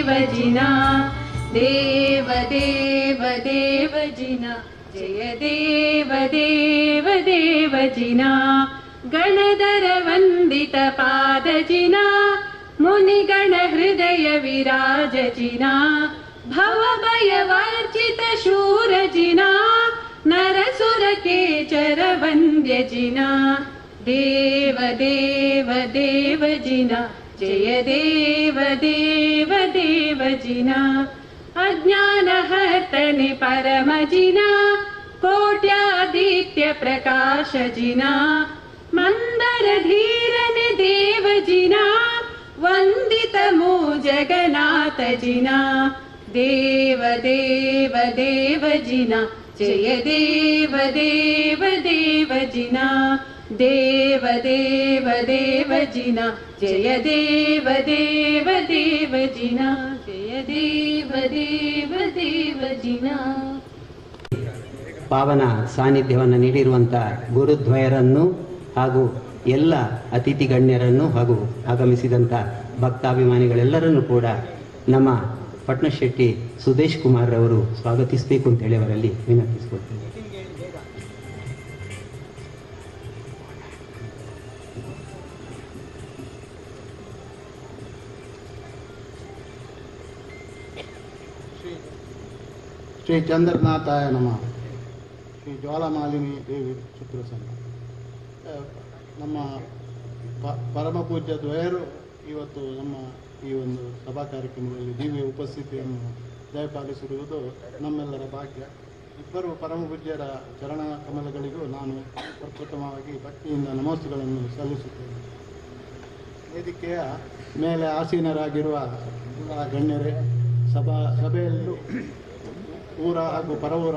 देव जिना देव देव देव जिना जय देव देव देव जिना गणधर वंदित पाद जिना मुनिगण हृदय विराज जिना भव भय वर्जित शूर जिना नरसुर केचर वंद्य जिना देव देव देव जिना जय देव देव देव जिना अज्ञान हर्तने परम जिना कोट्यादित्य प्रकाश जिना मंदर धीरने देव जिना वंदित मो जगन्नाथ जिना देव देव देव जिना जय देव देव देव जिना देव देव देव जिना जय देव देव देव जिना जय देव देव देव जिना ಪಾವನ ಸಾನ್ನಿಧ್ಯವನ್ನು ನೀಡಿರುವಂಥ ಗುರುದ್ವಯರನ್ನು ಹಾಗೂ ಎಲ್ಲ ಅತಿಥಿ ಗಣ್ಯರನ್ನು ಹಾಗೂ ಆಗಮಿಸಿದಂಥ ಭಕ್ತಾಭಿಮಾನಿಗಳೆಲ್ಲರನ್ನೂ ಕೂಡ ನಮ್ಮ ಪಟ್ನಶೆಟ್ಟಿ ಸುದೇಶ್ ಕುಮಾರ್ ರವರು ಸ್ವಾಗತಿಸಬೇಕು ಅಂತೇಳಿ ಅವರಲ್ಲಿ ವಿನಂತಿಸಿಕೊಳ್ತೀನಿ. ಶ್ರೀ ಚಂದ್ರನಾಥಾಯ ನಮಃ. ಶ್ರೀ ಜ್ವಾಲಾಮಾಲಿನಿ ದೇವಿ ಚಿತ್ರಸಂಘ ನಮ್ಮ ಪರಮ ಪೂಜ್ಯ ದ್ವಯರು ಇವತ್ತು ನಮ್ಮ ಈ ಒಂದು ಸಭಾ ಕಾರ್ಯಕ್ರಮದಲ್ಲಿ ದಿವ್ಯ ಉಪಸ್ಥಿತಿಯನ್ನು ದಯಪಾಲಿಸಿರುವುದು ನಮ್ಮೆಲ್ಲರ ಭಾಗ್ಯ. ಇಬ್ಬರು ಪರಮ ಪೂಜ್ಯರ ಚರಣ ಕಮಲಗಳಿಗೂ ನಾನು ಪ್ರಪ್ರಥಮವಾಗಿ ಭಕ್ತಿಯಿಂದ ನಮಸ್ಸುಗಳನ್ನು ಸಲ್ಲಿಸುತ್ತೇನೆ. ವೇದಿಕೆಯ ಮೇಲೆ ಆಸೀನರಾಗಿರುವ ಎಲ್ಲ ಗಣ್ಯರೇ, ಸಭೆಯಲ್ಲಿ ಊರ ಹಾಗೂ ಪರವೂರ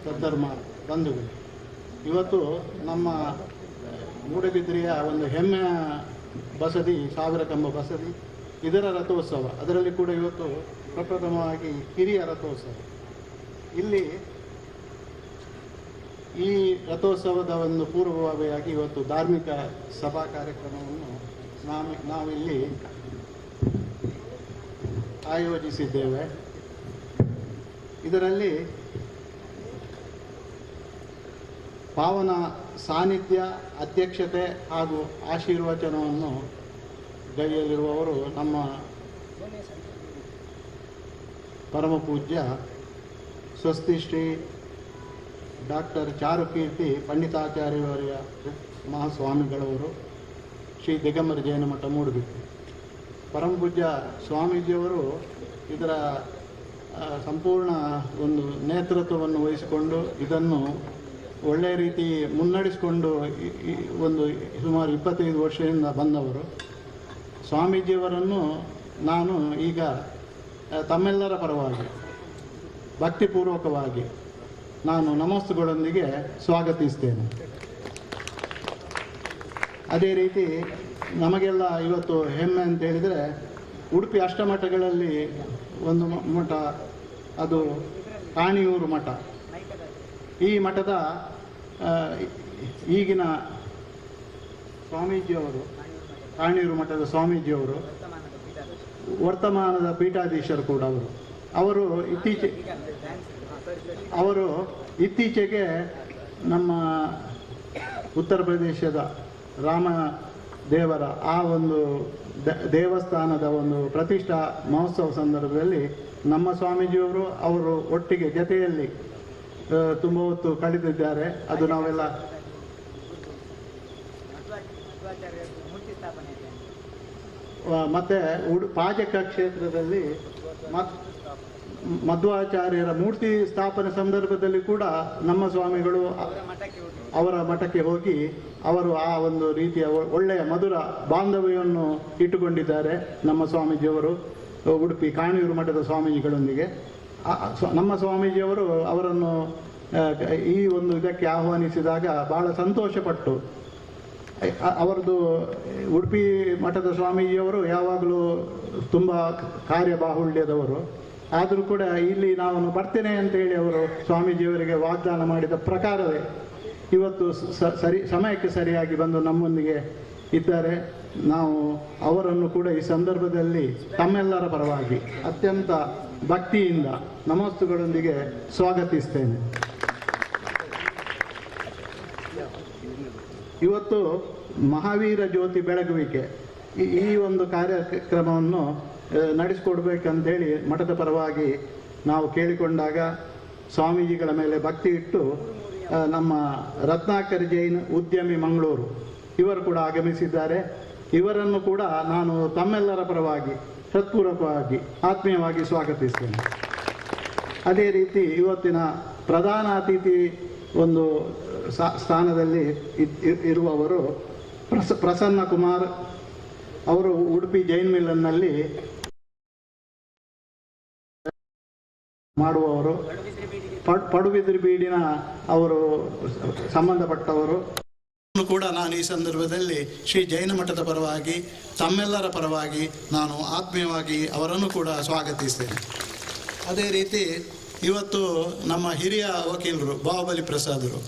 ಸದ್ಧರ್ಮ ಬಂಧುಗಳು, ಇವತ್ತು ನಮ್ಮ ಮೂಡಬಿದ್ರಿಯ ಒಂದು ಹೆಮ್ಮೆಯ ಬಸದಿ, 1000 ಕಂಬ ಬಸದಿ, ಇದರ ರಥೋತ್ಸವ. ಅದರಲ್ಲಿ ಕೂಡ ಇವತ್ತು ಪ್ರಪ್ರಥಮವಾಗಿ ಹಿರಿಯ ರಥೋತ್ಸವ. ಇಲ್ಲಿ ಈ ರಥೋತ್ಸವದ ಒಂದು ಪೂರ್ವಭಾವಿಯಾಗಿ ಇವತ್ತು ಧಾರ್ಮಿಕ ಸಭಾ ಕಾರ್ಯಕ್ರಮವನ್ನು ನಾವಿಲ್ಲಿ ಆಯೋಜಿಸಿದ್ದೇವೆ. ಇದರಲ್ಲಿ ಪಾವನ ಸಾನ್ನಿಧ್ಯ, ಅಧ್ಯಕ್ಷತೆ ಹಾಗೂ ಆಶೀರ್ವಚನವನ್ನು ಗೈಯಲ್ಲಿರುವವರು ನಮ್ಮ ಪರಮ ಪೂಜ್ಯ ಸ್ವಸ್ತಿ ಶ್ರೀ ಡಾಕ್ಟರ್ ಚಾರುಕೀರ್ತಿ ಪಂಡಿತಾಚಾರ್ಯವರ್ಯ ಮಹಾಸ್ವಾಮಿಗಳವರು, ಶ್ರೀ ದಿಗಂಬರ ಜೈನ ಮಠ ಮೂಡುಬಿಟ್ಟು. ಪರಮ ಪೂಜ್ಯ ಸ್ವಾಮೀಜಿಯವರು ಇದರ ಸಂಪೂರ್ಣ ಒಂದು ನೇತೃತ್ವವನ್ನು ವಹಿಸಿಕೊಂಡು ಇದನ್ನು ಒಳ್ಳೆಯ ರೀತಿ ಮುನ್ನಡೆಸಿಕೊಂಡು ಒಂದು ಸುಮಾರು 25 ವರ್ಷದಿಂದ ಬಂದವರು. ಸ್ವಾಮೀಜಿಯವರನ್ನು ನಾನು ಈಗ ತಮ್ಮೆಲ್ಲರ ಪರವಾಗಿ ಭಕ್ತಿಪೂರ್ವಕವಾಗಿ ನಾನು ನಮಸ್ಸುಗಳೊಂದಿಗೆ ಸ್ವಾಗತಿಸ್ತೇನೆ. ಅದೇ ರೀತಿ ನಮಗೆಲ್ಲ ಇವತ್ತು ಹೆಮ್ಮೆ ಅಂತ ಹೇಳಿದರೆ, ಉಡುಪಿ ಅಷ್ಟಮಠಗಳಲ್ಲಿ ಒಂದು ಮಠ, ಅದು ಕಾಣಿಯೂರು ಮಠ. ಈ ಮಠದ ಈಗಿನ ಸ್ವಾಮೀಜಿಯವರು, ಕಾಣಿಯೂರು ಮಠದ ಸ್ವಾಮೀಜಿಯವರು ವರ್ತಮಾನದ ಪೀಠಾಧೀಶರು ಕೂಡ ಅವರು ಇತ್ತೀಚೆಗೆ ನಮ್ಮ ಉತ್ತರ ಪ್ರದೇಶದ ರಾಮ ದೇವರ ಆ ಒಂದು ದೇವಸ್ಥಾನದ ಒಂದು ಪ್ರತಿಷ್ಠಾ ಮಹೋತ್ಸವ ಸಂದರ್ಭದಲ್ಲಿ ನಮ್ಮ ಸ್ವಾಮೀಜಿಯವರು ಅವರು ಒಟ್ಟಿಗೆ ಜೊತೆಯಲ್ಲಿ ತುಂಬ ಹೊತ್ತು ಕಳೆದಿದ್ದಾರೆ. ಅದು ನಾವೆಲ್ಲ ಮತ್ತೆ ಪಾಜಕ ಕ್ಷೇತ್ರದಲ್ಲಿ ಮಧ್ವಾಚಾರ್ಯರ ಮೂರ್ತಿ ಸ್ಥಾಪನೆ ಸಂದರ್ಭದಲ್ಲಿ ಕೂಡ ನಮ್ಮ ಸ್ವಾಮಿಗಳು ಅವರ ಮಠಕ್ಕೆ ಹೋಗಿ ಅವರು ಆ ಒಂದು ರೀತಿಯ ಒಳ್ಳೆಯ ಮಧುರ ಬಾಂಧವ್ಯವನ್ನು ಇಟ್ಟುಕೊಂಡಿದ್ದಾರೆ. ನಮ್ಮ ಸ್ವಾಮೀಜಿಯವರು ಉಡುಪಿ ಕಾಣಿಯೂರು ಮಠದ ಸ್ವಾಮೀಜಿಗಳೊಂದಿಗೆ ನಮ್ಮ ಸ್ವಾಮೀಜಿಯವರು ಅವರನ್ನು ಈ ಒಂದು ಇದಕ್ಕೆ ಆಹ್ವಾನಿಸಿದಾಗ ಬಹಳ ಸಂತೋಷಪಟ್ಟು, ಅವರದು ಉಡುಪಿ ಮಠದ ಸ್ವಾಮೀಜಿಯವರು ಯಾವಾಗಲೂ ತುಂಬ ಕಾರ್ಯಬಾಹುಳ್ಯದವರು, ಆದರೂ ಕೂಡ ಇಲ್ಲಿ ನಾನು ಬರ್ತೇನೆ ಅಂತೇಳಿ ಅವರು ಸ್ವಾಮೀಜಿಯವರಿಗೆ ವಾಗ್ದಾನ ಮಾಡಿದ ಪ್ರಕಾರವೇ ಇವತ್ತು ಸಮಯಕ್ಕೆ ಸರಿಯಾಗಿ ಬಂದು ನಮ್ಮೊಂದಿಗೆ ಇದ್ದಾರೆ. ನಾವು ಅವರನ್ನು ಕೂಡ ಈ ಸಂದರ್ಭದಲ್ಲಿ ತಮ್ಮೆಲ್ಲರ ಪರವಾಗಿ ಅತ್ಯಂತ ಭಕ್ತಿಯಿಂದ ನಮಸ್ತುಗಳೊಂದಿಗೆ ಸ್ವಾಗತಿಸ್ತೇನೆ. ಇವತ್ತು ಮಹಾವೀರ ಜ್ಯೋತಿ ಬೆಳಗುವಿಕೆ ಈ ಒಂದು ಕಾರ್ಯಕ್ರಮವನ್ನು ನಡೆಸಿಕೊಡ್ಬೇಕಂತೇಳಿ ಮಠದ ಪರವಾಗಿ ನಾವು ಕೇಳಿಕೊಂಡಾಗ ಸ್ವಾಮೀಜಿಗಳ ಮೇಲೆ ಭಕ್ತಿ ಇಟ್ಟು ನಮ್ಮ ರತ್ನಾಕರ್ ಜೈನ್ ಉದ್ಯಮಿ ಮಂಗಳೂರು ಇವರು ಕೂಡ ಆಗಮಿಸಿದ್ದಾರೆ. ಇವರನ್ನು ಕೂಡ ನಾನು ತಮ್ಮೆಲ್ಲರ ಪರವಾಗಿ ಹೃತ್ಪೂರ್ವಕವಾಗಿ ಆತ್ಮೀಯವಾಗಿ ಸ್ವಾಗತಿಸ್ತೇನೆ. ಅದೇ ರೀತಿ ಇವತ್ತಿನ ಪ್ರಧಾನ ಅತಿಥಿ ಒಂದು ಸ್ಥಾನದಲ್ಲಿ ಇರುವವರು ಪ್ರಸನ್ನ ಕುಮಾರ್ ಅವರು ಉಡುಪಿ ಜೈನ್ ಮಿಲ್ಲನ್ನಲ್ಲಿ ಮಾಡುವವರು, ಪಡುಬಿದ್ರಿ ಬೀಡಿನ ಅವರು ಸಂಬಂಧಪಟ್ಟವರು ಕೂಡ ನಾನು ಈ ಸಂದರ್ಭದಲ್ಲಿ ಶ್ರೀ ಜೈನ ಮಠದ ಪರವಾಗಿ ತಮ್ಮೆಲ್ಲರ ಪರವಾಗಿ ನಾನು ಆತ್ಮೀಯವಾಗಿ ಅವರನ್ನು ಕೂಡ ಸ್ವಾಗತಿಸ್ತೇನೆ. ಅದೇ ರೀತಿ ಇವತ್ತು ನಮ್ಮ ಹಿರಿಯ ವಕೀಲರು ಬಾಹುಬಲಿ ಪ್ರಸಾದರು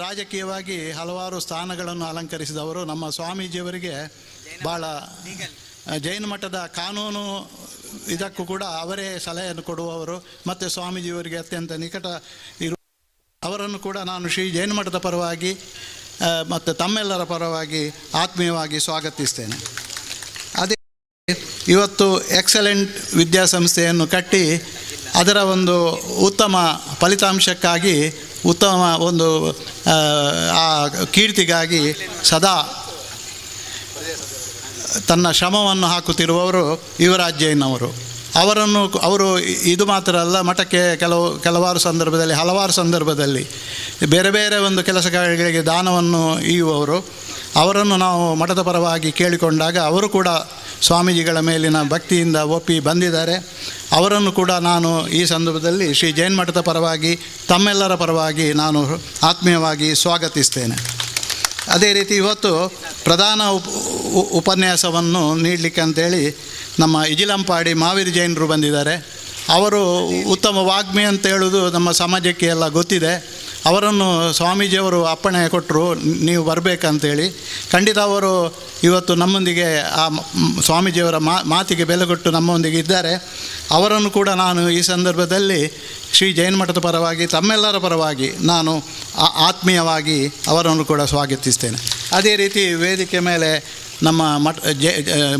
ರಾಜಕೀಯವಾಗಿ ಹಲವಾರು ಸ್ಥಾನಗಳನ್ನು ಅಲಂಕರಿಸಿದವರು. ನಮ್ಮ ಸ್ವಾಮೀಜಿಯವರಿಗೆ ಭಾಳ ಜೈನ ಮಠದ ಕಾನೂನು ಇದಕ್ಕೂ ಕೂಡ ಅವರೇ ಸಲಹೆಯನ್ನು ಕೊಡುವವರು ಮತ್ತು ಸ್ವಾಮೀಜಿಯವರಿಗೆ ಅತ್ಯಂತ ನಿಕಟ ಅವರನ್ನು ಕೂಡ ನಾನು ಶ್ರೀ ಜೈನ ಮಠದ ಪರವಾಗಿ ಮತ್ತು ತಮ್ಮೆಲ್ಲರ ಪರವಾಗಿ ಆತ್ಮೀಯವಾಗಿ ಸ್ವಾಗತಿಸ್ತೇನೆ. ಅದೇ ಇವತ್ತು ಎಕ್ಸಲೆಂಟ್ ವಿದ್ಯಾಸಂಸ್ಥೆಯನ್ನು ಕಟ್ಟಿ ಅದರ ಒಂದು ಉತ್ತಮ ಫಲಿತಾಂಶಕ್ಕಾಗಿ ಉತ್ತಮ ಒಂದು ಆ ಕೀರ್ತಿಗಾಗಿ ಸದಾ ತನ್ನ ಶ್ರಮವನ್ನು ಹಾಕುತ್ತಿರುವವರು ಯುವರಾಜ್ ಜೈನ್ ಅವರು ಇದು ಮಾತ್ರ ಅಲ್ಲ, ಮಠಕ್ಕೆ ಹಲವಾರು ಸಂದರ್ಭದಲ್ಲಿ ಬೇರೆ ಬೇರೆ ಒಂದು ಕೆಲಸಗಳಿಗೆ ದಾನವನ್ನು ಈಯುವವರು. ಅವರನ್ನು ನಾವು ಮಠದ ಪರವಾಗಿ ಕೇಳಿಕೊಂಡಾಗ ಅವರು ಕೂಡ ಸ್ವಾಮೀಜಿಗಳ ಮೇಲಿನ ಭಕ್ತಿಯಿಂದ ಒಪ್ಪಿ ಬಂದಿದ್ದಾರೆ. ಅವರನ್ನು ಕೂಡ ನಾನು ಈ ಸಂದರ್ಭದಲ್ಲಿ ಶ್ರೀ ಜೈನ ಮಠದ ಪರವಾಗಿ ತಮ್ಮೆಲ್ಲರ ಪರವಾಗಿ ನಾನು ಆತ್ಮೀಯವಾಗಿ ಸ್ವಾಗತಿಸ್ತೇನೆ. ಅದೇ ರೀತಿ ಇವತ್ತು ಪ್ರಧಾನ ಉಪನ್ಯಾಸವನ್ನು ನೀಡಲಿಕ್ಕೆ ಅಂತೇಳಿ ನಮ್ಮ ಇಜಿಲಂಪಾಡಿ ಮಾವೀರ್ ಜೈನರು ಬಂದಿದ್ದಾರೆ. ಅವರು ಉತ್ತಮ ವಾಗ್ಮಿ ಅಂತ ಹೇಳೋದು ನಮ್ಮ ಸಮಾಜಕ್ಕೆ ಎಲ್ಲ ಗೊತ್ತಿದೆ. ಅವರನ್ನು ಸ್ವಾಮೀಜಿಯವರು ಅಪ್ಪಣೆ ಕೊಟ್ಟರು, ನೀವು ಬರಬೇಕಂತೇಳಿ. ಖಂಡಿತ ಅವರು ಇವತ್ತು ನಮ್ಮೊಂದಿಗೆ ಆ ಸ್ವಾಮೀಜಿಯವರ ಮಾತಿಗೆ ಬೆಲೆ ಕೊಟ್ಟು ನಮ್ಮೊಂದಿಗೆ ಇದ್ದಾರೆ. ಅವರನ್ನು ಕೂಡ ನಾನು ಈ ಸಂದರ್ಭದಲ್ಲಿ ಶ್ರೀ ಜೈನ ಮಠದ ಪರವಾಗಿ ತಮ್ಮೆಲ್ಲರ ಪರವಾಗಿ ನಾನು ಆತ್ಮೀಯವಾಗಿ ಅವರನ್ನು ಕೂಡ ಸ್ವಾಗತಿಸ್ತೇನೆ. ಅದೇ ರೀತಿ ವೇದಿಕೆ ಮೇಲೆ ನಮ್ಮ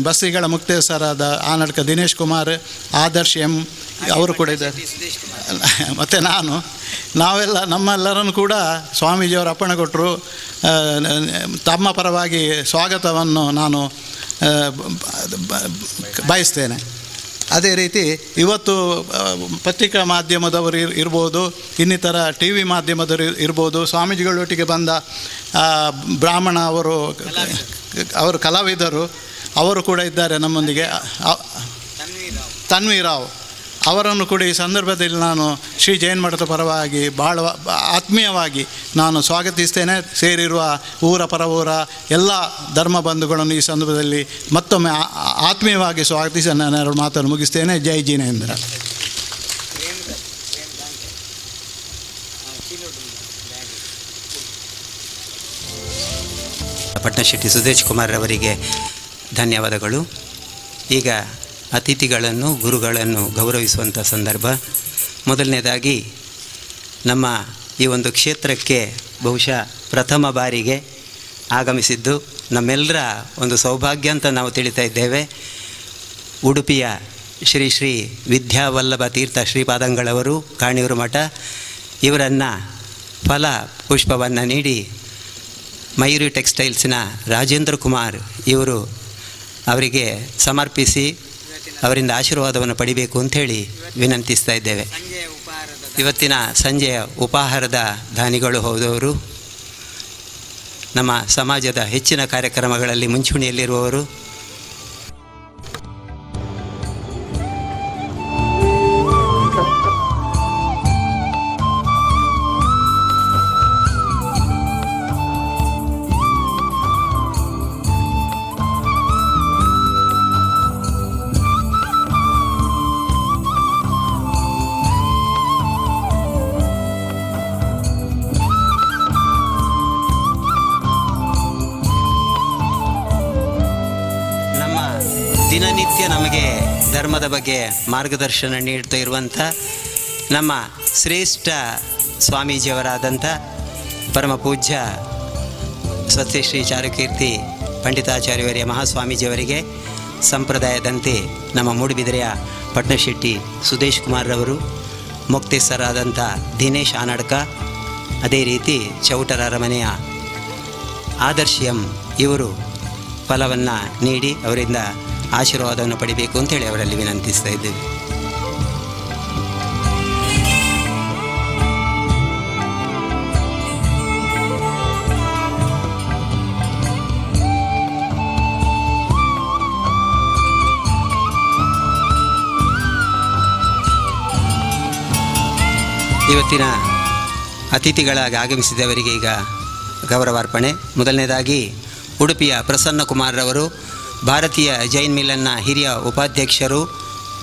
ಬಸ್ಸಿಗಳ ಮುಕ್ತೇಸರಾದ ಆನಡ್ಕ ದಿನೇಶ್ ಕುಮಾರ್, ಆದರ್ಶ್ ಎಂ ಅವರು ಕೂಡ ಇದ್ದಾರೆ. ಮತ್ತು ನಮ್ಮೆಲ್ಲರನ್ನು ಕೂಡ ಸ್ವಾಮೀಜಿಯವರು ಅಪ್ಪಣೆ ಕೊಟ್ಟರು. ತಮ್ಮ ಪರವಾಗಿ ಸ್ವಾಗತವನ್ನು ನಾನು ಬಯಸ್ತೇನೆ. ಅದೇ ರೀತಿ ಇವತ್ತು ಪತ್ರಿಕಾ ಮಾಧ್ಯಮದವರು ಇರ್ಬೋದು, ಇನ್ನಿತರ ಟಿ ವಿ ಮಾಧ್ಯಮದವರು ಇರ್ಬೋದು, ಸ್ವಾಮೀಜಿಗಳೊಟ್ಟಿಗೆ ಬಂದ ಬ್ರಾಹ್ಮಣ ಅವರು ಕಲಾವಿದರು ಅವರು ಕೂಡ ಇದ್ದಾರೆ ನಮ್ಮೊಂದಿಗೆ. ತನ್ವೀರಾವ್ ಅವರನ್ನು ಕೂಡ ಈ ಸಂದರ್ಭದಲ್ಲಿ ನಾನು ಶ್ರೀ ಜೈನ ಮಠದ ಪರವಾಗಿ ಭಾಳ ಆತ್ಮೀಯವಾಗಿ ನಾನು ಸ್ವಾಗತಿಸ್ತೇನೆ. ಸೇರಿರುವ ಊರ ಪರವೂರ ಎಲ್ಲ ಧರ್ಮ ಬಂಧುಗಳನ್ನು ಈ ಸಂದರ್ಭದಲ್ಲಿ ಮತ್ತೊಮ್ಮೆ ಆತ್ಮೀಯವಾಗಿ ಸ್ವಾಗತಿಸಿ ನಾನು ಎರಡು ಮಾತನ್ನು ಮುಗಿಸ್ತೇನೆ. ಜೈ ಜಿನೇಂದ್ರ. ಪಟ್ನಶೆಟ್ಟಿ ಸುದೇಶ್ ಕುಮಾರ್ ಅವರಿಗೆ ಧನ್ಯವಾದಗಳು. ಈಗ ಅತಿಥಿಗಳನ್ನು ಗುರುಗಳನ್ನು ಗೌರವಿಸುವಂಥ ಸಂದರ್ಭ. ಮೊದಲನೇದಾಗಿ ನಮ್ಮ ಈ ಒಂದು ಕ್ಷೇತ್ರಕ್ಕೆ ಬಹುಶಃ ಪ್ರಥಮ ಬಾರಿಗೆ ಆಗಮಿಸಿದ್ದು ನಮ್ಮೆಲ್ಲರ ಒಂದು ಸೌಭಾಗ್ಯ ಅಂತ ನಾವು ತಿಳಿತಾ ಇದ್ದೇವೆ. ಉಡುಪಿಯ ಶ್ರೀ ಶ್ರೀ ವಿದ್ಯಾವಲ್ಲಭ ತೀರ್ಥ ಶ್ರೀಪಾದಂಗಳವರು ಕಾಣಿಯೂರು ಮಠ ಇವರನ್ನು ಫಲ ಪುಷ್ಪವನ್ನು ನೀಡಿ ಮಯೂರಿ ಟೆಕ್ಸ್ಟೈಲ್ಸ್ನ ರಾಜೇಂದ್ರ ಕುಮಾರ್ ಇವರು ಅವರಿಗೆ ಸಮರ್ಪಿಸಿ ಅವರಿಂದ ಆಶೀರ್ವಾದವನ್ನು ಪಡಿಬೇಕು ಅಂಥೇಳಿ ವಿನಂತಿಸ್ತಾ ಇದ್ದೇವೆ. ಇವತ್ತಿನ ಸಂಜೆಯ ಉಪಹಾರದ ದಾನಿಗಳು ಹೋದವರು, ನಮ್ಮ ಸಮಾಜದ ಹೆಚ್ಚಿನ ಕಾರ್ಯಕ್ರಮಗಳಲ್ಲಿ ಮುಂಚೂಣಿಯಲ್ಲಿರುವವರು. ನಿತ್ಯ ನಮಗೆ ಧರ್ಮದ ಬಗ್ಗೆ ಮಾರ್ಗದರ್ಶನ ನೀಡ್ತಾ ಇರುವಂಥ ನಮ್ಮ ಶ್ರೇಷ್ಠ ಸ್ವಾಮೀಜಿಯವರಾದಂಥ ಪರಮ ಪೂಜ್ಯ ಸ್ವಸ್ತಿ ಶ್ರೀ ಚಾರುಕೀರ್ತಿ ಪಂಡಿತಾಚಾರ್ಯವರ್ಯ ಮಹಾಸ್ವಾಮೀಜಿಯವರಿಗೆ ಸಂಪ್ರದಾಯದಂತೆ ನಮ್ಮ ಮೂಡುಬಿದಿರೆಯ ಪಟ್ನಶೆಟ್ಟಿ ಸುದೇಶ್ ಕುಮಾರ್ರವರು, ಮೊಕ್ತೇಸರಾದಂಥ ದಿನೇಶ್ ಆನಡ್ಕ, ಅದೇ ರೀತಿ ಚೌಟರ ಅರಮನೆಯ ಆದರ್ಶ್ ಎಂ ಇವರು ಫಲವನ್ನು ನೀಡಿ ಅವರಿಂದ ಆಶೀರ್ವಾದವನ್ನು ಪಡಿಬೇಕು ಅಂತೇಳಿ ಅವರಲ್ಲಿ ವಿನಂತಿಸ್ತಾ ಇದ್ದೇವೆ. ಇವತ್ತಿನ ಅತಿಥಿಗಳಾಗಿ ಆಗಮಿಸಿದವರಿಗೆ ಈಗ ಗೌರವಾರ್ಪಣೆ. ಮೊದಲನೇದಾಗಿ ಉಡುಪಿಯ ಪ್ರಸನ್ನ ಕುಮಾರ್ರವರು, ಭಾರತೀಯ ಜೈನ್ ಮಿಲನ್ನ ಹಿರಿಯ ಉಪಾಧ್ಯಕ್ಷರು,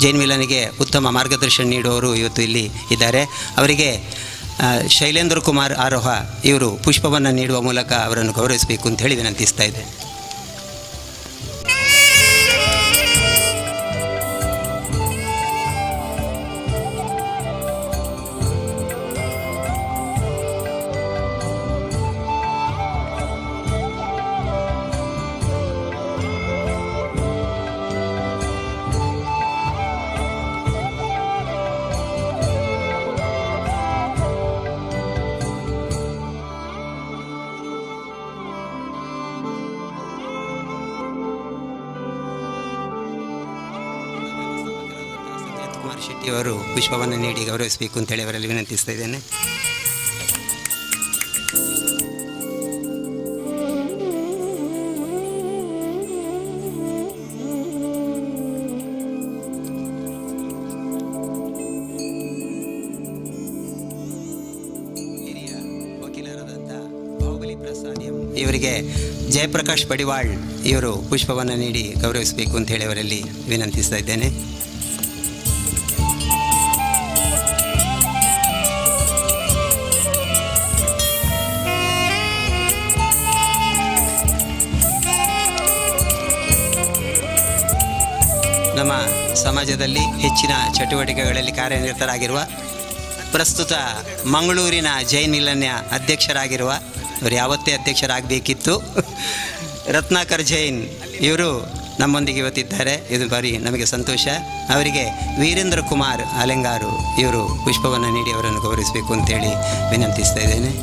ಜೈನ್ ಮಿಲನ್ಗೆ ಉತ್ತಮ ಮಾರ್ಗದರ್ಶನ ನೀಡುವವರು ಇವತ್ತು ಇಲ್ಲಿ ಇದ್ದಾರೆ. ಅವರಿಗೆ ಶೈಲೇಂದ್ರ ಕುಮಾರ್ ಆರೋಹ ಇವರು ಪುಷ್ಪವನ್ನು ನೀಡುವ ಮೂಲಕ ಅವರನ್ನು ಗೌರವಿಸಬೇಕು ಅಂತ ಹೇಳಿ ವಿನಂತಿಸ್ತಾ ಇದೆ. ಕುಮಾರ್ ಶೆಟ್ಟಿ ಅವರು ಪುಷ್ಪವನ್ನು ನೀಡಿ ಗೌರವಿಸಬೇಕು ಅಂತೇಳಿ ಅವರಲ್ಲಿ ವಿನಂತಿಸ್ತಾ ಇದ್ದೇನೆ. ಹಿರಿಯ ವಕೀಲರಾದಂಥ ಬಾಹುಬಲಿ ಪ್ರಸಾದ್ ಎಂ ಇವರಿಗೆ ಜಯಪ್ರಕಾಶ್ ಪಡಿವಾಳ್ ಇವರು ಪುಷ್ಪವನ್ನು ನೀಡಿ ಗೌರವಿಸಬೇಕು ಅಂತೇಳಿ ಅವರಲ್ಲಿ ವಿನಂತಿಸ್ತಾ ಇದ್ದೇನೆ. ನಮ್ಮ ಸಮಾಜದಲ್ಲಿ ಹೆಚ್ಚಿನ ಚಟುವಟಿಕೆಗಳಲ್ಲಿ ಕಾರ್ಯನಿರತರಾಗಿರುವ, ಪ್ರಸ್ತುತ ಮಂಗಳೂರಿನ ಜೈನ್ ಮಿಲನ್ಯ ಅಧ್ಯಕ್ಷರಾಗಿರುವ, ಇವರು ಯಾವತ್ತೇ ಅಧ್ಯಕ್ಷರಾಗಬೇಕಿತ್ತು, ರತ್ನಾಕರ್ ಜೈನ್ ಇವರು ನಮ್ಮೊಂದಿಗೆ ಇವತ್ತಿದ್ದಾರೆ. ಇದು ಬಾರಿ ನಮಗೆ ಸಂತೋಷ. ಅವರಿಗೆ ವೀರೇಂದ್ರ ಕುಮಾರ್ ಅಲೆಂಗಾರು ಇವರು ಪುಷ್ಪವನ್ನು ನೀಡಿ ಅವರನ್ನು ಗೌರವಿಸಬೇಕು ಅಂತೇಳಿ ವಿನಂತಿಸ್ತಾ ಇದ್ದೇನೆ.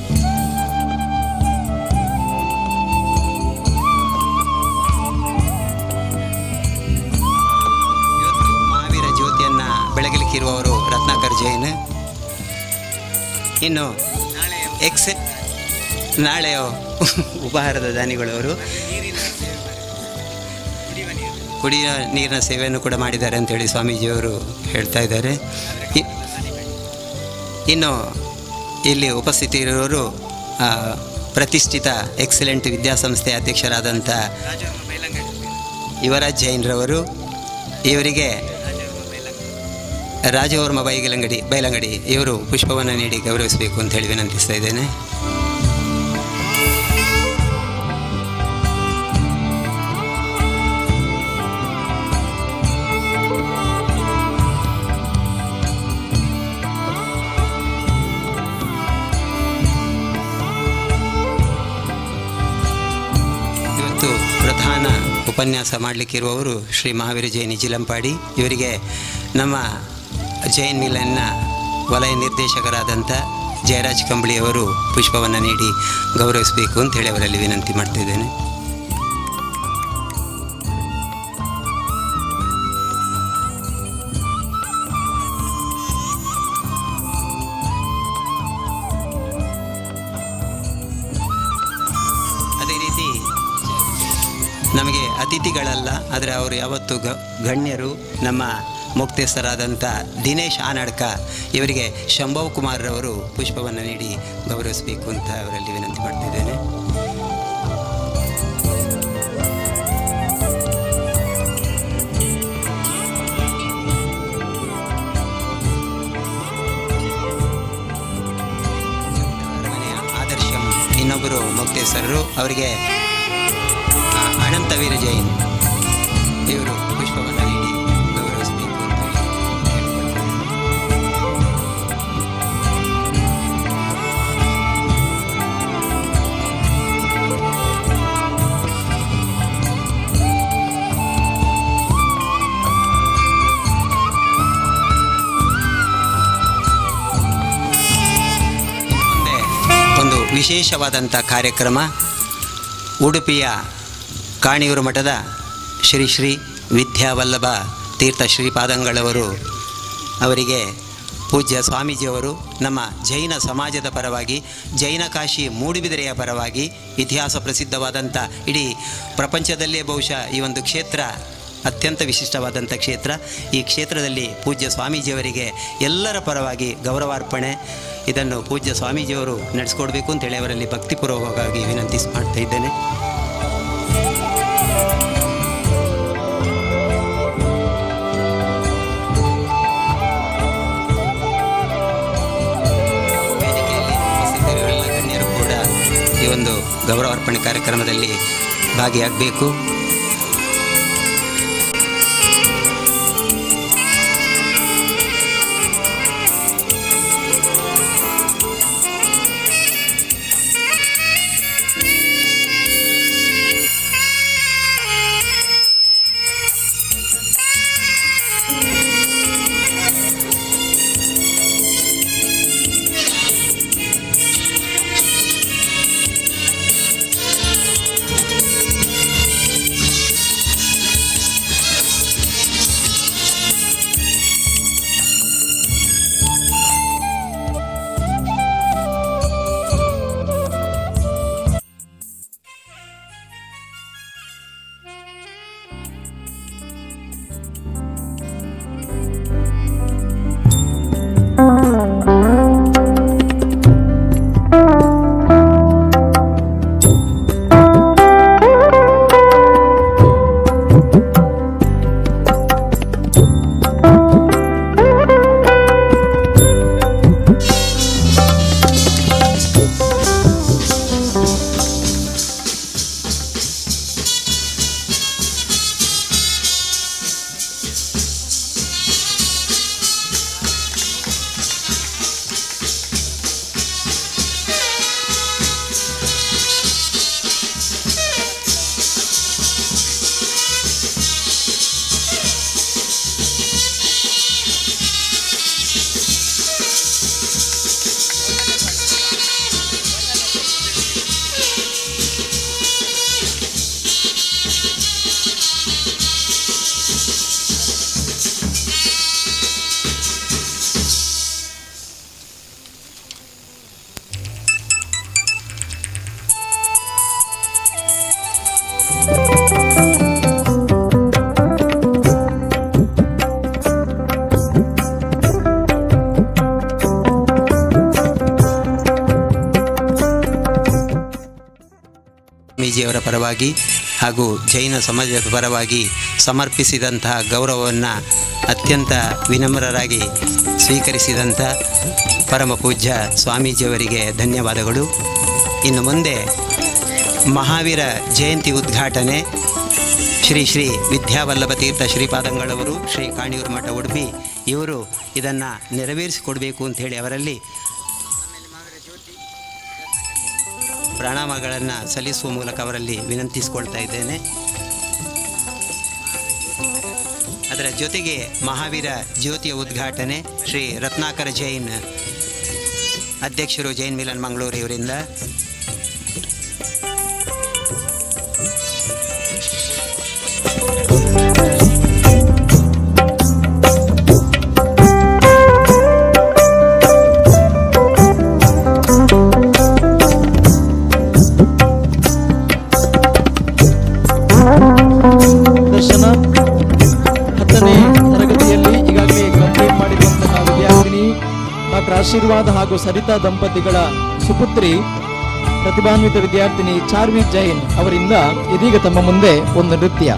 ಬೆಳಗಲಿಕ್ಕಿರುವವರು ರತ್ನಾಕರ್ ಜೈನ್. ಇನ್ನು ನಾಳೆಯ ಉಪಹಾರದ ದಾನಿಗಳವರು ಕುಡಿಯುವ ನೀರಿನ ಸೇವೆಯನ್ನು ಕೂಡ ಮಾಡಿದ್ದಾರೆ ಅಂತೇಳಿ ಸ್ವಾಮೀಜಿಯವರು ಹೇಳ್ತಾ ಇದ್ದಾರೆ. ಇನ್ನು ಇಲ್ಲಿ ಉಪಸ್ಥಿತರಿರುವವರು ಪ್ರತಿಷ್ಠಿತ ಎಕ್ಸಲೆಂಟ್ ವಿದ್ಯಾಸಂಸ್ಥೆ ಅಧ್ಯಕ್ಷರಾದಂಥ ಯುವರಾಜ್ ಜೈನ್ರವರು. ಇವರಿಗೆ ರಾಜವರ್ಮ ಬೈಲಂಗಡಿ ಇವರು ಪುಷ್ಪವನ್ನು ನೀಡಿ ಗೌರವಿಸಬೇಕು ಅಂತ ಹೇಳಿ ವಿನಂತಿಸ್ತಾ ಇದ್ದೇನೆ. ಇವತ್ತು ಪ್ರಧಾನ ಉಪನ್ಯಾಸ ಮಾಡಲಿಕ್ಕಿರುವವರು ಶ್ರೀ ಮಹಾವೀರ ಜೈನ್ ಜಿಲಂಪಾಡಿ. ಇವರಿಗೆ ನಮ್ಮ ಜೈನ್ ಮಿಲನ್ನ ವಲಯ ನಿರ್ದೇಶಕರಾದಂಥ ಜಯರಾಜ್ ಕಂಬಳಿಯವರು ಪುಷ್ಪವನ್ನು ನೀಡಿ ಗೌರವಿಸಬೇಕು ಅಂತ ಹೇಳಿ ಅವರಲ್ಲಿ ವಿನಂತಿ ಮಾಡ್ತಿದ್ದೇನೆ. ಅದೇ ರೀತಿ ನಮಗೆ ಅತಿಥಿಗಳಲ್ಲ, ಆದರೆ ಅವರು ಯಾವತ್ತು ಗಣ್ಯರು. ನಮ್ಮ ಮುಕ್ತೇಸರಾದಂಥ ದಿನೇಶ್ ಆನಡ್ಕ ಇವರಿಗೆ ಶಂಭವ್ ಕುಮಾರ್ರವರು ಪುಷ್ಪವನ್ನು ನೀಡಿ ಗೌರವಿಸಬೇಕು ಅಂತ ಅವರಲ್ಲಿ ವಿನಂತಿ ಮಾಡ್ತಿದ್ದೇನೆ. ಅರಮನೆಯ ಆದರ್ಶ್ ಎಂ ಇನ್ನೊಬ್ಬರು ಮುಕ್ತೇಸರರು, ಅವರಿಗೆ ಅನಂತವೀರ ಜೈನ್ ಇವರು ಪುಷ್ಪವನ್ನು ನೀಡಿ ವಿಶೇಷವಾದಂಥ ಕಾರ್ಯಕ್ರಮ ಉಡುಪಿಯ ಕಾಣಿಯೂರು ಮಠದ ಶ್ರೀ ಶ್ರೀ ವಿದ್ಯಾವಲ್ಲಭ ತೀರ್ಥ ಶ್ರೀಪಾದಂಗಳವರು ಅವರಿಗೆ ಪೂಜ್ಯ ಸ್ವಾಮೀಜಿಯವರು ನಮ್ಮ ಜೈನ ಸಮಾಜದ ಪರವಾಗಿ ಜೈನ ಕಾಶಿ ಮೂಡುಬಿದಿರೆಯ ಪರವಾಗಿ ಇತಿಹಾಸ ಪ್ರಸಿದ್ಧವಾದಂಥ ಇಡೀ ಪ್ರಪಂಚದಲ್ಲೇ ಬಹುಶಃ ಈ ಒಂದು ಕ್ಷೇತ್ರ ಅತ್ಯಂತ ವಿಶಿಷ್ಟವಾದಂಥ ಕ್ಷೇತ್ರ. ಈ ಕ್ಷೇತ್ರದಲ್ಲಿ ಪೂಜ್ಯ ಸ್ವಾಮೀಜಿಯವರಿಗೆ ಎಲ್ಲರ ಪರವಾಗಿ ಗೌರವಾರ್ಪಣೆ ಇದನ್ನು ಪೂಜ್ಯ ಸ್ವಾಮೀಜಿಯವರು ನಡೆಸ್ಕೊಡ್ಬೇಕು ಅಂತೇಳಿ ಅವರಲ್ಲಿ ಭಕ್ತಿಪೂರ್ವಕವಾಗಿ ವಿನಂತಿ ಮಾಡ್ತಾ ಇದ್ದೇನೆ. ಈ ಒಂದು ಗೌರವಾರ್ಪಣೆ ಕಾರ್ಯಕ್ರಮದಲ್ಲಿ ಭಾಗಿಯಾಗಬೇಕು. ಸ್ವಾಮೀಜಿಯವರ ಪರವಾಗಿ ಹಾಗೂ ಜೈನ ಸಮಾಜದ ಪರವಾಗಿ ಸಮರ್ಪಿಸಿದಂತಹ ಗೌರವವನ್ನು ಅತ್ಯಂತ ವಿನಮ್ರರಾಗಿ ಸ್ವೀಕರಿಸಿದಂಥ ಪರಮ ಪೂಜ್ಯ ಸ್ವಾಮೀಜಿಯವರಿಗೆ ಧನ್ಯವಾದಗಳು. ಇನ್ನು ಮುಂದೆ ಮಹಾವೀರ ಜಯಂತಿ ಉದ್ಘಾಟನೆ ಶ್ರೀ ಶ್ರೀ ವಿದ್ಯಾವಲ್ಲಭ ತೀರ್ಥ ಶ್ರೀಪಾದಂಗಳವರು ಶ್ರೀ ಕಾಣಿಯೂರು ಮಠ ಉಡುಪಿ ಇವರು ಇದನ್ನು ನೆರವೇರಿಸಿಕೊಡಬೇಕು ಅಂಥೇಳಿ ಅವರಲ್ಲಿ ಪ್ರಣಾಮಗಳನ್ನು ಸಲ್ಲಿಸುವ ಮೂಲಕ ಅವರಲ್ಲಿ ವಿನಂತಿಸಿಕೊಳ್ತಾ ಇದ್ದೇನೆ. ಅದರ ಜೊತೆಗೆ ಮಹಾವೀರ ಜ್ಯೋತಿಯ ಉದ್ಘಾಟನೆ ಶ್ರೀ ರತ್ನಾಕರ ಜೈನ್ ಅಧ್ಯಕ್ಷರು ಜೈನ್ ಮಿಲನ್ ಮಂಗಳೂರು ಇವರಿಂದ ಆಶೀರ್ವಾದ ಹಾಗೂ ಸರಿತಾ ದಂಪತಿಗಳ ಸುಪುತ್ರಿ ಪ್ರತಿಭಾನ್ವಿತ ವಿದ್ಯಾರ್ಥಿನಿ ಚಾರ್ವಿ ಜೈನ್ ಅವರಿಂದ ಇದೀಗ ತಮ್ಮ ಮುಂದೆ ಒಂದು ನೃತ್ಯ.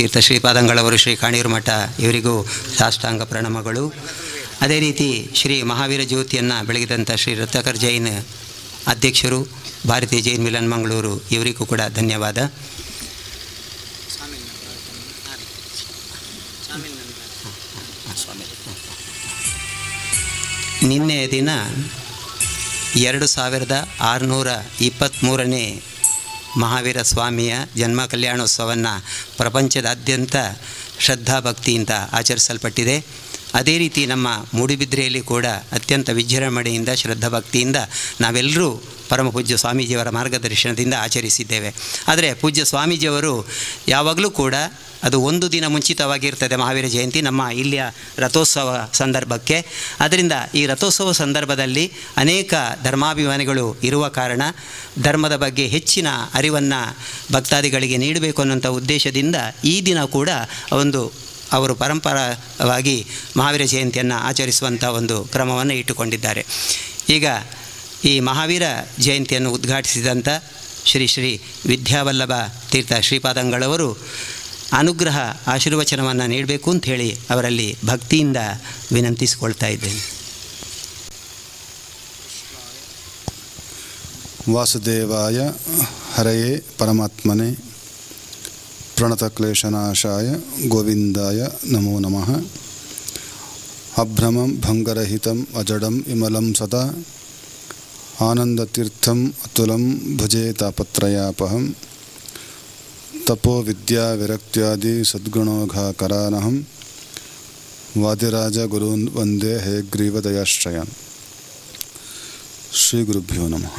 ತೀರ್ಥ ಶ್ರೀಪಾದಂಗಳವರು, ಶ್ರೀ ಕಾಣಿಯೂರು ಮಠ ಇವರಿಗೂ ಸಾಷ್ಟಾಂಗ ಪ್ರಣಾಮಗಳು. ಅದೇ ರೀತಿ ಶ್ರೀ ಮಹಾವೀರ ಜ್ಯೋತಿಯನ್ನು ಬೆಳಗಿದಂಥ ಶ್ರೀ ರತ್ನಾಕರ್ ಜೈನ್ ಅಧ್ಯಕ್ಷರು, ಭಾರತೀಯ ಜೈನ್ ಮಿಲನ್ ಮಂಗಳೂರು ಇವರಿಗೂ ಕೂಡ ಧನ್ಯವಾದ. ನಿನ್ನೆ ದಿನ 2623ನೇ ಮಹಾವೀರ ಸ್ವಾಮಿಯ ಜನ್ಮ ಕಲ್ಯಾಣೋತ್ಸವವನ್ನು ಪ್ರಪಂಚದಾದ್ಯಂತ ಶ್ರದ್ಧಾಭಕ್ತಿಯಿಂದ ಆಚರಿಸಲ್ಪಟ್ಟಿದೆ. ಅದೇ ರೀತಿ ನಮ್ಮ ಮೂಡುಬಿದ್ರೆಯಲ್ಲಿ ಕೂಡ ಅತ್ಯಂತ ವಿಜೃಂಭಣೆಯಿಂದ ಶ್ರದ್ಧಾಭಕ್ತಿಯಿಂದ ನಾವೆಲ್ಲರೂ ಪರಮ ಪೂಜ್ಯ ಸ್ವಾಮೀಜಿಯವರ ಮಾರ್ಗದರ್ಶನದಿಂದ ಆಚರಿಸಿದ್ದೇವೆ. ಆದರೆ ಪೂಜ್ಯ ಸ್ವಾಮೀಜಿಯವರು ಯಾವಾಗಲೂ ಕೂಡ ಅದು ಒಂದು ದಿನ ಮುಂಚಿತವಾಗಿರ್ತದೆ ಮಹಾವೀರ ಜಯಂತಿ ನಮ್ಮ ಇಲ್ಲಿಯ ರಥೋತ್ಸವ ಸಂದರ್ಭಕ್ಕೆ. ಅದರಿಂದ ಈ ರಥೋತ್ಸವ ಸಂದರ್ಭದಲ್ಲಿ ಅನೇಕ ಧರ್ಮಾಭಿಮಾನಿಗಳು ಇರುವ ಕಾರಣ ಧರ್ಮದ ಬಗ್ಗೆ ಹೆಚ್ಚಿನ ಅರಿವನ್ನು ಭಕ್ತಾದಿಗಳಿಗೆ ನೀಡಬೇಕು ಅನ್ನೋಂಥ ಉದ್ದೇಶದಿಂದ ಈ ದಿನ ಕೂಡ ಅವರು ಪರಂಪರವಾಗಿ ಮಹಾವೀರ ಜಯಂತಿಯನ್ನು ಆಚರಿಸುವಂಥ ಒಂದು ಕ್ರಮವನ್ನು ಇಟ್ಟುಕೊಂಡಿದ್ದಾರೆ. ಈಗ ಈ ಮಹಾವೀರ ಜಯಂತಿಯನ್ನು ಉದ್ಘಾಟಿಸಿದಂಥ ಶ್ರೀ ಶ್ರೀ ವಿದ್ಯಾವಲ್ಲಭ ತೀರ್ಥ ಶ್ರೀಪಾದಂಗಳವರು ಅನುಗ್ರಹ ಆಶೀರ್ವಚನವನ್ನು ನೀಡಬೇಕು ಅಂಥೇಳಿ ಅವರಲ್ಲಿ ಭಕ್ತಿಯಿಂದ ವಿನಂತಿಸಿಕೊಳ್ತಾ ಇದ್ದೇನೆ. ವಾಸುದೇವಾಯ ಹರಯೇ ಪರಮಾತ್ಮನೆ ಪ್ರಣತಕ್ಲೇಶನಾಶಾಯ ಗೋವಿಂದಾಯ ನಮೋ ನಮಃ. ಅಭ್ರಮಂ ಭಂಗರಹಿತಂ ಅಜಡಂ ವಿಮಲಂ ಸದಾ ಆನಂದತೀರ್ಥಂ ಅತುಲಂ ಭಜೆ ತಾಪತ್ರಯಾಪಹಂ ತಪೋ ವಿದ್ಯಾ ವಿರಕ್ತ್ಯಾದಿ ಸದ್ಗುಣೋಘಾಕರಾನಹಂ ವಾದಿರಾಜ ಗುರೂನ್ ವಂದೇ ಹಯಗ್ರೀವದಯಾಶ್ರಯಾನ್. ಶ್ರೀ ಗುರುಭ್ಯೋ ನಮಃ.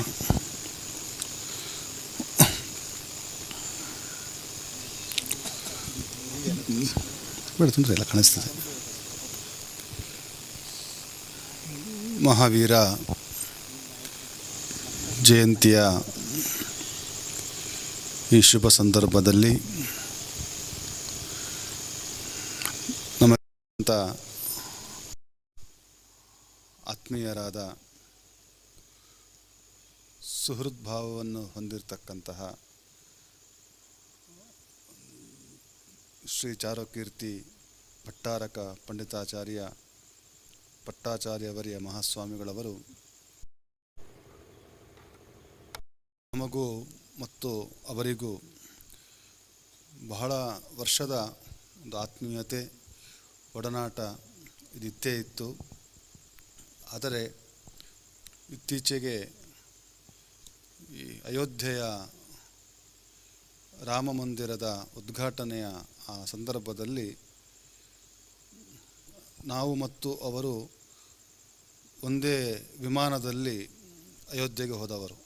ಎಲ್ಲ ಕಾಣಿಸ್ತದೆ. ಮಹಾವೀರ ಜಯಂತಿಯ ಈ ಶುಭ ಸಂದರ್ಭದಲ್ಲಿ ನಮ್ಮ ಆತ್ಮೀಯರಾದ ಸುಹೃದ್ಭಾವವನ್ನು ಹೊಂದಿರತಕ್ಕಂತಹ ಶ್ರೀ ಚಾರುಕೀರ್ತಿ ಭಟ್ಟಾರಕ ಪಂಡಿತಾಚಾರ್ಯ ಪಟ್ಟಾಚಾರ್ಯವರಿಯ ಮಹಾಸ್ವಾಮಿಗಳವರು ನಮಗೂ ಮತ್ತು ಅವರಿಗೂ ಬಹಳ ವರ್ಷದ ಒಂದು ಆತ್ಮೀಯತೆ ಒಡನಾಟ ಇದಿತ್ತೇ ಇತ್ತು. ಆದರೆ ಇತ್ತೀಚೆಗೆ ಈ ಅಯೋಧ್ಯೆಯ ರಾಮ ಮಂದಿರದ ಉದ್ಘಾಟನೆಯ ಆ ಸಂದರ್ಭದಲ್ಲಿ ನಾವು ಮತ್ತು ಅವರು ಒಂದೇ ವಿಮಾನದಲ್ಲಿ ಅಯೋಧ್ಯೆಗೆ ಹೋದವರು.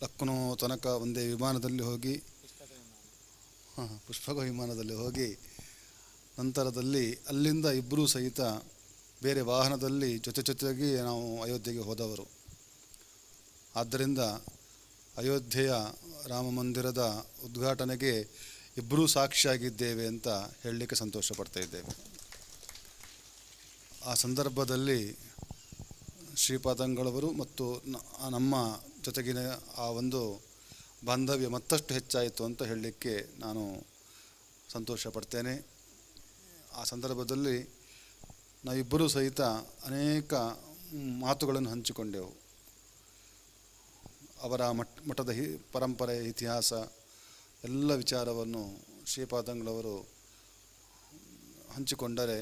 ಲಕ್ನೋ ತನಕ ಒಂದೇ ವಿಮಾನದಲ್ಲಿ ಹೋಗಿ ಪುಷ್ಪಕ ವಿಮಾನದಲ್ಲಿ ಹೋಗಿ ನಂತರದಲ್ಲಿ ಅಲ್ಲಿಂದ ಇಬ್ಬರೂ ಸಹಿತ ಬೇರೆ ವಾಹನದಲ್ಲಿ ಜೊತೆಗೆ ನಾವು ಅಯೋಧ್ಯೆಗೆ ಹೋದವರು. ಆದ್ದರಿಂದ ಅಯೋಧ್ಯೆಯ ರಾಮ ಮಂದಿರದ ಉದ್ಘಾಟನೆಗೆ ಇಬ್ಬರೂ ಸಾಕ್ಷಿಯಾಗಿದ್ದೇವೆ ಅಂತ ಹೇಳಲಿಕ್ಕೆ ಸಂತೋಷ ಪಡ್ತಾ ಇದ್ದೇವೆ. ಆ ಸಂದರ್ಭದಲ್ಲಿ ಶ್ರೀಪಾದಂಗಳವರು ಮತ್ತು ನಮ್ಮ ಜೊತೆಗಿನ ಆ ಒಂದು ಬಾಂಧವ್ಯ ಮತ್ತಷ್ಟು ಹೆಚ್ಚಾಯಿತು ಅಂತ ಹೇಳಲಿಕ್ಕೆ ನಾನು ಸಂತೋಷ ಪಡ್ತೇನೆ. ಆ ಸಂದರ್ಭದಲ್ಲಿ ನಾವಿಬ್ಬರೂ ಸಹಿತ ಅನೇಕ ಮಾತುಗಳನ್ನು ಹಂಚಿಕೊಂಡೆವು. ಅವರ ಮಠದ ಪರಂಪರೆ, ಇತಿಹಾಸ ಎಲ್ಲ ವಿಚಾರವನ್ನು ಶ್ರೀಪಾದಂಗಳವರು ಹಂಚಿಕೊಂಡರೆ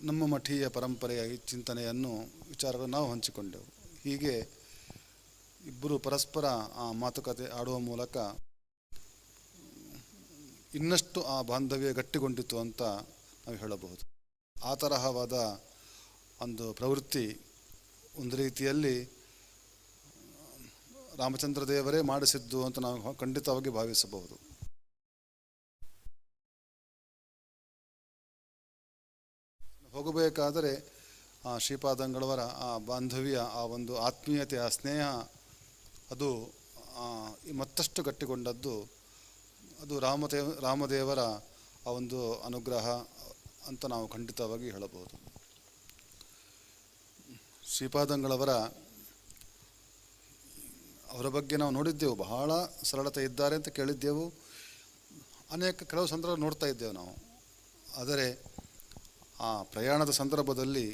ನಮ್ಮ ಮಠೀಯ ಪರಂಪರೆಯ ಚಿಂತನೆಯನ್ನು ವಿಚಾರಗಳನ್ನು ನಾವು ಹಂಚಿಕೊಂಡೆವು. ಹೀಗೆ ಇಬ್ಬರು ಪರಸ್ಪರ ಆ ಮಾತುಕತೆ ಆಡುವ ಮೂಲಕ ಇನ್ನಷ್ಟು ಆ ಬಾಂಧವ್ಯ ಗಟ್ಟಿಗೊಂಡಿತು ಅಂತ ನಾವು ಹೇಳಬಹುದು. ಆ ತರಹವಾದ ಒಂದು ಪ್ರವೃತ್ತಿ ಒಂದು ರೀತಿಯಲ್ಲಿ ರಾಮಚಂದ್ರ ದೇವರೇ ಮಾಡಿಸಿದ್ದು ಅಂತ ನಾವು ಖಂಡಿತವಾಗಿ ಭಾವಿಸಬಹುದು. ಹೋಗಬೇಕಾದರೆ ಆ ಶ್ರೀಪಾದಂಗಳವರ ಆ ಬಾಂಧವ್ಯ, ಆ ಒಂದು ಆತ್ಮೀಯತೆ, ಆ ಸ್ನೇಹ ಅದು ಮತ್ತಷ್ಟು ಗಟ್ಟಿಗೊಂಡದ್ದು ಅದು ರಾಮದೇವರ ಆ ಒಂದು ಅನುಗ್ರಹ ಅಂತ ನಾವು ಖಂಡಿತವಾಗಿ ಹೇಳಬಹುದು. ಶ್ರೀಪಾದಂಗಳವರ ಬಗ್ಗೆ ನಾವು ನೋಡಿದ್ದೆವು, ಬಹಳ ಸರಳತೆ ಇದ್ದಾರೆ ಅಂತ ಕೇಳಿದ್ದೆವು, ಕೆಲವು ಸಂದರ್ಭ ನೋಡ್ತಾ ಇದ್ದೇವೆ ನಾವು. ಆದರೆ ಆ ಪ್ರಯಾಣದ ಸಂದರ್ಭದಲ್ಲಿ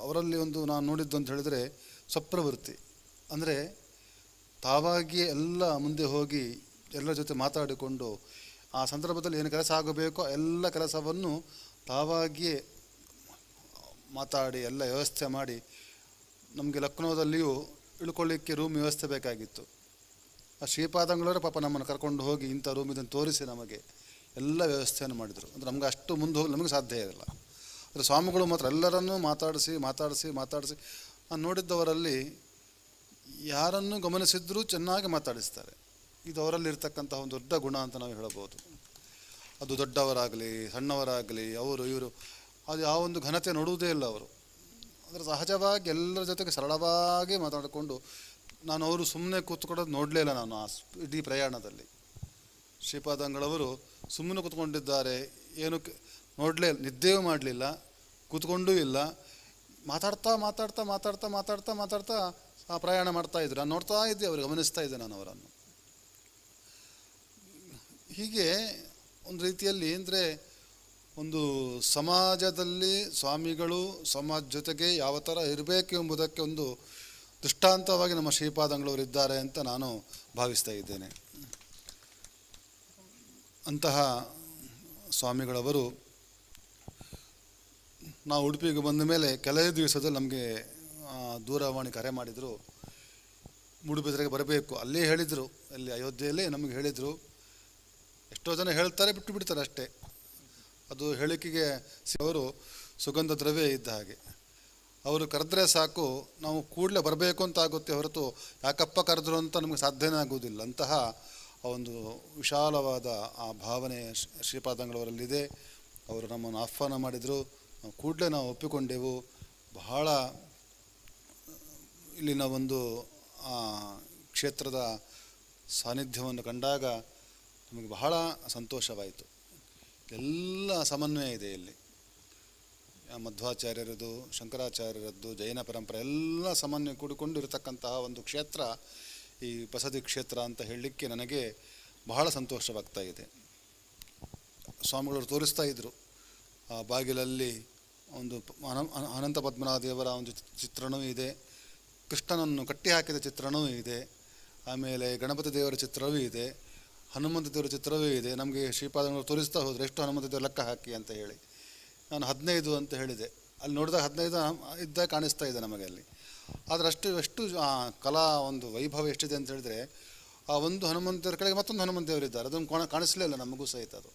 ಅವರಲ್ಲಿ ನಾನು ನೋಡಿದ್ದು ಅಂತ ಹೇಳಿದರೆ ಸ್ವಪ್ರವೃತ್ತಿ, ಅಂದರೆ ತಾವಾಗಿಯೇ ಎಲ್ಲ ಮುಂದೆ ಹೋಗಿ ಎಲ್ಲರ ಜೊತೆ ಮಾತಾಡಿಕೊಂಡು ಆ ಸಂದರ್ಭದಲ್ಲಿ ಏನು ಕೆಲಸ ಆಗಬೇಕೋ ಎಲ್ಲ ಕೆಲಸವನ್ನು ತಾವಾಗಿಯೇ ಮಾತಾಡಿ ಎಲ್ಲ ವ್ಯವಸ್ಥೆ ಮಾಡಿ. ನಮಗೆ ಲಕ್ನೋದಲ್ಲಿಯೂ ಇಳ್ಕೊಳ್ಳಿಕ್ಕೆ ರೂಮ್ ವ್ಯವಸ್ಥೆ ಬೇಕಾಗಿತ್ತು. ಆ ಶ್ರೀಪಾದಂಗಳವರು ಪಾಪ ನಮ್ಮನ್ನು ಕರ್ಕೊಂಡು ಹೋಗಿ ಇಂಥ ರೂಮ್ ಇದನ್ನು ತೋರಿಸಿ ನಮಗೆ ಎಲ್ಲ ವ್ಯವಸ್ಥೆಯನ್ನು ಮಾಡಿದರು. ಅಂದರೆ ನಮಗೆ ಅಷ್ಟು ಮುಂದೆ ಹೋಗಿ ನಮಗೆ ಸಾಧ್ಯ ಇರಲ್ಲ. ಆದರೆ ಸ್ವಾಮಿಗಳು ಮಾತ್ರ ಎಲ್ಲರನ್ನೂ ಮಾತಾಡಿಸಿ ನಾನು ನೋಡಿದ್ದವರಲ್ಲಿ ಯಾರನ್ನು ಗಮನಿಸಿದ್ರೂ ಚೆನ್ನಾಗಿ ಮಾತಾಡಿಸ್ತಾರೆ. ಇದು ಅವರಲ್ಲಿರ್ತಕ್ಕಂತಹ ಒಂದು ದೊಡ್ಡ ಗುಣ ಅಂತ ನಾವು ಹೇಳಬಹುದು. ಅದು ದೊಡ್ಡವರಾಗಲಿ ಸಣ್ಣವರಾಗಲಿ ಅವರು ಇವರು ಅದು ಯಾವ ಒಂದು ಘನತೆ ನೋಡುವುದೇ ಇಲ್ಲ ಅವರು. ಅಂದರೆ ಸಹಜವಾಗಿ ಎಲ್ಲರ ಜೊತೆಗೆ ಸರಳವಾಗಿ ಮಾತಾಡಿಕೊಂಡು ನಾನು ಅವರು ಸುಮ್ಮನೆ ಕೂತ್ಕೊಳ್ಳೋದು ನೋಡಲೇ ಇಲ್ಲ ನಾನು ಆ ಇಡೀ ಪ್ರಯಾಣದಲ್ಲಿ. ಶ್ರೀಪಾದಂಗಳವರು ಸುಮ್ಮನೆ ಕೂತ್ಕೊಂಡಿದ್ದಾರೆ, ಏನು ನೋಡಲೇ ನಿದ್ದೆಯೂ ಮಾಡಲಿಲ್ಲ, ಕೂತ್ಕೊಂಡೂ ಇಲ್ಲ, ಮಾತಾಡ್ತಾ ಆ ಪ್ರಯಾಣ ಮಾಡ್ತಾಯಿದ್ರು. ನಾನು ನೋಡ್ತಾ ಇದ್ದೆ, ಅವ್ರಿಗೆ ಗಮನಿಸ್ತಾ ಇದ್ದೆ ನಾನು ಅವರನ್ನು. ಹೀಗೆ ಒಂದು ರೀತಿಯಲ್ಲಿ ಅಂದರೆ ಒಂದು ಸಮಾಜದಲ್ಲಿ ಸ್ವಾಮಿಗಳು ಸಮಾಜ ಜೊತೆಗೆ ಯಾವ ಥರ ಇರಬೇಕು ಎಂಬುದಕ್ಕೆ ಒಂದು ದೃಷ್ಟಾಂತವಾಗಿ ನಮ್ಮ ಶ್ರೀಪಾದಂಗಳವರು ಇದ್ದಾರೆ ಅಂತ ನಾನು ಭಾವಿಸ್ತಾ ಇದ್ದೇನೆ. ಅಂತಹ ಸ್ವಾಮಿಗಳವರು ನಾವು ಉಡುಪಿಗೆ ಬಂದ ಮೇಲೆ ಕೆಲವೇ ದಿವಸದಲ್ಲಿ ನಮಗೆ ದೂರವಾಣಿ ಕರೆ ಮಾಡಿದರು, ಮೂಡುಬಿದಿರೆಗೆ ಬರಬೇಕು. ಅಲ್ಲೇ ಹೇಳಿದರು, ಅಲ್ಲಿ ಅಯೋಧ್ಯೆಯಲ್ಲೇ ನಮಗೆ ಹೇಳಿದರು. ಎಷ್ಟೋ ಜನ ಹೇಳ್ತಾರೆ, ಬಿಟ್ಟು ಬಿಡ್ತಾರೆ ಅಷ್ಟೇ. ಅದು ಹೇಳಿಕೆಗೆ ಅವರು ಸುಗಂಧ ದ್ರವ್ಯ ಇದ್ದ ಹಾಗೆ. ಅವರು ಕರೆದ್ರೆ ಸಾಕು, ನಾವು ಕೂಡಲೇ ಬರಬೇಕು ಅಂತ ಆಗುತ್ತೆ ಹೊರತು ಯಾಕಪ್ಪ ಕರೆದ್ರು ಅಂತ ನಮಗೆ ಸಾಧ್ಯನೇ ಆಗುವುದಿಲ್ಲ. ಅಂತಹ ಒಂದು ವಿಶಾಲವಾದ ಆ ಭಾವನೆ ಶ್ರೀಪಾದಂಗಳವರಲ್ಲಿದೆ. ಅವರು ನಮ್ಮನ್ನು ಆಹ್ವಾನ ಮಾಡಿದರು, ಕೂಡಲೇ ನಾವು ಒಪ್ಪಿಕೊಂಡೆವು. ಬಹಳ ಇಲ್ಲಿನ ಒಂದು ಕ್ಷೇತ್ರದ ಸಾನ್ನಿಧ್ಯವನ್ನು ಕಂಡಾಗ ನಮಗೆ ಬಹಳ ಸಂತೋಷವಾಯಿತು. ಎಲ್ಲ ಸಮನ್ವಯ ಇದೆ ಇಲ್ಲಿ. ಮಧ್ವಾಚಾರ್ಯರದ್ದು, ಶಂಕರಾಚಾರ್ಯರದ್ದು, ಜೈನ ಪರಂಪರೆ ಎಲ್ಲ ಸಮನ್ವಯ ಕೂಡಿಕೊಂಡು ಇರತಕ್ಕಂತಹ ಒಂದು ಕ್ಷೇತ್ರ ಈ ಬಸದಿ ಕ್ಷೇತ್ರ ಅಂತ ಹೇಳಲಿಕ್ಕೆ ನನಗೆ ಬಹಳ ಸಂತೋಷವಾಗ್ತಾ ಇದೆ. ಸ್ವಾಮಿಗಳು ತೋರಿಸ್ತಾ ಇದ್ದರು, ಆ ಬಾಗಿಲಲ್ಲಿ ಒಂದು ಅನಂತ ಪದ್ಮನಾಭ ದೇವರ ಒಂದು ಚಿತ್ರಣವೂ ಇದೆ, ಕೃಷ್ಣನನ್ನು ಕಟ್ಟಿ ಹಾಕಿದ ಚಿತ್ರಣವೂ ಇದೆ, ಆಮೇಲೆ ಗಣಪತಿ ದೇವರ ಚಿತ್ರವೂ ಇದೆ, ಹನುಮಂತ ದೇವರ ಚಿತ್ರವೂ ಇದೆ. ನಮಗೆ ಶ್ರೀಪಾದಂಗಳು ತೋರಿಸ್ತಾ ಹೋದರೆ ಎಷ್ಟು ಹನುಮಂತ ದೇವರು ಲೆಕ್ಕ ಹಾಕಿ ಅಂತ ಹೇಳಿ ನಾನು 15 ಅಂತ ಹೇಳಿದೆ. ಅಲ್ಲಿ ನೋಡಿದಾಗ 15 ಇದ್ದಾಗ ಕಾಣಿಸ್ತಾ ಇದೆ ನಮಗೆ ಅಲ್ಲಿ. ಆದರೆ ಎಷ್ಟು ಆ ಕಲಾ ಒಂದು ವೈಭವ ಎಷ್ಟಿದೆ ಅಂತ ಹೇಳಿದ್ರೆ, ಆ ಒಂದು ಹನುಮಂತ ದೇವರ ಕೆಳಗೆ ಮತ್ತೊಂದು ಹನುಮಂತ ದೇವರಿದ್ದಾರೆ, ಅದನ್ನು ಕಾಣಿಸಲೇ ಇಲ್ಲ ನಮಗೂ ಸಹಿತ. ಅದು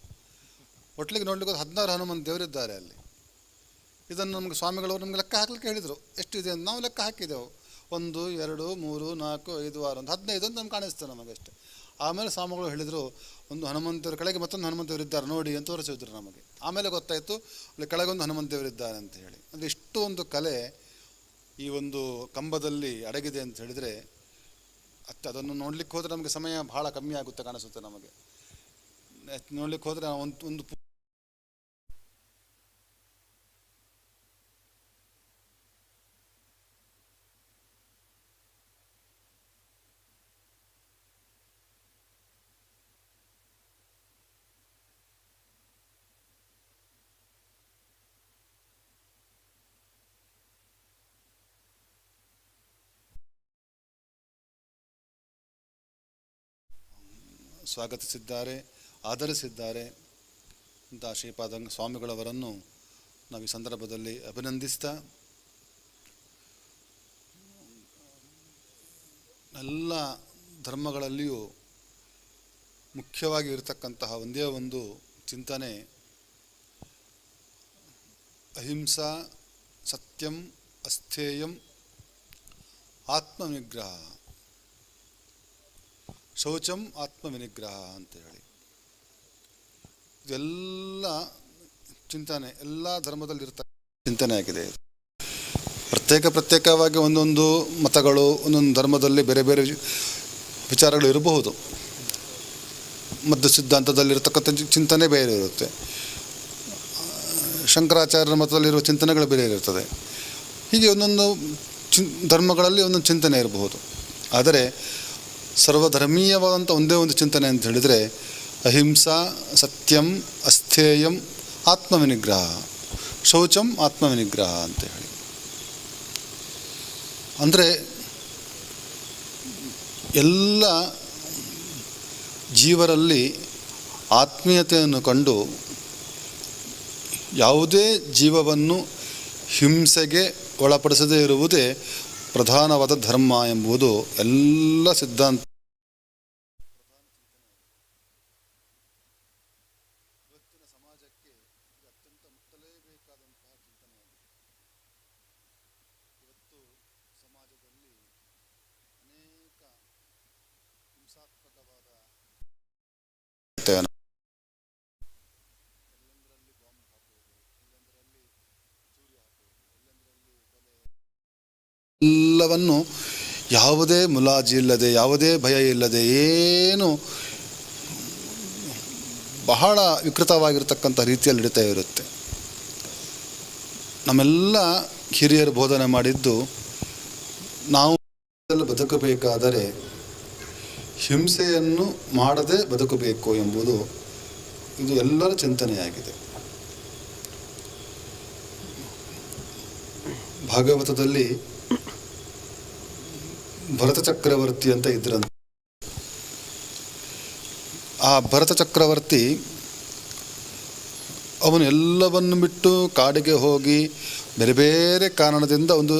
ಒಟ್ಲಿಗೆ ನೋಡ್ಲಿಕ್ಕೆ 16 ಹನುಮಂತ ದೇವರಿದ್ದಾರೆ ಅಲ್ಲಿ. ಇದನ್ನು ನಮಗೆ ಸ್ವಾಮಿಗಳವರು ನಮಗೆ ಲೆಕ್ಕ ಹಾಕ್ಲಿಕ್ಕೆ ಹೇಳಿದರು, ಎಷ್ಟಿದೆ ಅಂತ. ನಾವು ಲೆಕ್ಕ ಹಾಕಿದೆವು, 1 2 3 4 5 6 ಒಂದು 15 ಅಂತ ನಮ್ಗೆ ಕಾಣಿಸ್ತದೆ ನಮಗಷ್ಟೇ. ಆಮೇಲೆ ಸ್ವಾಮಿಗಳು ಹೇಳಿದರು, ಒಂದು ಹನುಮಂತೇವ್ರ ಕೆಳಗೆ ಮತ್ತೊಂದು ಹನುಮಂತೇವರಿದ್ದಾರೆ ನೋಡಿ ಅಂತ ತೋರಿಸಿದ್ರು ನಮಗೆ. ಆಮೇಲೆ ಗೊತ್ತಾಯಿತು ಅಲ್ಲಿ ಕೆಳಗೊಂದು ಹನುಮಂತೇವರಿದ್ದಾರೆ ಅಂತ ಹೇಳಿ. ಅಂದರೆ ಇಷ್ಟು ಒಂದು ಕಲೆ ಈ ಒಂದು ಕಂಬದಲ್ಲಿ ಅಡಗಿದೆ ಅಂತ ಹೇಳಿದರೆ, ಅದನ್ನು ನೋಡ್ಲಿಕ್ಕೆ ಹೋದರೆ ನಮಗೆ ಸಮಯ ಬಹಳ ಕಮ್ಮಿ ಆಗುತ್ತೆ ಕಾಣಿಸುತ್ತೆ ನಮಗೆ. ನೋಡ್ಲಿಕ್ಕೆ ಹೋದರೆ ಒಂದು ಸ್ವಾಗತಿಸಿದ್ದಾರೆ, ಆಧರಿಸಿದ್ದಾರೆ ಅಂತ ಶ್ರೀಪಾದಂಗ ಸ್ವಾಮಿಗಳವರನ್ನು ನಾವು ಈ ಸಂದರ್ಭದಲ್ಲಿ ಅಭಿನಂದಿಸ್ತಾ, ಎಲ್ಲ ಧರ್ಮಗಳಲ್ಲಿಯೂ ಮುಖ್ಯವಾಗಿ ಇರತಕ್ಕಂತಹ ಒಂದೇ ಒಂದು ಚಿಂತನೆ ಅಹಿಂಸಾ, ಸತ್ಯಂ, ಅಸ್ಥೇಯಂ, ಆತ್ಮವಿನಿಗ್ರಹ, ಶೌಚಂ, ಆತ್ಮವಿನಿಗ್ರಹ ಅಂತ ಹೇಳಿ. ಇದೆಲ್ಲ ಚಿಂತನೆ ಎಲ್ಲ ಧರ್ಮದಲ್ಲಿರ್ತಕ್ಕ ಚಿಂತನೆ ಆಗಿದೆ. ಪ್ರತ್ಯೇಕವಾಗಿ ಒಂದೊಂದು ಮತಗಳು ಒಂದೊಂದು ಧರ್ಮದಲ್ಲಿ ಬೇರೆ ಬೇರೆ ವಿಚಾರಗಳು ಇರಬಹುದು. ಮಧ್ಯ ಸಿದ್ಧಾಂತದಲ್ಲಿರ್ತಕ್ಕಂಥ ಚಿಂತನೆ ಬೇರೆ ಇರುತ್ತೆ, ಶಂಕರಾಚಾರ್ಯರ ಮತದಲ್ಲಿರುವ ಚಿಂತನೆಗಳು ಬೇರೆ ಇರುತ್ತದೆ. ಹೀಗೆ ಒಂದೊಂದು ಧರ್ಮಗಳಲ್ಲಿ ಒಂದೊಂದು ಚಿಂತನೆ ಇರಬಹುದು. ಆದರೆ ಸರ್ವಧರ್ಮೀಯವಾದಂಥ ಒಂದೇ ಒಂದು ಚಿಂತನೆ ಅಂತ ಹೇಳಿದರೆ ಅಹಿಂಸಾ, ಸತ್ಯಂ, ಅಸ್ಥೇಯಂ, ಆತ್ಮವಿನಿಗ್ರಹ, ಶೌಚಂ, ಆತ್ಮವಿನಿಗ್ರಹ ಅಂತ ಹೇಳಿ. ಅಂದರೆ ಎಲ್ಲ ಜೀವರಲ್ಲಿ ಆತ್ಮೀಯತೆಯನ್ನು ಕಂಡು ಯಾವುದೇ ಜೀವವನ್ನು ಹಿಂಸೆಗೆ ಒಳಪಡಿಸದೇ ಇರುವುದೇ ಪ್ರಧಾನವಾದ ಧರ್ಮ ಎಂಬುದು ಎಲ್ಲ ಸಿದ್ಧಾಂತ. ಇವತ್ತಿನ ಸಮಾಜಕ್ಕೆ ಅತ್ಯಂತ ಮುಟ್ಟಲೇಬೇಕಾದಂತಹ ಚಿಂತನೆಯಾಗಿದೆ. ಇವತ್ತು ಸಮಾಜದಲ್ಲಿ ಅನೇಕ ಹಿಂಸಾತ್ಮಕವಾದ ಎಲ್ಲವನ್ನು ಯಾವುದೇ ಮುಲಾಜಿ ಇಲ್ಲದೆ, ಯಾವುದೇ ಭಯ ಇಲ್ಲದೆ, ಏನು ಬಹಳ ವಿಕೃತವಾಗಿರ್ತಕ್ಕಂಥ ರೀತಿಯಲ್ಲಿ ನಡೀತಾ ಇರುತ್ತೆ. ನಮ್ಮೆಲ್ಲ ಹಿರಿಯರು ಬೋಧನೆ ಮಾಡಿದ್ದು, ನಾವು ಬದುಕಬೇಕಾದರೆ ಹಿಂಸೆಯನ್ನು ಮಾಡದೆ ಬದುಕಬೇಕು ಎಂಬುದು ಇದು ಎಲ್ಲರ ಚಿಂತನೆಯಾಗಿದೆ. ಭಾಗವತದಲ್ಲಿ ಭರತ ಚಕ್ರವರ್ತಿ ಅಂತ ಇದ್ರಂತೆ. ಆ ಭರತ ಚಕ್ರವರ್ತಿ ಅವನು ಎಲ್ಲವನ್ನು ಬಿಟ್ಟು ಕಾಡಿಗೆ ಹೋಗಿ ಬೇರೆ ಬೇರೆ ಕಾರಣದಿಂದ ಒಂದು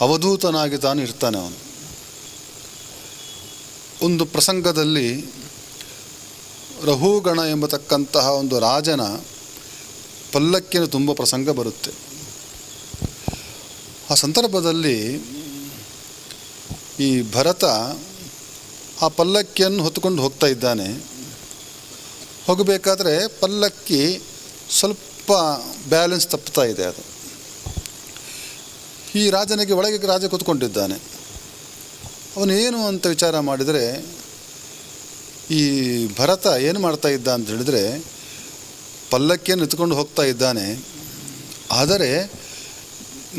ಅವಧೂತನಾಗಿ ತಾನು ಇರ್ತಾನೆ. ಅವನು ಒಂದು ಪ್ರಸಂಗದಲ್ಲಿ ರಹುಗಣ ಎಂಬತಕ್ಕಂತಹ ಒಂದು ರಾಜನ ಪಲ್ಲಕ್ಕಿನ ತುಂಬ ಪ್ರಸಂಗ ಬರುತ್ತೆ. ಆ ಸಂದರ್ಭದಲ್ಲಿ ಈ ಭರತ ಆ ಪಲ್ಲಕ್ಕಿಯನ್ನು ಹೊತ್ತುಕೊಂಡು ಹೋಗ್ತಾ ಇದ್ದಾನೆ. ಹೋಗಬೇಕಾದ್ರೆ ಪಲ್ಲಕ್ಕಿ ಸ್ವಲ್ಪ ಬ್ಯಾಲೆನ್ಸ್ ತಪ್ಪುತ್ತಾ ಇದೆ. ಅದು ಈ ರಾಜನಿಗೆ ಒಳಗೆ ರಾಜ ಕೂತ್ಕೊಂಡಿದ್ದಾನೆ. ಅವನೇನು ಅಂತ ವಿಚಾರ ಮಾಡಿದರೆ, ಈ ಭರತ ಏನು ಮಾಡ್ತಾ ಇದ್ದ ಅಂತ ಹೇಳಿದರೆ ಪಲ್ಲಕ್ಕಿಯನ್ನು ಎತ್ಕೊಂಡು ಹೋಗ್ತಾ ಇದ್ದಾನೆ, ಆದರೆ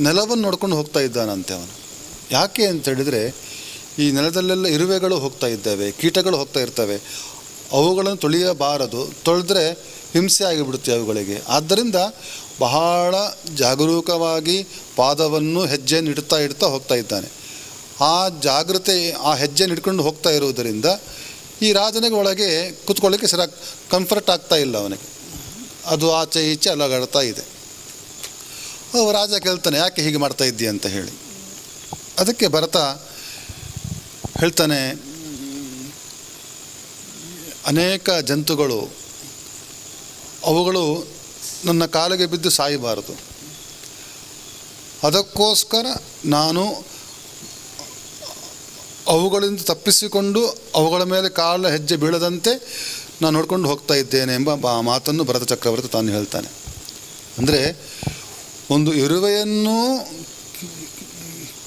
ನೆಲವನ್ನು ನೋಡ್ಕೊಂಡು ಹೋಗ್ತಾ ಇದ್ದಾನಂತೆ ಅವನು. ಯಾಕೆ ಅಂತ ಹೇಳಿದರೆ ಈ ನೆಲದಲ್ಲೆಲ್ಲ ಇರುವೆಗಳು ಹೋಗ್ತಾ ಇದ್ದಾವೆ, ಕೀಟಗಳು ಹೋಗ್ತಾ ಇರ್ತವೆ, ಅವುಗಳನ್ನು ತೊಳೆಯಬಾರದು, ತೊಳೆದ್ರೆ ಹಿಂಸೆ ಆಗಿಬಿಡುತ್ತೆ ಅವುಗಳಿಗೆ. ಆದ್ದರಿಂದ ಬಹಳ ಜಾಗರೂಕವಾಗಿ ಪಾದವನ್ನು ಹೆಜ್ಜೆಯನ್ನು ಇಡ್ತಾ ಹೋಗ್ತಾ ಇದ್ದಾನೆ. ಆ ಜಾಗೃತೆ, ಆ ಹೆಜ್ಜೆಯನ್ನು ಹಿಡ್ಕೊಂಡು ಹೋಗ್ತಾ ಇರುವುದರಿಂದ ಈ ರಾಜನಿಗೆ ಒಳಗೆ ಕೂತ್ಕೊಳ್ಳಿಕ್ಕೆ ಸರಿಯಾಗಿ ಕಂಫರ್ಟ್ ಆಗ್ತಾ ಇಲ್ಲ ಅವನಿಗೆ. ಅದು ಆಚೆ ಈಚೆ ಅಲಗಾಡ್ತಾ ಇದೆ. ರಾಜ ಕೇಳ್ತಾನೆ, ಯಾಕೆ ಹೀಗೆ ಮಾಡ್ತಾ ಇದ್ದೀಯ ಅಂತ ಹೇಳಿ. ಅದಕ್ಕೆ ಭರತ ಹೇಳ್ತಾನೆ, ಅನೇಕ ಜಂತುಗಳು ಅವುಗಳು ನನ್ನ ಕಾಲಿಗೆ ಬಿದ್ದು ಸಾಯಬಾರದು, ಅದಕ್ಕೋಸ್ಕರ ನಾನು ಅವುಗಳಿಂದ ತಪ್ಪಿಸಿಕೊಂಡು ಅವುಗಳ ಮೇಲೆ ಕಾಲ ಹೆಜ್ಜೆ ಬೀಳದಂತೆ ನಾನು ನೋಡ್ಕೊಂಡು ಹೋಗ್ತಾ ಇದ್ದೇನೆ ಎಂಬ ಮಾತನ್ನು ಭರತ ಚಕ್ರವರ್ತಿ ತಾನು ಹೇಳ್ತಾನೆ. ಅಂದರೆ ಒಂದು ಇರುವೆಯನ್ನು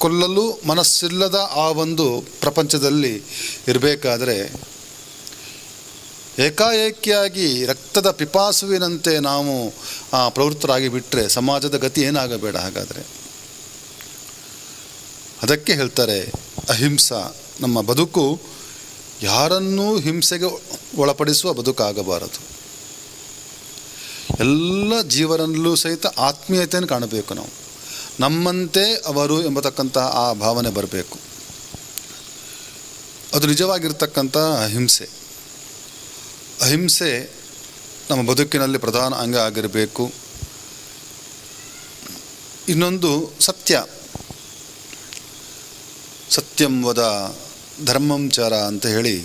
ಕೊಲ್ಲಲು ಮನಸ್ಸಿಲ್ಲದ ಆ ಒಂದು ಪ್ರಪಂಚದಲ್ಲಿ ಇರಬೇಕಾದ್ರೆ ಏಕಾಏಕಿಯಾಗಿ ರಕ್ತದ ಪಿಪಾಸುವಿನಂತೆ ನಾವು ಪ್ರವೃತ್ತರಾಗಿ ಬಿಟ್ಟರೆ ಸಮಾಜದ ಗತಿ ಏನಾಗಬೇಡ. ಹಾಗಾದರೆ ಅದಕ್ಕೆ ಹೇಳ್ತಾರೆ ಅಹಿಂಸಾ. ನಮ್ಮ ಬದುಕು ಯಾರನ್ನೂ ಹಿಂಸೆಗೆ ಒಳಪಡಿಸುವ ಬದುಕಾಗಬಾರದು. ಎಲ್ಲ ಜೀವನಲ್ಲೂ ಸಹಿತ ಆತ್ಮೀಯತೆಯನ್ನು ಕಾಣಬೇಕು. ನಾವು ನಮ್ಮಂತೆ ಅವರು ಎಂಬತಕ್ಕಂತಹ ಆ ಭಾವನೆ ಬರಬೇಕು. ಅದು ನಿಜವಾಗಿರ್ತಕ್ಕಂಥ ಅಹಿಂಸೆ. ಅಹಿಂಸೆ ನಮ್ಮ ಬದುಕಿನಲ್ಲಿ ಪ್ರಧಾನ ಅಂಗ ಆಗಿರಬೇಕು. ಇನ್ನೊಂದು ಸತ್ಯ. ಸತ್ಯಂ ವದ ಧರ್ಮಂಚಾರ ಅಂತ ಹೇಳಿ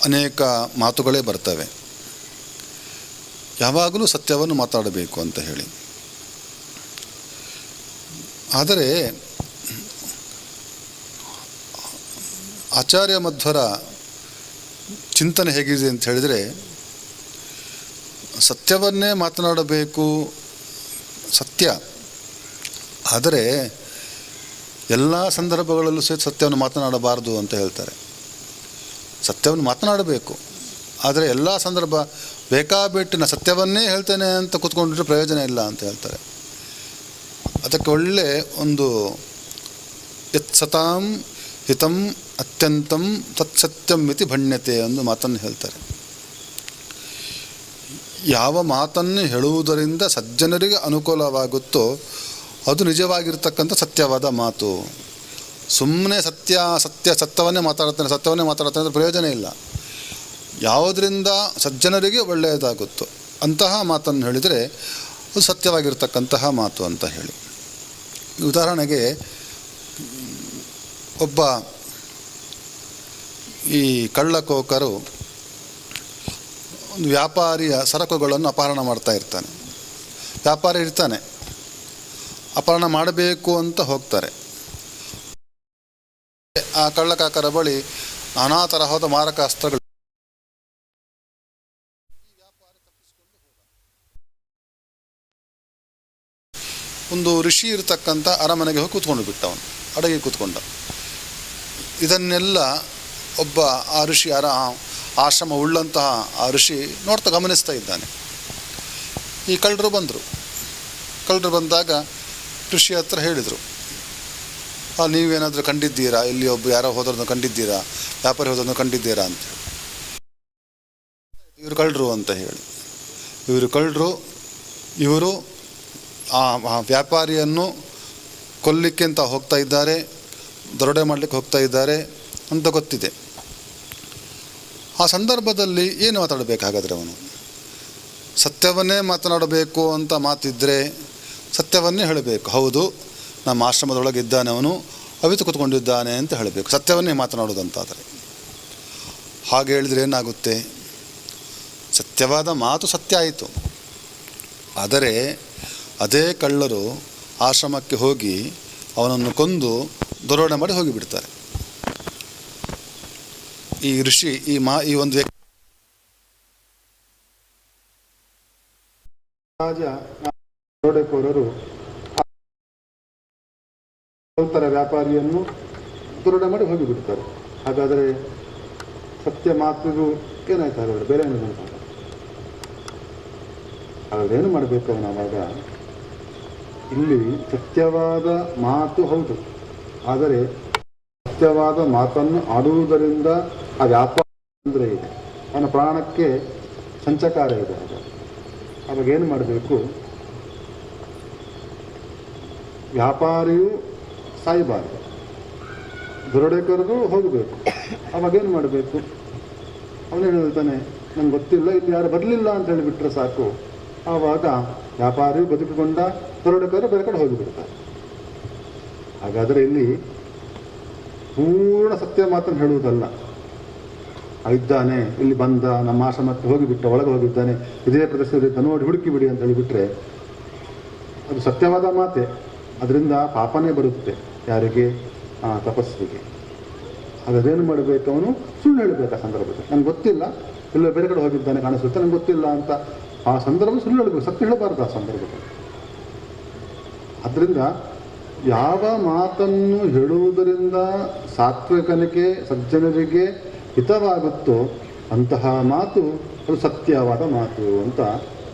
ಅನೇಕ ಮಾತುಗಳೇ ಬರ್ತವೆ. ಯಾವಾಗಲೂ ಸತ್ಯವನ್ನು ಮಾತಾಡಬೇಕು ಅಂತ ಹೇಳಿ. ಆದರೆ ಆಚಾರ್ಯ ಮಧ್ವರ ಚಿಂತನೆ ಹೇಗಿದೆ ಅಂತ ಹೇಳಿದರೆ, ಸತ್ಯವನ್ನೇ ಮಾತನಾಡಬೇಕು, ಸತ್ಯ. ಆದರೆ ಎಲ್ಲ ಸಂದರ್ಭಗಳಲ್ಲೂ ಸಹಿತ ಸತ್ಯವನ್ನು ಮಾತನಾಡಬಾರದು ಅಂತ ಹೇಳ್ತಾರೆ. ಸತ್ಯವನ್ನು ಮಾತನಾಡಬೇಕು, ಆದರೆ ಎಲ್ಲ ಸಂದರ್ಭ ಬೇಕಾಬಿಟ್ಟು ನಾನು ಸತ್ಯವನ್ನೇ ಹೇಳ್ತೇನೆ ಅಂತ ಕೂತ್ಕೊಂಡ್ರೆ ಪ್ರಯೋಜನ ಇಲ್ಲ ಅಂತ ಹೇಳ್ತಾರೆ. ಅದಕ್ಕೆ ಒಳ್ಳೆ ಒಂದು ಯತ್ ಸತಾಂ ಹಿತಂ ಅತ್ಯಂತಂ ತತ್ಸತ್ಯಂ ಮಿತಿ ಭಣ್ಯತೆ ಒಂದು ಮಾತನ್ನು ಹೇಳ್ತಾರೆ. ಯಾವ ಮಾತನ್ನು ಹೇಳುವುದರಿಂದ ಸಜ್ಜನರಿಗೆ ಅನುಕೂಲವಾಗುತ್ತೋ ಅದು ನಿಜವಾಗಿರ್ತಕ್ಕಂಥ ಸತ್ಯವಾದ ಮಾತು. ಸುಮ್ಮನೆ ಸತ್ಯವನ್ನೇ ಮಾತಾಡ್ತಾನೆ ಅಂದರೆ ಪ್ರಯೋಜನ ಇಲ್ಲ. ಯಾವುದರಿಂದ ಸಜ್ಜನರಿಗೆ ಒಳ್ಳೆಯದಾಗುತ್ತೋ ಅಂತಹ ಮಾತನ್ನು ಹೇಳಿದರೆ ಅದು ಸತ್ಯವಾಗಿರ್ತಕ್ಕಂತಹ ಮಾತು ಅಂತ ಹೇಳಿ. ಉದಾಹರಣೆಗೆ ಒಬ್ಬ ಈ ಕಳ್ಳಕೋಕರು ಒಂದು ವ್ಯಾಪಾರಿಯ ಸರಕುಗಳನ್ನು ಅಪಹರಣ ಮಾಡ್ತಾ ಇರ್ತಾನೆ. ವ್ಯಾಪಾರಿ ಇರ್ತಾನೆ, ಅಪಹರಣ ಮಾಡಬೇಕು ಅಂತ ಹೋಗ್ತಾರೆ. ಆ ಕಳ್ಳಕಾಕರ ಬಳಿ ನಾನಾ ತರಹದ ಮಾರಕ ಅಸ್ತ್ರಗಳು. ಒಂದು ಋಷಿ ಇರತಕ್ಕಂಥ ಅರಮನೆಗೆ ಹೋಗಿ ಕೂತ್ಕೊಂಡು ಬಿಟ್ಟ, ಅವನು ಅಡಗಿ ಕೂತ್ಕೊಂಡ. ಇದನ್ನೆಲ್ಲ ಒಬ್ಬ ಆ ಋಷಿ ಆಶ್ರಮ ಉಳ್ಳಂತಹ ಆ ಋಷಿ ಗಮನಿಸ್ತಾ ಇದ್ದಾನೆ. ಈ ಕಳ್ಳರು ಬಂದಾಗ ಋಷಿ ಹತ್ರ ಹೇಳಿದರು, ನೀವೇನಾದರೂ ಕಂಡಿದ್ದೀರಾ, ಇಲ್ಲಿ ಒಬ್ಬ ಯಾರೋ ಹೋದ್ರನ್ನು ಕಂಡಿದ್ದೀರಾ, ವ್ಯಾಪಾರಿ ಹೋದ್ರನ್ನು ಕಂಡಿದ್ದೀರಾ ಅಂತ ಹೇಳಿ. ಇವರು ಕಳ್ಳರು ಅಂತ ಹೇಳಿ. ಇವರು ಆ ವ್ಯಾಪಾರಿಯನ್ನು ಕೊಲ್ಲಿಕ್ಕೆ ಅಂತ ಹೋಗ್ತಾ ಇದ್ದಾರೆ, ದರೋಡೆ ಮಾಡಲಿಕ್ಕೆ ಹೋಗ್ತಾ ಇದ್ದಾರೆ ಅಂತ ಗೊತ್ತಿದೆ. ಆ ಸಂದರ್ಭದಲ್ಲಿ ಏನು ಮಾತಾಡಬೇಕಾಗಾದ್ರೆ ಅವನು ಸತ್ಯವನ್ನೇ ಮಾತನಾಡಬೇಕು ಅಂತ ಮಾತಿದ್ದರೆ ಸತ್ಯವನ್ನೇ ಹೇಳಬೇಕು. ಹೌದು, ನಮ್ಮ ಆಶ್ರಮದೊಳಗೆ ಇದ್ದಾನೆ, ಅವನು ಅವಿತು ಕೂತ್ಕೊಂಡಿದ್ದಾನೆ ಅಂತ ಹೇಳಬೇಕು, ಸತ್ಯವನ್ನೇ ಮಾತನಾಡೋದಂತಾದರೆ. ಹಾಗೆ ಹೇಳಿದರೆ ಏನಾಗುತ್ತೆ, ಸತ್ಯವಾದ ಮಾತು ಸತ್ಯ ಆಯಿತು. ಆದರೆ ಅದೇ ಕಳ್ಳರು ಆಶ್ರಮಕ್ಕೆ ಹೋಗಿ ಅವನನ್ನು ಕೊಂದು ದರೋಡೆ ಮಾಡಿ ಹೋಗಿಬಿಡ್ತಾರೆ. ಈ ಋಷಿ ಈ ಒಂದು ವ್ಯಕ್ತಿ ದರೋಡೆಕೋರರು ವ್ಯಾಪಾರಿಯನ್ನು ದರೋಡೆ ಮಾಡಿ ಹೋಗಿಬಿಡ್ತಾರೆ. ಹಾಗಾದರೆ ಸತ್ಯ ಮಾತಿಗೂ ಏನಾಯ್ತು? ಹಾಗಾದರೆ ಬೇರೆ ಏನು ಮಾಡ್ತಾರೆ? ಹಾಗಾದ್ರೆ ಏನು ಮಾಡಬೇಕು ಅವನು? ಆವಾಗ ಇಲ್ಲಿ ಸತ್ಯವಾದ ಮಾತು ಹೌದು, ಆದರೆ ಸತ್ಯವಾದ ಮಾತನ್ನು ಆಡುವುದರಿಂದ ಆ ವ್ಯಾಪಾರ ತೊಂದರೆ ಇದೆ, ಅವನ ಪ್ರಾಣಕ್ಕೆ ಸಂಚಕಾರ ಇದೆ. ಆವಾಗ ಏನು ಮಾಡಬೇಕು? ವ್ಯಾಪಾರಿಯು ಸಾಯಬಾರದು, ದರೋಡೆಕೋರರು ಹೋಗಬೇಕು. ಅವಾಗೇನು ಮಾಡಬೇಕು? ಅವನೇನು ಹೇಳ್ತಾನೆ, ನಂಗೆ ಗೊತ್ತಿಲ್ಲ, ಇಲ್ಲಿ ಯಾರು ಬರಲಿಲ್ಲ ಅಂತ ಹೇಳಿಬಿಟ್ರೆ ಸಾಕು. ಆವಾಗ ವ್ಯಾಪಾರಿಯು ಬದುಕಿಕೊಂಡ, ದರೋಡೆಕೋರರು ಬೇರೆ ಕಡೆ ಹೋಗಿಬಿಡ್ತಾರೆ. ಹಾಗಾದರೆ ಇಲ್ಲಿ ಪೂರ್ಣ ಸತ್ಯ ಮಾತನ್ನು ಹೇಳುವುದಲ್ಲ. ಇದ್ದಾನೆ, ಇಲ್ಲಿ ಬಂದ, ನಮ್ಮ ಆಶ್ರಮಕ್ಕೆ ಹೋಗಿಬಿಟ್ಟ, ಒಳಗೆ ಹೋಗಿದ್ದಾನೆ, ಇದೇ ಪ್ರದೇಶದಲ್ಲಿ ನೋಡಿ ಹುಡುಕಿಬಿಡಿ ಅಂತ ಹೇಳಿಬಿಟ್ರೆ ಅದು ಸತ್ಯವಾದ ಮಾತೆ. ಅದರಿಂದ ಪಾಪನೇ ಬರುತ್ತೆ ಯಾರಿಗೆ? ತಪಸ್ವಿಗೆ. ಹಾಗಾದ್ರೇನು ಮಾಡಬೇಕು? ಅವನು ಸುಳ್ಳು ಹೇಳಬೇಕು. ಆ ಸಂದರ್ಭದಲ್ಲಿ ನಂಗೆ ಗೊತ್ತಿಲ್ಲ, ಇಲ್ಲ ಬೇರೆ ಕಡೆ ಹೋಗಿದ್ದಾನೆ ಕಾಣಿಸುತ್ತೆ, ನಂಗೆ ಗೊತ್ತಿಲ್ಲ ಅಂತ ಆ ಸಂದರ್ಭ ಸುಳ್ಳು ಹೇಳಬೇಕು, ಸತ್ಯ ಹೇಳಬಾರ್ದು ಆ ಸಂದರ್ಭದಲ್ಲಿ. ಆದ್ದರಿಂದ ಯಾವ ಮಾತನ್ನು ಹೇಳುವುದರಿಂದ ಸಾತ್ವಿಕನಿಗೆ, ಸಜ್ಜನರಿಗೆ ಹಿತವಾಗುತ್ತೋ ಅಂತಹ ಮಾತು ಅದು ಸತ್ಯವಾದ ಮಾತು ಅಂತ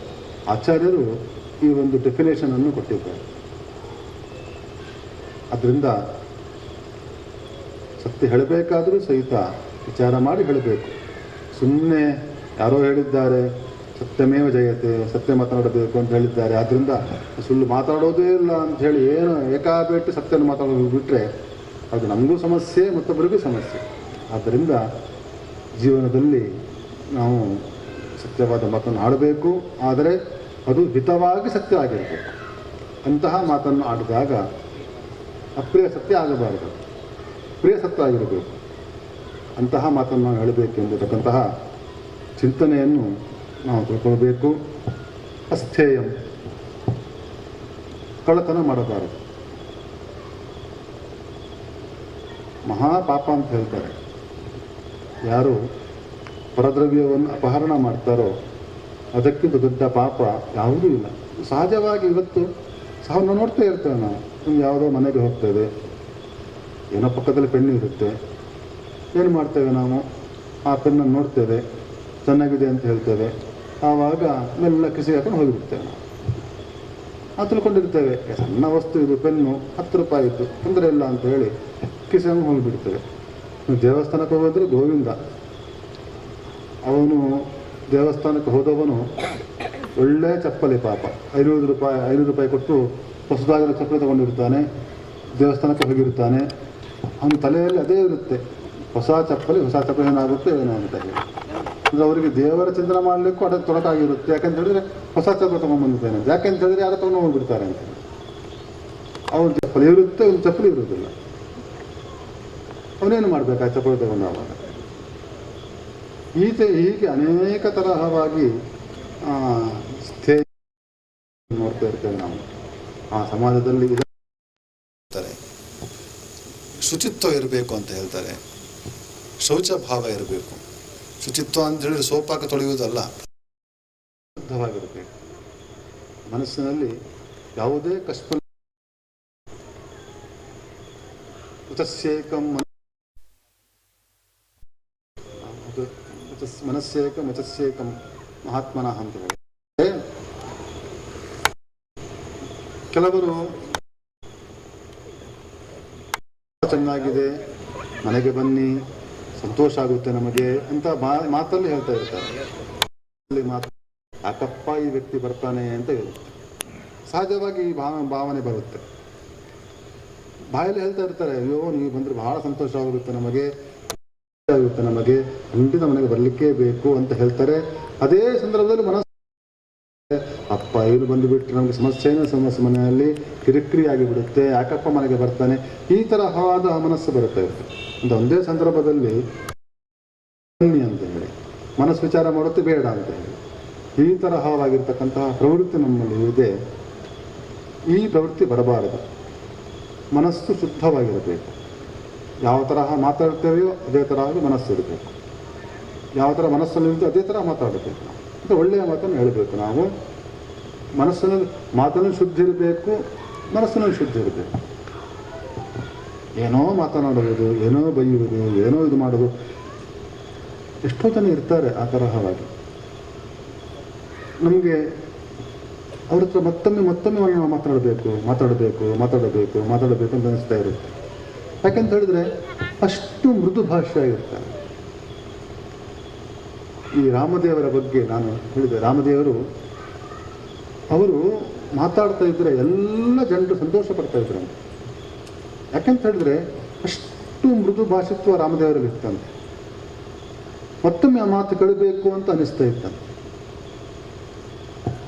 ಆಚಾರ್ಯರು ಈ ಒಂದು ಡೆಫಿನೇಷನನ್ನು ಕೊಟ್ಟಿದ್ದಾರೆ. ಅದರಿಂದ ಸತ್ಯ ಹೇಳಬೇಕಾದರೂ ಸಹಿತ ವಿಚಾರ ಮಾಡಿ ಹೇಳಬೇಕು. ಸುಮ್ಮನೆ ಯಾರೋ ಹೇಳಿದ್ದಾರೆ ಸತ್ಯಮೇವ ಜಯತೆ, ಸತ್ಯ ಮಾತನಾಡಬೇಕು ಅಂತ ಹೇಳಿದ್ದಾರೆ, ಆದ್ದರಿಂದ ಸುಳ್ಳು ಮಾತಾಡೋದೇ ಇಲ್ಲ ಅಂಥೇಳಿ ಏನು ಏಕಾಬೇಟ್ಟು ಸತ್ಯನ ಮಾತಾಡೋದು ಬಿಟ್ಟರೆ ಅದು ನಮಗೂ ಸಮಸ್ಯೆ, ಮತ್ತೊಬ್ಬರಿಗೂ ಸಮಸ್ಯೆ. ಆದ್ದರಿಂದ ಜೀವನದಲ್ಲಿ ನಾವು ಸತ್ಯವಾದ ಮಾತನ್ನು ಆಡಬೇಕು, ಆದರೆ ಅದು ಹಿತವಾಗಿ ಸತ್ಯ ಆಗಿರಬೇಕು. ಅಂತಹ ಮಾತನ್ನು ಆಡಿದಾಗ ಅಪ್ರಿಯ ಸತ್ಯ ಆಗಬಾರದು. ಪ್ರಿಯಸತ್ವ ಆಗಿರಬೇಕು. ಅಂತಹ ಮಾತನ್ನು ನಾವು ಹೇಳಬೇಕೆಂಬತಕ್ಕಂತಹ ಚಿಂತನೆಯನ್ನು ನಾವು ತಿಳ್ಕೊಳ್ಬೇಕು. ಅಸ್ಥೇಯಂ, ಕಳ್ಳತನ ಮಾಡಬಾರದು. ಮಹಾಪಾಪ ಅಂತ ಹೇಳ್ತಾರೆ. ಯಾರು ಪರದ್ರವ್ಯವನ್ನು ಅಪಹರಣ ಮಾಡ್ತಾರೋ ಅದಕ್ಕಿಂತ ದೊಡ್ಡ ಪಾಪ ಯಾವುದೂ ಇಲ್ಲ. ಸಹಜವಾಗಿ ಇವತ್ತು ನಾವು ನೋಡ್ತಾ ಇರ್ತೇವೆ. ನಾವು ಯಾವುದೋ ಮನೆಗೆ ಹೋಗ್ತೇವೆ, ಏನೋ ಪಕ್ಕದಲ್ಲಿ ಪೆನ್ನು ಇರುತ್ತೆ, ಏನು ಮಾಡ್ತೇವೆ ನಾವು, ಆ ಪೆನ್ನನ್ನು ನೋಡ್ತೇವೆ, ಚೆನ್ನಾಗಿದೆ ಅಂತ ಹೇಳ್ತೇವೆ. ಆವಾಗ ಮೆಲ್ಲ ಕಿಸಿಗೆ ಹಾಕೊಂಡು ಹೋಗಿಬಿಡ್ತೇವೆ. ನಾವು ತಿಳ್ಕೊಂಡಿರ್ತೇವೆ ಸಣ್ಣ ವಸ್ತು ಇದು, ಪೆನ್ನು 10 ರೂಪಾಯಿ ಇತ್ತು, ತೊಂದರೆ ಇಲ್ಲ ಅಂತ ಹೇಳಿ ಕಿಸಿಗೆ ಹೋಗಿಬಿಡ್ತೇವೆ. ದೇವಸ್ಥಾನಕ್ಕೆ ಹೋಗಿದ್ರೆ ಗೋವಿಂದ, ಅವನು ದೇವಸ್ಥಾನಕ್ಕೆ ಹೋದವನು ಒಳ್ಳೆ ಚಪ್ಪಲಿ, ಪಾಪ 500 ರೂಪಾಯಿ ಕೊಟ್ಟು ಹೊಸದಾಗಿರೋ ಚಪ್ಪಲಿ ತೊಗೊಂಡಿರ್ತಾನೆ, ದೇವಸ್ಥಾನಕ್ಕೆ ಹೋಗಿರ್ತಾನೆ. ಅವನ ತಲೆಯಲ್ಲಿ ಅದೇ ಇರುತ್ತೆ, ಹೊಸ ಚಪ್ಪಲಿ ಏನಾಗುತ್ತೆ ಏನೋ ಅಂತ ಹೇಳಿ. ಅಂದರೆ ಅವರಿಗೆ ದೇವರ ಚಿಂತನೆ ಮಾಡಲಿಕ್ಕೂ ಅದಕ್ಕೆ ತೊಡಕಾಗಿರುತ್ತೆ. ಯಾಕೆಂತ ಹೇಳಿದ್ರೆ ಹೊಸ ಚಪ್ಪಲಿ ತೊಗೊಂಡ್ಬಂದಿದ್ದೇನೆ, ಯಾಕೆಂತ ಹೇಳಿದ್ರೆ ಯಾರು ತೊಗೊಂಡು ಹೋಗ್ಬಿಡ್ತಾರೆ ಅಂತ. ಅವ್ನ ಚಪ್ಪಲಿ ಇರುತ್ತೆ, ಅವ್ನ ಚಪ್ಪಲಿ ಇರೋದಿಲ್ಲ. ಅವನೇನು ಮಾಡಬೇಕು ಆ ಚಪ್ಪಲಿ ತೊಗೊಂಡಾಗ? ಹೀಗೆ ಅನೇಕ ತರಹವಾಗಿ ನೋಡ್ತಾ ಇರ್ತೇವೆ ನಾವು. ಆ ಸಮಾಜದಲ್ಲಿ ಶುಚಿತ್ವ ಇರಬೇಕು ಅಂತ ಹೇಳ್ತಾರೆ. ಶೌಚ ಭಾವ ಇರಬೇಕು. ಶುಚಿತ್ವ ಅಂತ ಹೇಳಿದ್ರೆ ಸೋಪಾಕ ತೊಳೆಯುವುದಲ್ಲ, ಶುದ್ಧವಾಗಿರಬೇಕು. ಮನಸ್ಸಿನಲ್ಲಿ ಯಾವುದೇ ಕಷ್ಟ ಮನಸ್ಸೇಕಂ ಮಹಾತ್ಮನಃ ಅಂತ ಹೇಳಿ. ಕೆಲವರು ಚೆನ್ನಾಗಿದೆ, ಮನೆಗೆ ಬನ್ನಿ, ಸಂತೋಷ ಆಗುತ್ತೆ ನಮಗೆ ಅಂತ ಮಾತಲ್ಲಿ ಹೇಳ್ತಾ ಇರ್ತಾರೆ. ಯಾಕಪ್ಪ ಈ ವ್ಯಕ್ತಿ ಬರ್ತಾನೆ ಅಂತ ಹೇಳುತ್ತೆ. ಸಹಜವಾಗಿ ಈ ಭಾವನೆ ಬರುತ್ತೆ. ಬಾಯಲ್ಲಿ ಹೇಳ್ತಾ ಇರ್ತಾರೆ, ಅಯ್ಯೋ ನೀವು ಬಂದರೆ ಬಹಳ ಸಂತೋಷ ಆಗುತ್ತೆ ನಮಗೆ, ಖಂಡಿತ ಮನೆಗೆ ಬರಲಿಕ್ಕೇ ಬೇಕು ಅಂತ ಹೇಳ್ತಾರೆ. ಅದೇ ಸಂದರ್ಭದಲ್ಲಿ ಮನಸ್ಸು ಅಪ್ಪ ಇವರು ಬಂದುಬಿಟ್ರೆ ನಮಗೆ ಸಮಸ್ಯೆ ಮನೆಯಲ್ಲಿ ಕಿರಿಕಿರಿ ಆಗಿಬಿಡುತ್ತೆ, ಯಾಕಪ್ಪ ಮನೆಗೆ ಬರ್ತಾನೆ, ಈ ತರಹವಾದ ಮನಸ್ಸು ಬರುತ್ತೆ ಅಂತ. ಒಂದೇ ಸಂದರ್ಭದಲ್ಲಿ ಬನ್ನಿ ಅಂತ ಹೇಳಿ ಮನಸ್ಸು ವಿಚಾರ ಮಾಡುತ್ತೆ, ಬೇಡ ಅಂತ ಹೇಳಿ ಈ ತರಹವಾಗಿರ್ತಕ್ಕಂತಹ ಪ್ರವೃತ್ತಿ ನಮ್ಮಲ್ಲಿ ಇದೆ. ಈ ಪ್ರವೃತ್ತಿ ಬರಬಾರದು. ಮನಸ್ಸು ಶುದ್ಧವಾಗಿರಬೇಕು. ಯಾವ ತರಹ ಮಾತಾಡ್ತೇವೆಯೋ ಅದೇ ತರಹ ಮನಸ್ಸು ಇರಬೇಕು. ಯಾವ ಥರ ಮನಸ್ಸಲ್ಲಿರುತ್ತೆ ಅದೇ ಥರ ಮಾತಾಡಬೇಕು. ಅಂತ ಒಳ್ಳೆಯ ಮಾತನ್ನು ಹೇಳಬೇಕು ನಾವು. ಮನಸ್ಸಿನಲ್ಲಿ ಮಾತನ್ನು ಶುದ್ಧ ಇರಬೇಕು, ಮನಸ್ಸಿನಲ್ಲಿ ಶುದ್ಧ ಇರಬೇಕು. ಏನೋ ಮಾತನಾಡುವುದು, ಏನೋ ಬೈಯುವುದು, ಏನೋ ಇದು ಮಾಡೋದು, ಎಷ್ಟೋ ಜನ ಇರ್ತಾರೆ ಆ ತರಹವಾಗಿ. ನಮಗೆ ಅವ್ರ ಹತ್ರ ಮತ್ತೊಮ್ಮೆ ನಾವು ಮಾತಾಡಬೇಕು ಅಂತ ಅನಿಸ್ತಾ ಇರುತ್ತೆ. ಯಾಕೆಂತ ಹೇಳಿದ್ರೆ ಅಷ್ಟು ಮೃದು ಭಾಷೆ ಆಗಿರ್ತಾರೆ. ಈ ರಾಮದೇವರ ಬಗ್ಗೆ ನಾನು ಹೇಳಿದೆ. ರಾಮದೇವರು ಅವರು ಮಾತಾಡ್ತಾ ಇದ್ರೆ ಎಲ್ಲ ಜನರು ಸಂತೋಷ ಪಡ್ತಾ ಇದ್ರು. ಯಾಕೆಂತ ಹೇಳಿದ್ರೆ ಅಷ್ಟು ಮೃದು ಭಾಷಿತ್ವ ರಾಮದೇವರಲ್ಲಿ ಇತ್ತಂತೆ. ಮತ್ತೊಮ್ಮೆ ಆ ಮಾತು ಕೇಳಬೇಕು ಅಂತ ಅನಿಸ್ತಾ ಇತ್ತಂತೆ.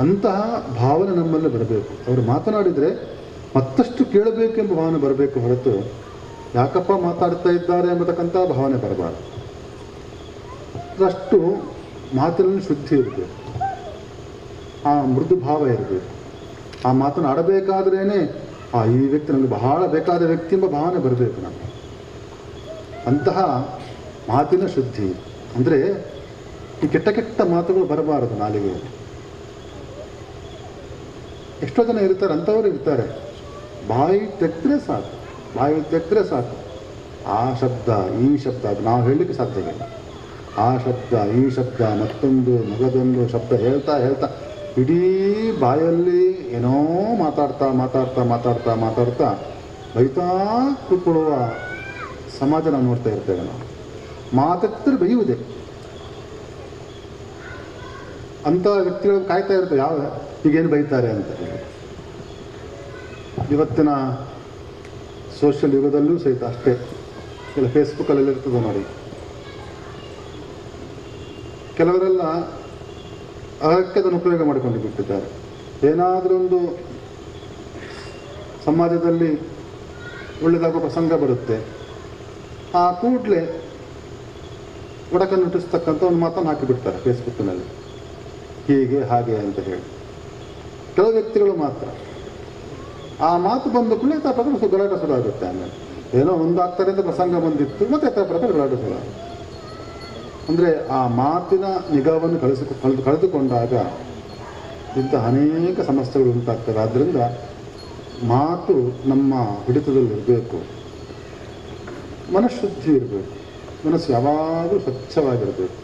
ಅಂತಹ ಭಾವನೆ ನಮ್ಮಲ್ಲಿ ಬರಬೇಕು. ಅವರು ಮಾತನಾಡಿದರೆ ಮತ್ತಷ್ಟು ಕೇಳಬೇಕೆಂಬ ಭಾವನೆ ಬರಬೇಕು ಹೊರತು ಯಾಕಪ್ಪ ಮಾತಾಡ್ತಾ ಇದ್ದಾರೆ ಎಂಬತಕ್ಕಂಥ ಭಾವನೆ ಬರಬಾರದು. ಅಷ್ಟು ಮಾತಿನಲ್ಲಿ ಶುದ್ಧಿ ಇರಬೇಕು, ಆ ಮೃದು ಭಾವ ಇರಬೇಕು. ಆ ಮಾತನ್ನು ಆಡಬೇಕಾದ್ರೇ ಈ ವ್ಯಕ್ತಿ ನಮಗೆ ಬಹಳ ಬೇಕಾದ ವ್ಯಕ್ತಿ ಎಂಬ ಭಾವನೆ ಬರಬೇಕು ನಮಗೆ. ಅಂತಹ ಮಾತಿನ ಶುದ್ಧಿ ಅಂದರೆ ಈ ಕೆಟ್ಟ ಮಾತುಗಳು ಬರಬಾರದು ನಾಲಿಗೆಯಲ್ಲಿ. ಎಷ್ಟೋ ಜನ ಇರ್ತಾರೆ, ಅಂಥವ್ರು ಇರ್ತಾರೆ, ಬಾಯಿ ತೆಗೆದ್ರೆ ಸಾಕು ಆ ಶಬ್ದ ಈ ಶಬ್ದ ಅದು ನಾವು ಹೇಳಲಿಕ್ಕೆ ಸಾಧ್ಯವಿಲ್ಲ. ಆ ಶಬ್ದ ಈ ಶಬ್ದ ಮತ್ತೊಂದು ಮಗದೊಂದು ಶಬ್ದ ಹೇಳ್ತಾ ಇಡೀ ಬಾಯಲ್ಲಿ ಏನೋ ಮಾತಾಡ್ತಾ ಬೈತಾ ಕೂತ್ಕೊಳ್ಳುವ ಸಮಾಜ ನಾವು ನೋಡ್ತಾ ಇರ್ತೇವೆ. ನಾವು ಮಾತಾಡ್ತಿದ್ರೆ ಬೈಯುವುದೇ. ಅಂಥ ವ್ಯಕ್ತಿಗಳು ಕಾಯ್ತಾ ಇರ್ತೇವೆ ಈಗೇನು ಬೈತಾರೆ ಅಂತ. ಇವತ್ತಿನ ಸೋಷಿಯಲ್ ಯುಗದಲ್ಲೂ ಸಹಿತ ಅಷ್ಟೇ. ಇಲ್ಲ ಫೇಸ್ಬುಕ್ಕಲ್ಲೆಲ್ಲ ಇರ್ತದೆ ನೋಡಿ. ಕೆಲವರೆಲ್ಲ ಅದಕ್ಕೆ ಅದನ್ನು ಉಪಯೋಗ ಮಾಡಿಕೊಂಡು ಬಿಟ್ಟಿದ್ದಾರೆ. ಏನಾದರೂ ಒಂದು ಸಮಾಜದಲ್ಲಿ ಒಳ್ಳೆಯದಾಗುವ ಪ್ರಸಂಗ ಬರುತ್ತೆ, ಆ ಕೂಡಲೇ ಒಡಕನ್ನು ಹುಟ್ಟಿಸ್ತಕ್ಕಂಥ ಒಂದು ಮಾತನ್ನು ಹಾಕಿಬಿಡ್ತಾರೆ ಫೇಸ್ಬುಕ್ನಲ್ಲಿ, ಹೀಗೆ ಹಾಗೆ ಅಂತ ಹೇಳಿ. ಕೆಲವು ವ್ಯಕ್ತಿಗಳು ಮಾತ್ರ ಆ ಮಾತು ಬಂದ ಕೂಡಲೇ ಯಥಾ ಪ್ರಕಾರ ಗಲಾಟೆ ಶುರು ಆಗುತ್ತೆ. ಆಮೇಲೆ ಏನೋ ಒಂದು ಆಗ್ತಾರೆ ಅಂತ ಪ್ರಸಂಗ ಬಂದಿತ್ತು, ಮತ್ತೆ ಯಥಾ ಪ್ರಕಾರ ಗಲಾಟೆ ಶುರು ಆಗುತ್ತೆ. ಅಂದರೆ ಆ ಮಾತಿನ ನಿಗಾವನ್ನು ಕಳೆದುಕೊಂಡಾಗ ಇಂತಹ ಅನೇಕ ಸಮಸ್ಯೆಗಳು ಉಂಟಾಗ್ತವೆ. ಆದ್ದರಿಂದ ಮಾತು ನಮ್ಮ ಹಿಡಿತದಲ್ಲಿ ಇರಬೇಕು, ಮನಃಶುದ್ಧಿ ಇರಬೇಕು, ಮನಸ್ಸು ಯಾವಾಗಲೂ ಸ್ವಚ್ಛವಾಗಿರಬೇಕು.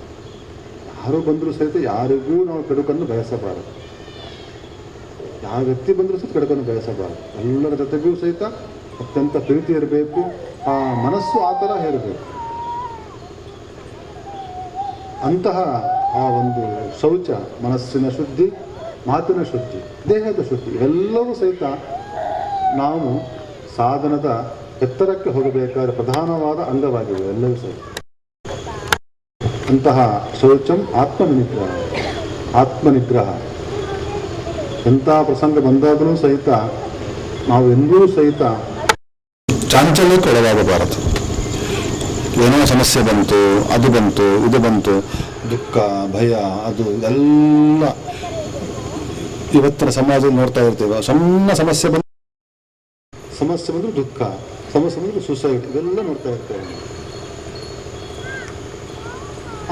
ಯಾರು ಬಂದರೂ ಸಹಿತ ಯಾರಿಗೂ ನಾವು ಕೆಡುಕನ್ನು ಬಯಸಬಾರದು, ಯಾವ ವ್ಯಕ್ತಿ ಬಂದರೂ ಸಹಿತ ಕೆಡುಕನ್ನು ಬಯಸಬಾರದು. ಎಲ್ಲರ ಜೊತೆಗೂ ಸಹಿತ ಅತ್ಯಂತ ಪ್ರೀತಿ ಇರಬೇಕು, ಆ ಮನಸ್ಸು ಆ ಥರ ಇರಬೇಕು. ಅಂತಹ ಆ ಒಂದು ಶೌಚ, ಮನಸ್ಸಿನ ಶುದ್ಧಿ, ಮಾತಿನ ಶುದ್ಧಿ, ದೇಹದ ಶುದ್ಧಿ ಇವೆಲ್ಲವೂ ಸಹಿತ ನಾವು ಸಾಧನದ ಎತ್ತರಕ್ಕೆ ಹೋಗಬೇಕಾದ ಪ್ರಧಾನವಾದ ಅಂಗವಾಗಿವೆ ಎಲ್ಲವೂ ಸಹಿತ. ಅಂತಹ ಶೌಚಂ ಆತ್ಮನಿಗ್ರಹ ಎಂಥ ಪ್ರಸಂಗ ಬಂದಾಗಲೂ ಸಹಿತ ನಾವು ಎಂದೂ ಸಹಿತ ಚಾಂಚಲ್ಯಕ್ಕೆ ಒಳಗಾಗಬಾರದು. ಏನೋ ಸಮಸ್ಯೆ ಬಂತು, ಅದು ಬಂತು, ಇದು ಬಂತು, ದುಃಖ, ಭಯ, ಅದು ಎಲ್ಲ ಇವತ್ತಿನ ಸಮಾಜದಲ್ಲಿ ನೋಡ್ತಾ ಇರ್ತೇವೆ. ಸಣ್ಣ ಸಮಸ್ಯೆ ಬಂದರೂ ದುಃಖ, ಸಮಸ್ಯೆ ಬಂದರೂ ಸುಸೈಡ್, ಇವೆಲ್ಲ ನೋಡ್ತಾ ಇರ್ತೇವೆ.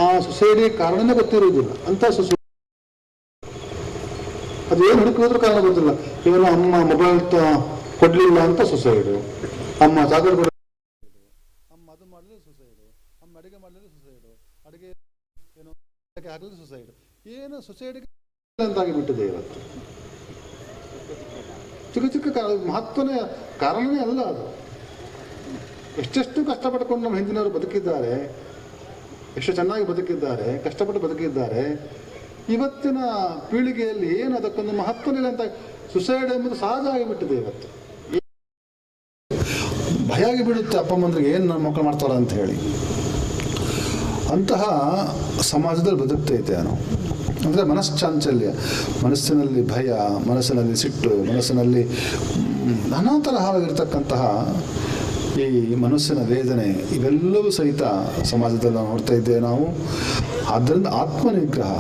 ಆ ಸುಸೈಡಿಗೆ ಕಾರಣನೇ ಗೊತ್ತಿರುವುದಿಲ್ಲ. ಅಂತ ಸುಸೈಡ್ ಅದು ಏನು ಹುಡುಕಿದ್ರು ಕಾರಣ ಗೊತ್ತಿಲ್ಲ. ಇವನು ಅಮ್ಮ ಮೊಬೈಲ್ ಕೊಡ್ಲಿಲ್ಲ ಅಂತ ಸುಸೈಡು, ಅಮ್ಮ ಚಾಕಲೇಟ್ ಕೊಡ, ಅಮ್ಮ ಅದು ಮಾಡಲಿಲ್ಲ ಸುಸೈಡು, ಅಮ್ಮ ಅಡುಗೆ ಮಾಡಲಿಲ್ಲ ಸುಸೈಡು, ಅಡುಗೆ ಏನೋ ಹಾಕಲಿಲ್ಲ ಸುಸೈಡು, ಏನು ಸುಸೈಡ್ಗೆ ಅಂತಾಗಿ ಬಿಟ್ಟಿದೆ ಇವತ್ತು. ಚಿಕ್ಕ ಚಿಕ್ಕ ಮಹತ್ವನೇ ಕಾರಣನೇ ಅಲ್ಲ ಅದು. ಎಷ್ಟೆಷ್ಟು ಕಷ್ಟಪಟ್ಟುಕೊಂಡು ನಮ್ಮ ಹಿಂದಿನವರು ಬದುಕಿದ್ದಾರೆ, ಎಷ್ಟು ಚೆನ್ನಾಗಿ ಬದುಕಿದ್ದಾರೆ, ಕಷ್ಟಪಟ್ಟು ಬದುಕಿದ್ದಾರೆ. ಇವತ್ತಿನ ಪೀಳಿಗೆಯಲ್ಲಿ ಏನು ಅದಕ್ಕೊಂದು ಮಹತ್ವನಿಲ್ಲ ಅಂತ ಸುಸೈಡ್ ಎಂಬುದು ಸಹಜ ಆಗಿಬಿಟ್ಟಿದೆ. ಇವತ್ತು ಭಯ ಆಗಿಬಿಡುತ್ತೆ ಅಪ್ಪಮ್ಮಂದ್ರಿಗೆ, ಏನು ನನ್ನ ಮಕ್ಕಳು ಮಾಡ್ತಾರ ಅಂತ ಹೇಳಿ. ಅಂತಹ ಸಮಾಜದಲ್ಲಿ ಬದುಕ್ತೈತೆ ನಾವು. ಅಂದರೆ ಮನಶ್ಚಾಂಚಲ್ಯ, ಮನಸ್ಸಿನಲ್ಲಿ ಭಯ, ಮನಸ್ಸಿನಲ್ಲಿ ಸಿಟ್ಟು, ಮನಸ್ಸಿನಲ್ಲಿ ನಾನಾ ತರಹವಾಗಿರ್ತಕ್ಕಂತಹ ಈ ಮನಸ್ಸಿನ ವೇದನೆ ಇವೆಲ್ಲವೂ ಸಹಿತ ಸಮಾಜದಲ್ಲಿ ನಾವು ನೋಡ್ತಾ ಇದ್ದೇವೆ ನಾವು. ಆದ್ದರಿಂದ ಆತ್ಮನಿಗ್ರಹ,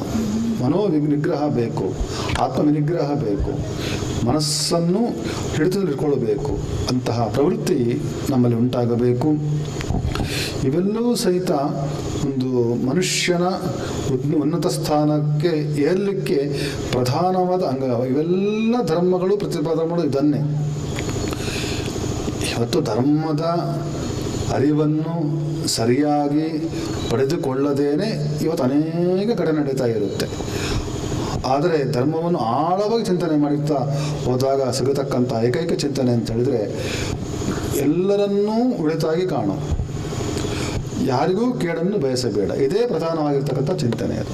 ಮನೋನಿಗ್ರಹ ಬೇಕು, ಆತ್ಮವಿನಿಗ್ರಹ ಬೇಕು, ಮನಸ್ಸನ್ನು ಹಿಡಿತದಲ್ಲಿಟ್ಕೊಳ್ಳಬೇಕು. ಅಂತಹ ಪ್ರವೃತ್ತಿ ನಮ್ಮಲ್ಲಿ ಉಂಟಾಗಬೇಕು. ಇವೆಲ್ಲವೂ ಸಹಿತ ಒಂದು ಮನುಷ್ಯನ ಉನ್ನತ ಸ್ಥಾನಕ್ಕೆ ಏರಲಿಕ್ಕೆ ಪ್ರಧಾನವಾದ ಅಂಗ. ಇವೆಲ್ಲ ಧರ್ಮಗಳು ಪ್ರತಿಪಾದನೆಗಳು ಇದನ್ನೇ. ಇವತ್ತು ಧರ್ಮದ ಅರಿವನ್ನು ಸರಿಯಾಗಿ ಪಡೆದುಕೊಳ್ಳದೇನೆ ಇವತ್ತು ಅನೇಕ ಕಡೆ ನಡೀತಾ ಇರುತ್ತೆ. ಆದರೆ ಧರ್ಮವನ್ನು ಆಳವಾಗಿ ಚಿಂತನೆ ಮಾಡುತ್ತಾ ಹೋದಾಗ ಸಿಗತಕ್ಕಂಥ ಏಕೈಕ ಚಿಂತನೆ ಅಂತ ಹೇಳಿದರೆ ಎಲ್ಲರನ್ನೂ ಉಳಿತಾಗಿ ಕಾಣು, ಯಾರಿಗೂ ಕೇಡನ್ನು ಬಯಸಬೇಡ. ಇದೇ ಪ್ರಧಾನವಾಗಿರ್ತಕ್ಕಂಥ ಚಿಂತನೆ. ಅದು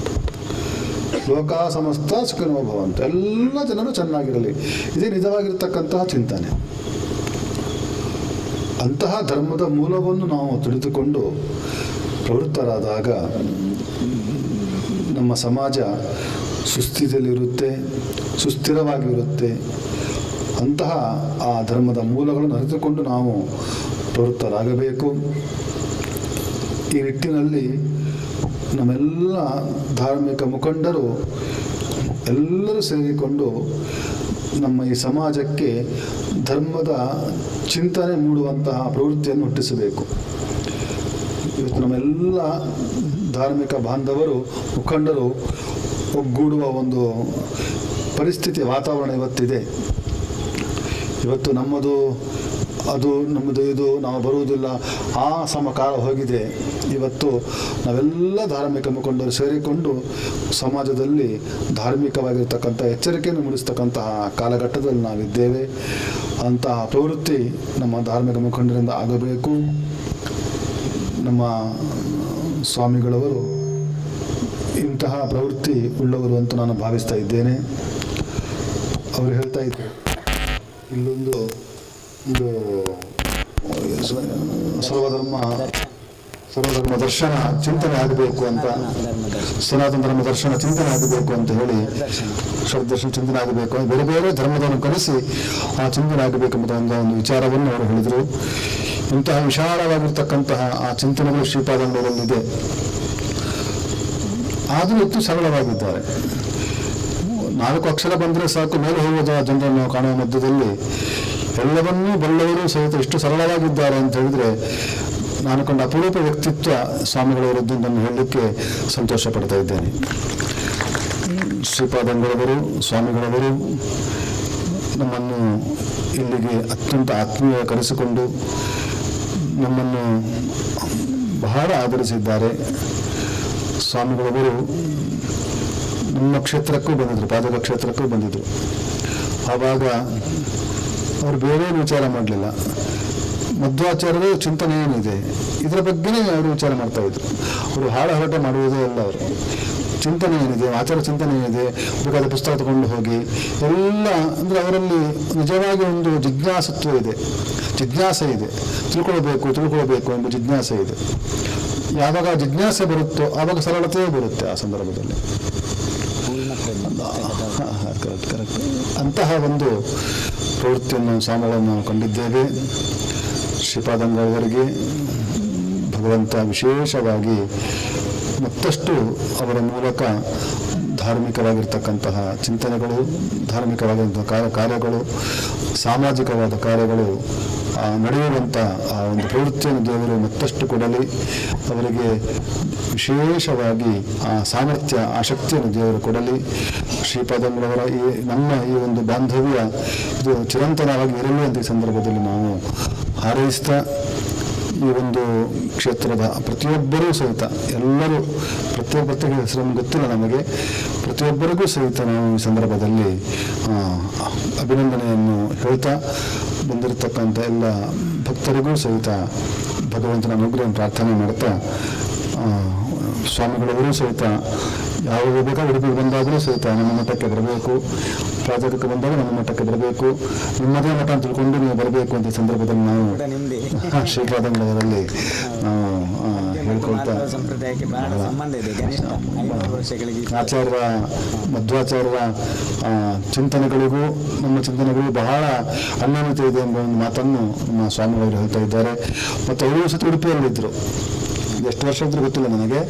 ಲೋಕ ಸಮಸ್ತ ಸುಖಿನೋ ಭವಂತು, ಎಲ್ಲ ಜನರು ಚೆನ್ನಾಗಿರಲಿ, ಇದೇ ನಿಜವಾಗಿರ್ತಕ್ಕಂತಹ ಚಿಂತನೆ. ಅಂತಹ ಧರ್ಮದ ಮೂಲವನ್ನು ನಾವು ತಿಳಿದುಕೊಂಡು ಪ್ರವೃತ್ತರಾದಾಗ ನಮ್ಮ ಸಮಾಜ ಸುಸ್ಥಿತಿಯಲ್ಲಿರುತ್ತೆ, ಸುಸ್ಥಿರವಾಗಿರುತ್ತೆ. ಅಂತಹ ಆ ಧರ್ಮದ ಮೂಲಗಳನ್ನು ಅರಿತುಕೊಂಡು ನಾವು ಪ್ರವೃತ್ತರಾಗಬೇಕು. ಈ ನಿಟ್ಟಿನಲ್ಲಿ ನಮ್ಮೆಲ್ಲ ಧಾರ್ಮಿಕ ಮುಖಂಡರು ಎಲ್ಲರೂ ಸೇರಿಕೊಂಡು ನಮ್ಮ ಈ ಸಮಾಜಕ್ಕೆ ಧರ್ಮದ ಚಿಂತನೆ ಮೂಡುವಂತಹ ಪ್ರವೃತ್ತಿಯನ್ನು ಹುಟ್ಟಿಸಬೇಕು. ಇವತ್ತು ನಮ್ಮೆಲ್ಲ ಧಾರ್ಮಿಕ ಬಾಂಧವರು, ಮುಖಂಡರು ಒಗ್ಗೂಡುವ ಒಂದು ಪರಿಸ್ಥಿತಿ, ವಾತಾವರಣ ಇವತ್ತಿದೆ. ಇವತ್ತು ನಮ್ಮದು ಅದು, ನಮ್ಮದು ಇದು, ನಾವು ಬರುವುದಿಲ್ಲ, ಆ ಸಮಕಾಲ ಹೋಗಿದೆ. ಇವತ್ತು ನಾವೆಲ್ಲ ಧಾರ್ಮಿಕ ಮುಖಂಡರು ಸೇರಿಕೊಂಡು ಸಮಾಜದಲ್ಲಿ ಧಾರ್ಮಿಕವಾಗಿರ್ತಕ್ಕಂಥ ಎಚ್ಚರಿಕೆಯನ್ನು ಮೂಡಿಸ್ತಕ್ಕಂತಹ ಕಾಲಘಟ್ಟದಲ್ಲಿ ನಾವಿದ್ದೇವೆ. ಅಂತಹ ಪ್ರವೃತ್ತಿ ನಮ್ಮ ಧಾರ್ಮಿಕ ಮುಖಂಡರಿಂದ ಆಗಬೇಕು. ನಮ್ಮ ಸ್ವಾಮಿಗಳವರು ಇಂತಹ ಪ್ರವೃತ್ತಿ ಉಳ್ಳವರು ಅಂತ ನಾನು ಭಾವಿಸ್ತಾ ಇದ್ದೇನೆ. ಅವರು ಹೇಳ್ತಾ ಇದ್ದರು, ಇಲ್ಲೊಂದು ಸರ್ವಧರ್ಮ ದರ್ಶನ ಚಿಂತನೆ ಆಗಬೇಕು ಅಂತ, ಸನಾತನ ಧರ್ಮ ದರ್ಶನ ಚಿಂತನೆ ಆಗಬೇಕು ಅಂತ ಹೇಳಿ, ಷಡ್ದರ್ಶನ ಚಿಂತನೆ ಆಗಬೇಕು, ಬೇರೆ ಬೇರೆ ಧರ್ಮದವನ್ನು ಕರೆಸಿ ಆ ಚಿಂತನೆ ಆಗಬೇಕೆಂಬ ಒಂದು ವಿಚಾರವನ್ನು ಅವರು ಹೇಳಿದರು. ಇಂತಹ ವಿಶಾಲವಾಗಿರ್ತಕ್ಕಂತಹ ಆ ಚಿಂತನೆಗಳು ಶ್ರೀಪಾದಂಗಳಲ್ಲಿದೆ. ಆದರೂ ಹೆಚ್ಚು ಸರಳವಾಗಿದ್ದಾರೆ. 4 ಅಕ್ಷರ ಬಂದರೆ ಸಾಕು ಮೇಲೆ ಹೋಗುವ ಜನರನ್ನು ಕಾಣುವ ಮಧ್ಯದಲ್ಲಿ ಎಲ್ಲವನ್ನೂ ಬಲ್ಲವರು ಸಹಿತ ಇಷ್ಟು ಸರಳವಾಗಿದ್ದಾರೆ ಅಂತ ಹೇಳಿದರೆ ನಾನು ಕಂಡ ಅಪರೂಪ ವ್ಯಕ್ತಿತ್ವ ಸ್ವಾಮಿಗಳವರದ್ದು ನಾನು ಹೇಳಲಿಕ್ಕೆ ಸಂತೋಷ ಪಡ್ತಾ ಇದ್ದೇನೆ. ಶ್ರೀಪಾದಂಗಳವರು ಸ್ವಾಮಿಗಳವರು ನಮ್ಮನ್ನು ಇಲ್ಲಿಗೆ ಅತ್ಯಂತ ಆತ್ಮೀಯ ಕರೆಸಿಕೊಂಡು ನಮ್ಮನ್ನು ಬಹಳ ಆದರಿಸಿದ್ದಾರೆ. ಸ್ವಾಮಿಗಳವರು ನಮ್ಮ ಕ್ಷೇತ್ರಕ್ಕೂ ಬಂದಿದ್ದರು, ಪಾದಕ ಕ್ಷೇತ್ರಕ್ಕೂ ಬಂದಿದ್ದರು. ಆವಾಗ ಅವರು ಬೇರೆ ವಿಚಾರ ಮಾಡಲಿಲ್ಲ. ಮಧ್ವಾಚಾರ್ಯರ ಚಿಂತನೆ ಏನಿದೆ ಇದರ ಬಗ್ಗೆನೇ ಅವರು ವಿಚಾರ ಮಾಡ್ತಾ ಇದ್ರು. ಅವರು ಹಾಡಹರಟೆ ಮಾಡುವುದೇ ಇಲ್ಲ. ಅವರು ಚಿಂತನೆ ಏನಿದೆ, ಆಚಾರ ಚಿಂತನೆ ಏನಿದೆ, ಬೇಕಾದ ಪುಸ್ತಕ ತಗೊಂಡು ಹೋಗಿ ಎಲ್ಲ ಅಂದರೆ ಅವರಲ್ಲಿ ನಿಜವಾಗಿ ಒಂದು ಜಿಜ್ಞಾಸತ್ವ ಇದೆ, ಜಿಜ್ಞಾಸೆ ಇದೆ. ತಿಳ್ಕೊಳ್ಬೇಕು ಎಂಬ ಜಿಜ್ಞಾಸೆ ಇದೆ. ಯಾವಾಗ ಜಿಜ್ಞಾಸೆ ಬರುತ್ತೋ ಆವಾಗ ಸರಳತೆ ಬರುತ್ತೆ ಆ ಸಂದರ್ಭದಲ್ಲಿ. ಕರೆಕ್ಟ್. ಅಂತಹ ಒಂದು ಪ್ರವೃತ್ತಿಯನ್ನು ಸ್ವಾಮಿಗಳನ್ನು ನಾವು ಕಂಡಿದ್ದೇವೆ. ಶ್ರೀಪಾದಂಗಳವರಿಗೆ ಭಗವಂತ ವಿಶೇಷವಾಗಿ ಮತ್ತಷ್ಟು ಅವರ ಮೂಲಕ ಧಾರ್ಮಿಕವಾಗಿರ್ತಕ್ಕಂತಹ ಚಿಂತನೆಗಳು, ಧಾರ್ಮಿಕವಾಗಿರುವಂತಹ ಕಾರ್ಯಗಳು, ಸಾಮಾಜಿಕವಾದ ಕಾರ್ಯಗಳು ನಡೆಯುವಂಥ ಆ ಒಂದು ಪ್ರವೃತ್ತಿಯನ್ನು ದೇವರು ಮತ್ತಷ್ಟು ಕೊಡಲಿ. ಅವರಿಗೆ ವಿಶೇಷವಾಗಿ ಆ ಸಾಮರ್ಥ್ಯ, ಆ ಶಕ್ತಿಯನ್ನು ದೇವರು ಕೊಡಲಿ. ಶ್ರೀಪಾದಂಗಳವರ ನಮ್ಮ ಈ ಒಂದು ಬಾಂಧವ್ಯ ಇದು ಚಿರಂತನವಾಗಿ ಇರಲಿ ಅಂತ ಈ ಸಂದರ್ಭದಲ್ಲಿ ನಾವು ಹಾರೈಸ್ತಾ, ಈ ಒಂದು ಕ್ಷೇತ್ರದ ಪ್ರತಿಯೊಬ್ಬರೂ ಸಹಿತ ಎಲ್ಲರೂ ಪ್ರತ್ಯೇಕ ಹೆಸರನ್ನು ಗೊತ್ತಿಲ್ಲ ನಮಗೆ, ಪ್ರತಿಯೊಬ್ಬರಿಗೂ ಸಹಿತ ನಾವು ಈ ಸಂದರ್ಭದಲ್ಲಿ ಅಭಿನಂದನೆಯನ್ನು ಹೇಳ್ತಾ, ಬಂದಿರತಕ್ಕಂಥ ಎಲ್ಲ ಭಕ್ತರಿಗೂ ಸಹಿತ ಭಗವಂತನ ಅನುಗ್ರಹವನ್ನು ಪ್ರಾರ್ಥನೆ ಮಾಡ್ತಾ, ಸ್ವಾಮಿಗಳವರು ಸಹಿತ ಯಾವಾಗ ಬೇಕಾದ್ರೂ ಉಡುಪಿಗೆ ಬಂದಾಗಲೂ ಸಹಿತ ನಮ್ಮ ಮಠಕ್ಕೆ ಬರಬೇಕು, ಪ್ರಾಜೆಕ್ಟ್ಗೆ ಬಂದಾಗ ನಮ್ಮ ಮಠಕ್ಕೆ ಬರಬೇಕು, ನಿಮ್ಮದೇ ಮಠ ಅಂತ ತಿಳ್ಕೊಂಡು ನೀವು ಬರಬೇಕು ಅಂತ ಸಂದರ್ಭದಲ್ಲಿ ನಾವು ಶ್ರೀಪಾದಂಗಳವರಲ್ಲಿ ನಾವು ಹೇಳ್ಕೊಳ್ತಾ, ಆಚಾರ್ಯ ಮಧ್ವಾಚಾರ್ಯರ ಚಿಂತನೆಗಳಿಗೂ ನಮ್ಮ ಚಿಂತನೆಗಳಿಗೂ ಬಹಳ ಅನ್ಯೋನ್ಯತೆ ಇದೆ ಎಂಬ ಒಂದು ಮಾತನ್ನು ನಮ್ಮ ಸ್ವಾಮಿಗಳು ಹೇಳ್ತಾ ಇದ್ದಾರೆ. ಮತ್ತು ಅವರು ಸಹಿತ ಉಡುಪಿಯಲ್ಲಿದ್ದರು. ಎಷ್ಟು ವರ್ಷ ಇದ್ರು ಗೊತ್ತಿಲ್ಲ ನನಗೆ,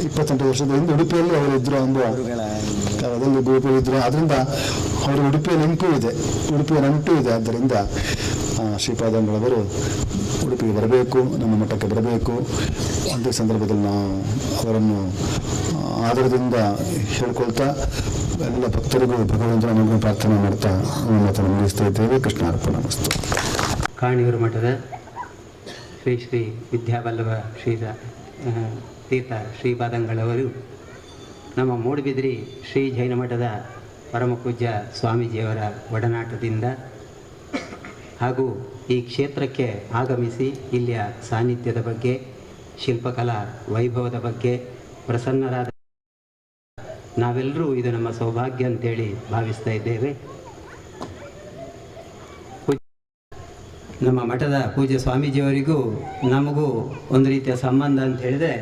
28 ವರ್ಷದ ಹಿಂದೆ ಉಡುಪಿಯಲ್ಲಿ ಅವರು ಇದ್ರು. ಅದರಲ್ಲಿ ಉಡುಪಿಯಲ್ಲಿ ಇದ್ರು. ಅದರಿಂದ ಅವರು ಉಡುಪಿಯ ನೆನಪು ಇದೆ, ಉಡುಪಿಯ ನಂಟು ಇದೆ. ಆದ್ದರಿಂದ ಶ್ರೀಪಾದಂಗಳವರು ಉಡುಪಿಗೆ ಬರಬೇಕು, ನಮ್ಮ ಮಠಕ್ಕೆ ಬರಬೇಕು ಅಂತ ಸಂದರ್ಭದಲ್ಲಿ ನಾವು ಅವರನ್ನು ಆದರದಿಂದ ಹೇಳ್ಕೊಳ್ತಾ, ಎಲ್ಲ ಭಕ್ತರಿಗೂ ಭಗವಂತನ ಅನುಗ್ರಹ ಪ್ರಾರ್ಥನೆ ಮಾಡ್ತಾ ಮಾತನ್ನು ಮುಗಿಸ್ತಾ ಇದ್ದೇವೆ. ಕೃಷ್ಣಾರ್ಪಣ ಮಸ್ತು. ಕಾಣಿಯೂರು ಮಠದ ಶ್ರೀ ಶ್ರೀ ವಿದ್ಯಾವಲ್ಲಭ ತೀರ್ಥ ಶ್ರೀಪಾದಂಗಳವರು ನಮ್ಮ ಮೂಡುಬಿದಿರೆ ಶ್ರೀ ಜೈನ ಮಠದ ಪರಮಪೂಜ್ಯ ಸ್ವಾಮೀಜಿಯವರ ಒಡನಾಟದಿಂದ ಹಾಗೂ ಈ ಕ್ಷೇತ್ರಕ್ಕೆ ಆಗಮಿಸಿ ಇಲ್ಲಿಯ ಸಾನ್ನಿಧ್ಯದ ಬಗ್ಗೆ, ಶಿಲ್ಪಕಲಾ ವೈಭವದ ಬಗ್ಗೆ ಪ್ರಸನ್ನರಾದ ನಾವೆಲ್ಲರೂ ಇದು ನಮ್ಮ ಸೌಭಾಗ್ಯ ಅಂತೇಳಿ ಭಾವಿಸ್ತಾ ಇದ್ದೇವೆ. ನಮ್ಮ ಮಠದ ಪೂಜ್ಯ ಸ್ವಾಮೀಜಿಯವರಿಗೂ ನಮಗೂ ಒಂದು ರೀತಿಯ ಸಂಬಂಧ ಅಂತ ಹೇಳಿದರೆ,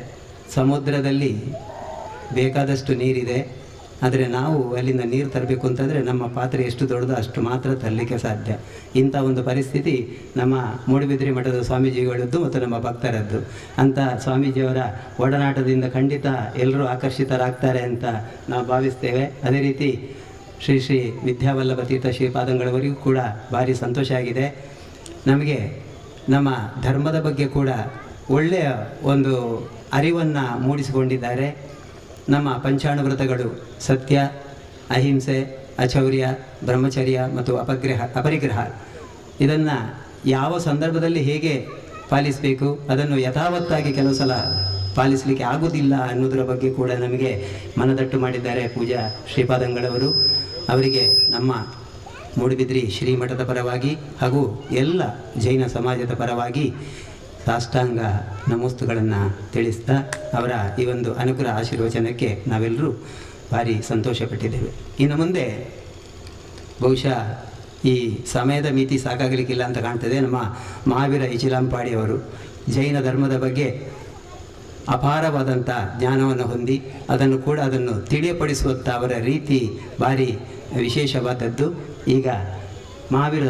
ಸಮುದ್ರದಲ್ಲಿ ಬೇಕಾದಷ್ಟು ನೀರಿದೆ, ಆದರೆ ನಾವು ಅಲ್ಲಿಂದ ನೀರು ತರಬೇಕು ಅಂತಂದರೆ ನಮ್ಮ ಪಾತ್ರೆ ಎಷ್ಟು ದೊಡ್ಡದು ಅಷ್ಟು ಮಾತ್ರ ತರಲಿಕ್ಕೆ ಸಾಧ್ಯ. ಇಂಥ ಒಂದು ಪರಿಸ್ಥಿತಿ ನಮ್ಮ ಮೂಡುಬಿದಿರೆ ಮಠದ ಸ್ವಾಮೀಜಿಗಳದ್ದು ಮತ್ತು ನಮ್ಮ ಭಕ್ತರದ್ದು. ಅಂಥ ಸ್ವಾಮೀಜಿಯವರ ಒಡನಾಟದಿಂದ ಖಂಡಿತ ಎಲ್ಲರೂ ಆಕರ್ಷಿತರಾಗ್ತಾರೆ ಅಂತ ನಾವು ಭಾವಿಸ್ತೇವೆ. ಅದೇ ರೀತಿ ಶ್ರೀ ಶ್ರೀ ವಿದ್ಯಾವಲ್ಲಭ ತೀರ್ಥ ಶ್ರೀಪಾದಂಗಳವರಿಗೂ ಕೂಡ ಭಾರಿ ಸಂತೋಷ ಆಗಿದೆ. ನಮಗೆ ನಮ್ಮ ಧರ್ಮದ ಬಗ್ಗೆ ಕೂಡ ಒಳ್ಳೆಯ ಒಂದು ಅರಿವನ್ನು ಮೂಡಿಸಿಕೊಂಡಿದ್ದಾರೆ. ನಮ್ಮ ಪಂಚಾಣುವ್ರತಗಳು ಸತ್ಯ, ಅಹಿಂಸೆ, ಅಚೌರ್ಯ, ಬ್ರಹ್ಮಚರ್ಯ ಮತ್ತು ಅಪರಿಗ್ರಹ ಇದನ್ನು ಯಾವ ಸಂದರ್ಭದಲ್ಲಿ ಹೇಗೆ ಪಾಲಿಸಬೇಕು, ಅದನ್ನು ಯಥಾವತ್ತಾಗಿ ಕೆಲವು ಸಲ ಪಾಲಿಸಲಿಕ್ಕೆ ಆಗುವುದಿಲ್ಲ ಅನ್ನೋದರ ಬಗ್ಗೆ ಕೂಡ ನಮಗೆ ಮನದಟ್ಟು ಮಾಡಿದ್ದಾರೆ ಪೂಜ್ಯ ಶ್ರೀಪಾದಂಗಳವರು. ಅವರಿಗೆ ನಮ್ಮ ಮೂಡುಬಿದಿರೆ ಶ್ರೀಮಠದ ಪರವಾಗಿ ಹಾಗೂ ಎಲ್ಲ ಜೈನ ಸಮಾಜದ ಪರವಾಗಿ ಸಾಷ್ಟಾಂಗ ನಮೋಸ್ತುಗಳನ್ನು ತಿಳಿಸ್ತಾ, ಅವರ ಈ ಒಂದು ಅನುಗ್ರಹ ಆಶೀರ್ವಚನಕ್ಕೆ ನಾವೆಲ್ಲರೂ ಭಾರಿ ಸಂತೋಷಪಟ್ಟಿದ್ದೇವೆ. ಇನ್ನು ಮುಂದೆ ಬಹುಶಃ ಈ ಸಮಯದ ಮಿತಿ ಸಾಕಾಗಲಿಕ್ಕಿಲ್ಲ ಅಂತ ಕಾಣ್ತದೆ. ನಮ್ಮ ಮಹಾವೀರ ಇಚಿಲಾಂಪಾಡಿಯವರು ಜೈನ ಧರ್ಮದ ಬಗ್ಗೆ ಅಪಾರವಾದಂಥ ಜ್ಞಾನವನ್ನು ಹೊಂದಿ ಅದನ್ನು ತಿಳಿಯಪಡಿಸುವಂಥ ಅವರ ರೀತಿ ಭಾರಿ ವಿಶೇಷವಾದದ್ದು. ಈಗ ಮಹಾವೀರ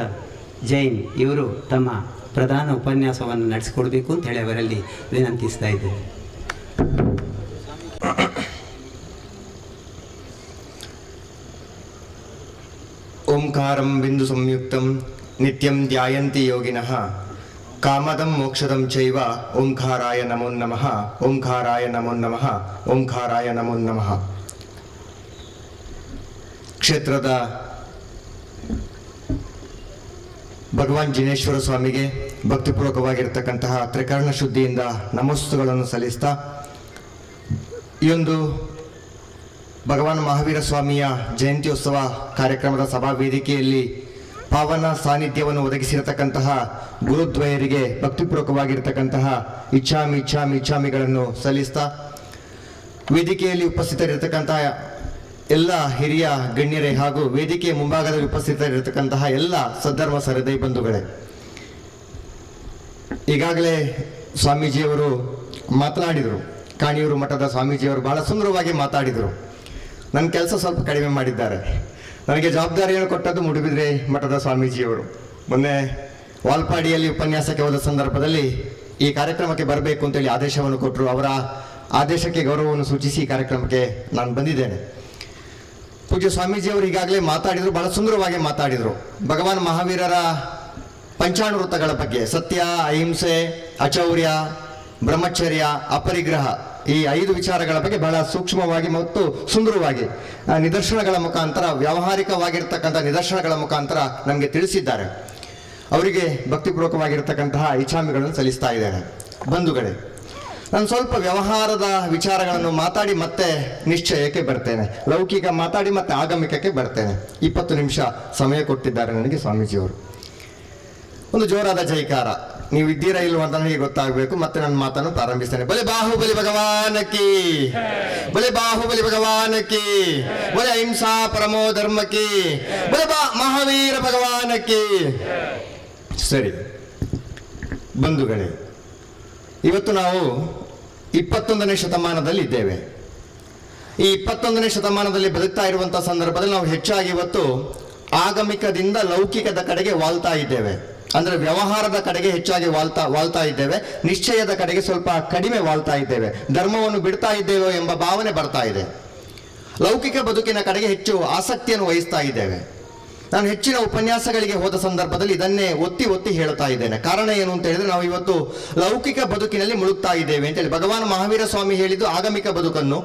ಜೈನ್ ಇವರು ತಮ್ಮ ಪ್ರಧಾನ ಉಪನ್ಯಾಸವನ್ನು ನಡೆಸಿಕೊಡ್ಬೇಕು ಅಂತ ಹೇಳಿ ಅವರಲ್ಲಿ ವಿನಂತಿಸ್ತಾ ಇದ್ದೇನೆ. ಓಂಕಾರಂ ಬಿಂದು ಸಂಯುಕ್ತಂ ನಿತ್ಯಂ ಧ್ಯಾಯಂತಿ ಯೋಗಿನಃ ಕಾಮದಂ ಮೋಕ್ಷದಂ ಚೈವ ಓಂಕಾರಾಯ ನಮೋ ನಮಃ ಓಂಕಾರಾಯ ನಮೋ ನಮಃ ಓಂಕಾರಾಯ ನಮೋ ನಮಃ. ಕ್ಷೇತ್ರದ ಭಗವಾನ್ ಜಿನೇಶ್ವರ ಸ್ವಾಮಿಗೆ ಭಕ್ತಿಪೂರ್ವಕವಾಗಿರ್ತಕ್ಕಂತಹ ತ್ರಿಕರಣ ಶುದ್ಧಿಯಿಂದ ನಮಸ್ಸುಗಳನ್ನು ಸಲ್ಲಿಸ್ತಾ ಈ ಒಂದು ಭಗವಾನ್ ಮಹಾವೀರ ಸ್ವಾಮಿಯ ಜಯಂತ್ಯೋತ್ಸವ ಕಾರ್ಯಕ್ರಮದ ಸಭಾ ವೇದಿಕೆಯಲ್ಲಿ ಪಾವನ ಸಾನ್ನಿಧ್ಯವನ್ನು ಒದಗಿಸಿರತಕ್ಕಂತಹ ಗುರುದ್ವಯರಿಗೆ ಭಕ್ತಿಪೂರ್ವಕವಾಗಿರ್ತಕ್ಕಂತಹ ಇಚ್ಛಾಮಿಗಳನ್ನು ಸಲ್ಲಿಸ್ತಾ ವೇದಿಕೆಯಲ್ಲಿ ಉಪಸ್ಥಿತರಿರತಕ್ಕಂತಹ ಎಲ್ಲ ಹಿರಿಯ ಗಣ್ಯರೇ ಹಾಗೂ ವೇದಿಕೆಯ ಮುಂಭಾಗದಲ್ಲಿ ಉಪಸ್ಥಿತರಿರತಕ್ಕಂತಹ ಎಲ್ಲ ಸದ್ಧರ್ಮ ಸಹೃದಯ ಬಂಧುಗಳೇ, ಈಗಾಗಲೇ ಸ್ವಾಮೀಜಿಯವರು ಮಾತನಾಡಿದರು. ಕಾಣಿಯೂರು ಮಠದ ಸ್ವಾಮೀಜಿಯವರು ಬಹಳ ಸುಂದರವಾಗಿ ಮಾತಾಡಿದರು. ನನ್ನ ಕೆಲಸ ಸ್ವಲ್ಪ ಕಡಿಮೆ ಮಾಡಿದ್ದಾರೆ. ನನಗೆ ಜವಾಬ್ದಾರಿಯನ್ನು ಕೊಟ್ಟದ್ದು ಮೂಡುಬಿದ್ರೆ ಮಠದ ಸ್ವಾಮೀಜಿಯವರು. ಮೊನ್ನೆ ವಾಲ್ಪಾಡಿಯಲ್ಲಿ ಉಪನ್ಯಾಸಕ್ಕೆ ಹೋದ ಸಂದರ್ಭದಲ್ಲಿ ಈ ಕಾರ್ಯಕ್ರಮಕ್ಕೆ ಬರಬೇಕು ಅಂತೇಳಿ ಆದೇಶವನ್ನು ಕೊಟ್ಟರು. ಅವರ ಆದೇಶಕ್ಕೆ ಗೌರವವನ್ನು ಸೂಚಿಸಿ ಈ ಕಾರ್ಯಕ್ರಮಕ್ಕೆ ನಾನು ಬಂದಿದ್ದೇನೆ. ಪೂಜ್ಯ ಸ್ವಾಮೀಜಿಯವರು ಈಗಾಗಲೇ ಮಾತಾಡಿದರು, ಬಹಳ ಸುಂದರವಾಗಿ ಮಾತಾಡಿದರು. ಭಗವಾನ್ ಮಹಾವೀರರ ಪಂಚಾಣುವೃತ್ತಗಳ ಬಗ್ಗೆ, ಸತ್ಯ, ಅಹಿಂಸೆ, ಅಚೌರ್ಯ, ಬ್ರಹ್ಮಚರ್ಯ, ಅಪರಿಗ್ರಹ, ಈ 5 ವಿಚಾರಗಳ ಬಗ್ಗೆ ಬಹಳ ಸೂಕ್ಷ್ಮವಾಗಿ ಮತ್ತು ಸುಂದರವಾಗಿ ನಿದರ್ಶನಗಳ ಮುಖಾಂತರ, ವ್ಯಾವಹಾರಿಕವಾಗಿರ್ತಕ್ಕಂಥ ನಿದರ್ಶನಗಳ ಮುಖಾಂತರ ನಮಗೆ ತಿಳಿಸಿದ್ದಾರೆ. ಅವರಿಗೆ ಭಕ್ತಿಪೂರ್ವಕವಾಗಿರ್ತಕ್ಕಂತಹ ಇಚ್ಛಾಮಿಗಳನ್ನು ಸಲ್ಲಿಸ್ತಾ ಇದ್ದೇನೆ. ಬಂಧುಗಳೇ, ನಾನು ಸ್ವಲ್ಪ ವ್ಯವಹಾರದ ವಿಚಾರಗಳನ್ನು ಮಾತಾಡಿ ಮತ್ತೆ ನಿಶ್ಚಯಕ್ಕೆ ಬರ್ತೇನೆ. ಲೌಕಿಕ ಮಾತಾಡಿ ಮತ್ತೆ ಆಗಮಿಕಕ್ಕೆ ಬರ್ತೇನೆ. 20 ನಿಮಿಷ ಸಮಯ ಕೊಟ್ಟಿದ್ದಾರೆ ನನಗೆ ಸ್ವಾಮೀಜಿಯವರು. ಒಂದು ಜೋರಾದ ಜೈಕಾರ ನೀವು ಇದ್ದೀರಾ ಇಲ್ವಾ ಅಂತ ನನಗೆ ಗೊತ್ತಾಗಬೇಕು. ಮತ್ತೆ ನನ್ನ ಮಾತನ್ನು ಪ್ರಾರಂಭಿಸ್ತೇನೆ. ಬಲೆ ಬಾಹುಬಲಿ ಭಗವಾನಕಿ, ಬಲೆ ಬಾಹುಬಲಿ ಭಗವಾನಕಿ, ಬಲೆ ಅಹಿಂಸಾ ಪರಮೋ ಧರ್ಮಕಿ, ಬಲೆ ಮಹಾವೀರ ಭಗವಾನಕಿ. ಸರಿ ಬಂಧುಗಳೇ, ಇವತ್ತು ನಾವು 21ನೇ ಶತಮಾನದಲ್ಲಿ ಇದ್ದೇವೆ. ಈ 21ನೇ ಶತಮಾನದಲ್ಲಿ ಬದುಕ್ತಾ ಇರುವಂತಹ ಸಂದರ್ಭದಲ್ಲಿ ನಾವು ಹೆಚ್ಚಾಗಿ ಇವತ್ತು ಆಗಮಿಕದಿಂದ ಲೌಕಿಕದ ಕಡೆಗೆ ವಾಲ್ತಾ ಇದ್ದೇವೆ. ಅಂದ್ರೆ ವ್ಯವಹಾರದ ಕಡೆಗೆ ಹೆಚ್ಚಾಗಿ ವಾಲ್ತಾ ಇದ್ದೇವೆ. ನಿಶ್ಚಯದ ಕಡೆಗೆ ಸ್ವಲ್ಪ ಕಡಿಮೆ ವಾಲ್ತಾ ಇದ್ದೇವೆ. ಧರ್ಮವನ್ನು ಬಿಡ್ತಾ ಇದ್ದೇವೆ ಎಂಬ ಭಾವನೆ ಬರ್ತಾ ಇದೆ. ಲೌಕಿಕ ಬದುಕಿನ ಕಡೆಗೆ ಹೆಚ್ಚು ಆಸಕ್ತಿಯನ್ನು ವಹಿಸ್ತಾ ಇದ್ದೇವೆ. ನಾನು ಹೆಚ್ಚಿನ ಉಪನ್ಯಾಸಗಳಿಗೆ ಹೋದ ಸಂದರ್ಭದಲ್ಲಿ ಇದನ್ನೇ ಒತ್ತಿ ಹೇಳ್ತಾ ಇದ್ದೇನೆ. ಕಾರಣ ಏನು ಅಂತ ಹೇಳಿದ್ರೆ, ನಾವು ಇವತ್ತು ಲೌಕಿಕ ಬದುಕಿನಲ್ಲಿ ಮುಳುಗ್ತಾ ಇದ್ದೇವೆ ಅಂತೇಳಿ ಭಗವಾನ್ ಮಹಾವೀರ ಸ್ವಾಮಿ ಹೇಳಿದ್ದು ಆಗಮಿಕ ಬದುಕನ್ನು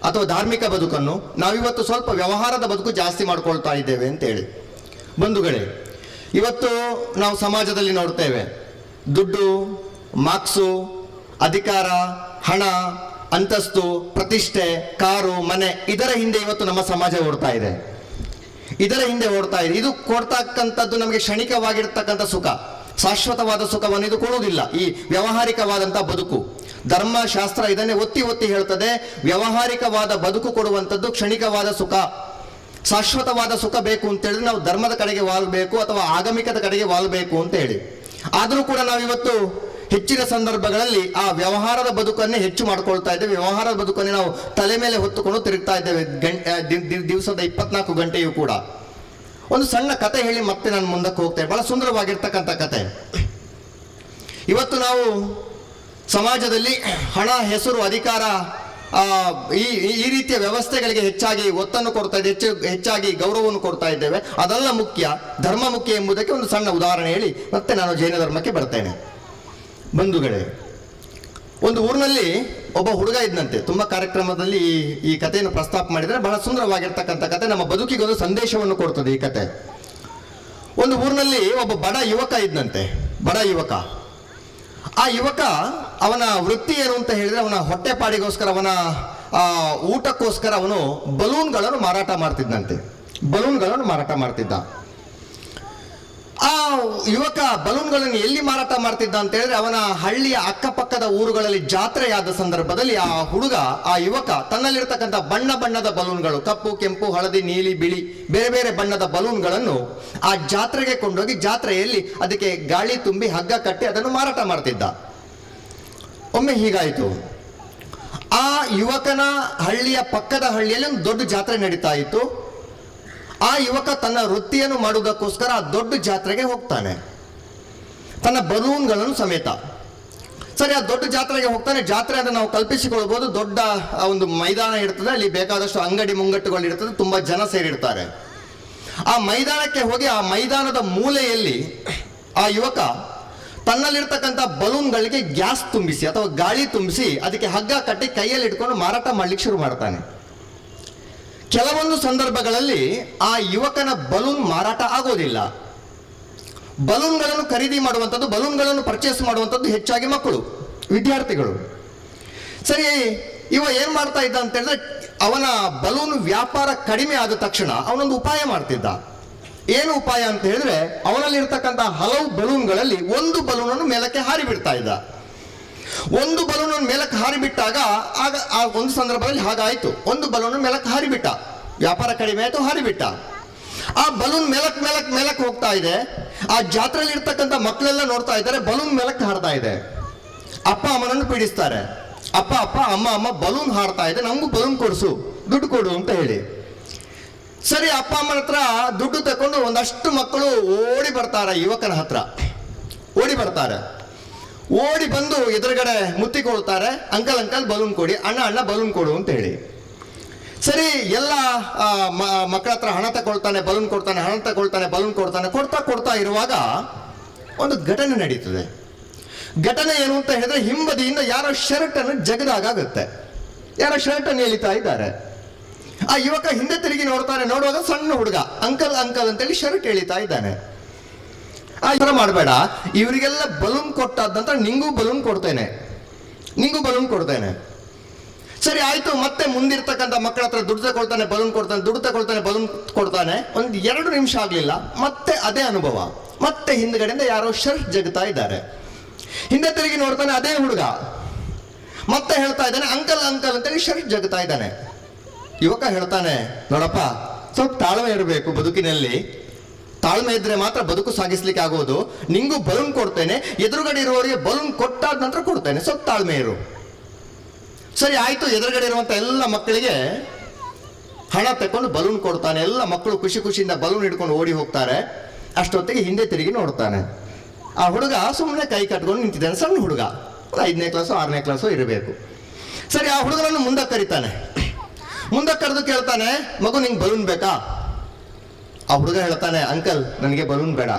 ಅಥವಾ ಧಾರ್ಮಿಕ ಬದುಕನ್ನು ನಾವಿವತ್ತು ಸ್ವಲ್ಪ ವ್ಯವಹಾರದ ಬದುಕು ಜಾಸ್ತಿ ಮಾಡ್ಕೊಳ್ತಾ ಇದ್ದೇವೆ ಅಂತೇಳಿ. ಬಂಧುಗಳೇ, ಇವತ್ತು ನಾವು ಸಮಾಜದಲ್ಲಿ ನೋಡ್ತೇವೆ, ದುಡ್ಡು, ಮಾರ್ಕ್ಸು, ಅಧಿಕಾರ, ಹಣ, ಅಂತಸ್ತು, ಪ್ರತಿಷ್ಠೆ, ಕಾರು, ಮನೆ, ಇದರ ಹಿಂದೆ ಇವತ್ತು ನಮ್ಮ ಸಮಾಜ ಓಡ್ತಾ ಇದೆ. ಇದು ಕೊಡ್ತಕ್ಕಂಥದ್ದು ನಮಗೆ ಕ್ಷಣಿಕವಾಗಿರ್ತಕ್ಕಂಥ ಸುಖ, ಶಾಶ್ವತವಾದ ಸುಖವನ್ನು ಇದು ಕೊಡುವುದಿಲ್ಲ. ಈ ವ್ಯಾವಹಾರಿಕವಾದಂತಹ ಬದುಕು, ಧರ್ಮಶಾಸ್ತ್ರ ಇದನ್ನೇ ಒತ್ತಿ ಹೇಳ್ತದೆ. ವ್ಯಾವಹಾರಿಕವಾದ ಬದುಕು ಕೊಡುವಂಥದ್ದು ಕ್ಷಣಿಕವಾದ ಸುಖ. ಶಾಶ್ವತವಾದ ಸುಖ ಬೇಕು ಅಂತ ಹೇಳಿದ್ರೆ ನಾವು ಧರ್ಮದ ಕಡೆಗೆ ವಾಲ್ಬೇಕು ಅಥವಾ ಆಗಮಿಕದ ಕಡೆಗೆ ವಾಲ್ಬೇಕು ಅಂತ ಹೇಳಿ. ಆದರೂ ಕೂಡ ನಾವಿವತ್ತು ಹೆಚ್ಚಿನ ಸಂದರ್ಭಗಳಲ್ಲಿ ಆ ವ್ಯವಹಾರದ ಬದುಕನ್ನೇ ಹೆಚ್ಚು ಮಾಡ್ಕೊಳ್ತಾ ಇದ್ದೇವೆ. ವ್ಯವಹಾರದ ಬದುಕನ್ನೇ ನಾವು ತಲೆ ಮೇಲೆ ಹೊತ್ತುಕೊಂಡು ತಿರುಗ್ತಾ ಇದ್ದೇವೆ ದಿವಸದ 24 ಗಂಟೆಯೂ ಕೂಡ. ಒಂದು ಸಣ್ಣ ಕತೆ ಹೇಳಿ ಮತ್ತೆ ನಾನು ಮುಂದಕ್ಕೆ ಹೋಗ್ತೇನೆ. ಬಹಳ ಸುಂದರವಾಗಿರ್ತಕ್ಕಂಥ ಕತೆ. ಇವತ್ತು ನಾವು ಸಮಾಜದಲ್ಲಿ ಹಣ, ಹೆಸರು, ಅಧಿಕಾರ, ಈ ರೀತಿಯ ವ್ಯವಸ್ಥೆಗಳಿಗೆ ಹೆಚ್ಚಾಗಿ ಒತ್ತನ್ನು ಕೊಡ್ತಾ ಇದ್ದೇವೆ, ಹೆಚ್ಚಾಗಿ ಗೌರವವನ್ನು ಕೊಡ್ತಾ ಇದ್ದೇವೆ. ಅದೆಲ್ಲ ಮುಖ್ಯ, ಧರ್ಮ ಮುಖ್ಯ ಎಂಬುದಕ್ಕೆ ಒಂದು ಸಣ್ಣ ಉದಾಹರಣೆ ಹೇಳಿ ಮತ್ತೆ ನಾನು ಜೈನ ಧರ್ಮಕ್ಕೆ ಬರ್ತೇನೆ. ಬಂಧುಗಳೇ, ಒಂದು ಊರಿನಲ್ಲಿ ಒಬ್ಬ ಹುಡುಗ ಇದ್ದಂತೆ. ತುಂಬಾ ಕಾರ್ಯಕ್ರಮದಲ್ಲಿ ಈ ಕಥೆಯನ್ನು ಪ್ರಸ್ತಾಪ ಮಾಡಿದರೆ ಬಹಳ ಸುಂದರವಾಗಿರ್ತಕ್ಕಂಥ ಕತೆ, ನಮ್ಮ ಬದುಕಿಗೆ ಒಂದು ಸಂದೇಶವನ್ನು ಕೊಡ್ತದೆ ಈ ಕತೆ. ಒಂದು ಊರಿನಲ್ಲಿ ಒಬ್ಬ ಬಡ ಯುವಕ ಇದ್ದಂತೆ. ಆ ಯುವಕ ಅವನ ವೃತ್ತಿ ಏನು ಅಂತ ಹೇಳಿದ್ರೆ, ಅವನ ಹೊಟ್ಟೆಪಾಡಿಗೋಸ್ಕರ, ಅವನ ಊಟಕ್ಕೋಸ್ಕರ ಅವನು ಬಲೂನ್ಗಳನ್ನು ಮಾರಾಟ ಮಾಡ್ತಿದ್ದ. ಆ ಯುವಕ ಬಲೂನ್ಗಳನ್ನು ಎಲ್ಲಿ ಮಾರಾಟ ಮಾಡ್ತಿದ್ದ ಅಂತ ಹೇಳಿದ್ರೆ, ಅವನ ಹಳ್ಳಿಯ ಅಕ್ಕಪಕ್ಕದ ಊರುಗಳಲ್ಲಿ ಜಾತ್ರೆಯಾದ ಸಂದರ್ಭದಲ್ಲಿ ಆ ಯುವಕ ತನ್ನಲ್ಲಿರ್ತಕ್ಕಂಥ ಬಣ್ಣದ ಬಲೂನ್ಗಳು, ಕಪ್ಪು, ಕೆಂಪು, ಹಳದಿ, ನೀಲಿ, ಬಿಳಿ, ಬೇರೆ ಬೇರೆ ಬಣ್ಣದ ಬಲೂನ್ಗಳನ್ನು ಆ ಜಾತ್ರೆಗೆ ಕೊಂಡೋಗಿ ಜಾತ್ರೆಯಲ್ಲಿ ಅದಕ್ಕೆ ಗಾಳಿ ತುಂಬಿ ಹಗ್ಗ ಕಟ್ಟಿ ಅದನ್ನು ಮಾರಾಟ ಮಾಡ್ತಿದ್ದ. ಒಮ್ಮೆ ಹೀಗಾಯಿತು, ಆ ಯುವಕನ ಹಳ್ಳಿಯ ಪಕ್ಕದ ಹಳ್ಳಿಯಲ್ಲಿ ಒಂದು ದೊಡ್ಡ ಜಾತ್ರೆ ನಡೀತಾ ಇತ್ತು. ಆ ಯುವಕ ತನ್ನ ವೃತ್ತಿಯನ್ನು ಮಾಡುವುದಕ್ಕೋಸ್ಕರ ಆ ದೊಡ್ಡ ಜಾತ್ರೆಗೆ ಹೋಗ್ತಾನೆ. ತನ್ನ ಬಲೂನ್ಗಳನ್ನು ಸಮೇತ. ಸರಿ, ಆ ದೊಡ್ಡ ಜಾತ್ರೆಗೆ ಹೋಗ್ತಾನೆ. ಜಾತ್ರೆ ಅಂತ ನಾವು ಕಲ್ಪಿಸಿಕೊಳ್ಬೋದು, ದೊಡ್ಡ ಒಂದು ಮೈದಾನ ಇರ್ತದೆ, ಅಲ್ಲಿ ಬೇಕಾದಷ್ಟು ಅಂಗಡಿ ಮುಂಗಟ್ಟುಗಳು ಇರ್ತದೆ, ತುಂಬ ಜನ ಸೇರಿರ್ತಾರೆ. ಆ ಮೈದಾನಕ್ಕೆ ಹೋಗಿ ಆ ಮೈದಾನದ ಮೂಲೆಯಲ್ಲಿ ಆ ಯುವಕ ತನ್ನಲ್ಲಿರ್ತಕ್ಕಂಥ ಬಲೂನ್ಗಳಿಗೆ ಗ್ಯಾಸ್ ತುಂಬಿಸಿ ಅಥವಾ ಗಾಳಿ ತುಂಬಿಸಿ ಅದಕ್ಕೆ ಹಗ್ಗ ಕಟ್ಟಿ ಕೈಯಲ್ಲಿ ಇಟ್ಕೊಂಡು ಮಾರಾಟ ಮಾಡ್ಲಿಕ್ಕೆ ಶುರು ಮಾಡ್ತಾನೆ. ಕೆಲವೊಂದು ಸಂದರ್ಭಗಳಲ್ಲಿ ಆ ಯುವಕನ ಬಲೂನ್ ಮಾರಾಟ ಆಗೋದಿಲ್ಲ. ಬಲೂನ್ಗಳನ್ನು ಖರೀದಿ ಮಾಡುವಂಥದ್ದು, ಬಲೂನ್ಗಳನ್ನು ಪರ್ಚೇಸ್ ಮಾಡುವಂಥದ್ದು ಹೆಚ್ಚಾಗಿ ಮಕ್ಕಳು, ವಿದ್ಯಾರ್ಥಿಗಳು. ಸರಿ, ಇವ ಏನ್ ಮಾಡ್ತಾ ಇದ್ದ ಅಂತ ಹೇಳಿದ್ರೆ, ಅವನ ಬಲೂನ್ ವ್ಯಾಪಾರ ಕಡಿಮೆ ಆದ ತಕ್ಷಣ ಅವನೊಂದು ಉಪಾಯ ಮಾಡ್ತಿದ್ದ. ಏನು ಉಪಾಯ ಅಂತ ಹೇಳಿದ್ರೆ, ಅವನಲ್ಲಿ ಇರ್ತಕ್ಕಂಥ ಹಲವು ಬಲೂನ್ಗಳಲ್ಲಿ ಒಂದು ಬಲೂನನ್ನು ಮೇಲಕ್ಕೆ ಹಾರಿ ಬಿಡ್ತಾ ಇದ್ದ. ಒಂದು ಬಲೂನ್ ಮೇಲಕ್ಕೆ ಹಾರಿಬಿಟ್ಟಾಗ ಆಗ ಆ ಒಂದು ಸಂದರ್ಭದಲ್ಲಿ ಹಾಗಾಯ್ತು. ಒಂದು ಬಲೂನ್ ಮೇಲಕ್ಕೆ ಹಾರಿಬಿಟ್ಟ, ವ್ಯಾಪಾರ ಕಡಿಮೆ ಆಯ್ತು, ಹಾರಿಬಿಟ್ಟ. ಆ ಬಲೂನ್ ಮೇಲಕ್ಕೆ ಹೋಗ್ತಾ ಇದೆ. ಆ ಜಾತ್ರೆಯಲ್ಲಿ ಇರ್ತಕ್ಕಂಥ ಮಕ್ಕಳೆಲ್ಲ ನೋಡ್ತಾ ಇದ್ದಾರೆ, ಬಲೂನ್ ಮೇಲಕ್ಕೆ ಹಾರ್ತಾ ಇದೆ. ಅಪ್ಪ ಅಮ್ಮನನ್ನು ಪೀಡಿಸ್ತಾರೆ. ಅಪ್ಪ ಅಮ್ಮ ಬಲೂನ್ ಹಾರ್ತಾ ಇದೆ, ನಮಗೂ ಬಲೂನ್ ಕೊಡಿಸು, ದುಡ್ಡು ಕೊಡು ಅಂತ ಹೇಳಿ. ಸರಿ, ಅಪ್ಪ ಅಮ್ಮನ ಹತ್ರ ದುಡ್ಡು ತಕೊಂಡು ಒಂದಷ್ಟು ಮಕ್ಕಳು ಓಡಿ ಬರ್ತಾರೆ, ಯುವಕನ ಹತ್ರ ಓಡಿ ಬರ್ತಾರೆ. ಓಡಿ ಬಂದು ಎದುರುಗಡೆ ಮುತ್ತಿಕೊಳ್ತಾರೆ, ಅಂಕಲ್ ಬಲೂನ್ ಕೊಡಿ, ಅಣ್ಣ ಬಲೂನ್ ಕೊಡು ಅಂತ ಹೇಳಿ. ಸರಿ, ಎಲ್ಲ ಮಕ್ಕಳ ಹತ್ರ ಹಣ ತಗೊಳ್ತಾನೆ, ಬಲೂನ್ ಕೊಡ್ತಾನೆ, ಹಣ ತಗೊಳ್ತಾನೆ, ಬಲೂನ್ ಕೊಡ್ತಾನೆ. ಕೊಡ್ತಾ ಇರುವಾಗ ಒಂದು ಘಟನೆ ನಡೀತದೆ. ಘಟನೆ ಏನು ಅಂತ ಹೇಳಿದ್ರೆ, ಹಿಂಬದಿಯಿಂದ ಯಾರೋ ಶರ್ಟ್ ಅನ್ನು ಜಗದಾಗುತ್ತೆ, ಯಾರೋ ಶರ್ಟ್ ಅನ್ನು ಎಳಿತಾ ಇದ್ದಾರೆ. ಆ ಯುವಕ ಹಿಂದೆ ತಿರುಗಿ ನೋಡ್ತಾನೆ, ನೋಡುವಾಗ ಸಣ್ಣ ಹುಡುಗ ಅಂಕಲ್ ಅಂತೇಳಿ ಶರ್ಟ್ ಎಳಿತಾ ಇದ್ದಾನೆ. ಆ ಥರ ಮಾಡಬೇಡ, ಇವರಿಗೆಲ್ಲ ಬಲೂನ್ ಕೊಟ್ಟಾದ ನಂತರ ನಿಂಗೂ ಬಲೂನ್ ಕೊಡ್ತೇನೆ. ಸರಿ ಆಯ್ತು. ಮತ್ತೆ ಮುಂದಿರ್ತಕ್ಕಂಥ ಮಕ್ಕಳ ಹತ್ರ ದುಡ್ಡು ತಗೊಳ್ತಾನೆ, ಬಲೂನ್ ಕೊಡ್ತಾನೆ. ಒಂದು 2 ನಿಮಿಷ ಆಗ್ಲಿಲ್ಲ, ಮತ್ತೆ ಅದೇ ಅನುಭವ. ಮತ್ತೆ ಹಿಂದ್ಗಡೆಯಿಂದ ಯಾರೋ ಶರ್ಟ್ ಜಗ್ತಾ ಇದ್ದಾರೆ. ಹಿಂದೆ ತಿರುಗಿ ನೋಡ್ತಾನೆ, ಅದೇ ಹುಡುಗ ಮತ್ತೆ ಹೇಳ್ತಾ ಇದ್ದಾನೆ, ಅಂಕಲ್ ಅಂತೇಳಿ ಶರ್ಟ್ ಜಗ್ತಾ ಇದ್ದಾನೆ. ಯುವಕ ಹೇಳ್ತಾನೆ, ನೋಡಪ್ಪ, ಸ್ವಲ್ಪ ತಾಳ್ಮೆ ಇರಬೇಕು ಬದುಕಿನಲ್ಲಿ. ತಾಳ್ಮೆ ಇದ್ರೆ ಮಾತ್ರ ಬದುಕು ಸಾಗಿಸ್ಲಿಕ್ಕೆ ಆಗೋದು. ನಿಂಗೂ ಬಲೂನ್ ಕೊಡ್ತೇನೆ, ಎದುರುಗಡೆ ಇರುವವರಿಗೆ ಬಲೂನ್ ಕೊಟ್ಟಾದ ನಂತರ ಕೊಡ್ತೇನೆ, ಸ್ವಲ್ಪ ತಾಳ್ಮೆ ಇರು. ಸರಿ ಆಯ್ತು. ಎದುರುಗಡೆ ಇರುವಂತ ಎಲ್ಲ ಮಕ್ಕಳಿಗೆ ಹಣ ತಕೊಂಡು ಬಲೂನ್ ಕೊಡ್ತಾನೆ. ಎಲ್ಲ ಮಕ್ಕಳು ಖುಷಿಯಿಂದ ಬಲೂನ್ ಹಿಡ್ಕೊಂಡು ಓಡಿ ಹೋಗ್ತಾರೆ. ಅಷ್ಟೊತ್ತಿಗೆ ಹಿಂದೆ ತಿರುಗಿ ನೋಡ್ತಾನೆ. ಆ ಹುಡುಗ ಸುಮ್ಮನೆ ಕೈ ಕಟ್ಕೊಂಡು ನಿಂತಿದ್ದಾನೆ, ಸಣ್ಣ ಹುಡುಗ, 5ನೇ ಕ್ಲಾಸು 6ನೇ ಕ್ಲಾಸು ಇರಬೇಕು. ಸರಿ, ಆ ಹುಡುಗನನ್ನು ಮುಂದಕ್ಕೆ ಕರೀತಾನೆ. ಮುಂದಕ್ಕೆ ಕರೆದು ಕೇಳ್ತಾನೆ, ಮಗು ನಿಂಗೆ ಬಲೂನ್ ಬೇಕಾ? ಆ ಹುಡುಗ ಹೇಳ್ತಾನೆ, ಅಂಕಲ್ ನನಗೆ ಬಲೂನ್ ಬೇಡ.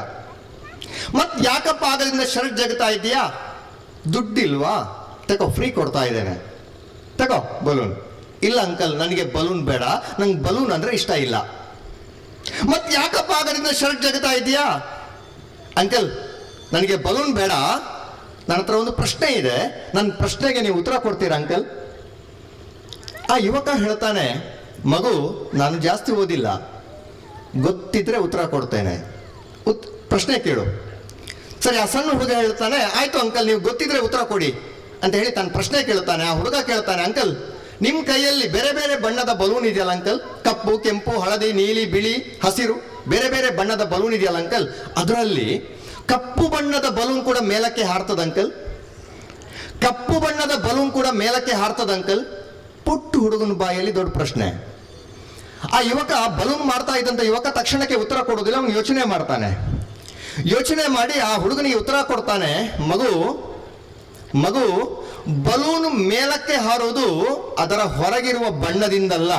ಮತ್ ಯಾಕಪ್ಪ ಆಗದಿಂದ ಶರ್ಟ್ ಜಗ್ತಾ ಇದೀಯಾ? ದುಡ್ಡಿಲ್ವಾ? ತಗೋ, ಫ್ರೀ ಕೊಡ್ತಾ ಇದ್ದೇನೆ, ತಗೋ ಬಲೂನ್. ಇಲ್ಲ ಅಂಕಲ್, ನನಗೆ ಬಲೂನ್ ಬೇಡ, ನಂಗೆ ಬಲೂನ್ ಅಂದ್ರೆ ಇಷ್ಟ ಇಲ್ಲ. ಮತ್ ಯಾಕಪ್ಪ ಆಗದಿಂದ ಶರ್ಟ್ ಜಗ್ತಾ ಇದೀಯಾ? ಅಂಕಲ್ ನನಗೆ ಬಲೂನ್ ಬೇಡ, ನನ್ನ ಹತ್ರ ಒಂದು ಪ್ರಶ್ನೆ ಇದೆ, ನನ್ನ ಪ್ರಶ್ನೆಗೆ ನೀವು ಉತ್ತರ ಕೊಡ್ತೀರಾ ಅಂಕಲ್? ಆ ಯುವಕ ಹೇಳ್ತಾನೆ, ಮಗು ನಾನು ಜಾಸ್ತಿ ಓದಿಲ್ಲ, ಗೊತ್ತಿದ್ರೆ ಉತ್ತರ ಕೊಡ್ತೇನೆ, ಪ್ರಶ್ನೆ ಕೇಳು. ಸರಿ, ಆ ಸಣ್ಣ ಹುಡುಗ ಹೇಳ್ತಾನೆ, ಆಯ್ತು ಅಂಕಲ್, ನೀವು ಗೊತ್ತಿದ್ರೆ ಉತ್ತರ ಕೊಡಿ ಅಂತ ಹೇಳಿ ತನ್ನ ಪ್ರಶ್ನೆ ಕೇಳ್ತಾನೆ. ಆ ಹುಡುಗ ಕೇಳ್ತಾನೆ, ಅಂಕಲ್ ನಿಮ್ಮ ಕೈಯಲ್ಲಿ ಬೇರೆ ಬೇರೆ ಬಣ್ಣದ ಬಲೂನ್ ಇದೆಯಲ್ಲ ಅಂಕಲ್, ಕಪ್ಪು, ಕೆಂಪು, ಹಳದಿ, ನೀಲಿ, ಬಿಳಿ, ಹಸಿರು, ಬೇರೆ ಬೇರೆ ಬಣ್ಣದ ಬಲೂನ್ ಇದೆಯಲ್ಲ ಅಂಕಲ್, ಅದರಲ್ಲಿ ಕಪ್ಪು ಬಣ್ಣದ ಬಲೂನ್ ಕೂಡ ಮೇಲಕ್ಕೆ ಹಾರ್ತದ ಅಂಕಲ್, ಕಪ್ಪು ಬಣ್ಣದ ಬಲೂನ್ ಕೂಡ ಮೇಲಕ್ಕೆ ಹಾರ್ತದ ಅಂಕಲ್. ಪುಟ್ಟು ಹುಡುಗನ ಬಾಯಲ್ಲಿ ದೊಡ್ಡ ಪ್ರಶ್ನೆ. ಆ ಯುವಕ ಬಲೂನ್ ಮಾಡ್ತಾ ಇದ್ದಂತ ಯುವಕ ತಕ್ಷಣಕ್ಕೆ ಉತ್ತರ ಕೊಡೋದಿಲ್ಲ, ಅವನು ಯೋಚನೆ ಮಾಡ್ತಾನೆ. ಯೋಚನೆ ಮಾಡಿ ಆ ಹುಡುಗನಿಗೆ ಉತ್ತರ ಕೊಡ್ತಾನೆ, ಮಗು ಬಲೂನ್ ಮೇಲಕ್ಕೆ ಹಾರೋದು ಅದರ ಹೊರಗಿರುವ ಬಣ್ಣದಿಂದಲ್ಲ,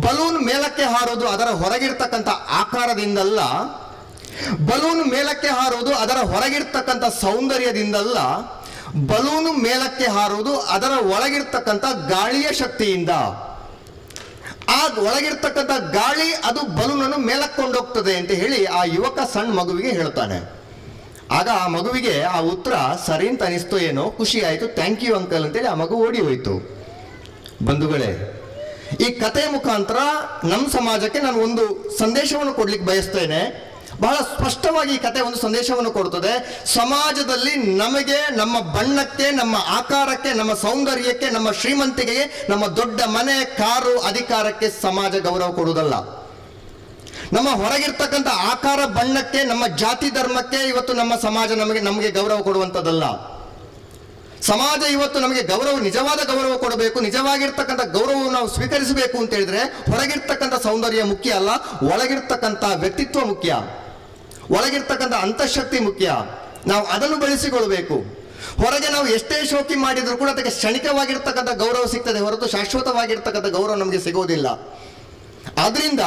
ಬಲೂನ್ ಮೇಲಕ್ಕೆ ಹಾರೋದು ಅದರ ಹೊರಗಿರ್ತಕ್ಕಂಥ ಆಕಾರದಿಂದಲ್ಲ, ಬಲೂನ್ ಮೇಲಕ್ಕೆ ಹಾರೋದು ಅದರ ಹೊರಗಿರ್ತಕ್ಕಂಥ ಸೌಂದರ್ಯದಿಂದಲ್ಲ, ಬಲೂನ್ ಮೇಲಕ್ಕೆ ಹಾರೋದು ಅದರ ಒಳಗಿರ್ತಕ್ಕಂಥ ಗಾಳಿಯ ಶಕ್ತಿಯಿಂದ. ಆ ಒಳಗಿರ್ತಕ್ಕಂಥ ಗಾಳಿ ಅದು ಬಲೂನನ್ನು ಮೇಲಕ್ಕೊಂಡೋಗ್ತದೆ ಅಂತ ಹೇಳಿ ಆ ಯುವಕ ಸಣ್ಣ ಮಗುವಿಗೆ ಹೇಳ್ತಾನೆ. ಆಗ ಆ ಮಗುವಿಗೆ ಆ ಉತ್ತರ ಸರಿ ಅಂತ ಅನಿಸ್ತೋ ಏನೋ, ಖುಷಿ ಆಯ್ತು, ಥ್ಯಾಂಕ್ ಯು ಅಂಕಲ್ ಅಂತೇಳಿ ಆ ಮಗು ಓಡಿ ಹೋಯ್ತು. ಬಂಧುಗಳೇ, ಈ ಕಥೆಯ ಮುಖಾಂತರ ನಮ್ಮ ಸಮಾಜಕ್ಕೆ ನಾನು ಒಂದು ಸಂದೇಶವನ್ನು ಕೊಡ್ಲಿಕ್ಕೆ ಬಯಸ್ತೇನೆ. ಬಹಳ ಸ್ಪಷ್ಟವಾಗಿ ಈ ಕಥೆ ಒಂದು ಸಂದೇಶವನ್ನು ಕೊಡ್ತದೆ. ಸಮಾಜದಲ್ಲಿ ನಮಗೆ, ನಮ್ಮ ಬಣ್ಣಕ್ಕೆ, ನಮ್ಮ ಆಕಾರಕ್ಕೆ, ನಮ್ಮ ಸೌಂದರ್ಯಕ್ಕೆ, ನಮ್ಮ ಶ್ರೀಮಂತಿಕೆಗೆ, ನಮ್ಮ ದೊಡ್ಡ ಮನೆ, ಕಾರು, ಅಧಿಕಾರಕ್ಕೆ ಸಮಾಜ ಗೌರವ ಕೊಡುವುದಲ್ಲ. ನಮ್ಮ ಹೊರಗಿರ್ತಕ್ಕಂಥ ಆಕಾರ, ಬಣ್ಣಕ್ಕೆ, ನಮ್ಮ ಜಾತಿ, ಧರ್ಮಕ್ಕೆ ಇವತ್ತು ನಮ್ಮ ಸಮಾಜ ನಮಗೆ ಗೌರವ ಕೊಡುವಂಥದ್ದಲ್ಲ. ಸಮಾಜ ಇವತ್ತು ನಮಗೆ ಗೌರವ, ನಿಜವಾದ ಗೌರವ ಕೊಡಬೇಕು, ನಿಜವಾಗಿರ್ತಕ್ಕಂಥ ಗೌರವವನ್ನು ನಾವು ಸ್ವೀಕರಿಸಬೇಕು ಅಂತ ಹೇಳಿದ್ರೆ ಹೊರಗಿರ್ತಕ್ಕಂಥ ಸೌಂದರ್ಯ ಮುಖ್ಯ ಅಲ್ಲ, ಒಳಗಿರ್ತಕ್ಕಂಥ ವ್ಯಕ್ತಿತ್ವ ಮುಖ್ಯ. ಒಳಗಿರ್ತಕ್ಕಂಥ ಅಂತಃಶಕ್ತಿ ಮುಖ್ಯ. ನಾವು ಅದನ್ನು ಬೆಳೆಸಿಕೊಳ್ಬೇಕು. ಹೊರಗೆ ನಾವು ಎಷ್ಟೇ ಶೋಕಿ ಮಾಡಿದರೂ ಕೂಡ ಅದಕ್ಕೆ ಕ್ಷಣಿಕವಾಗಿರ್ತಕ್ಕಂಥ ಗೌರವ ಸಿಗ್ತದೆ ಹೊರತು ಶಾಶ್ವತವಾಗಿರ್ತಕ್ಕಂಥ ಗೌರವ ನಮಗೆ ಸಿಗೋದಿಲ್ಲ. ಆದ್ರಿಂದ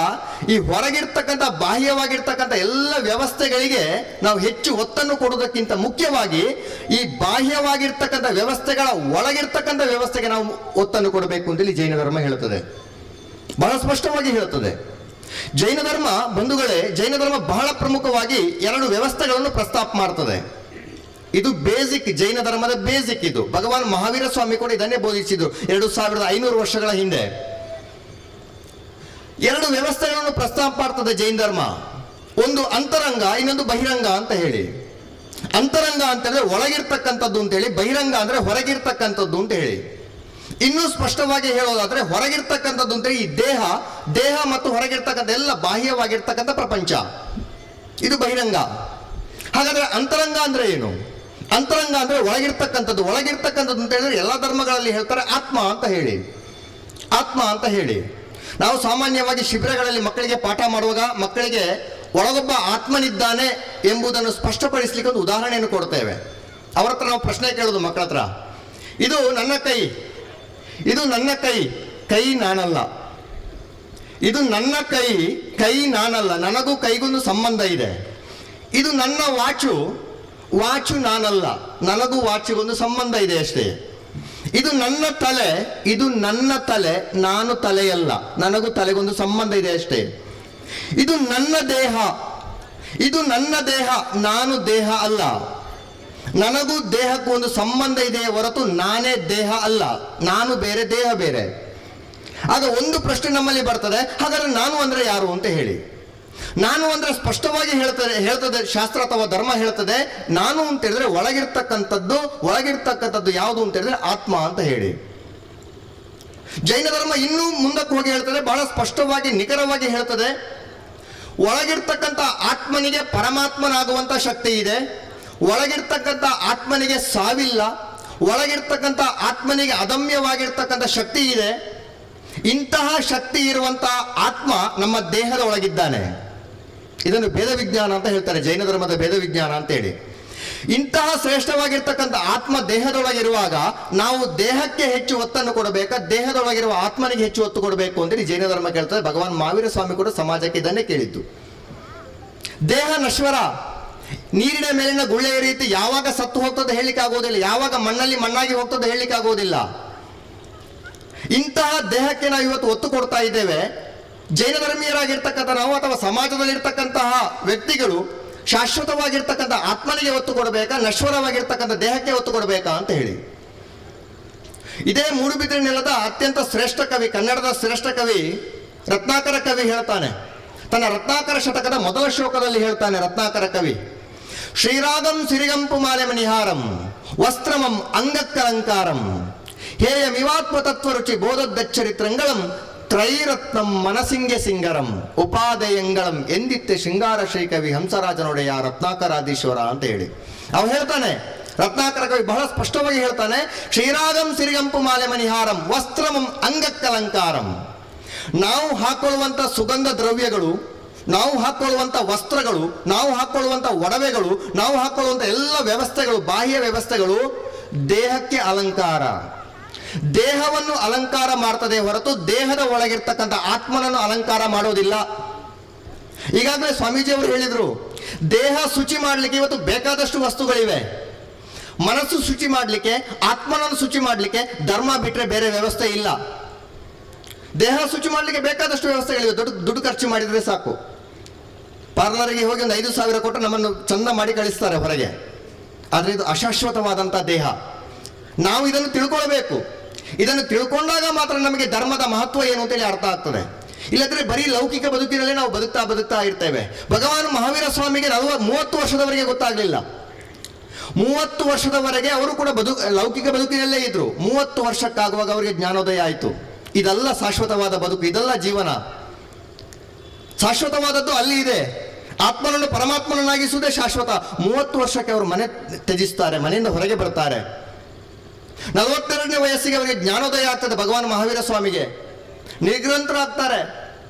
ಈ ಹೊರಗಿರ್ತಕ್ಕಂಥ ಬಾಹ್ಯವಾಗಿರ್ತಕ್ಕಂಥ ಎಲ್ಲ ವ್ಯವಸ್ಥೆಗಳಿಗೆ ನಾವು ಹೆಚ್ಚು ಒತ್ತನ್ನು ಕೊಡೋದಕ್ಕಿಂತ ಮುಖ್ಯವಾಗಿ ಈ ಬಾಹ್ಯವಾಗಿರ್ತಕ್ಕಂಥ ವ್ಯವಸ್ಥೆಗಳ ಒಳಗಿರ್ತಕ್ಕಂಥ ವ್ಯವಸ್ಥೆಗೆ ನಾವು ಒತ್ತನ್ನು ಕೊಡಬೇಕು ಅಂತೇಳಿ ಜೈನ ಧರ್ಮ ಹೇಳುತ್ತದೆ, ಬಹಳ ಸ್ಪಷ್ಟವಾಗಿ ಹೇಳುತ್ತದೆ. ಜೈನ ಧರ್ಮ ಬಂಧುಗಳೇ, ಜೈನ ಧರ್ಮ ಬಹಳ ಪ್ರಮುಖವಾಗಿ 2 ವ್ಯವಸ್ಥೆಗಳನ್ನು ಪ್ರಸ್ತಾಪ ಮಾಡ್ತದೆ. ಇದು ಬೇಸಿಕ್, ಜೈನ ಧರ್ಮದ ಬೇಸಿಕ್. ಇದು ಭಗವಾನ್ ಮಹಾವೀರ ಸ್ವಾಮಿ ಕೂಡ ಇದನ್ನೇ ಬೋಧಿಸಿದ್ರು 2500 ವರ್ಷಗಳ ಹಿಂದೆ. 2 ವ್ಯವಸ್ಥೆಗಳನ್ನು ಪ್ರಸ್ತಾಪ ಮಾಡ್ತದೆ ಜೈನ ಧರ್ಮ. ಒಂದು ಅಂತರಂಗ, ಇನ್ನೊಂದು ಬಹಿರಂಗ ಅಂತ ಹೇಳಿ. ಅಂತರಂಗ ಅಂತಂದ್ರೆ ಒಳಗಿರ್ತಕ್ಕಂಥದ್ದು ಅಂತೇಳಿ, ಬಹಿರಂಗ ಅಂದ್ರೆ ಹೊರಗಿರ್ತಕ್ಕಂಥದ್ದು ಅಂತ ಹೇಳಿ. ಇನ್ನೂ ಸ್ಪಷ್ಟವಾಗಿ ಹೇಳೋದಾದ್ರೆ ಹೊರಗಿರ್ತಕ್ಕಂಥದ್ದು ಅಂತೇಳಿ ಈ ದೇಹ ಮತ್ತು ಹೊರಗಿರ್ತಕ್ಕಂಥ ಎಲ್ಲ ಬಾಹ್ಯವಾಗಿರ್ತಕ್ಕಂಥ ಪ್ರಪಂಚ, ಇದು ಬಹಿರಂಗ. ಹಾಗಾದ್ರೆ ಅಂತರಂಗ ಅಂದ್ರೆ ಏನು? ಅಂತರಂಗ ಅಂದ್ರೆ ಒಳಗಿರ್ತಕ್ಕಂಥದ್ದು. ಒಳಗಿರ್ತಕ್ಕಂಥದ್ದು ಅಂತ ಹೇಳಿದ್ರೆ ಎಲ್ಲ ಧರ್ಮಗಳಲ್ಲಿ ಹೇಳ್ತಾರೆ ಆತ್ಮ ಅಂತ ಹೇಳಿ, ಆತ್ಮ ಅಂತ ಹೇಳಿ. ನಾವು ಸಾಮಾನ್ಯವಾಗಿ ಶಿಬಿರಗಳಲ್ಲಿ ಮಕ್ಕಳಿಗೆ ಪಾಠ ಮಾಡುವಾಗ ಮಕ್ಕಳಿಗೆ ಒಳಗೊಬ್ಬ ಆತ್ಮನಿದ್ದಾನೆ ಎಂಬುದನ್ನು ಸ್ಪಷ್ಟಪಡಿಸಲಿಕ್ಕೆ ಒಂದು ಉದಾಹರಣೆಯನ್ನು ಕೊಡ್ತೇವೆ. ಅವರ ಹತ್ರ ನಾವು ಪ್ರಶ್ನೆ ಕೇಳೋದು ಮಕ್ಕಳ ಹತ್ರ, ಇದು ನನ್ನ ಕೈ, ಇದು ನನ್ನ ಕೈ, ಕೈ ನಾನಲ್ಲ. ಇದು ನನ್ನ ಕೈ, ಕೈ ನಾನಲ್ಲ, ನನಗೂ ಕೈಗೊಂದು ಸಂಬಂಧ ಇದೆ. ಇದು ನನ್ನ ವಾಚು ನಾನಲ್ಲ, ನನಗೂ ವಾಚಿಗೊಂದು ಸಂಬಂಧ ಇದೆ ಅಷ್ಟೇ. ಇದು ನನ್ನ ತಲೆ, ಇದು ನನ್ನ ತಲೆ, ನಾನು ತಲೆಯಲ್ಲ, ನನಗೂ ತಲೆಗೊಂದು ಸಂಬಂಧ ಇದೆ ಅಷ್ಟೇ. ಇದು ನನ್ನ ದೇಹ, ಇದು ನನ್ನ ದೇಹ, ನಾನು ದೇಹ ಅಲ್ಲ, ನನಗೂ ದೇಹಕ್ಕೂ ಒಂದು ಸಂಬಂಧ ಇದೆ ಹೊರತು ನಾನೇ ದೇಹ ಅಲ್ಲ, ನಾನು ಬೇರೆ ದೇಹ ಬೇರೆ. ಆಗ ಒಂದು ಪ್ರಶ್ನೆ ನಮ್ಮಲ್ಲಿ ಬರ್ತದೆ, ಹಾಗಾದ್ರೆ ನಾನು ಅಂದ್ರೆ ಯಾರು ಅಂತ ಹೇಳಿ. ನಾನು ಅಂದ್ರೆ ಸ್ಪಷ್ಟವಾಗಿ ಹೇಳ್ತದೆ ಶಾಸ್ತ್ರ ಅಥವಾ ಧರ್ಮ ಹೇಳ್ತದೆ, ನಾನು ಅಂತ ಹೇಳಿದ್ರೆ ಒಳಗಿರ್ತಕ್ಕಂಥದ್ದು ಯಾವುದು ಅಂತ ಹೇಳಿದ್ರೆ ಆತ್ಮ ಅಂತ ಹೇಳಿ. ಜೈನ ಧರ್ಮ ಇನ್ನೂ ಮುಂದಕ್ಕೆ ಹೋಗಿ ಹೇಳ್ತದೆ, ಬಹಳ ಸ್ಪಷ್ಟವಾಗಿ ನಿಖರವಾಗಿ ಹೇಳ್ತದೆ, ಒಳಗಿರ್ತಕ್ಕಂಥ ಆತ್ಮನಿಗೆ ಪರಮಾತ್ಮನಾಗುವಂತ ಶಕ್ತಿ ಇದೆ, ಒಳಗಿರ್ತಕ್ಕಂಥ ಆತ್ಮನಿಗೆ ಸಾವಿಲ್ಲ, ಒಳಗಿರ್ತಕ್ಕಂಥ ಆತ್ಮನಿಗೆ ಅದಮ್ಯವಾಗಿರ್ತಕ್ಕಂಥ ಶಕ್ತಿ ಇದೆ. ಇಂತಹ ಶಕ್ತಿ ಇರುವಂತಹ ಆತ್ಮ ನಮ್ಮ ದೇಹದ ಒಳಗಿದ್ದಾನೆ. ಇದನ್ನು ಭೇದ ವಿಜ್ಞಾನ ಅಂತ ಹೇಳ್ತಾರೆ, ಜೈನ ಧರ್ಮದ ಭೇದ ವಿಜ್ಞಾನ ಅಂತೇಳಿ. ಇಂತಹ ಶ್ರೇಷ್ಠವಾಗಿರ್ತಕ್ಕಂಥ ಆತ್ಮ ದೇಹದೊಳಗಿರುವಾಗ ನಾವು ದೇಹಕ್ಕೆ ಹೆಚ್ಚು ಒತ್ತನ್ನು ಕೊಡಬೇಕಾ, ದೇಹದೊಳಗಿರುವ ಆತ್ಮನಿಗೆ ಹೆಚ್ಚು ಒತ್ತು ಕೊಡಬೇಕು ಅಂತೇಳಿ ಜೈನ ಧರ್ಮ ಕೇಳ್ತದೆ. ಭಗವಾನ್ ಮಹಾವೀರ ಸ್ವಾಮಿ ಕೂಡ ಸಮಾಜಕ್ಕೆ ಇದನ್ನೇ ಕೇಳಿದ್ದು. ದೇಹ ನಶ್ವರ, ನೀರಿನ ಮೇಲಿನ ಗುಳ್ಳೆಯ ರೀತಿ ಯಾವಾಗ ಸತ್ತು ಹೋಗ್ತದೆ ಹೇಳಲಿಕ್ಕೆ ಆಗೋದಿಲ್ಲ, ಯಾವಾಗ ಮಣ್ಣಲ್ಲಿ ಮಣ್ಣಾಗಿ ಹೋಗ್ತದೆ ಹೇಳಲಿಕ್ಕೆ ಆಗೋದಿಲ್ಲ. ಇಂತಹ ದೇಹಕ್ಕೆ ನಾವು ಇವತ್ತು ಒತ್ತು ಕೊಡ್ತಾ ಇದ್ದೇವೆ. ಜೈನ ಧರ್ಮೀಯರಾಗಿರ್ತಕ್ಕಂಥ ನಾವು ಅಥವಾ ಸಮಾಜದಲ್ಲಿರ್ತಕ್ಕಂತಹ ವ್ಯಕ್ತಿಗಳು ಶಾಶ್ವತವಾಗಿರ್ತಕ್ಕಂಥ ಆತ್ಮನಿಗೆ ಒತ್ತು ಕೊಡಬೇಕಾ, ನಶ್ವರವಾಗಿರ್ತಕ್ಕಂಥ ದೇಹಕ್ಕೆ ಒತ್ತು ಕೊಡಬೇಕಾ ಅಂತ ಹೇಳಿ. ಇದೇ ಮೂಡುಬಿದಿರೆ ನೆಲದ ಅತ್ಯಂತ ಶ್ರೇಷ್ಠ ಕವಿ, ಕನ್ನಡದ ಶ್ರೇಷ್ಠ ಕವಿ ರತ್ನಾಕರ ಕವಿ ಹೇಳ್ತಾನೆ. ತನ್ನ ರತ್ನಾಕರ ಶತಕದ ಮೊದಲ ಶ್ಲೋಕದಲ್ಲಿ ಹೇಳ್ತಾನೆ ರತ್ನಾಕರ ಕವಿ, ಶ್ರೀರಾಗಂ ಸಿರಿಗಂಪು ಮಾಲೆಮನಿಹಾರಂ ವಸ್ತ್ರಮಂ ಅಂಗಕ್ಕಲಂಕಾರಂ ಹೇಯಮಿವಾತ್ಮ ತತ್ವರುಚಿ ಬೋಧದ್ದಚ್ಚರಿತ್ರಂಗಳಂ ತ್ರೈರತ್ನಂ ಮನಸಿಂಗೆ ಸಿಂಗರಂ ಉಪಾದಯಂಗಳಂ ಎಂದಿತ್ತೆ ಶೃಂಗಾರ ಶ್ರೀಕವಿ ಹಂಸರಾಜನೊಡೆಯ ರತ್ನಾಕರಾಧೀಶ್ವರ ಅಂತ ಹೇಳಿ ಅವ ಹೇಳ್ತಾನೆ. ರತ್ನಾಕರ ಕವಿ ಬಹಳ ಸ್ಪಷ್ಟವಾಗಿ ಹೇಳ್ತಾನೆ, ಶ್ರೀರಾಗಂ ಸಿರಿಗಂಪು ಮಾಲೆ ಮನಿಹಾರಂ ವಸ್ತ್ರಮಂ ಅಂಗಕ್ಕಲಂಕಾರಂ. ನಾವು ಹಾಕೊಳ್ಳುವಂಥ ಸುಗಂಧ ದ್ರವ್ಯಗಳು, ನಾವು ಹಾಕೊಳ್ಳುವಂಥ ವಸ್ತ್ರಗಳು, ನಾವು ಹಾಕೊಳ್ಳುವಂಥ ಒಡವೆಗಳು, ನಾವು ಹಾಕೊಳ್ಳುವಂಥ ಎಲ್ಲ ವ್ಯವಸ್ಥೆಗಳು, ಬಾಹ್ಯ ವ್ಯವಸ್ಥೆಗಳು ದೇಹಕ್ಕೆ ಅಲಂಕಾರ, ದೇಹವನ್ನು ಅಲಂಕಾರ ಮಾಡ್ತದೆ ಹೊರತು ದೇಹದ ಒಳಗಿರ್ತಕ್ಕಂಥ ಆತ್ಮನನ್ನು ಅಲಂಕಾರ ಮಾಡೋದಿಲ್ಲ. ಈಗಾಗಲೇ ಸ್ವಾಮೀಜಿಯವರು ಹೇಳಿದ್ರು, ದೇಹ ಶುಚಿ ಮಾಡಲಿಕ್ಕೆ ಇವತ್ತು ಬೇಕಾದಷ್ಟು ವಸ್ತುಗಳಿವೆ. ಮನಸ್ಸು ಶುಚಿ ಮಾಡಲಿಕ್ಕೆ, ಆತ್ಮನನ್ನು ಶುಚಿ ಮಾಡಲಿಕ್ಕೆ ಧರ್ಮ ಬಿಟ್ಟರೆ ಬೇರೆ ವ್ಯವಸ್ಥೆ ಇಲ್ಲ. ದೇಹ ಶುಚಿ ಮಾಡಲಿಕ್ಕೆ ಬೇಕಾದಷ್ಟು ವ್ಯವಸ್ಥೆಗಳಿವೆ, ದುಡ್ಡು ಖರ್ಚು ಮಾಡಿದರೆ ಸಾಕು. ಪಾರ್ಲರ್ಗೆ ಹೋಗಿ ಒಂದು 5,000 ಕೊಟ್ಟು ನಮ್ಮನ್ನು ಚಂದ ಮಾಡಿ ಕಳಿಸ್ತಾರೆ ಹೊರಗೆ. ಆದರೆ ಇದು ಅಶಾಶ್ವತವಾದಂಥ ದೇಹ. ನಾವು ಇದನ್ನು ತಿಳ್ಕೊಳ್ಬೇಕು. ಇದನ್ನು ತಿಳ್ಕೊಂಡಾಗ ಮಾತ್ರ ನಮಗೆ ಧರ್ಮದ ಮಹತ್ವ ಏನು ಅಂತೇಳಿ ಅರ್ಥ ಆಗ್ತದೆ. ಇಲ್ಲದ್ರೆ ಬರೀ ಲೌಕಿಕ ಬದುಕಿನಲ್ಲಿ ನಾವು ಬದುಕ್ತಾ ಇರ್ತೇವೆ. ಭಗವಾನ್ ಮಹಾವೀರ ಸ್ವಾಮಿಗೆ 30 ವರ್ಷದವರೆಗೆ ಗೊತ್ತಾಗಲಿಲ್ಲ. 30 ವರ್ಷದವರೆಗೆ ಅವರು ಕೂಡ ಲೌಕಿಕ ಬದುಕಿನಲ್ಲೇ ಇದ್ರು. 30 ವರ್ಷಕ್ಕಾಗುವಾಗ ಅವರಿಗೆ ಜ್ಞಾನೋದಯ ಆಯಿತು. ಇದೆಲ್ಲ ಶಾಶ್ವತವಾದ ಬದುಕು, ಇದೆಲ್ಲ ಜೀವನ. ಶಾಶ್ವತವಾದದ್ದು ಅಲ್ಲಿ ಇದೆ. ಆತ್ಮನನ್ನು ಪರಮಾತ್ಮನನ್ನಾಗಿಸುವುದೇ ಶಾಶ್ವತ. 30 ವರ್ಷಕ್ಕೆ ಅವರು ಮನೆ ತ್ಯಜಿಸ್ತಾರೆ, ಮನೆಯಿಂದ ಹೊರಗೆ ಬರ್ತಾರೆ. 42ನೇ ವಯಸ್ಸಿಗೆ ಅವರಿಗೆ ಜ್ಞಾನೋದಯ ಆಗ್ತದೆ. ಭಗವಾನ್ ಮಹಾವೀರ ಸ್ವಾಮಿಗೆ ನಿಗ್ರಂತರ ಆಗ್ತಾರೆ.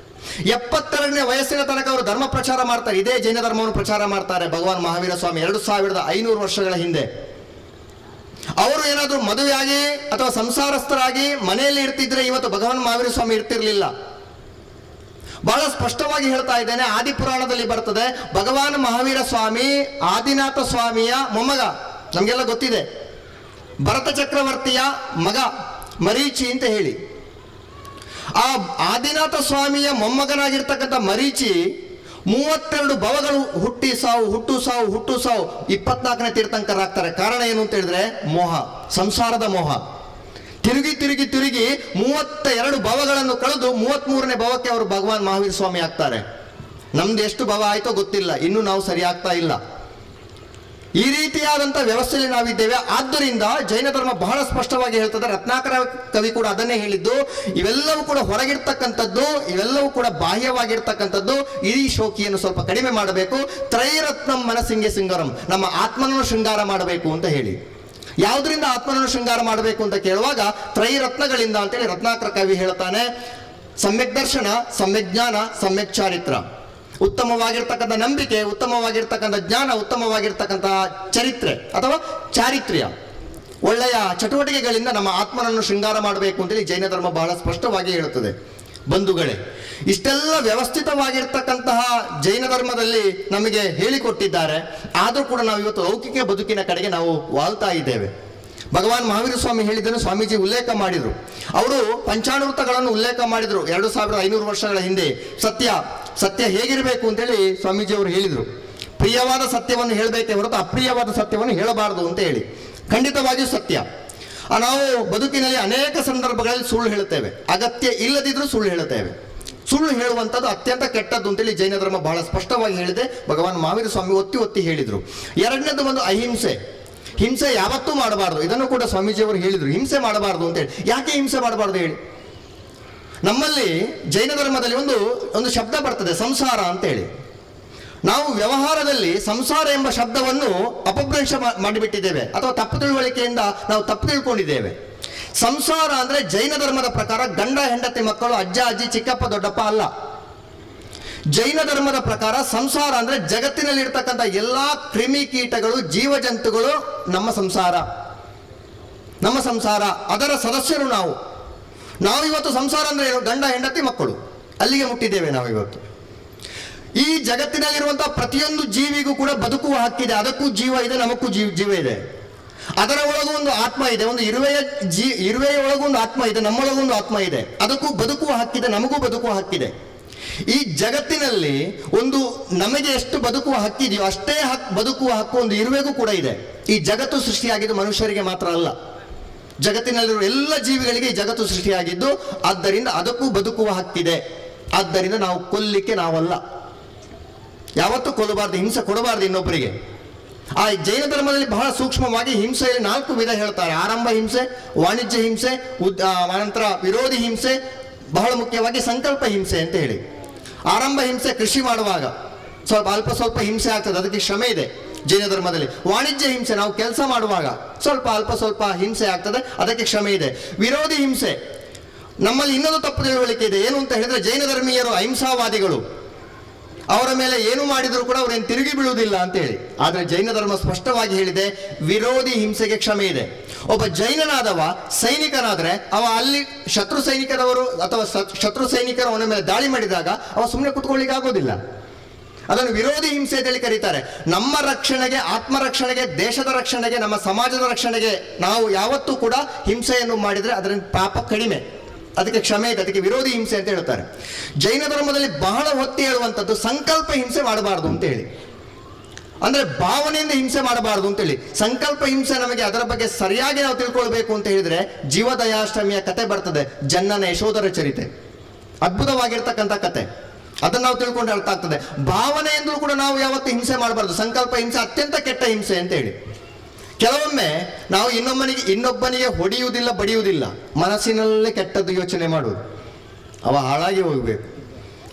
72ನೇ ವಯಸ್ಸಿನ ತನಕ ಅವರು ಧರ್ಮ ಪ್ರಚಾರ ಮಾಡ್ತಾರೆ. ಇದೇ ಜೈನ ಧರ್ಮವನ್ನು ಪ್ರಚಾರ ಮಾಡ್ತಾರೆ ಭಗವಾನ್ ಮಹಾವೀರ ಸ್ವಾಮಿ 2500 ವರ್ಷಗಳ ಹಿಂದೆ. ಅವರು ಏನಾದರೂ ಮದುವೆಯಾಗಿ ಅಥವಾ ಸಂಸಾರಸ್ಥರಾಗಿ ಮನೆಯಲ್ಲಿ ಇರ್ತಿದ್ರೆ ಇವತ್ತು ಭಗವಾನ್ ಮಹಾವೀರ ಸ್ವಾಮಿ ಇರ್ತಿರ್ಲಿಲ್ಲ. ಬಹಳ ಸ್ಪಷ್ಟವಾಗಿ ಹೇಳ್ತಾ ಇದ್ದೇನೆ, ಆದಿಪುರಾಣದಲ್ಲಿ ಬರ್ತದೆ, ಭಗವಾನ್ ಮಹಾವೀರ ಸ್ವಾಮಿ ಆದಿನಾಥ ಸ್ವಾಮಿಯ ಮೊಮ್ಮಗ. ನಮಗೆಲ್ಲ ಗೊತ್ತಿದೆ, ಭರತ ಚಕ್ರವರ್ತಿಯ ಮಗ ಮರೀಚಿ ಅಂತ ಹೇಳಿ. ಆ ಆದಿನಾಥ ಸ್ವಾಮಿಯ ಮೊಮ್ಮಗನಾಗಿರ್ತಕ್ಕಂಥ ಮರೀಚಿ 32 ಭವಗಳು ಹುಟ್ಟಿ ಸಾವು 24ನೇ ತೀರ್ಥಂಕರಾಗ್ತಾರೆ. ಕಾರಣ ಏನು ಅಂತ ಹೇಳಿದ್ರೆ ಮೋಹ, ಸಂಸಾರದ ಮೋಹ. ತಿರುಗಿ 32 ಭವಗಳನ್ನು ಕಳೆದು 33ನೇ ಭವಕ್ಕೆ ಅವರು ಭಗವಾನ್ ಮಹಾವೀರ ಸ್ವಾಮಿ ಆಗ್ತಾರೆ. ನಮ್ದು ಎಷ್ಟು ಭವ ಆಯ್ತೋ ಗೊತ್ತಿಲ್ಲ, ಇನ್ನೂ ನಾವು ಸರಿ ಆಗ್ತಾ ಇಲ್ಲ. ಈ ರೀತಿಯಾದಂಥ ವ್ಯವಸ್ಥೆಯಲ್ಲಿ ನಾವಿದ್ದೇವೆ. ಆದ್ದರಿಂದ ಜೈನ ಧರ್ಮ ಬಹಳ ಸ್ಪಷ್ಟವಾಗಿ ಹೇಳ್ತದೆ, ರತ್ನಾಕರ ಕವಿ ಕೂಡ ಅದನ್ನೇ ಹೇಳಿದ್ದು, ಇವೆಲ್ಲವೂ ಕೂಡ ಹೊರಗಿರ್ತಕ್ಕಂಥದ್ದು, ಇವೆಲ್ಲವೂ ಕೂಡ ಬಾಹ್ಯವಾಗಿರ್ತಕ್ಕಂಥದ್ದು. ಈ ಶೋಕಿಯನ್ನು ಸ್ವಲ್ಪ ಕಡಿಮೆ ಮಾಡಬೇಕು. ತ್ರೈರತ್ನಂ ಮನಸ್ಸಿಂಗೆ ಸಿಂಗರಂ, ನಮ್ಮ ಆತ್ಮನನ್ನು ಶೃಂಗಾರ ಮಾಡಬೇಕು ಅಂತ ಹೇಳಿ. ಯಾವುದರಿಂದ ಆತ್ಮನನ್ನು ಶೃಂಗಾರ ಮಾಡಬೇಕು ಅಂತ ಕೇಳುವಾಗ ತ್ರೈರತ್ನಗಳಿಂದ ಅಂತೇಳಿ ರತ್ನಾಕರ ಕವಿ ಹೇಳ್ತಾನೆ. ಸಮ್ಯಕ್ ದರ್ಶನ, ಸಮ್ಯಕ್ ಜ್ಞಾನ, ಸಮ್ಯಕ್ ಚಾರಿತ್ರ. ಉತ್ತಮವಾಗಿರ್ತಕ್ಕಂಥ ನಂಬಿಕೆ, ಉತ್ತಮವಾಗಿರ್ತಕ್ಕಂಥ ಜ್ಞಾನ, ಉತ್ತಮವಾಗಿರ್ತಕ್ಕಂಥ ಚರಿತ್ರೆ ಅಥವಾ ಚಾರಿತ್ರ್ಯ, ಒಳ್ಳೆಯ ಚಟುವಟಿಕೆಗಳಿಂದ ನಮ್ಮ ಆತ್ಮನನ್ನು ಶೃಂಗಾರ ಮಾಡಬೇಕು ಅಂತೇಳಿ ಜೈನ ಧರ್ಮ ಬಹಳ ಸ್ಪಷ್ಟವಾಗಿ ಹೇಳುತ್ತದೆ. ಬಂಧುಗಳೇ, ಇಷ್ಟೆಲ್ಲ ವ್ಯವಸ್ಥಿತವಾಗಿರ್ತಕ್ಕಂತಹ ಜೈನ ಧರ್ಮದಲ್ಲಿ ನಮಗೆ ಹೇಳಿಕೊಟ್ಟಿದ್ದಾರೆ. ಆದರೂ ಕೂಡ ನಾವು ಇವತ್ತು ಲೌಕಿಕ ಬದುಕಿನ ಕಡೆಗೆ ನಾವು ವಾಲ್ತಾ ಇದ್ದೇವೆ. ಭಗವಾನ್ ಮಹಾವೀರ ಸ್ವಾಮಿ ಹೇಳಿದ್ದನ್ನು ಸ್ವಾಮೀಜಿ ಉಲ್ಲೇಖ ಮಾಡಿದರು. ಅವರು ಪಂಚಾಮೃತಗಳನ್ನು ಉಲ್ಲೇಖ ಮಾಡಿದರು 2500 ವರ್ಷಗಳ ಹಿಂದೆ. ಸತ್ಯ ಹೇಗಿರಬೇಕು ಅಂತೇಳಿ ಸ್ವಾಮೀಜಿ ಅವರು ಹೇಳಿದರು. ಪ್ರಿಯವಾದ ಸತ್ಯವನ್ನು ಹೇಳಬೇಕೇ ಹೊರತು ಅಪ್ರಿಯವಾದ ಸತ್ಯವನ್ನು ಹೇಳಬಾರದು ಅಂತ ಹೇಳಿ. ಖಂಡಿತವಾಗಿಯೂ ಸತ್ಯ. ನಾವು ಬದುಕಿನಲ್ಲಿ ಅನೇಕ ಸಂದರ್ಭಗಳಲ್ಲಿ ಸುಳ್ಳು ಹೇಳುತ್ತೇವೆ, ಅಗತ್ಯ ಇಲ್ಲದಿದ್ರೂ ಸುಳ್ಳು ಹೇಳುತ್ತೇವೆ. ಸುಳ್ಳು ಹೇಳುವಂಥದ್ದು ಅತ್ಯಂತ ಕೆಟ್ಟದ್ದು ಅಂತೇಳಿ ಜೈನ ಧರ್ಮ ಬಹಳ ಸ್ಪಷ್ಟವಾಗಿ ಹೇಳಿದೆ. ಭಗವಾನ್ ಮಹಾವೀರ ಸ್ವಾಮಿ ಒತ್ತಿ ಹೇಳಿದರು. ಎರಡನೇದು ಒಂದು ಅಹಿಂಸೆ. ಹಿಂಸೆ ಯಾವತ್ತೂ ಮಾಡಬಾರ್ದು. ಇದನ್ನು ಕೂಡ ಸ್ವಾಮೀಜಿಯವರು ಹೇಳಿದರು, ಹಿಂಸೆ ಮಾಡಬಾರ್ದು ಅಂತೇಳಿ. ಯಾಕೆ ಹಿಂಸೆ ಮಾಡಬಾರ್ದು ಹೇಳಿ? ನಮ್ಮಲ್ಲಿ ಜೈನ ಧರ್ಮದಲ್ಲಿ ಒಂದು ಶಬ್ದ ಬರ್ತದೆ, ಸಂಸಾರ ಅಂತೇಳಿ. ನಾವು ವ್ಯವಹಾರದಲ್ಲಿ ಸಂಸಾರ ಎಂಬ ಶಬ್ದವನ್ನು ಅಪಭ್ರಂಶ ಮಾಡಿಬಿಟ್ಟಿದ್ದೇವೆ, ಅಥವಾ ತಪ್ಪು ತಿಳುವಳಿಕೆಯಿಂದ ನಾವು ತಪ್ಪು ತಿಳ್ಕೊಂಡಿದ್ದೇವೆ. ಸಂಸಾರ ಅಂದರೆ ಜೈನ ಧರ್ಮದ ಪ್ರಕಾರ ಗಂಡ ಹೆಂಡತಿ ಮಕ್ಕಳು, ಅಜ್ಜ ಅಜ್ಜಿ, ಚಿಕ್ಕಪ್ಪ ದೊಡ್ಡಪ್ಪ ಅಲ್ಲ. ಜೈನ ಧರ್ಮದ ಪ್ರಕಾರ ಸಂಸಾರ ಅಂದರೆ ಜಗತ್ತಿನಲ್ಲಿರ್ತಕ್ಕಂಥ ಎಲ್ಲ ಕ್ರಿಮಿ ಕೀಟಗಳು, ಜೀವಜಂತುಗಳು ನಮ್ಮ ಸಂಸಾರ, ಅದರ ಸದಸ್ಯರು ನಾವು. ನಾವಿವತ್ತು ಸಂಸಾರ ಅಂದರೆ ಏನು? ಗಂಡ ಹೆಂಡತಿ ಮಕ್ಕಳು, ಅಲ್ಲಿಗೆ ಮುಟ್ಟಿದ್ದೇವೆ ನಾವಿವತ್ತು. ಈ ಜಗತ್ತಿನಲ್ಲಿರುವಂತಹ ಪ್ರತಿಯೊಂದು ಜೀವಿಗೂ ಕೂಡ ಬದುಕುವ ಹಕ್ಕಿದೆ. ಅದಕ್ಕೂ ಜೀವ ಇದೆ, ನಮಗೂ ಜೀವ ಇದೆ. ಅದರ ಒಳಗೂ ಒಂದು ಆತ್ಮ ಇದೆ. ಒಂದು ಇರುವೆಯ ಒಳಗೂ ಒಂದು ಆತ್ಮ ಇದೆ, ನಮ್ಮೊಳಗೊಂದು ಆತ್ಮ ಇದೆ. ಅದಕ್ಕೂ ಬದುಕುವ ಹಕ್ಕಿದೆ, ನಮಗೂ ಬದುಕುವ ಹಕ್ಕಿದೆ. ಈ ಜಗತ್ತಿನಲ್ಲಿ ಒಂದು ನಮಗೆ ಎಷ್ಟು ಬದುಕುವ ಹಕ್ಕಿದೆಯೋ ಅಷ್ಟೇ ಬದುಕುವ ಹಕ್ಕು ಒಂದು ಇರುವೆಗೂ ಕೂಡ ಇದೆ. ಈ ಜಗತ್ತು ಸೃಷ್ಟಿಯಾಗಿದ್ದು ಮನುಷ್ಯರಿಗೆ ಮಾತ್ರ ಅಲ್ಲ, ಜಗತ್ತಿನಲ್ಲಿರುವ ಎಲ್ಲ ಜೀವಿಗಳಿಗೆ ಈ ಜಗತ್ತು ಸೃಷ್ಟಿಯಾಗಿದ್ದು. ಆದ್ದರಿಂದ ಅದಕ್ಕೂ ಬದುಕುವ ಹಕ್ಕಿದೆ. ಆದ್ದರಿಂದ ನಾವು ಕೊಲ್ಲಿಕ್ಕೆ ನಾವಲ್ಲ, ಯಾವತ್ತೂ ಕೊಲ್ಲಬಾರ್ದು, ಹಿಂಸೆ ಕೊಡಬಾರ್ದು ಇನ್ನೊಬ್ಬರಿಗೆ. ಆ ಜೈನ ಧರ್ಮದಲ್ಲಿ ಬಹಳ ಸೂಕ್ಷ್ಮವಾಗಿ ಹಿಂಸೆಯಲ್ಲಿ 4 ವಿಧ ಹೇಳ್ತಾರೆ. ಆರಂಭ ಹಿಂಸೆ, ವಾಣಿಜ್ಯ ಹಿಂಸೆ, ಅನಂತರ ವಿರೋಧಿ ಹಿಂಸೆ, ಬಹಳ ಮುಖ್ಯವಾಗಿ ಸಂಕಲ್ಪ ಹಿಂಸೆ ಅಂತ ಹೇಳಿ. ಆರಂಭ ಹಿಂಸೆ ಕೃಷಿ ಮಾಡುವಾಗ ಅಲ್ಪ ಸ್ವಲ್ಪ ಹಿಂಸೆ ಆಗ್ತದೆ, ಅದಕ್ಕೆ ಶ್ರಮೆ ಇದೆ ಜೈನ ಧರ್ಮದಲ್ಲಿ. ವಾಣಿಜ್ಯ ಹಿಂಸೆ ನಾವು ಕೆಲಸ ಮಾಡುವಾಗ ಅಲ್ಪ ಸ್ವಲ್ಪ ಹಿಂಸೆ ಆಗ್ತದೆ, ಅದಕ್ಕೆ ಕ್ಷಮೆ ಇದೆ. ವಿರೋಧಿ ಹಿಂಸೆ, ನಮ್ಮಲ್ಲಿ ಇನ್ನೊಂದು ತಪ್ಪು ತಿಳುವಳಿಕೆ ಇದೆ. ಏನು ಅಂತ ಹೇಳಿದ್ರೆ ಜೈನ ಧರ್ಮೀಯರು ಅಹಿಂಸಾವಾದಿಗಳು, ಅವರ ಮೇಲೆ ಏನು ಮಾಡಿದರೂ ಕೂಡ ಅವರೇನು ತಿರುಗಿ ಬೀಳುವುದಿಲ್ಲ ಅಂತ ಹೇಳಿ. ಆದರೆ ಜೈನ ಧರ್ಮ ಸ್ಪಷ್ಟವಾಗಿ ಹೇಳಿದೆ, ವಿರೋಧಿ ಹಿಂಸೆಗೆ ಕ್ಷಮೆ ಇದೆ. ಒಬ್ಬ ಜೈನನಾದವ ಸೈನಿಕನಾದ್ರೆ ಅವ ಅಲ್ಲಿ ಶತ್ರು ಸೈನಿಕರವರು ಅಥವಾ ಶತ್ರು ಸೈನಿಕರು ಅವನ ಮೇಲೆ ದಾಳಿ ಮಾಡಿದಾಗ ಅವ ಸುಮ್ಮನೆ ಕುತ್ಕೊಳ್ಳಿಕ್ಕೆ ಆಗೋದಿಲ್ಲ. ಅದನ್ನು ವಿರೋಧಿ ಹಿಂಸೆ ಅಂತೇಳಿ ಕರೀತಾರೆ. ನಮ್ಮ ರಕ್ಷಣೆಗೆ, ಆತ್ಮರಕ್ಷಣೆಗೆ, ದೇಶದ ರಕ್ಷಣೆಗೆ, ನಮ್ಮ ಸಮಾಜದ ರಕ್ಷಣೆಗೆ ನಾವು ಯಾವತ್ತೂ ಕೂಡ ಹಿಂಸೆಯನ್ನು ಮಾಡಿದರೆ ಅದರ ಪಾಪ ಕಡಿಮೆ, ಅದಕ್ಕೆ ಕ್ಷಮೆ ಇದೆ, ಅದಕ್ಕೆ ವಿರೋಧಿ ಹಿಂಸೆ ಅಂತ ಹೇಳ್ತಾರೆ. ಜೈನ ಧರ್ಮದಲ್ಲಿ ಬಹಳ ಒತ್ತಿ ಹೇಳುವಂಥದ್ದು ಸಂಕಲ್ಪ ಹಿಂಸೆ ಮಾಡಬಾರ್ದು ಅಂತ ಹೇಳಿ. ಅಂದ್ರೆ ಭಾವನೆಯಿಂದ ಹಿಂಸೆ ಮಾಡಬಾರ್ದು ಅಂತೇಳಿ. ಸಂಕಲ್ಪ ಹಿಂಸೆ ನಮಗೆ ಅದರ ಬಗ್ಗೆ ಸರಿಯಾಗಿ ನಾವು ತಿಳ್ಕೊಳ್ಬೇಕು ಅಂತ ಹೇಳಿದ್ರೆ ಜೀವದಯಾಷ್ಟಮಿಯ ಕತೆ ಬರ್ತದೆ, ಜನ್ನನ ಯಶೋಧರ ಚರಿತೆ, ಅದ್ಭುತವಾಗಿರ್ತಕ್ಕಂಥ ಕತೆ. ಅದನ್ನು ನಾವು ತಿಳ್ಕೊಂಡು ಅರ್ಥ ಆಗ್ತದೆ. ಭಾವನೆ ಎಂದ್ರೂ ಕೂಡ ನಾವು ಯಾವತ್ತೂ ಹಿಂಸೆ ಮಾಡಬಾರ್ದು. ಸಂಕಲ್ಪ ಹಿಂಸೆ ಅತ್ಯಂತ ಕೆಟ್ಟ ಹಿಂಸೆ ಅಂತ ಹೇಳಿ. ಕೆಲವೊಮ್ಮೆ ನಾವು ಇನ್ನೊಬ್ಬನಿಗೆ ಹೊಡೆಯುವುದಿಲ್ಲ, ಬಡಿಯುವುದಿಲ್ಲ, ಮನಸ್ಸಿನಲ್ಲೇ ಕೆಟ್ಟದ್ದು ಯೋಚನೆ ಮಾಡುವುದು. ಅವ ಹಾಳಾಗಿ ಹೋಗಬೇಕು,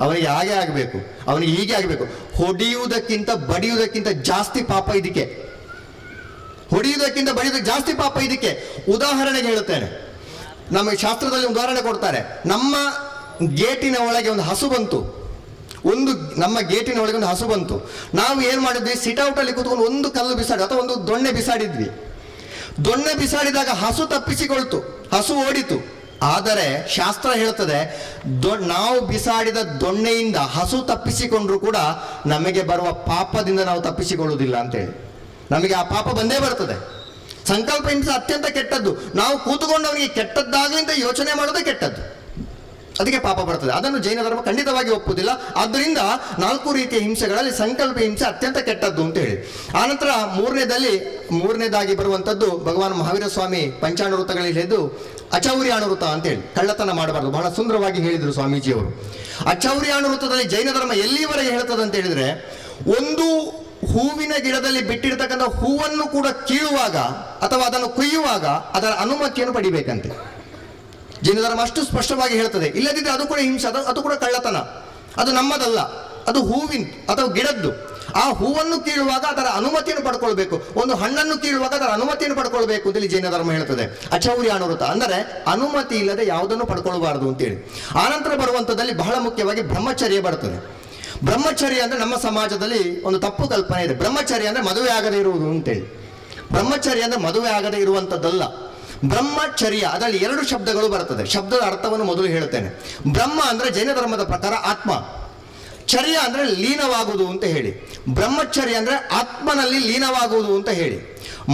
ಅವನಿಗೆ ಹಾಗೆ ಆಗಬೇಕು, ಅವನಿಗೆ ಹೀಗೆ ಆಗಬೇಕು. ಹೊಡೆಯುವುದಕ್ಕಿಂತ ಬಡಿಯುವುದಕ್ಕಿಂತ ಜಾಸ್ತಿ ಪಾಪ ಇದಕ್ಕೆ. ಹೊಡೆಯುವುದಕ್ಕಿಂತ ಬಡಿಯುವುದಕ್ಕೆ ಜಾಸ್ತಿ ಪಾಪ ಇದಕ್ಕೆ. ಉದಾಹರಣೆಗೆ ಹೇಳುತ್ತೇನೆ, ನಮ್ಮ ಶಾಸ್ತ್ರದಲ್ಲಿ ಉದಾಹರಣೆ ಕೊಡ್ತಾರೆ. ಗೇಟಿನ ಒಳಗೆ ಒಂದು ಹಸು ಬಂತು. ನಮ್ಮ ಗೇಟಿನ ಒಳಗೆ ಒಂದು ಹಸು ಬಂತು. ನಾವು ಏನು ಮಾಡಿದ್ವಿ, ಸಿಟ್ಔಟಲ್ಲಿ ಕೂತ್ಕೊಂಡು ಒಂದು ಕಲ್ಲು ಬಿಸಾಡಿ ಅಥವಾ ಒಂದು ದೊಣ್ಣೆ ಬಿಸಾಡಿದ್ವಿ. ದೊಣ್ಣೆ ಬಿಸಾಡಿದಾಗ ಹಸು ತಪ್ಪಿಸಿಕೊಳ್ತು, ಹಸು ಓಡಿತು. ಆದರೆ ಶಾಸ್ತ್ರ ಹೇಳ್ತದೆ, ನಾವು ಬಿಸಾಡಿದ ದೊಣ್ಣೆಯಿಂದ ಹಸು ತಪ್ಪಿಸಿಕೊಂಡ್ರು ಕೂಡ ನಮಗೆ ಬರುವ ಪಾಪದಿಂದ ನಾವು ತಪ್ಪಿಸಿಕೊಳ್ಳುವುದಿಲ್ಲ ಅಂತೇಳಿ. ನಮಗೆ ಆ ಪಾಪ ಬಂದೇ ಬರ್ತದೆ. ಸಂಕಲ್ಪ ಹಿಂಸೆ ಅತ್ಯಂತ ಕೆಟ್ಟದ್ದು. ನಾವು ಕೂತುಕೊಂಡವನಿಗೆ ಕೆಟ್ಟದ್ದಾಗಲಿ ಅಂತ ಯೋಚನೆ ಮಾಡೋದೇ ಕೆಟ್ಟದ್ದು, ಅದಕ್ಕೆ ಪಾಪ ಬರ್ತದೆ. ಅದನ್ನು ಜೈನ ಧರ್ಮ ಖಂಡಿತವಾಗಿ ಒಪ್ಪುವುದಿಲ್ಲ. ಆದ್ದರಿಂದ 4 ರೀತಿಯ ಹಿಂಸೆಗಳಲ್ಲಿ ಸಂಕಲ್ಪ ಹಿಂಸೆ ಅತ್ಯಂತ ಕೆಟ್ಟದ್ದು ಅಂತ ಹೇಳಿ. ಆನಂತರ ಮೂರನೇದಾಗಿ ಬರುವಂಥದ್ದು ಭಗವಾನ್ ಮಹಾವೀರ ಸ್ವಾಮಿ ಪಂಚಾಣುವೃತ್ತಗಳಲ್ಲಿ ಹೇಳಿದ್ದು ಅಚೌರ್ಯಾಣುವೃತ ಅಂತೇಳಿ. ಕಳ್ಳತನ ಮಾಡಬಾರ್ದು. ಬಹಳ ಸುಂದರವಾಗಿ ಹೇಳಿದರು ಸ್ವಾಮೀಜಿಯವರು. ಅಚೌರ್ಯಾಣುವೃತ್ತದಲ್ಲಿ ಜೈನ ಧರ್ಮ ಎಲ್ಲಿವರೆಗೆ ಹೇಳ್ತದೆ ಅಂತ ಹೇಳಿದ್ರೆ, ಒಂದು ಹೂವಿನ ಗಿಡದಲ್ಲಿ ಬಿಟ್ಟಿರ್ತಕ್ಕಂಥ ಹೂವನ್ನು ಕೂಡ ಕೀಳುವಾಗ ಅಥವಾ ಅದನ್ನು ಕೊಯ್ಯುವಾಗ ಅದರ ಅನುಮತಿಯನ್ನು ಪಡಿಬೇಕಂತೆ. ಜೈನ ಧರ್ಮ ಅಷ್ಟು ಸ್ಪಷ್ಟವಾಗಿ ಹೇಳ್ತದೆ. ಇಲ್ಲದಿದ್ದರೆ ಅದು ಕೂಡ ಹಿಂಸೆ, ಅದು ಕೂಡ ಕಳ್ಳತನ. ಅದು ನಮ್ಮದಲ್ಲ, ಅದು ಹೂವಿನ ಅಥವಾ ಗಿಡದ್ದು. ಆ ಹೂವನ್ನು ಕೀಳುವಾಗ ಅದರ ಅನುಮತಿಯನ್ನು ಪಡ್ಕೊಳ್ಬೇಕು. ಒಂದು ಹಣ್ಣನ್ನು ಕೀಳುವಾಗ ಅದರ ಅನುಮತಿಯನ್ನು ಪಡ್ಕೊಳ್ಬೇಕು ಅಂತೇಳಿ ಜೈನ ಧರ್ಮ ಹೇಳ್ತದೆ. ಅಚೌರ್ಯಾಣುವೃತ ಅಂದರೆ ಅನುಮತಿ ಇಲ್ಲದೆ ಯಾವುದನ್ನು ಪಡ್ಕೊಳ್ಬಾರ್ದು ಅಂತೇಳಿ. ಆನಂತರ ಬರುವಂಥದ್ದಲ್ಲಿ ಬಹಳ ಮುಖ್ಯವಾಗಿ ಬ್ರಹ್ಮಚರ್ಯ ಬರ್ತದೆ. ಬ್ರಹ್ಮಚರ್ಯ ಅಂದರೆ ನಮ್ಮ ಸಮಾಜದಲ್ಲಿ ಒಂದು ತಪ್ಪು ಕಲ್ಪನೆ ಇದೆ. ಬ್ರಹ್ಮಚರ್ಯ ಅಂದರೆ ಮದುವೆ ಆಗದೇ ಇರುವುದು ಅಂತೇಳಿ. ಬ್ರಹ್ಮಚರ್ಯ ಅಂದರೆ ಮದುವೆ ಆಗದೇ ಇರುವಂಥದ್ದಲ್ಲ. ಬ್ರಹ್ಮಚರ್ಯ ಅದರಲ್ಲಿ 2 ಶಬ್ದಗಳು ಬರ್ತದೆ. ಶಬ್ದದ ಅರ್ಥವನ್ನು ಮೊದಲು ಹೇಳ್ತೇನೆ. ಬ್ರಹ್ಮ ಅಂದರೆ ಜೈನ ಧರ್ಮದ ಪ್ರಕಾರ ಆತ್ಮ, ಚರ್ಯ ಅಂದರೆ ಲೀನವಾಗುವುದು ಅಂತ ಹೇಳಿ. ಬ್ರಹ್ಮಚರ್ಯ ಅಂದರೆ ಆತ್ಮನಲ್ಲಿ ಲೀನವಾಗುವುದು ಅಂತ ಹೇಳಿ.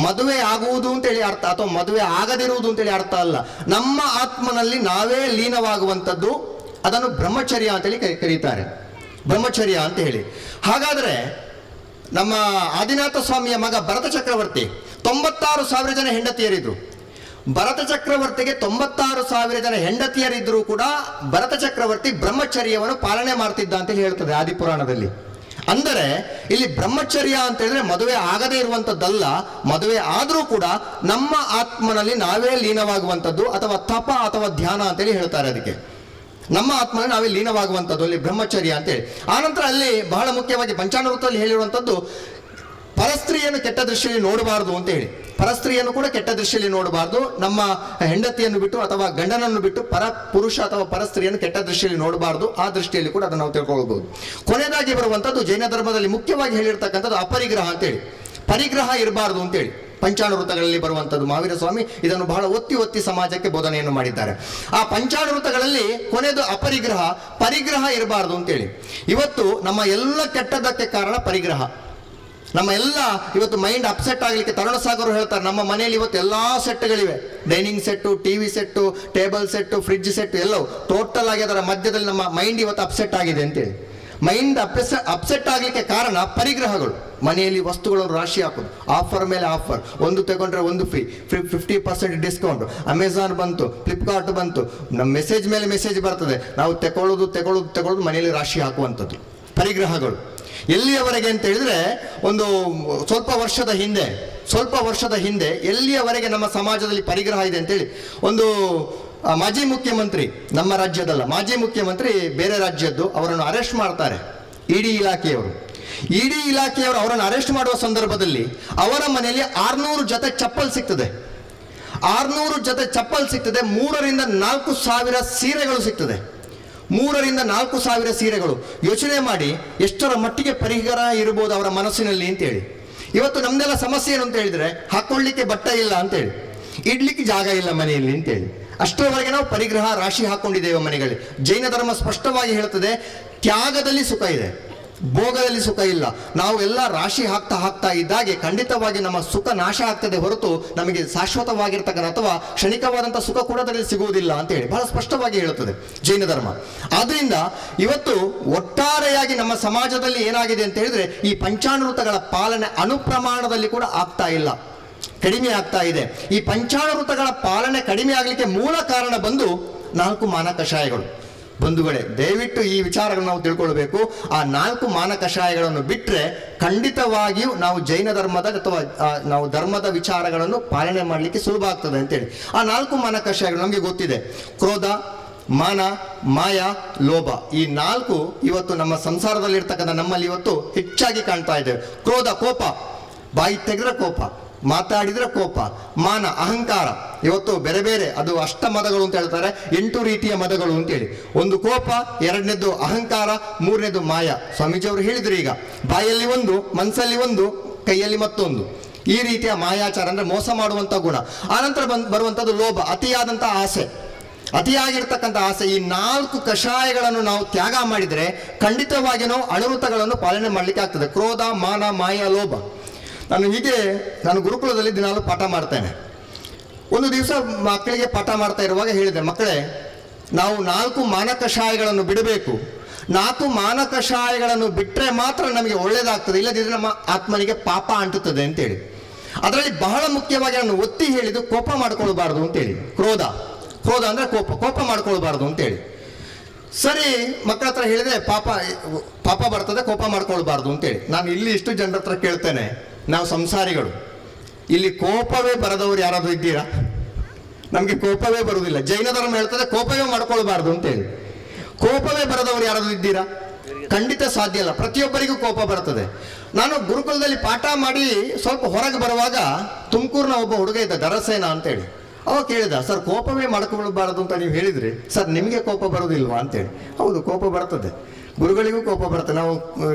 ಮದುವೆ ಆಗುವುದು ಅಂತೇಳಿ ಅರ್ಥ ಅಥವಾ ಮದುವೆ ಆಗದಿರುವುದು ಅಂತೇಳಿ ಅರ್ಥ ಅಲ್ಲ. ನಮ್ಮ ಆತ್ಮನಲ್ಲಿ ನಾವೇ ಲೀನವಾಗುವಂಥದ್ದು, ಅದನ್ನು ಬ್ರಹ್ಮಚರ್ಯ ಅಂತೇಳಿ ಕರೀತಾರೆ. ಬ್ರಹ್ಮಚರ್ಯ ಅಂತ ಹೇಳಿ. ಹಾಗಾದರೆ ನಮ್ಮ ಆದಿನಾಥ ಸ್ವಾಮಿಯ ಮಗ ಭರತ ಚಕ್ರವರ್ತಿ 96,000 ಜನ ಹೆಂಡತಿಯರಿದ್ರು. ಭರತ ಚಕ್ರವರ್ತಿಗೆ 96,000 ಜನ ಹೆಂಡತಿಯರಿದ್ರೂ ಕೂಡ ಭರತ ಚಕ್ರವರ್ತಿ ಬ್ರಹ್ಮಚರ್ಯವನ್ನು ಪಾಲನೆ ಮಾಡ್ತಿದ್ದ ಅಂತೇಳಿ ಹೇಳ್ತದೆ ಆದಿಪುರಾಣದಲ್ಲಿ. ಅಂದರೆ ಇಲ್ಲಿ ಬ್ರಹ್ಮಚರ್ಯ ಅಂತ ಹೇಳಿದ್ರೆ ಮದುವೆ ಆಗದೇ ಇರುವಂಥದ್ದಲ್ಲ. ಮದುವೆ ಆದರೂ ಕೂಡ ನಮ್ಮ ಆತ್ಮನಲ್ಲಿ ನಾವೇ ಲೀನವಾಗುವಂಥದ್ದು ಅಥವಾ ತಪ ಅಥವಾ ಧ್ಯಾನ ಅಂತೇಳಿ ಹೇಳ್ತಾರೆ. ಅದಕ್ಕೆ ನಮ್ಮ ಆತ್ಮನಲ್ಲಿ ನಾವೇ ಲೀನವಾಗುವಂಥದ್ದು ಅಲ್ಲಿ ಬ್ರಹ್ಮಚರ್ಯ ಅಂತೇಳಿ. ಆನಂತರ ಅಲ್ಲಿ ಬಹಳ ಮುಖ್ಯವಾಗಿ ಪಂಚಾಣುವೃತ್ತದಲ್ಲಿ ಹೇಳಿರುವಂಥದ್ದು ಪರಸ್ತ್ರೀಯನ್ನು ಕೆಟ್ಟ ದೃಷ್ಟಿಯಲ್ಲಿ ನೋಡಬಾರ್ದು ಅಂತ ಹೇಳಿ. ಪರಸ್ತ್ರೀಯನ್ನು ಕೂಡ ಕೆಟ್ಟ ದೃಷ್ಟಿಯಲ್ಲಿ ನೋಡಬಾರ್ದು. ನಮ್ಮ ಹೆಂಡತಿಯನ್ನು ಬಿಟ್ಟು ಅಥವಾ ಗಂಡನನ್ನು ಬಿಟ್ಟು ಪುರುಷ ಅಥವಾ ಪರಸ್ತ್ರೀಯನ್ನು ಕೆಟ್ಟ ದೃಷ್ಟಿಯಲ್ಲಿ ನೋಡಬಾರ್ದು. ಆ ದೃಷ್ಟಿಯಲ್ಲಿ ಕೂಡ ಅದನ್ನು ನಾವು ತಿಳ್ಕೊಳ್ಬಹುದು. ಕೊನೆಯದಾಗಿ ಬರುವಂಥದ್ದು ಜೈನ ಧರ್ಮದಲ್ಲಿ ಮುಖ್ಯವಾಗಿ ಹೇಳಿರ್ತಕ್ಕಂಥದ್ದು ಅಪರಿಗ್ರಹ ಅಂತೇಳಿ. ಪರಿಗ್ರಹ ಇರಬಾರ್ದು ಅಂತೇಳಿ ಪಂಚಾಣುವೃತ್ತಗಳಲ್ಲಿ ಬರುವಂಥದ್ದು. ಮಹಾವೀರ ಸ್ವಾಮಿ ಇದನ್ನು ಬಹಳ ಒತ್ತಿ ಸಮಾಜಕ್ಕೆ ಬೋಧನೆಯನ್ನು ಮಾಡಿದ್ದಾರೆ. ಆ ಪಂಚಾಣುವೃತ್ತಗಳಲ್ಲಿ ಕೊನೆಯದು ಅಪರಿಗ್ರಹ, ಪರಿಗ್ರಹ ಇರಬಾರ್ದು ಅಂತೇಳಿ. ಇವತ್ತು ನಮ್ಮ ಎಲ್ಲ ಕೆಟ್ಟದಕ್ಕೆ ಕಾರಣ ಪರಿಗ್ರಹ. ನಮ್ಮ ಎಲ್ಲ ಇವತ್ತು ಮೈಂಡ್ ಅಪ್ಸೆಟ್ ಆಗಲಿಕ್ಕೆ ತರುಣ ಸಾಗರ್ ಹೇಳ್ತಾರೆ, ನಮ್ಮ ಮನೆಯಲ್ಲಿ ಇವತ್ತು ಎಲ್ಲ ಸೆಟ್ಗಳಿವೆ. Dining set, TV set, table set, fridge set ಎಲ್ಲವೂ ಟೋಟಲ್ ಆಗಿ ಅದರ ಮಧ್ಯದಲ್ಲಿ ನಮ್ಮ ಮೈಂಡ್ ಇವತ್ತು ಅಪ್ಸೆಟ್ ಆಗಿದೆ ಅಂತೇಳಿ. ಮೈಂಡ್ ಅಪ್ಸೆಟ್ ಆಗಲಿಕ್ಕೆ ಕಾರಣ ಪರಿಗ್ರಹಗಳು. ಮನೆಯಲ್ಲಿ ವಸ್ತುಗಳನ್ನು ರಾಶಿ ಹಾಕೋದು, ಆಫರ್ ಮೇಲೆ ಆಫರ್, ಒಂದು ತಗೊಂಡ್ರೆ ಒಂದು ಫ್ರೀ, 50% ಡಿಸ್ಕೌಂಟ್, ಅಮೆಝಾನ್ ಬಂತು, ಫ್ಲಿಪ್ಕಾರ್ಟ್ ಬಂತು, ನಮ್ಮ ಮೆಸೇಜ್ ಮೇಲೆ ಮೆಸೇಜ್ ಬರ್ತದೆ, ನಾವು ತಗೊಳ್ಳೋದು ಮನೆಯಲ್ಲಿ ರಾಶಿ ಹಾಕುವಂಥದ್ದು ಪರಿಗ್ರಹಗಳು. ಎಲ್ಲಿಯವರೆಗೆ ಅಂತ ಹೇಳಿದ್ರೆ ಒಂದು ಸ್ವಲ್ಪ ವರ್ಷದ ಹಿಂದೆ ಎಲ್ಲಿಯವರೆಗೆ ನಮ್ಮ ಸಮಾಜದಲ್ಲಿ ಪರಿಗ್ರಹ ಇದೆ ಅಂತೇಳಿ ಒಂದು ಮಾಜಿ ಮುಖ್ಯಮಂತ್ರಿ, ನಮ್ಮ ರಾಜ್ಯದಲ್ಲ, ಮಾಜಿ ಮುಖ್ಯಮಂತ್ರಿ ಬೇರೆ ರಾಜ್ಯದ್ದು, ಅವರನ್ನು ಅರೆಸ್ಟ್ ಮಾಡ್ತಾರೆ ಇಡಿ ಇಲಾಖೆಯವರು. ಅವರನ್ನು ಅರೆಸ್ಟ್ ಮಾಡುವ ಸಂದರ್ಭದಲ್ಲಿ ಅವರ ಮನೆಯಲ್ಲಿ 600 ಜೊತೆ ಚಪ್ಪಲ್ ಸಿಗ್ತದೆ. 600 ಜೊತೆ ಚಪ್ಪಲ್ ಸಿಗ್ತದೆ. 3ರಿಂದ 4 ಸಾವಿರ ಸೀರೆಗಳು ಸಿಗ್ತದೆ. 3ರಿಂದ 4 ಸಾವಿರ ಸೀರೆಗಳು. ಯೋಚನೆ ಮಾಡಿ ಎಷ್ಟರ ಮಟ್ಟಿಗೆ ಪರಿಗ್ರಹ ಇರಬಹುದು ಅವರ ಮನಸ್ಸಿನಲ್ಲಿ ಅಂತೇಳಿ. ಇವತ್ತು ನಮ್ದೆಲ್ಲ ಸಮಸ್ಯೆ ಏನು ಅಂತ ಹೇಳಿದ್ರೆ, ಹಾಕೊಳ್ಳಿಕ್ಕೆ ಬಟ್ಟೆ ಇಲ್ಲ ಅಂತೇಳಿ, ಇಡ್ಲಿಕ್ಕೆ ಜಾಗ ಇಲ್ಲ ಮನೆಯಲ್ಲಿ ಅಂತೇಳಿ, ಅಷ್ಟರವರೆಗೆ ನಾವು ಪರಿಗ್ರಹ ರಾಶಿ ಹಾಕೊಂಡಿದ್ದೇವೆ ಮನೆಗಳಲ್ಲಿ. ಜೈನ ಧರ್ಮ ಸ್ಪಷ್ಟವಾಗಿ ಹೇಳ್ತದೆ, ತ್ಯಾಗದಲ್ಲಿ ಸುಖ ಇದೆ, ಭೋಗದಲ್ಲಿ ಸುಖ ಇಲ್ಲ. ನಾವು ಎಲ್ಲ ರಾಶಿ ಹಾಕ್ತಾ ಇದ್ದಾಗೆ ಖಂಡಿತವಾಗಿ ನಮ್ಮ ಸುಖ ನಾಶ ಆಗ್ತದೆ ಹೊರತು ನಮಗೆ ಶಾಶ್ವತವಾಗಿರ್ತಕ್ಕಂಥ ಅಥವಾ ಕ್ಷಣಿಕವಾದಂಥ ಸುಖ ಕೂಡ ಅದರಲ್ಲಿ ಸಿಗುವುದಿಲ್ಲ ಅಂತ ಹೇಳಿ ಬಹಳ ಸ್ಪಷ್ಟವಾಗಿ ಹೇಳುತ್ತದೆ ಜೈನ ಧರ್ಮ. ಆದ್ರಿಂದ ಇವತ್ತು ಒಟ್ಟಾರೆಯಾಗಿ ನಮ್ಮ ಸಮಾಜದಲ್ಲಿ ಏನಾಗಿದೆ ಅಂತ ಹೇಳಿದ್ರೆ, ಈ ಪಂಚಾಣುವೃತ್ತಗಳ ಪಾಲನೆ ಅನುಪ್ರಮಾಣದಲ್ಲಿ ಕೂಡ ಆಗ್ತಾ ಇಲ್ಲ, ಕಡಿಮೆ ಆಗ್ತಾ ಇದೆ. ಈ ಪಂಚಾಣುವೃತ್ತಗಳ ಪಾಲನೆ ಕಡಿಮೆ ಆಗಲಿಕ್ಕೆ ಮೂಲ ಕಾರಣ ಬಂದು 4 ಮಾನ ಕಷಾಯಗಳು. ಬಂಧುಗಳೇ, ದಯವಿಟ್ಟು ಈ ವಿಚಾರಗಳನ್ನು ನಾವು ತಿಳ್ಕೊಳ್ಬೇಕು. ಆ 4 ಮಾನ ಕಷಾಯಗಳನ್ನು ಬಿಟ್ಟರೆ ಖಂಡಿತವಾಗಿಯೂ ನಾವು ಜೈನ ಧರ್ಮದ ಅಥವಾ ನಾವು ಧರ್ಮದ ವಿಚಾರಗಳನ್ನು ಪಾಲನೆ ಮಾಡಲಿಕ್ಕೆ ಸುಲಭ ಆಗ್ತದೆ ಅಂತೇಳಿ. ಆ 4 ಮಾನ ಕಷಾಯಗಳು ನಮಗೆ ಗೊತ್ತಿದೆ. ಕ್ರೋಧ, ಮಾನ, ಮಾಯ, ಲೋಭ. ಈ 4 ಇವತ್ತು ನಮ್ಮ ಸಂಸಾರದಲ್ಲಿರ್ತಕ್ಕಂಥ ನಮ್ಮಲ್ಲಿ ಇವತ್ತು ಹೆಚ್ಚಾಗಿ ಕಾಣ್ತಾ ಇದ್ದೇವೆ. ಕ್ರೋಧ, ಕೋಪ, ಬಾಯಿ ತೆಗೆದ್ರೆ ಕೋಪ, ಮಾತಾಡಿದ್ರೆ ಕೋಪ, ಮಾನ, ಅಹಂಕಾರ. ಇವತ್ತು ಬೇರೆ ಬೇರೆ ಅದು ಅಷ್ಟ ಮದಗಳು ಅಂತ ಹೇಳ್ತಾರೆ, 8 ರೀತಿಯ ಮದಗಳು ಅಂತೇಳಿ. ಒಂದು ಕೋಪ, ಎರಡನೇದು ಅಹಂಕಾರ, ಮೂರನೇದು ಮಾಯ. ಸ್ವಾಮೀಜಿಯವರು ಹೇಳಿದ್ರು, ಈಗ ಬಾಯಲ್ಲಿ ಒಂದು, ಮನಸ್ಸಲ್ಲಿ ಒಂದು, ಕೈಯಲ್ಲಿ ಮತ್ತೊಂದು. ಈ ರೀತಿಯ ಮಾಯಾಚಾರ ಅಂದ್ರೆ ಮೋಸ ಮಾಡುವಂಥ ಗುಣ. ಆನಂತರ ಬರುವಂಥದ್ದು ಲೋಭ, ಅತಿಯಾದಂಥ ಆಸೆ. ಅತಿಯಾಗಿರ್ತಕ್ಕಂಥ ಆಸೆ. ಈ 4 ಕಷಾಯಗಳನ್ನು ನಾವು ತ್ಯಾಗ ಮಾಡಿದರೆ ಖಂಡಿತವಾಗಿ ನಾವು ಅಣುವೃತ್ತಗಳನ್ನು ಪಾಲನೆ ಮಾಡಲಿಕ್ಕೆ ಆಗ್ತದೆ. ಕ್ರೋಧ, ಮಾನ, ಮಾಯ, ಲೋಭ. ನಾನು ಗುರುಕುಲದಲ್ಲಿ ದಿನಾಲು ಪಾಠ ಮಾಡ್ತೇನೆ. ಒಂದು ದಿವಸ ಮಕ್ಕಳಿಗೆ ಪಾಠ ಮಾಡ್ತಾ ಇರುವಾಗ ಹೇಳಿದೆ, ಮಕ್ಕಳೇ, ನಾವು 4 ಮಾನ ಕಷಾಯಗಳನ್ನು ಬಿಡಬೇಕು. 4 ಮಾನ ಕಷಾಯಗಳನ್ನು ಬಿಟ್ಟರೆ ಮಾತ್ರ ನಮಗೆ ಒಳ್ಳೇದಾಗ್ತದೆ, ಇಲ್ಲದಿದ್ರೆ ನಮ್ಮ ಆತ್ಮನಿಗೆ ಪಾಪ ಅಂಟುತ್ತದೆ ಅಂತೇಳಿ. ಅದರಲ್ಲಿ ಬಹಳ ಮುಖ್ಯವಾಗಿ ನಾನು ಒತ್ತಿ ಹೇಳಿದ್ದು ಕೋಪ ಮಾಡ್ಕೊಳ್ಬಾರ್ದು ಅಂತೇಳಿ. ಕ್ರೋಧ ಅಂದ್ರೆ ಕೋಪ ಮಾಡ್ಕೊಳ್ಬಾರ್ದು ಅಂತೇಳಿ. ಸರಿ, ಮಕ್ಕಳ ಹತ್ರ ಹೇಳಿದೆ ಪಾಪ ಬರ್ತದೆ, ಕೋಪ ಮಾಡ್ಕೊಳ್ಬಾರ್ದು ಅಂತೇಳಿ. ನಾನು ಇಲ್ಲಿ ಇಷ್ಟು ಜನರ ಹತ್ರ ಕೇಳ್ತೇನೆ, ನಾವು ಸಂಸಾರಿಗಳು, ಇಲ್ಲಿ ಕೋಪವೇ ಬರದವರು ಯಾರಾದರೂ ಇದ್ದೀರಾ? ನಮಗೆ ಕೋಪವೇ ಬರುವುದಿಲ್ಲ. ಜೈನ ಧರ್ಮ ಹೇಳ್ತದೆ ಕೋಪವೇ ಮಾಡ್ಕೊಳ್ಬಾರ್ದು ಅಂತೇಳಿ. ಕೋಪವೇ ಬರದವರು ಯಾರಾದರೂ ಇದ್ದೀರಾ? ಖಂಡಿತ ಸಾಧ್ಯ ಇಲ್ಲ. ಪ್ರತಿಯೊಬ್ಬರಿಗೂ ಕೋಪ ಬರ್ತದೆ. ನಾನು ಗುರುಕುಲದಲ್ಲಿ ಪಾಠ ಮಾಡಿ ಸ್ವಲ್ಪ ಹೊರಗೆ ಬರುವಾಗ ತುಮಕೂರಿನ ಒಬ್ಬ ಹುಡುಗ ಇದ್ದ, ದರಸೇನ ಅಂತೇಳಿ. ಅವ ಕೇಳಿದ, ಸರ್ ಕೋಪವೇ ಮಾಡ್ಕೊಳ್ಬಾರ್ದು ಅಂತ ನೀವು ಹೇಳಿದ್ರಿ, ಸರ್ ನಿಮಗೆ ಕೋಪ ಬರೋದಿಲ್ವಾ ಅಂತೇಳಿ. ಹೌದು, ಕೋಪ ಬರ್ತದೆ, ಗುರುಗಳಿಗೂ ಕೋಪ ಬರ್ತದೆ. ನಾವು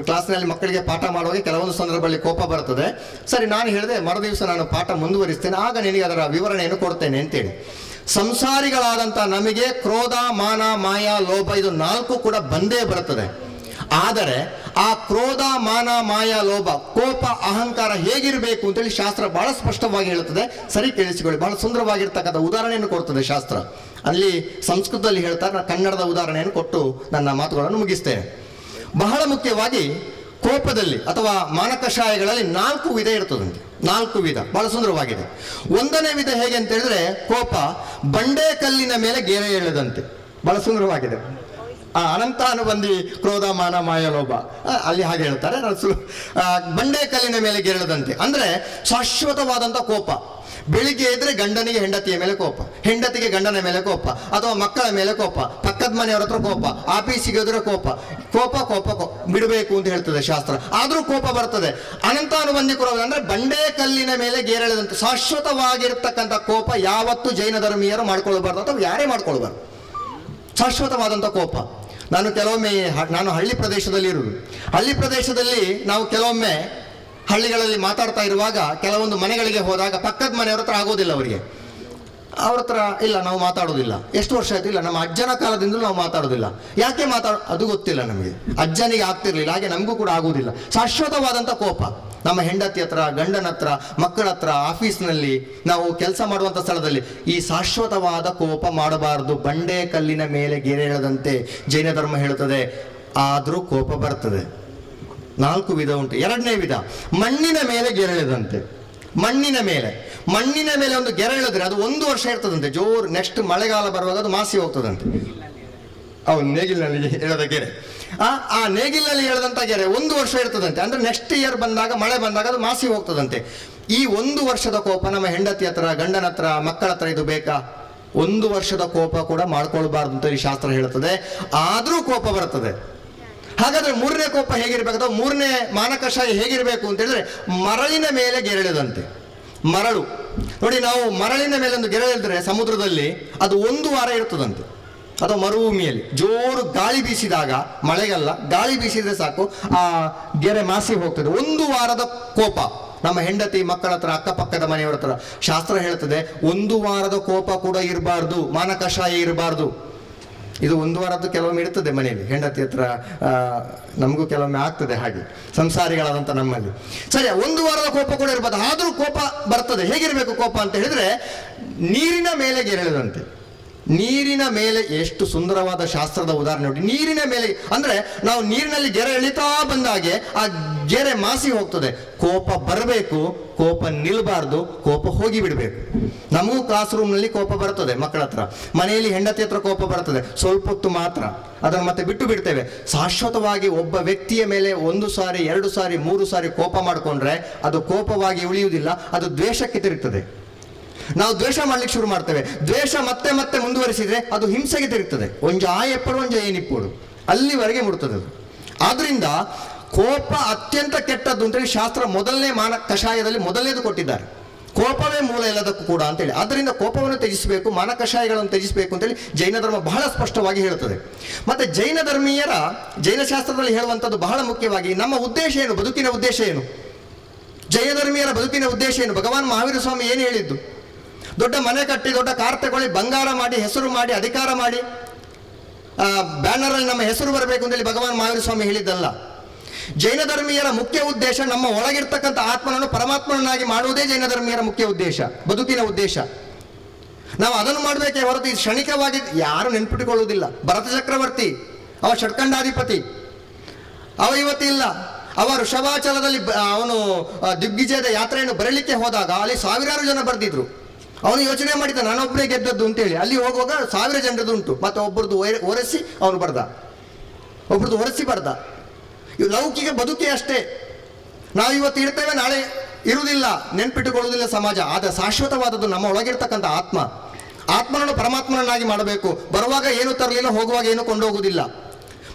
ಕ್ಲಾಸ್ನಲ್ಲಿ ಮಕ್ಕಳಿಗೆ ಪಾಠ ಮಾಡುವಾಗ ಕೆಲವೊಂದು ಸಂದರ್ಭದಲ್ಲಿ ಕೋಪ ಬರ್ತದೆ. ಸರಿ, ನಾನು ಹೇಳಿದೆ, ಮರುದಿವಸ ನಾನು ಪಾಠ ಮುಂದುವರಿಸ್ತೇನೆ, ಆಗ ನಿನಗೆ ಅದರ ವಿವರಣೆಯನ್ನು ಕೊಡ್ತೇನೆ ಅಂತೇಳಿ. ಸಂಸಾರಿಗಳಾದಂಥ ನಮಗೆ ಕ್ರೋಧ, ಮಾನ, ಮಾಯ, ಲೋಭ ಇದು 4 ಕೂಡ ಬಂದೇ ಬರುತ್ತದೆ. ಆದರೆ ಆ ಕ್ರೋಧ, ಮಾನ, ಮಾಯ, ಲೋಭ, ಕೋಪ, ಅಹಂಕಾರ ಹೇಗಿರಬೇಕು ಅಂತೇಳಿ ಶಾಸ್ತ್ರ ಬಹಳ ಸ್ಪಷ್ಟವಾಗಿ ಹೇಳುತ್ತದೆ. ಸರಿ ಕೇಳಿಸಿಕೊಳ್ಳಿ, ಬಹಳ ಸುಂದರವಾಗಿರ್ತಕ್ಕಂಥ ಉದಾಹರಣೆಯನ್ನು ಕೊಡ್ತದೆ ಶಾಸ್ತ್ರ. ಅಲ್ಲಿ ಸಂಸ್ಕೃತದಲ್ಲಿ ಹೇಳ್ತಾರೆ, ನಾನು ಕನ್ನಡದ ಉದಾಹರಣೆಯನ್ನು ಕೊಟ್ಟು ನನ್ನ ಮಾತುಗಳನ್ನು ಮುಗಿಸ್ತೇನೆ. ಬಹಳ ಮುಖ್ಯವಾಗಿ ಕೋಪದಲ್ಲಿ ಅಥವಾ ಮಾನಕಷಾಯಗಳಲ್ಲಿ 4 ವಿಧ ಇರ್ತದಂತೆ. 4 ವಿಧ ಬಹಳ ಸುಂದರವಾಗಿದೆ. 1ನೇ ವಿಧ ಹೇಗೆ ಅಂತ ಹೇಳಿದ್ರೆ, ಕೋಪ ಬಂಡೆ ಕಲ್ಲಿನ ಮೇಲೆ ಗೆರೆ ಎಳೆದಂತೆ. ಬಹಳ ಸುಂದರವಾಗಿದೆ. ಅನಂತಾನುಬಂಧಿ ಕ್ರೋಧ, ಮಾನ, ಮಾಯ, ಲೋಭ ಅಲ್ಲಿ ಹಾಗೆ ಹೇಳ್ತಾರೆ. ಬಂಡೆ ಕಲ್ಲಿನ ಮೇಲೆ ಗೆರಳದಂತೆ ಅಂದ್ರೆ ಶಾಶ್ವತವಾದಂಥ ಕೋಪ. ಬೆಳಿಗ್ಗೆ ಇದ್ರೆ ಗಂಡನಿಗೆ ಹೆಂಡತಿಯ ಮೇಲೆ ಕೋಪ, ಹೆಂಡತಿಗೆ ಗಂಡನ ಮೇಲೆ ಕೋಪ, ಅಥವಾ ಮಕ್ಕಳ ಮೇಲೆ ಕೋಪ, ಪಕ್ಕದ ಮನೆಯವರ ಹತ್ರ ಕೋಪ, ಆಫೀಸಿಗೆ ಹೋದ್ರೆ ಕೋಪ, ಬಿಡಬೇಕು ಅಂತ ಹೇಳ್ತದೆ ಶಾಸ್ತ್ರ. ಆದ್ರೂ ಕೋಪ ಬರ್ತದೆ. ಅನಂತಾನುಬಂಧಿ ಕ್ರೋಧ ಅಂದ್ರೆ ಬಂಡೆ ಕಲ್ಲಿನ ಮೇಲೆ ಗೇರೆಳೆದಂತೆ ಶಾಶ್ವತವಾಗಿರ್ತಕ್ಕಂಥ ಕೋಪ ಯಾವತ್ತೂ ಜೈನ ಧರ್ಮೀಯರು ಮಾಡ್ಕೊಳ್ಬಾರ್ದು, ಅಥವಾ ಯಾರೇ ಮಾಡ್ಕೊಳ್ಬಾರ್ದು. ಶಾಶ್ವತವಾದಂಥ ಕೋಪ. ನಾನು ಹಳ್ಳಿ ಪ್ರದೇಶದಲ್ಲಿ ಇರುವುದು. ಹಳ್ಳಿ ಪ್ರದೇಶದಲ್ಲಿ ನಾವು ಕೆಲವೊಮ್ಮೆ ಹಳ್ಳಿಗಳಲ್ಲಿ ಮಾತಾಡ್ತಾ ಇರುವಾಗ ಕೆಲವೊಂದು ಮನೆಗಳಿಗೆ ಹೋದಾಗ ಪಕ್ಕದ ಮನೆಯವ್ರ ಹತ್ರ ಆಗೋದಿಲ್ಲ, ಅವರಿಗೆ ಅವ್ರ ಹತ್ರ ಇಲ್ಲ, ನಾವು ಮಾತಾಡೋದಿಲ್ಲ. ಎಷ್ಟು ವರ್ಷ ಆಯ್ತು? ಇಲ್ಲ, ನಮ್ಮ ಅಜ್ಜನ ಕಾಲದಿಂದಲೂ ನಾವು ಮಾತಾಡೋದಿಲ್ಲ. ಯಾಕೆ ಅದು ಗೊತ್ತಿಲ್ಲ ನಮಗೆ. ಅಜ್ಜನಿಗೆ ಆಗ್ತಿರ್ಲಿಲ್ಲ, ಹಾಗೆ ನಮಗೂ ಕೂಡ ಆಗುವುದಿಲ್ಲ. ಶಾಶ್ವತವಾದಂಥ ಕೋಪ ನಮ್ಮ ಹೆಂಡತಿ ಹತ್ರ, ಗಂಡನ ಹತ್ರ, ಮಕ್ಕಳ ಹತ್ರ, ಆಫೀಸ್ನಲ್ಲಿ, ನಾವು ಕೆಲಸ ಮಾಡುವಂಥ ಸ್ಥಳದಲ್ಲಿ ಈ ಶಾಶ್ವತವಾದ ಕೋಪ ಮಾಡಬಾರದು. ಬಂಡೆ ಕಲ್ಲಿನ ಮೇಲೆ ಗೆರೆ ಎಳೆದಂತೆ ಜೈನ ಧರ್ಮ ಹೇಳುತ್ತದೆ. ಆದರೂ ಕೋಪ ಬರ್ತದೆ. 4 ವಿಧ ಉಂಟು. 2ನೇ ವಿಧ ಮಣ್ಣಿನ ಮೇಲೆ ಗೆರೆಳೆದಂತೆ. ಮಣ್ಣಿನ ಮೇಲೆ ಒಂದು ಗೆರೆ ಎಳೆದ್ರೆ ಅದು 1 ವರ್ಷ ಇರ್ತದಂತೆ. ಜೋರು ನೆಕ್ಸ್ಟ್ ಮಳೆಗಾಲ ಬರುವಾಗ ಅದು ಮಾಸಿ ಹೋಗ್ತದಂತೆ. ಅವನು ನೇಗಿಲಿನಲ್ಲಿ ಎಳೆದ ಗೆರೆ, ಆ ನೇಗಿಲಿನಲ್ಲಿ ಎಳೆದಂಥ ಗೆರೆ 1 ವರ್ಷ ಇರ್ತದಂತೆ. ಅಂದ್ರೆ ನೆಕ್ಸ್ಟ್ ಇಯರ್ ಬಂದಾಗ, ಮಳೆ ಬಂದಾಗ ಅದು ಮಾಸಿ ಹೋಗ್ತದಂತೆ. ಈ 1 ವರ್ಷದ ಕೋಪ ನಮ್ಮ ಹೆಂಡತಿ ಹತ್ರ, ಗಂಡನ ಹತ್ರ, ಮಕ್ಕಳ ಹತ್ರ ಇದು ಬೇಕಾ? 1 ವರ್ಷದ ಕೋಪ ಕೂಡ ಮಾಡ್ಕೊಳ್ಬಾರ್ದು ಅಂತ ಈ ಶಾಸ್ತ್ರ ಹೇಳುತ್ತದೆ. ಆದ್ರೂ ಕೋಪ ಬರ್ತದೆ. ಹಾಗಾದ್ರೆ 3ನೇ ಕೋಪ ಹೇಗಿರ್ಬೇಕು, ಅಥವಾ 3ನೇ ಮಾನಕಷಾಯ ಹೇಗಿರಬೇಕು ಅಂತ ಹೇಳಿದ್ರೆ, ಮರಳಿನ ಮೇಲೆ ಗೆರೆಳೆದಂತೆ. ಮರಳು ನೋಡಿ, ನಾವು ಮರಳಿನ ಮೇಲೆ ಒಂದು ಗೆರೆಳೆದ್ರೆ ಸಮುದ್ರದಲ್ಲಿ ಅದು 1 ವಾರ ಇರ್ತದಂತೆ. ಅಥವಾ ಮರುಭೂಮಿಯಲ್ಲಿ ಜೋರು ಗಾಳಿ ಬೀಸಿದಾಗ, ಮಳೆಗಲ್ಲ, ಗಾಳಿ ಬೀಸಿದ್ರೆ ಸಾಕು ಆ ಗೆರೆ ಮಾಸಿ ಹೋಗ್ತದೆ. 1 ವಾರದ ಕೋಪ ನಮ್ಮ ಹೆಂಡತಿ, ಮಕ್ಕಳ ಹತ್ರ, ಅಕ್ಕಪಕ್ಕದ ಮನೆಯವರ ಹತ್ರ. ಶಾಸ್ತ್ರ ಹೇಳ್ತದೆ 1 ವಾರದ ಕೋಪ ಕೂಡ ಇರಬಾರ್ದು, ಮಾನಕಷಾಯ ಇರಬಾರ್ದು. ಇದು 1 ವಾರದ್ದು ಕೆಲವೊಮ್ಮೆ ಇರ್ತದೆ ಮನೆಯಲ್ಲಿ, ಹೆಂಡತಿ ಹತ್ರ ನಮಗೂ ಕೆಲವೊಮ್ಮೆ ಆಗ್ತದೆ ಹಾಗೆ, ಸಂಸಾರಿಗಳಾದಂಥ ನಮ್ಮಲ್ಲಿ. ಸರಿ, 1 ವಾರದ ಕೋಪ ಕೂಡ ಇರ್ಬೋದು. ಆದರೂ ಕೋಪ ಬರ್ತದೆ. ಹೇಗಿರಬೇಕು ಕೋಪ ಅಂತ ಹೇಳಿದ್ರೆ, ನೀರಿನ ಮೇಲೆ ಗೆರೆಳೆದಂತೆ. ನೀರಿನ ಮೇಲೆ, ಎಷ್ಟು ಸುಂದರವಾದ ಶಾಸ್ತ್ರದ ಉದಾಹರಣೆ ನೋಡಿ. ನೀರಿನ ಮೇಲೆ ಅಂದ್ರೆ ನಾವು ನೀರಿನಲ್ಲಿ ಗೆರೆ ಎಳಿತಾ ಬಂದಾಗೆ ಆ ಗೆರೆ ಮಾಸಿ ಹೋಗ್ತದೆ. ಕೋಪ ಬರಬೇಕು, ಕೋಪ ನಿಲ್ಬಾರ್ದು, ಕೋಪ ಹೋಗಿ ಬಿಡಬೇಕು. ನಮಗೂ ಕ್ಲಾಸ್ ರೂಮ್ನಲ್ಲಿ ಕೋಪ ಬರ್ತದೆ, ಮಕ್ಕಳ ಹತ್ರ, ಮನೆಯಲ್ಲಿ ಹೆಂಡತಿ ಹತ್ರ ಕೋಪ ಬರ್ತದೆ, ಸ್ವಲ್ಪ ಹೊತ್ತು ಮಾತ್ರ, ಅದನ್ನು ಮತ್ತೆ ಬಿಟ್ಟು ಬಿಡ್ತೇವೆ. ಶಾಶ್ವತವಾಗಿ ಒಬ್ಬ ವ್ಯಕ್ತಿಯ ಮೇಲೆ 1 ಸಾರಿ, 2 ಸಾರಿ, 3 ಸಾರಿ ಕೋಪ ಮಾಡಿಕೊಂಡ್ರೆ ಅದು ಕೋಪವಾಗಿ ಉಳಿಯುವುದಿಲ್ಲ, ಅದು ದ್ವೇಷಕ್ಕೆ ತಿರುಗ್ತದೆ. ನಾವು ದ್ವೇಷ ಮಾಡ್ಲಿಕ್ಕೆ ಶುರು ಮಾಡ್ತೇವೆ. ದ್ವೇಷ ಮತ್ತೆ ಮತ್ತೆ ಮುಂದುವರಿಸಿದ್ರೆ ಅದು ಹಿಂಸೆಗೆ ತಿರುಗ್ತದೆ. ಒಂಜ ಎಪ್ಪಡು, ಒಂಜ ಏನಿಪ್ಪಡು, ಅಲ್ಲಿವರೆಗೆ ಮುಡ್ತದೆ ಅದು. ಆದ್ರಿಂದ ಕೋಪ ಅತ್ಯಂತ ಕೆಟ್ಟದ್ದು ಅಂತೇಳಿ ಶಾಸ್ತ್ರ ಮೊದಲನೇ ಕಷಾಯದಲ್ಲಿ ಮೊದಲನೇದು ಕೊಟ್ಟಿದ್ದಾರೆ. ಕೋಪವೇ ಮೂಲ ಎಲ್ಲದಕ್ಕೂ ಕೂಡ ಅಂತೇಳಿ. ಆದ್ದರಿಂದ ಕೋಪವನ್ನು ತ್ಯಜಿಸಬೇಕು, ಮಾನ ಕಷಾಯಗಳನ್ನು ತ್ಯಜಿಸಬೇಕು ಅಂತೇಳಿ ಜೈನ ಧರ್ಮ ಬಹಳ ಸ್ಪಷ್ಟವಾಗಿ ಹೇಳುತ್ತದೆ. ಮತ್ತು ಜೈನ ಧರ್ಮೀಯರ ಜೈನ ಶಾಸ್ತ್ರದಲ್ಲಿ ಹೇಳುವಂಥದ್ದು ಬಹಳ ಮುಖ್ಯವಾಗಿ ನಮ್ಮ ಉದ್ದೇಶ ಏನು, ಬದುಕಿನ ಉದ್ದೇಶ ಏನು, ಜೈನ ಧರ್ಮೀಯರ ಬದುಕಿನ ಉದ್ದೇಶ ಏನು. ಭಗವಾನ್ ಮಹಾವೀರ ಸ್ವಾಮಿ ಏನು ಹೇಳಿದ್ದು? ದೊಡ್ಡ ಮನೆ ಕಟ್ಟಿ, ದೊಡ್ಡ ಕಾರ್ ತಗೊಳ್ಳಿ, ಬಂಗಾರ ಮಾಡಿ, ಹೆಸರು ಮಾಡಿ, ಅಧಿಕಾರ ಮಾಡಿ, ಬ್ಯಾನರಲ್ಲಿ ನಮ್ಮ ಹೆಸರು ಬರಬೇಕು ಅಂತೇಳಿ ಭಗವಾನ್ ಮಹಾವೀರ ಸ್ವಾಮಿ ಹೇಳಿದ್ದಲ್ಲ. ಜೈನ ಧರ್ಮೀಯರ ಮುಖ್ಯ ಉದ್ದೇಶ ನಮ್ಮ ಒಳಗಿರ್ತಕ್ಕಂಥ ಆತ್ಮನನ್ನು ಪರಮಾತ್ಮನನ್ನಾಗಿ ಮಾಡುವುದೇ ಜೈನ ಧರ್ಮೀಯರ ಮುಖ್ಯ ಉದ್ದೇಶ, ಬದುಕಿನ ಉದ್ದೇಶ. ನಾವು ಅದನ್ನು ಮಾಡಬೇಕೇ ಹೊರತು ಇದು ಕ್ಷಣಿಕವಾಗಿ ಯಾರು ನೆನ್ಪಿಟ್ಟುಕೊಳ್ಳುವುದಿಲ್ಲ. ಭರತ ಚಕ್ರವರ್ತಿ ಅವ ಷಟ್ಕಂಡಾಧಿಪತಿ, ಅವ ಇವತ್ತಿಲ್ಲ. ಅವ ಋಷಭಾಚಲದಲ್ಲಿ ಅವನು ದಿಗ್ವಿಜಯದ ಯಾತ್ರೆಯನ್ನು ಬರಲಿಕ್ಕೆ ಹೋದಾಗ ಅಲ್ಲಿ ಸಾವಿರಾರು ಜನ ಬರ್ದಿದ್ರು. ಅವನು ಯೋಚನೆ ಮಾಡಿದ್ದ ನಾನೊಬ್ಬನೇ ಗೆದ್ದದ್ದು ಅಂತೇಳಿ. ಅಲ್ಲಿ ಹೋಗುವಾಗ 1000 ಜನರದ್ದು ಉಂಟು, ಮತ್ತು ಒಬ್ಬರದ್ದು ಒರೆಸಿ ಅವನು ಬರ್ದ, ಒಬ್ಬರದ್ದು ಒರೆಸಿ ಬರ್ದ. ಇವು ಲೌಕಿಕ ಬದುಕೇ ಅಷ್ಟೇ. ನಾವು ಇವತ್ತು ಇರ್ತೇವೆ, ನಾಳೆ ಇರುವುದಿಲ್ಲ, ನೆನ್ಪಿಟ್ಟುಕೊಳ್ಳುವುದಿಲ್ಲ ಸಮಾಜ. ಆದರೆ ಶಾಶ್ವತವಾದದ್ದು ನಮ್ಮ ಒಳಗಿರ್ತಕ್ಕಂಥ ಆತ್ಮ. ಆತ್ಮನನ್ನು ಪರಮಾತ್ಮನನ್ನಾಗಿ ಮಾಡಬೇಕು. ಬರುವಾಗ ಏನು ತರಲಿಲ್ಲ, ಹೋಗುವಾಗ ಏನು ಕೊಂಡೋಗುವುದಿಲ್ಲ.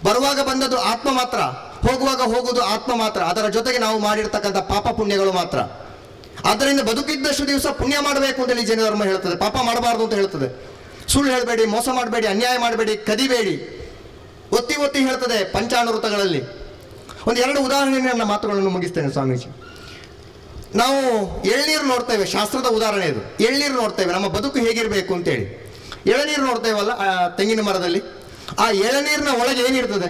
ಬರುವಾಗ ಬಂದದ್ದು ಆತ್ಮ ಮಾತ್ರ, ಹೋಗುವಾಗ ಹೋಗುವುದು ಆತ್ಮ ಮಾತ್ರ. ಅದರ ಜೊತೆಗೆ ನಾವು ಮಾಡಿರ್ತಕ್ಕಂಥ ಪಾಪ ಪುಣ್ಯಗಳು ಮಾತ್ರ. ಆದ್ದರಿಂದ ಬದುಕಿದ್ದಷ್ಟು ದಿವಸ ಪುಣ್ಯ ಮಾಡಬೇಕು ಅಂತೇಳಿ ಜೈನ ಧರ್ಮ ಹೇಳ್ತದೆ. ಪಾಪ ಮಾಡಬಾರ್ದು ಅಂತ ಹೇಳ್ತದೆ. ಸುಳ್ಳು ಹೇಳಬೇಡಿ, ಮೋಸ ಮಾಡಬೇಡಿ, ಅನ್ಯಾಯ ಮಾಡಬೇಡಿ, ಕದಿಬೇಡಿ, ಒತ್ತಿ ಒತ್ತಿ ಹೇಳ್ತದೆ ಪಂಚಾನುವೃತಗಳಲ್ಲಿ. ಒಂದು 2 ಉದಾಹರಣೆ ನನ್ನ ಮಾತುಗಳನ್ನು ಮುಗಿಸ್ತೇನೆ ಸ್ವಾಮೀಜಿ. ನಾವು ಎಳ್ನೀರು ನೋಡ್ತೇವೆ, ಶಾಸ್ತ್ರದ ಉದಾಹರಣೆ ಇದು. ಎಳ್ನೀರು ನೋಡ್ತೇವೆ, ನಮ್ಮ ಬದುಕು ಹೇಗಿರಬೇಕು ಅಂತೇಳಿ. ಎಳನೀರು ನೋಡ್ತೇವಲ್ಲ ತೆಂಗಿನ ಮರದಲ್ಲಿ, ಆ ಎಳನೀರಿನ ಒಳಗೆ ಏನಿರ್ತದೆ?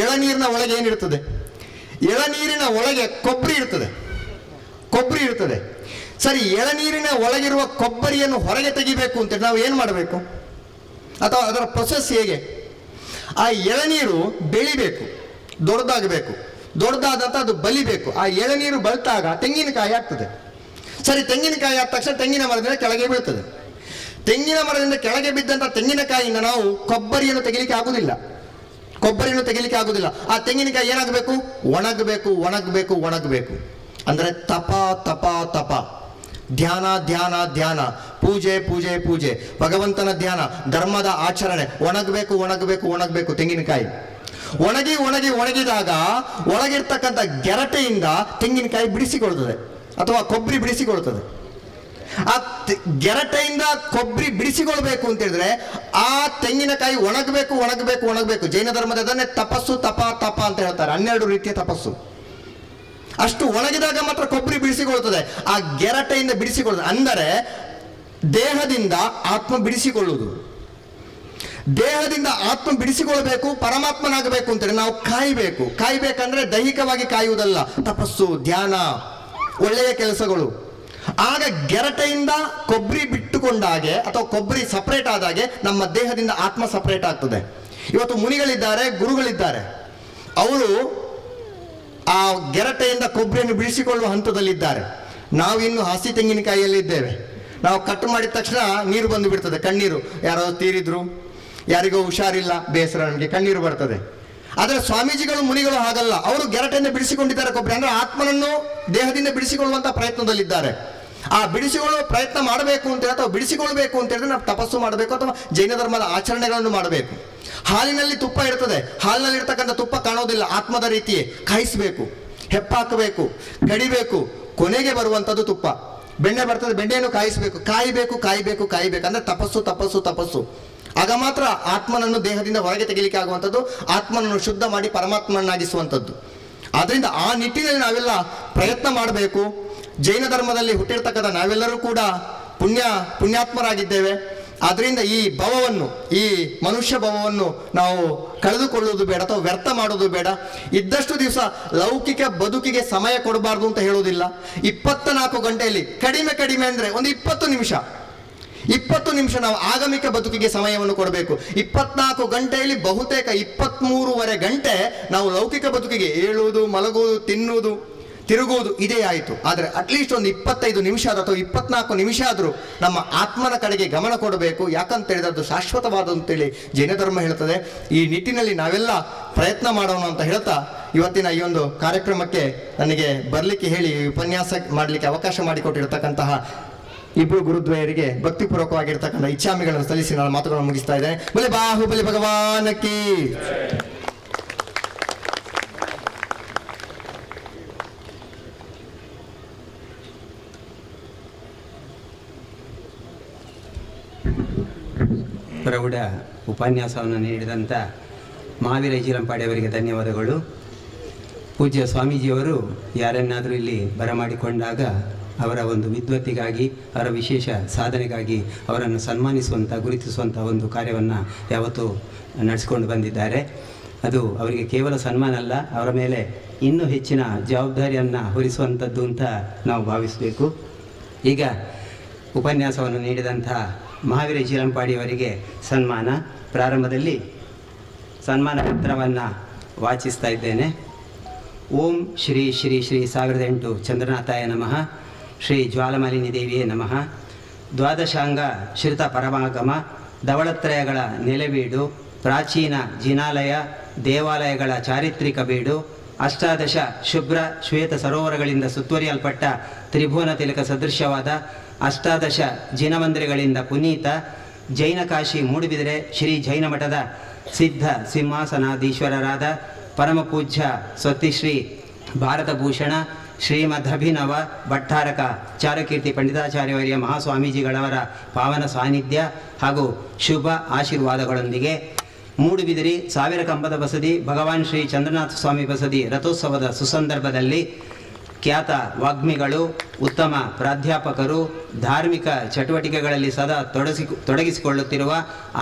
ಎಳನೀರಿನ ಒಳಗೆ ಏನಿರ್ತದೆ? ಎಳನೀರಿನ ಒಳಗೆ ಕೊಬ್ಬರಿ ಇರ್ತದೆ, ಕೊಬ್ಬರಿ ಇರ್ತದೆ. ಸರಿ, ಎಳನೀರಿನ ಒಳಗಿರುವ ಕೊಬ್ಬರಿಯನ್ನು ಹೊರಗೆ ತೆಗಿಬೇಕು ಅಂತ ನಾವು ಏನು ಮಾಡಬೇಕು? ಅಥವಾ ಅದರ ಪ್ರೊಸೆಸ್ ಹೇಗೆ? ಆ ಎಳನೀರು ಬೆಳಿಬೇಕು, ದೊಡ್ಡದಾಗಬೇಕು, ದೊಡ್ಡದಾದಂತ ಅದು ಬಲಿಬೇಕು. ಆ ಎಳನೀರು ಬಲ್ತಾಗ ತೆಂಗಿನಕಾಯಿ ಆಗ್ತದೆ. ಸರಿ, ತೆಂಗಿನಕಾಯಿ ಆದ ತಕ್ಷಣ ತೆಂಗಿನ ಮರದಿಂದ ಕೆಳಗೆ ಬೀಳ್ತದೆ. ತೆಂಗಿನ ಮರದಿಂದ ಕೆಳಗೆ ಬಿದ್ದಂಥ ತೆಂಗಿನಕಾಯಿಯಿಂದ ನಾವು ಕೊಬ್ಬರಿಯನ್ನು ತೆಗಿಲಿಕ್ಕೆ ಆಗುದಿಲ್ಲ, ಕೊಬ್ಬರಿಯನ್ನು ತೆಗಿಲಿಕ್ಕೆ ಆಗುದಿಲ್ಲ. ಆ ತೆಂಗಿನಕಾಯಿ ಏನಾಗಬೇಕು? ಒಣಗಬೇಕು, ಒಣಗಬೇಕು, ಒಣಗಬೇಕು. ಅಂದರೆ ತಪ ತಪ ತಪ, ಧ್ಯಾನ ಧ್ಯಾನ ಧ್ಯಾನ, ಪೂಜೆ ಪೂಜೆ ಪೂಜೆ, ಭಗವಂತನ ಧ್ಯಾನ, ಧರ್ಮದ ಆಚರಣೆ. ಒಣಗಬೇಕು, ಒಣಗಬೇಕು, ಒಣಗಬೇಕು. ತೆಂಗಿನಕಾಯಿ ಒಣಗಿ ಒಣಗಿ ಒಣಗಿದಾಗ ಒಳಗಿರ್ತಕ್ಕಂಥ ಗೆರಟೆಯಿಂದ ತೆಂಗಿನಕಾಯಿ ಬಿಡಿಸಿಕೊಳ್ತದೆ, ಅಥವಾ ಕೊಬ್ಬರಿ ಬಿಡಿಸಿಕೊಳ್ತದೆ. ಆ ಗೆರಟೆಯಿಂದ ಕೊಬ್ಬರಿ ಬಿಡಿಸಿಕೊಳ್ಬೇಕು ಅಂತ ಹೇಳಿದ್ರೆ ಆ ತೆಂಗಿನಕಾಯಿ ಒಣಗಬೇಕು, ಒಣಗಬೇಕು, ಒಣಗಬೇಕು. ಜೈನ ಧರ್ಮದ ಅದನ್ನೇ ತಪಸ್ಸು, ತಪ ತಪ ಅಂತ ಹೇಳ್ತಾರೆ. 12 ರೀತಿಯ ತಪಸ್ಸು. ಅಷ್ಟು ಒಣಗಿದಾಗ ಮಾತ್ರ ಕೊಬ್ಬರಿ ಬಿಡಿಸಿಕೊಳ್ತದೆ. ಆ ಗೆರಟೆಯಿಂದ ಬಿಡಿಸಿಕೊಳ್ಳುವುದು ಅಂದರೆ ದೇಹದಿಂದ ಆತ್ಮ ಬಿಡಿಸಿಕೊಳ್ಳುವುದು. ದೇಹದಿಂದ ಆತ್ಮ ಬಿಡಿಸಿಕೊಳ್ಬೇಕು, ಪರಮಾತ್ಮನಾಗಬೇಕು ಅಂತೇಳಿ ನಾವು ಕಾಯಬೇಕು. ಕಾಯಬೇಕಂದ್ರೆ ದೈಹಿಕವಾಗಿ ಕಾಯುವುದಲ್ಲ, ತಪಸ್ಸು, ಧ್ಯಾನ, ಒಳ್ಳೆಯ ಕೆಲಸಗಳು. ಆಗ ಗೆರಟೆಯಿಂದ ಕೊಬ್ಬರಿ ಬಿಟ್ಟುಕೊಂಡಾಗೆ ಅಥವಾ ಕೊಬ್ಬರಿ ಸಪರೇಟ್ ಆದಾಗೆ ನಮ್ಮ ದೇಹದಿಂದ ಆತ್ಮ ಸಪರೇಟ್ ಆಗ್ತದೆ. ಇವತ್ತು ಮುನಿಗಳಿದ್ದಾರೆ, ಗುರುಗಳಿದ್ದಾರೆ, ಅವರು ಆ ಗೆರಟೆಯಿಂದ ಕೊಬ್ಬರಿಯನ್ನು ಬಿಡಿಸಿಕೊಳ್ಳುವ ಹಂತದಲ್ಲಿದ್ದಾರೆ. ನಾವಿನ್ನು ಹಸಿ ತೆಂಗಿನಕಾಯಿಯಲ್ಲಿ ಇದ್ದೇವೆ. ನಾವು ಕಟ್ ಮಾಡಿದ ತಕ್ಷಣ ನೀರು ಬಂದು ಬಿಡ್ತದೆ, ಕಣ್ಣೀರು. ಯಾರೋ ತೀರಿದ್ರು, ಯಾರಿಗೋ ಹುಷಾರಿಲ್ಲ, ಬೇಸರ, ನಮಗೆ ಕಣ್ಣೀರು ಬರ್ತದೆ. ಆದರೆ ಸ್ವಾಮೀಜಿಗಳು, ಮುನಿಗಳು ಹಾಗಲ್ಲ. ಅವರು ಗೆರಟೆಯಿಂದ ಬಿಡಿಸಿಕೊಂಡಿದ್ದಾರೆ ಕೊಬ್ಬರಿ. ಅಂದರೆ ಆತ್ಮನನ್ನು ದೇಹದಿಂದ ಬಿಡಿಸಿಕೊಳ್ಳುವಂಥ ಪ್ರಯತ್ನದಲ್ಲಿದ್ದಾರೆ. ಆ ಬಿಡಿಸಿಕೊಳ್ಳುವ ಪ್ರಯತ್ನ ಮಾಡಬೇಕು ಅಂತ ಅಥವಾ ಬಿಡಿಸಿಕೊಳ್ಬೇಕು ಅಂತ ಹೇಳಿದ್ರೆ ನಾವು ತಪಸ್ಸು ಮಾಡಬೇಕು, ಅಥವಾ ಜೈನ ಧರ್ಮದ ಆಚರಣೆಗಳನ್ನು ಮಾಡಬೇಕು. ಹಾಲಿನಲ್ಲಿ ತುಪ್ಪ ಇರ್ತದೆ, ಹಾಲಿನಲ್ಲಿ ಇರ್ತಕ್ಕಂಥ ತುಪ್ಪ ಕಾಣೋದಿಲ್ಲ, ಆತ್ಮದ ರೀತಿಯೇ ಕಾಯಿಸಬೇಕು, ಹೆಪ್ಪಾಕಬೇಕು, ಕಡಿಬೇಕು, ಕೊನೆಗೆ ಬರುವಂಥದ್ದು ತುಪ್ಪ. ಬೆಣ್ಣೆ ಬರ್ತದೆ, ಬೆಣ್ಣೆಯನ್ನು ಕಾಯಿಸಬೇಕು, ಕಾಯಬೇಕು, ಕಾಯಬೇಕು, ಕಾಯಬೇಕು. ಅಂದರೆ ತಪಸ್ಸು, ತಪಸ್ಸು, ತಪಸ್ಸು. ಆಗ ಮಾತ್ರ ಆತ್ಮನನ್ನು ದೇಹದಿಂದ ಹೊರಗೆ ತೆಗಿಲಿಕ್ಕೆ ಆಗುವಂಥದ್ದು, ಆತ್ಮನನ್ನು ಶುದ್ಧ ಮಾಡಿ ಪರಮಾತ್ಮನನ್ನಾಗಿಸುವಂಥದ್ದು. ಆದ್ದರಿಂದ ಆ ನಿಟ್ಟಿನಲ್ಲಿ ನಾವೆಲ್ಲ ಪ್ರಯತ್ನ ಮಾಡಬೇಕು. ಜೈನ ಧರ್ಮದಲ್ಲಿ ಹುಟ್ಟಿರ್ತಕ್ಕಂಥ ನಾವೆಲ್ಲರೂ ಕೂಡ ಪುಣ್ಯಾತ್ಮರಾಗಿದ್ದೇವೆ. ಆದ್ದರಿಂದ ಈ ಭವವನ್ನು, ಈ ಮನುಷ್ಯ ಭವವನ್ನು ನಾವು ಕಳೆದುಕೊಳ್ಳುವುದು ಬೇಡ, ಅಥವಾ ವ್ಯರ್ಥ ಮಾಡೋದು ಬೇಡ. ಇದ್ದಷ್ಟು ದಿವಸ ಲೌಕಿಕ ಬದುಕಿಗೆ ಸಮಯ ಕೊಡಬಾರ್ದು ಅಂತ ಹೇಳುವುದಿಲ್ಲ. 24 ಗಂಟೆಯಲ್ಲಿ ಕಡಿಮೆ ಕಡಿಮೆ ಅಂದರೆ ಒಂದು 20 ನಿಮಿಷ ನಾವು ಆಗಮಿಕ ಬದುಕಿಗೆ ಸಮಯವನ್ನು ಕೊಡಬೇಕು. 24 ಗಂಟೆಯಲ್ಲಿ ಬಹುತೇಕ 23.5 ಗಂಟೆ ನಾವು ಲೌಕಿಕ ಬದುಕಿಗೆ ಏಳುವುದು, ಮಲಗುವುದು, ತಿನ್ನುವುದು, ತಿರುಗುವುದು ಇದೇ ಆಯಿತು. ಆದರೆ ಅಟ್ಲೀಸ್ಟ್ ಒಂದು 25 ನಿಮಿಷ ಅಥವಾ 24 ನಿಮಿಷ ಆದರೂ ನಮ್ಮ ಆತ್ಮನ ಕಡೆಗೆ ಗಮನ ಕೊಡಬೇಕು. ಯಾಕಂತ ಹೇಳಿದ್ರೆ ಅದು ಶಾಶ್ವತವಾದಂತೇಳಿ ಜೈನ ಧರ್ಮ ಹೇಳ್ತದೆ. ಈ ನಿಟ್ಟಿನಲ್ಲಿ ನಾವೆಲ್ಲ ಪ್ರಯತ್ನ ಮಾಡೋಣ ಅಂತ ಹೇಳ್ತಾ ಇವತ್ತಿನ ಈ ಒಂದು ಕಾರ್ಯಕ್ರಮಕ್ಕೆ ನನಗೆ ಬರಲಿಕ್ಕೆ ಹೇಳಿ ಉಪನ್ಯಾಸ ಮಾಡಲಿಕ್ಕೆ ಅವಕಾಶ ಮಾಡಿಕೊಟ್ಟಿರ್ತಕ್ಕಂತಹ ಇಬ್ಬರು ಗುರುದ್ವಯರಿಗೆ ಭಕ್ತಿಪೂರ್ವಕವಾಗಿರ್ತಕ್ಕಂಥ ಇಚ್ಛಾಮಿಗಳನ್ನು ಸಲ್ಲಿಸಿ ನಾನು ಮಾತುಗಳನ್ನು ಮುಗಿಸ್ತಾ ಇದ್ದೇನೆ. ಬಲೆ ಬಾಹುಬಲಿ ಭಗವಾನಕಿ. ಪ್ರೌಢ ಉಪನ್ಯಾಸವನ್ನು ನೀಡಿದಂಥ ಮಹಾವೀರ ಇಜಿಲಂಪಾಡಿ ಅವರಿಗೆ ಧನ್ಯವಾದಗಳು. ಪೂಜ್ಯ ಸ್ವಾಮೀಜಿಯವರು ಯಾರನ್ನಾದರೂ ಇಲ್ಲಿ ಬರಮಾಡಿಕೊಂಡಾಗ ಅವರ ಒಂದು ವಿದ್ವತ್ತಿಗಾಗಿ, ಅವರ ವಿಶೇಷ ಸಾಧನೆಗಾಗಿ ಅವರನ್ನು ಸನ್ಮಾನಿಸುವಂಥ, ಗುರುತಿಸುವಂಥ ಒಂದು ಕಾರ್ಯವನ್ನು ಯಾವತ್ತೂ ನಡೆಸಿಕೊಂಡು ಬಂದಿದ್ದಾರೆ. ಅದು ಅವರಿಗೆ ಕೇವಲ ಸನ್ಮಾನ ಅಲ್ಲ, ಅವರ ಮೇಲೆ ಇನ್ನೂ ಹೆಚ್ಚಿನ ಜವಾಬ್ದಾರಿಯನ್ನು ಹೊರಿಸುವಂಥದ್ದು ಅಂತ ನಾವು ಭಾವಿಸಬೇಕು. ಈಗ ಉಪನ್ಯಾಸವನ್ನು ನೀಡಿದಂಥ ಮಹಾವೀರ ಇಜಿಲಂಪಾಡಿಯವರಿಗೆ ಸನ್ಮಾನ. ಪ್ರಾರಂಭದಲ್ಲಿ ಸನ್ಮಾನ ಪತ್ರವನ್ನು ವಾಚಿಸ್ತಾ ಇದ್ದೇನೆ. ಓಂ ಶ್ರೀ ಶ್ರೀ ಶ್ರೀ 1008 ಚಂದ್ರನಾಥಾಯ ನಮಃ. ಶ್ರೀ ಜ್ವಾಲಮಾಲಿನಿ ದೇವಿಯೇ ನಮಃ. ದ್ವಾದಶಾಂಗ ಶ್ರಿತ ಪರಮಾಗಮ ಧವಳತ್ರಯಗಳ ನೆಲೆಬೀಡು, ಪ್ರಾಚೀನ ಜಿನಾಲಯ ದೇವಾಲಯಗಳ ಚಾರಿತ್ರಿಕ ಬೀಡು, ಅಷ್ಟಾದಶ ಶುಭ್ರ ಶ್ವೇತ ಸರೋವರಗಳಿಂದ ಸುತ್ತುವರಿಯಲ್ಪಟ್ಟ ತ್ರಿಭುವನ ತಿಲಕ ಸದೃಶ್ಯವಾದ ಅಷ್ಟಾದಶ ಜಿನಮಂದಿರಗಳಿಂದ ಪುನೀತ ಜೈನ ಕಾಶಿ ಮೂಡುಬಿದಿರೆ ಶ್ರೀ ಜೈನ ಮಠದ ಸಿದ್ಧ ಸಿಂಹಾಸನಾಧೀಶ್ವರರಾದ ಪರಮಪೂಜ್ಯ ಸ್ವತಿಶ್ರೀ ಭಾರತ ಭೂಷಣ ಶ್ರೀಮದಭಿನವ ಭಟ್ಟಾರಕ ಚಾರುಕೀರ್ತಿ ಪಂಡಿತಾಚಾರ್ಯವರ್ಯ ಮಹಾಸ್ವಾಮೀಜಿಗಳವರ ಪಾವನ ಸಾನ್ನಿಧ್ಯ ಹಾಗೂ ಶುಭ ಆಶೀರ್ವಾದಗಳೊಂದಿಗೆ ಮೂಡುಬಿದಿರೆ 1000 ಕಂಬದ ಬಸದಿ ಭಗವಾನ್ ಶ್ರೀ ಚಂದ್ರನಾಥ ಸ್ವಾಮಿ ಬಸದಿ ರಥೋತ್ಸವದ ಸುಸಂದರ್ಭದಲ್ಲಿ ಖ್ಯಾತ ವಾಗ್ಮಿಗಳು, ಉತ್ತಮ ಪ್ರಾಧ್ಯಾಪಕರು, ಧಾರ್ಮಿಕ ಚಟುವಟಿಕೆಗಳಲ್ಲಿ ಸದಾ ತೊಡಗಿಸಿಕೊಳ್ಳುತ್ತಿರುವ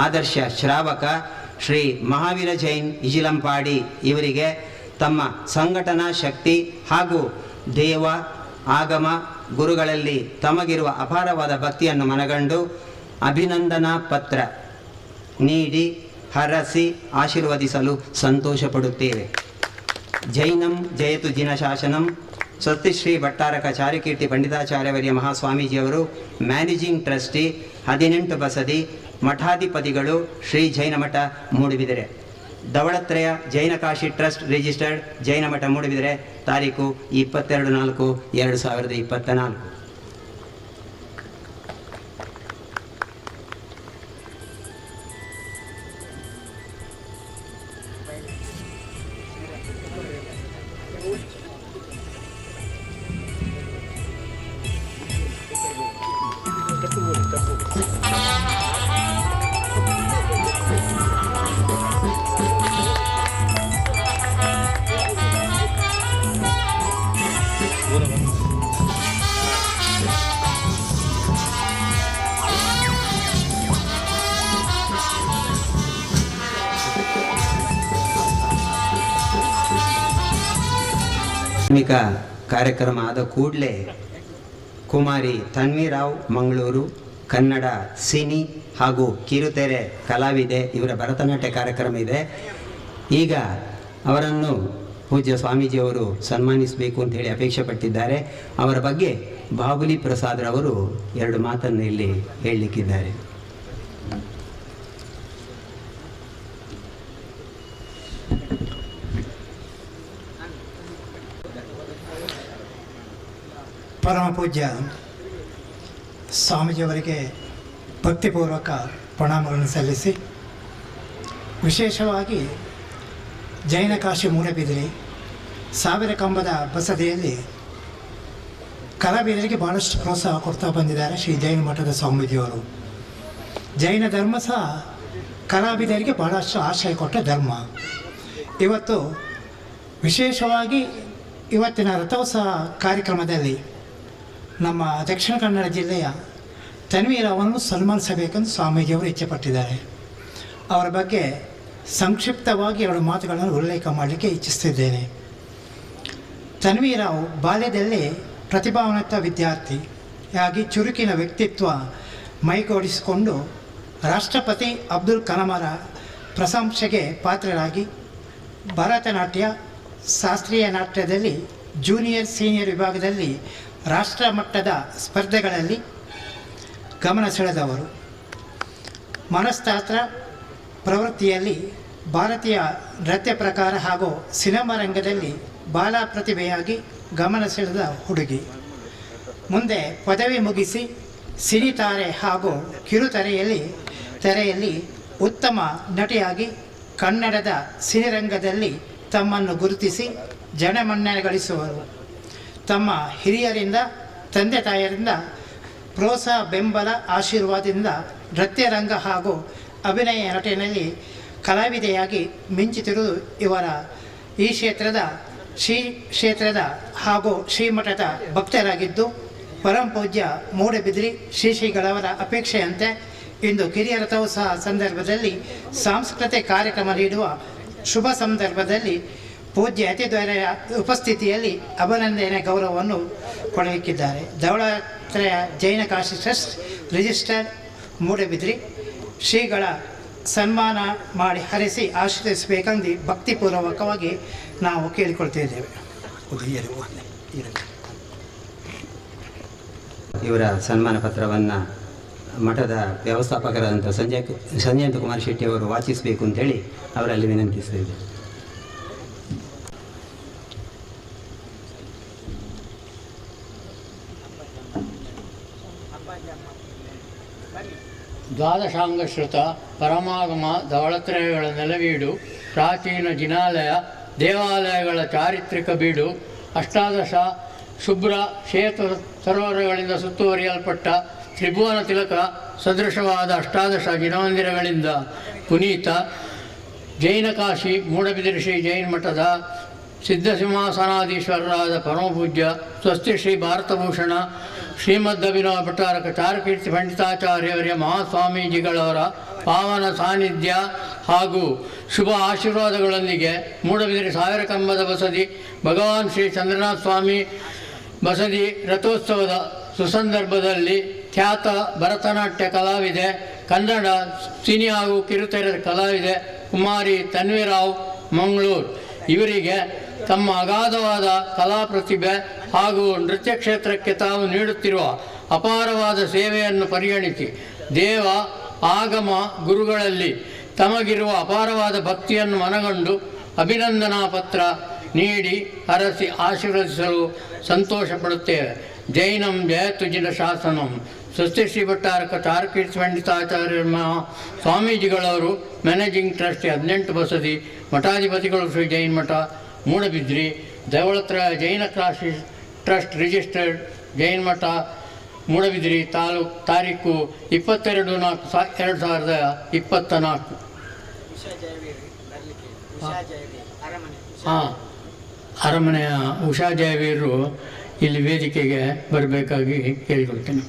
ಆದರ್ಶ ಶ್ರಾವಕ ಶ್ರೀ ಮಹಾವೀರ ಜೈನ್ ಇಜಿಲಂಪಾಡಿ ಇವರಿಗೆ ತಮ್ಮ ಸಂಘಟನಾ ಶಕ್ತಿ ಹಾಗೂ ದೇವ ಆಗಮ ಗುರುಗಳಲ್ಲಿ ತಮಗಿರುವ ಅಪಾರವಾದ ಭಕ್ತಿಯನ್ನು ಮನಗಂಡು ಅಭಿನಂದನಾ ಪತ್ರ ನೀಡಿ ಹರಸಿ ಆಶೀರ್ವದಿಸಲು ಸಂತೋಷಪಡುತ್ತೇವೆ. ಜೈನಂ ಜಯತು ಜಿನಶಾಸನಂ. ಸ್ವಸ್ತಿಶ್ರೀ ಭಟ್ಟಾರಕ ಚಾರುಕೀರ್ತಿ ಪಂಡಿತಾಚಾರ್ಯವರ್ಯ ಮಹಾಸ್ವಾಮೀಜಿಯವರು ಮ್ಯಾನೇಜಿಂಗ್ ಟ್ರಸ್ಟಿ 18 ಬಸದಿ ಮಠಾಧಿಪತಿಗಳು ಶ್ರೀ ಜೈನ ಮಠ ಮೂಡುಬಿದಿರೆ. ಧವಳತ್ರಯ ಜೈನ ಕಾಶಿ ಟ್ರಸ್ಟ್ ರಿಜಿಸ್ಟರ್ಡ್ ಜೈನ ಮಠ ಮೂಡುಬಿದಿರೆ. ತಾರೀಕು 22/4/2024. ಧಾರ್ಮಿಕ ಕಾರ್ಯಕ್ರಮ ಆದ ಕೂಡಲೇ ಕುಮಾರಿ ತನ್ವಿರಾವ್ ಮಂಗಳೂರು, ಕನ್ನಡ ಸಿನಿ ಹಾಗೂ ಕಿರುತೆರೆ ಕಲಾವಿದೆ, ಇವರ ಭರತನಾಟ್ಯ ಕಾರ್ಯಕ್ರಮ ಇದೆ. ಈಗ ಅವರನ್ನು ಪೂಜ್ಯ ಸ್ವಾಮೀಜಿಯವರು ಸನ್ಮಾನಿಸಬೇಕು ಅಂತ ಹೇಳಿ ಅಪೇಕ್ಷೆ ಪಟ್ಟಿದ್ದಾರೆ. ಅವರ ಬಗ್ಗೆ ಬಾಬುಲಿ ಪ್ರಸಾದ್ರವರು 2 ಮಾತನ್ನು ಇಲ್ಲಿ ಹೇಳಲಿಕ್ಕಿದ್ದಾರೆ. ಪರಮ ಪೂಜ್ಯ ಸ್ವಾಮೀಜಿಯವರಿಗೆ ಭಕ್ತಿಪೂರ್ವಕ ಪ್ರಣಾಮಗಳನ್ನು ಸಲ್ಲಿಸಿ, ವಿಶೇಷವಾಗಿ ಜೈನ ಕಾಶಿ ಮೂಡುಬಿದಿರೆ 1000 ಕಂಬದ ಬಸದಿಯಲ್ಲಿ ಕಲಾವಿದರಿಗೆ ಭಾಳಷ್ಟು ಪ್ರೋತ್ಸಾಹ ಕೊಡ್ತಾ ಬಂದಿದ್ದಾರೆ ಶ್ರೀ ಜೈನ ಮಠದ ಸ್ವಾಮೀಜಿಯವರು. ಜೈನ ಧರ್ಮ ಸಹ ಕಲಾವಿದರಿಗೆ ಭಾಳಷ್ಟು ಆಶ್ರಯ ಕೊಟ್ಟ ಧರ್ಮ. ಇವತ್ತು ವಿಶೇಷವಾಗಿ ಇವತ್ತಿನ ರಥೋತ್ಸವ ಕಾರ್ಯಕ್ರಮದಲ್ಲಿ ನಮ್ಮ ದಕ್ಷಿಣ ಕನ್ನಡ ಜಿಲ್ಲೆಯ ತನ್ವೀರವನ್ನು ಸನ್ಮಾನಿಸಬೇಕೆಂದು ಸ್ವಾಮೀಜಿಯವರು ಇಚ್ಛೆಪಟ್ಟಿದ್ದಾರೆ. ಅವರ ಬಗ್ಗೆ ಸಂಕ್ಷಿಪ್ತವಾಗಿ 2 ಮಾತುಗಳನ್ನು ಉಲ್ಲೇಖ ಮಾಡಲಿಕ್ಕೆ ಇಚ್ಛಿಸ್ತಿದ್ದೇನೆ. ತನ್ವೀರಾವ್ ಬಾಲ್ಯದಲ್ಲೇ ಪ್ರತಿಭಾವಂತ ವಿದ್ಯಾರ್ಥಿಯಾಗಿ ಚುರುಕಿನ ವ್ಯಕ್ತಿತ್ವ ಮೈಗೂಡಿಸಿಕೊಂಡು ರಾಷ್ಟ್ರಪತಿ ಅಬ್ದುಲ್ ಕಲಾಮರ ಪ್ರಶಂಸೆಗೆ ಪಾತ್ರರಾಗಿ ಭರತನಾಟ್ಯ, ಶಾಸ್ತ್ರೀಯ ನಾಟ್ಯದಲ್ಲಿ ಜೂನಿಯರ್ ಸೀನಿಯರ್ ವಿಭಾಗದಲ್ಲಿ ರಾಷ್ಟ್ರ ಮಟ್ಟದ ಸ್ಪರ್ಧೆಗಳಲ್ಲಿ ಗಮನ ಸೆಳೆದವರು. ಮನಸ್ತಾಸ್ತ್ರ ಪ್ರವೃತ್ತಿಯಲ್ಲಿ ಭಾರತೀಯ ನೃತ್ಯ ಪ್ರಕಾರ ಹಾಗೂ ಸಿನಿಮಾ ರಂಗದಲ್ಲಿ ಬಾಲ ಪ್ರತಿಭೆಯಾಗಿ ಗಮನ ಸೆಳೆದ ಹುಡುಗಿ. ಮುಂದೆ ಪದವಿ ಮುಗಿಸಿ ಸಿನಿತಾರೆ ಹಾಗೂ ಕಿರುತೆರೆಯಲ್ಲಿ ಉತ್ತಮ ನಟಿಯಾಗಿ ಕನ್ನಡದ ಸಿನಿರಂಗದಲ್ಲಿ ತಮ್ಮನ್ನು ಗುರುತಿಸಿ ಜನಮನ್ನಣೆ ಗಳಿಸುವರು. ತಮ್ಮ ಹಿರಿಯರಿಂದ, ತಂದೆ ತಾಯಿಯರಿಂದ ಪ್ರೋತ್ಸಾಹ, ಬೆಂಬಲ, ಆಶೀರ್ವಾದದಿಂದ ನೃತ್ಯರಂಗ ಹಾಗೂ ಅಭಿನಯ ನಟನೆಯಲ್ಲಿ ಕಲಾವಿದೆಯಾಗಿ ಮಿಂಚುತ್ತಿರುವುದು ಇವರ ಈ ಕ್ಷೇತ್ರದ ಹಾಗೂ ಶ್ರೀಮಠದ ಭಕ್ತರಾಗಿದ್ದು ಪರಮಪೂಜ್ಯ ಮೂಡಬಿದ್ರಿ ಶ್ರೀಗಳವರ ಅಪೇಕ್ಷೆಯಂತೆ ಇಂದು ಕಿರಿಯ ರಥೋತ್ಸವ ಸಂದರ್ಭದಲ್ಲಿ ಸಾಂಸ್ಕೃತಿಕ ಕಾರ್ಯಕ್ರಮ ನೀಡುವ ಶುಭ ಸಂದರ್ಭದಲ್ಲಿ ಪೂಜ್ಯ ಅತಿಥಿಯವರ ಉಪಸ್ಥಿತಿಯಲ್ಲಿ ಅಭಿನಂದನೆ ಗೌರವವನ್ನು ಕೊಡಲಿಕ್ಕಿದ್ದಾರೆ. ದೌಳತ್ರಯ ಜೈನ ಕಾಶಿ ಟ್ರಸ್ಟ್ ರಿಜಿಸ್ಟರ್ಡ್ ಮೂಡಬಿದ್ರಿ ಶ್ರೀಗಳ ಸನ್ಮಾನ ಮಾಡಿ ಹರಿಸಿ ಆಶೀರ್ವದಿಸಬೇಕೆಂದು ಭಕ್ತಿಪೂರ್ವಕವಾಗಿ ನಾವು ಕೇಳಿಕೊಳ್ತಿದ್ದೇವೆ. ಇವರ ಸನ್ಮಾನ ಪತ್ರವನ್ನು ಮಠದ ವ್ಯವಸ್ಥಾಪಕರಾದಂಥ ಸಂಜಯಂತ ಕುಮಾರ್ ಶೆಟ್ಟಿ ಅವರು ವಾಚಿಸಬೇಕು ಅಂತೇಳಿ ಅವರಲ್ಲಿ ವಿನಂತಿಸಿದ್ದೇವೆ. ದ್ವಾದಶಾಂಗಶ್ರುತ ಪರಮಾಗಮ ಧವಳತ್ರಯಗಳ ನೆಲವೀಡು, ಪ್ರಾಚೀನ ಜಿನಾಲಯ ದೇವಾಲಯಗಳ ಚಾರಿತ್ರಿಕ ಬೀಡು, ಅಷ್ಟಾದಶ ಶುಭ್ರ ಶ್ವೇತ ಸರೋವರಗಳಿಂದ ಸುತ್ತುವರಿಯಲ್ಪಟ್ಟ ತ್ರಿಭುವನ ತಿಲಕ ಸದೃಶವಾದ ಅಷ್ಟಾದಶ ಜಿನಮಂದಿರಗಳಿಂದ ಪುನೀತ ಜೈನ ಕಾಶಿ ಮೂಡಬಿದಿರೆ ಶ್ರೀ ಜೈನ ಮಠದ ಸಿದ್ಧಸಿಂಹಾಸನಾಧೀಶ್ವರರಾದ ಪರಮಪೂಜ್ಯ ಸ್ವಸ್ತಿ ಶ್ರೀ ಭಾರತಭೂಷಣ ಶ್ರೀಮದ್ ಅಭಿನವ ಭಟ್ಟಾರಕ ಚಾರುಕೀರ್ತಿ ಪಂಡಿತಾಚಾರ್ಯವರ ಮಹಾಸ್ವಾಮೀಜಿಗಳವರ ಪಾವನ ಸಾನ್ನಿಧ್ಯ ಹಾಗೂ ಶುಭ ಆಶೀರ್ವಾದಗಳೊಂದಿಗೆ ಮೂಡಬಿದಿರೆ ಸಾವಿರ ಕಂಬದ ಬಸದಿ ಭಗವಾನ್ ಶ್ರೀ ಚಂದ್ರನಾಥ ಸ್ವಾಮಿ ಬಸದಿ ರಥೋತ್ಸವದ ಸುಸಂದರ್ಭದಲ್ಲಿ ಖ್ಯಾತ ಭರತನಾಟ್ಯ ಕಲಾವಿದೆ, ಕನ್ನಡ ಸಿನಿ ಹಾಗೂ ಕಿರುತೆರೆ ಕಲಾವಿದೆ ಕುಮಾರಿ ತನ್ವಿರಾವ್ ಮಂಗಳೂರು ಇವರಿಗೆ ತಮ್ಮ ಅಗಾಧವಾದ ಕಲಾ ಪ್ರತಿಭೆ ಹಾಗೂ ನೃತ್ಯ ಕ್ಷೇತ್ರಕ್ಕೆ ತಾವು ನೀಡುತ್ತಿರುವ ಅಪಾರವಾದ ಸೇವೆಯನ್ನು ಪರಿಗಣಿಸಿ ದೇವ ಆಗಮ ಗುರುಗಳಲ್ಲಿ ತಮಗಿರುವ ಅಪಾರವಾದ ಭಕ್ತಿಯನ್ನು ಮನಗಂಡು ಅಭಿನಂದನಾ ಪತ್ರ ನೀಡಿ ಹರಸಿ ಆಶೀರ್ವದಿಸಲು ಸಂತೋಷಪಡುತ್ತೇವೆ. ಜೈನಂ ಜಯತು ಜಿನ ಶಾಸನಂ. ಸ್ವಸ್ತಿ ಶ್ರೀ ಭಟ್ಟಾರಕ ಚಾರುಕೀರ್ತಿ ಪಂಡಿತಾಚಾರ್ಯ ಸ್ವಾಮೀಜಿಗಳವರು ಮ್ಯಾನೇಜಿಂಗ್ ಟ್ರಸ್ಟ್ 18 ಬಸದಿ, ಮಠಾಧಿಪತಿಗಳು ಶ್ರೀ ಜೈನ ಮಠ ಮೂಡಬಿದ್ರಿ, ದೇವಳತ್ರಯ ಜೈನ ಕಾಶಿ ಟ್ರಸ್ಟ್ ರಿಜಿಸ್ಟರ್ಡ್ ಜೈನ ಮಠ ಮೂಡಬಿದ್ರಿ ತಾರೀಕು 22/4/2024. ಅರಮನೆಯ ಉಷಾ ಜಯವೀರರು ಇಲ್ಲಿ ವೇದಿಕೆಗೆ ಬರಬೇಕಾಗಿ ಕೇಳಿಕೊಳ್ತೇನೆ.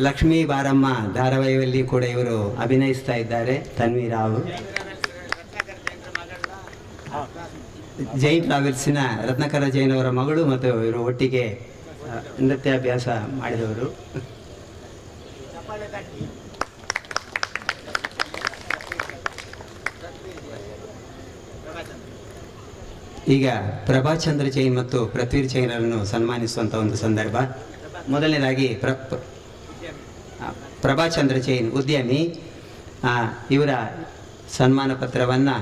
ಲಕ್ಷ್ಮೀ ಬಾರಮ್ಮ ಧಾರಾವಾಹಿಯಲ್ಲಿ ಕೂಡ ಇವರು ಅಭಿನಯಿಸ್ತಾ ಇದ್ದಾರೆ. ತನ್ವಿ ರಾವ್ ಜೈನ್ ಟ್ರಾವೆಲ್ಸಿನ ರತ್ನಾಕರ ಜೈನ್ ಅವರ ಮಗಳು ಮತ್ತು ಇವರು ಒಟ್ಟಿಗೆ ನೃತ್ಯಾಭ್ಯಾಸ ಮಾಡಿದವರು. ಈಗ ಪ್ರಭಾಚಂದ್ರ ಜೈನ್ ಮತ್ತು ಪೃಥ್ವೀರ್ ಜೈನರನ್ನು ಸನ್ಮಾನಿಸುವಂಥ ಒಂದು ಸಂದರ್ಭ. ಮೊದಲನೇದಾಗಿ ಪ್ರಭಾಚಂದ್ರ ಜೈನ್ ಉದ್ಯಮಿ, ಇವರ ಸನ್ಮಾನ ಪತ್ರವನ್ನು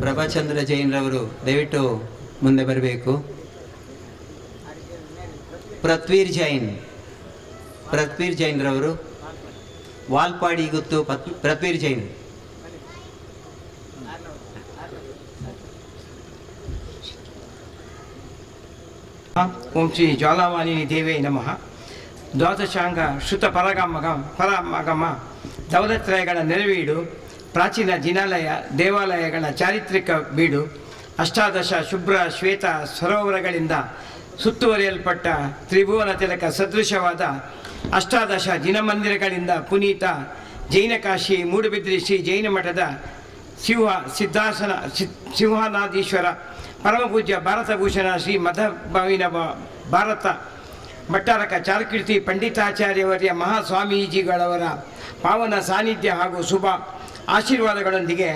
ಪ್ರಭಾಚಂದ್ರ ಜೈನ್ರವರು ದಯವಿಟ್ಟು ಮುಂದೆ ಬರಬೇಕು. ಪೃಥ್ವೀರ್ ಜೈನ್ರವರು ವಾಲ್ಪಾಡಿ ಗೊತ್ತು. ಪೃಥ್ವೀರ್ ಜೈನ್. ಓಂ ಶ್ರೀ ಜ್ವಾಲಾವಾಲಿನಿ ದೇವೇ ನಮಃ. ದ್ವಾದಶಾಂಗ ಶ್ರುತ ಪರಮಗಮ ದೌಲತ್ರಯಗಳ ನೆರವೀಡು, ಪ್ರಾಚೀನ ಜಿನಾಲಯ ದೇವಾಲಯಗಳ ಚಾರಿತ್ರಿಕ ಬೀಡು, ಅಷ್ಟಾದಶ ಶುಭ್ರ ಶ್ವೇತ ಸರೋವರಗಳಿಂದ ಸುತ್ತುವರಿಯಲ್ಪಟ್ಟ ತ್ರಿಭುವನ ತಿಲಕ ಸದೃಶವಾದ ಅಷ್ಟಾದಶ ಜಿನಮಂದಿರಗಳಿಂದ ಪುನೀತ ಜೈನಕಾಶಿ ಮೂಡುಬಿದ್ರಿ ಶ್ರೀ ಜೈನ ಮಠದ ಸಿಂಹಾನಾದೀಶ್ವರ ಪರಮಪೂಜ್ಯ ಭಾರತಭೂಷಣ ಶ್ರೀ ಮಧಭಾವಿನ ಭಾರತ ಭಟ್ಟಾರಕ ಚಾರುಕೀರ್ತಿ ಪಂಡಿತಾಚಾರ್ಯವರ್ಯ ಮಹಾಸ್ವಾಮೀಜಿಗಳವರ ಪಾವನ ಸಾನ್ನಿಧ್ಯ ಹಾಗೂ ಶುಭ ಆಶೀರ್ವಾದಗಳೊಂದಿಗೆ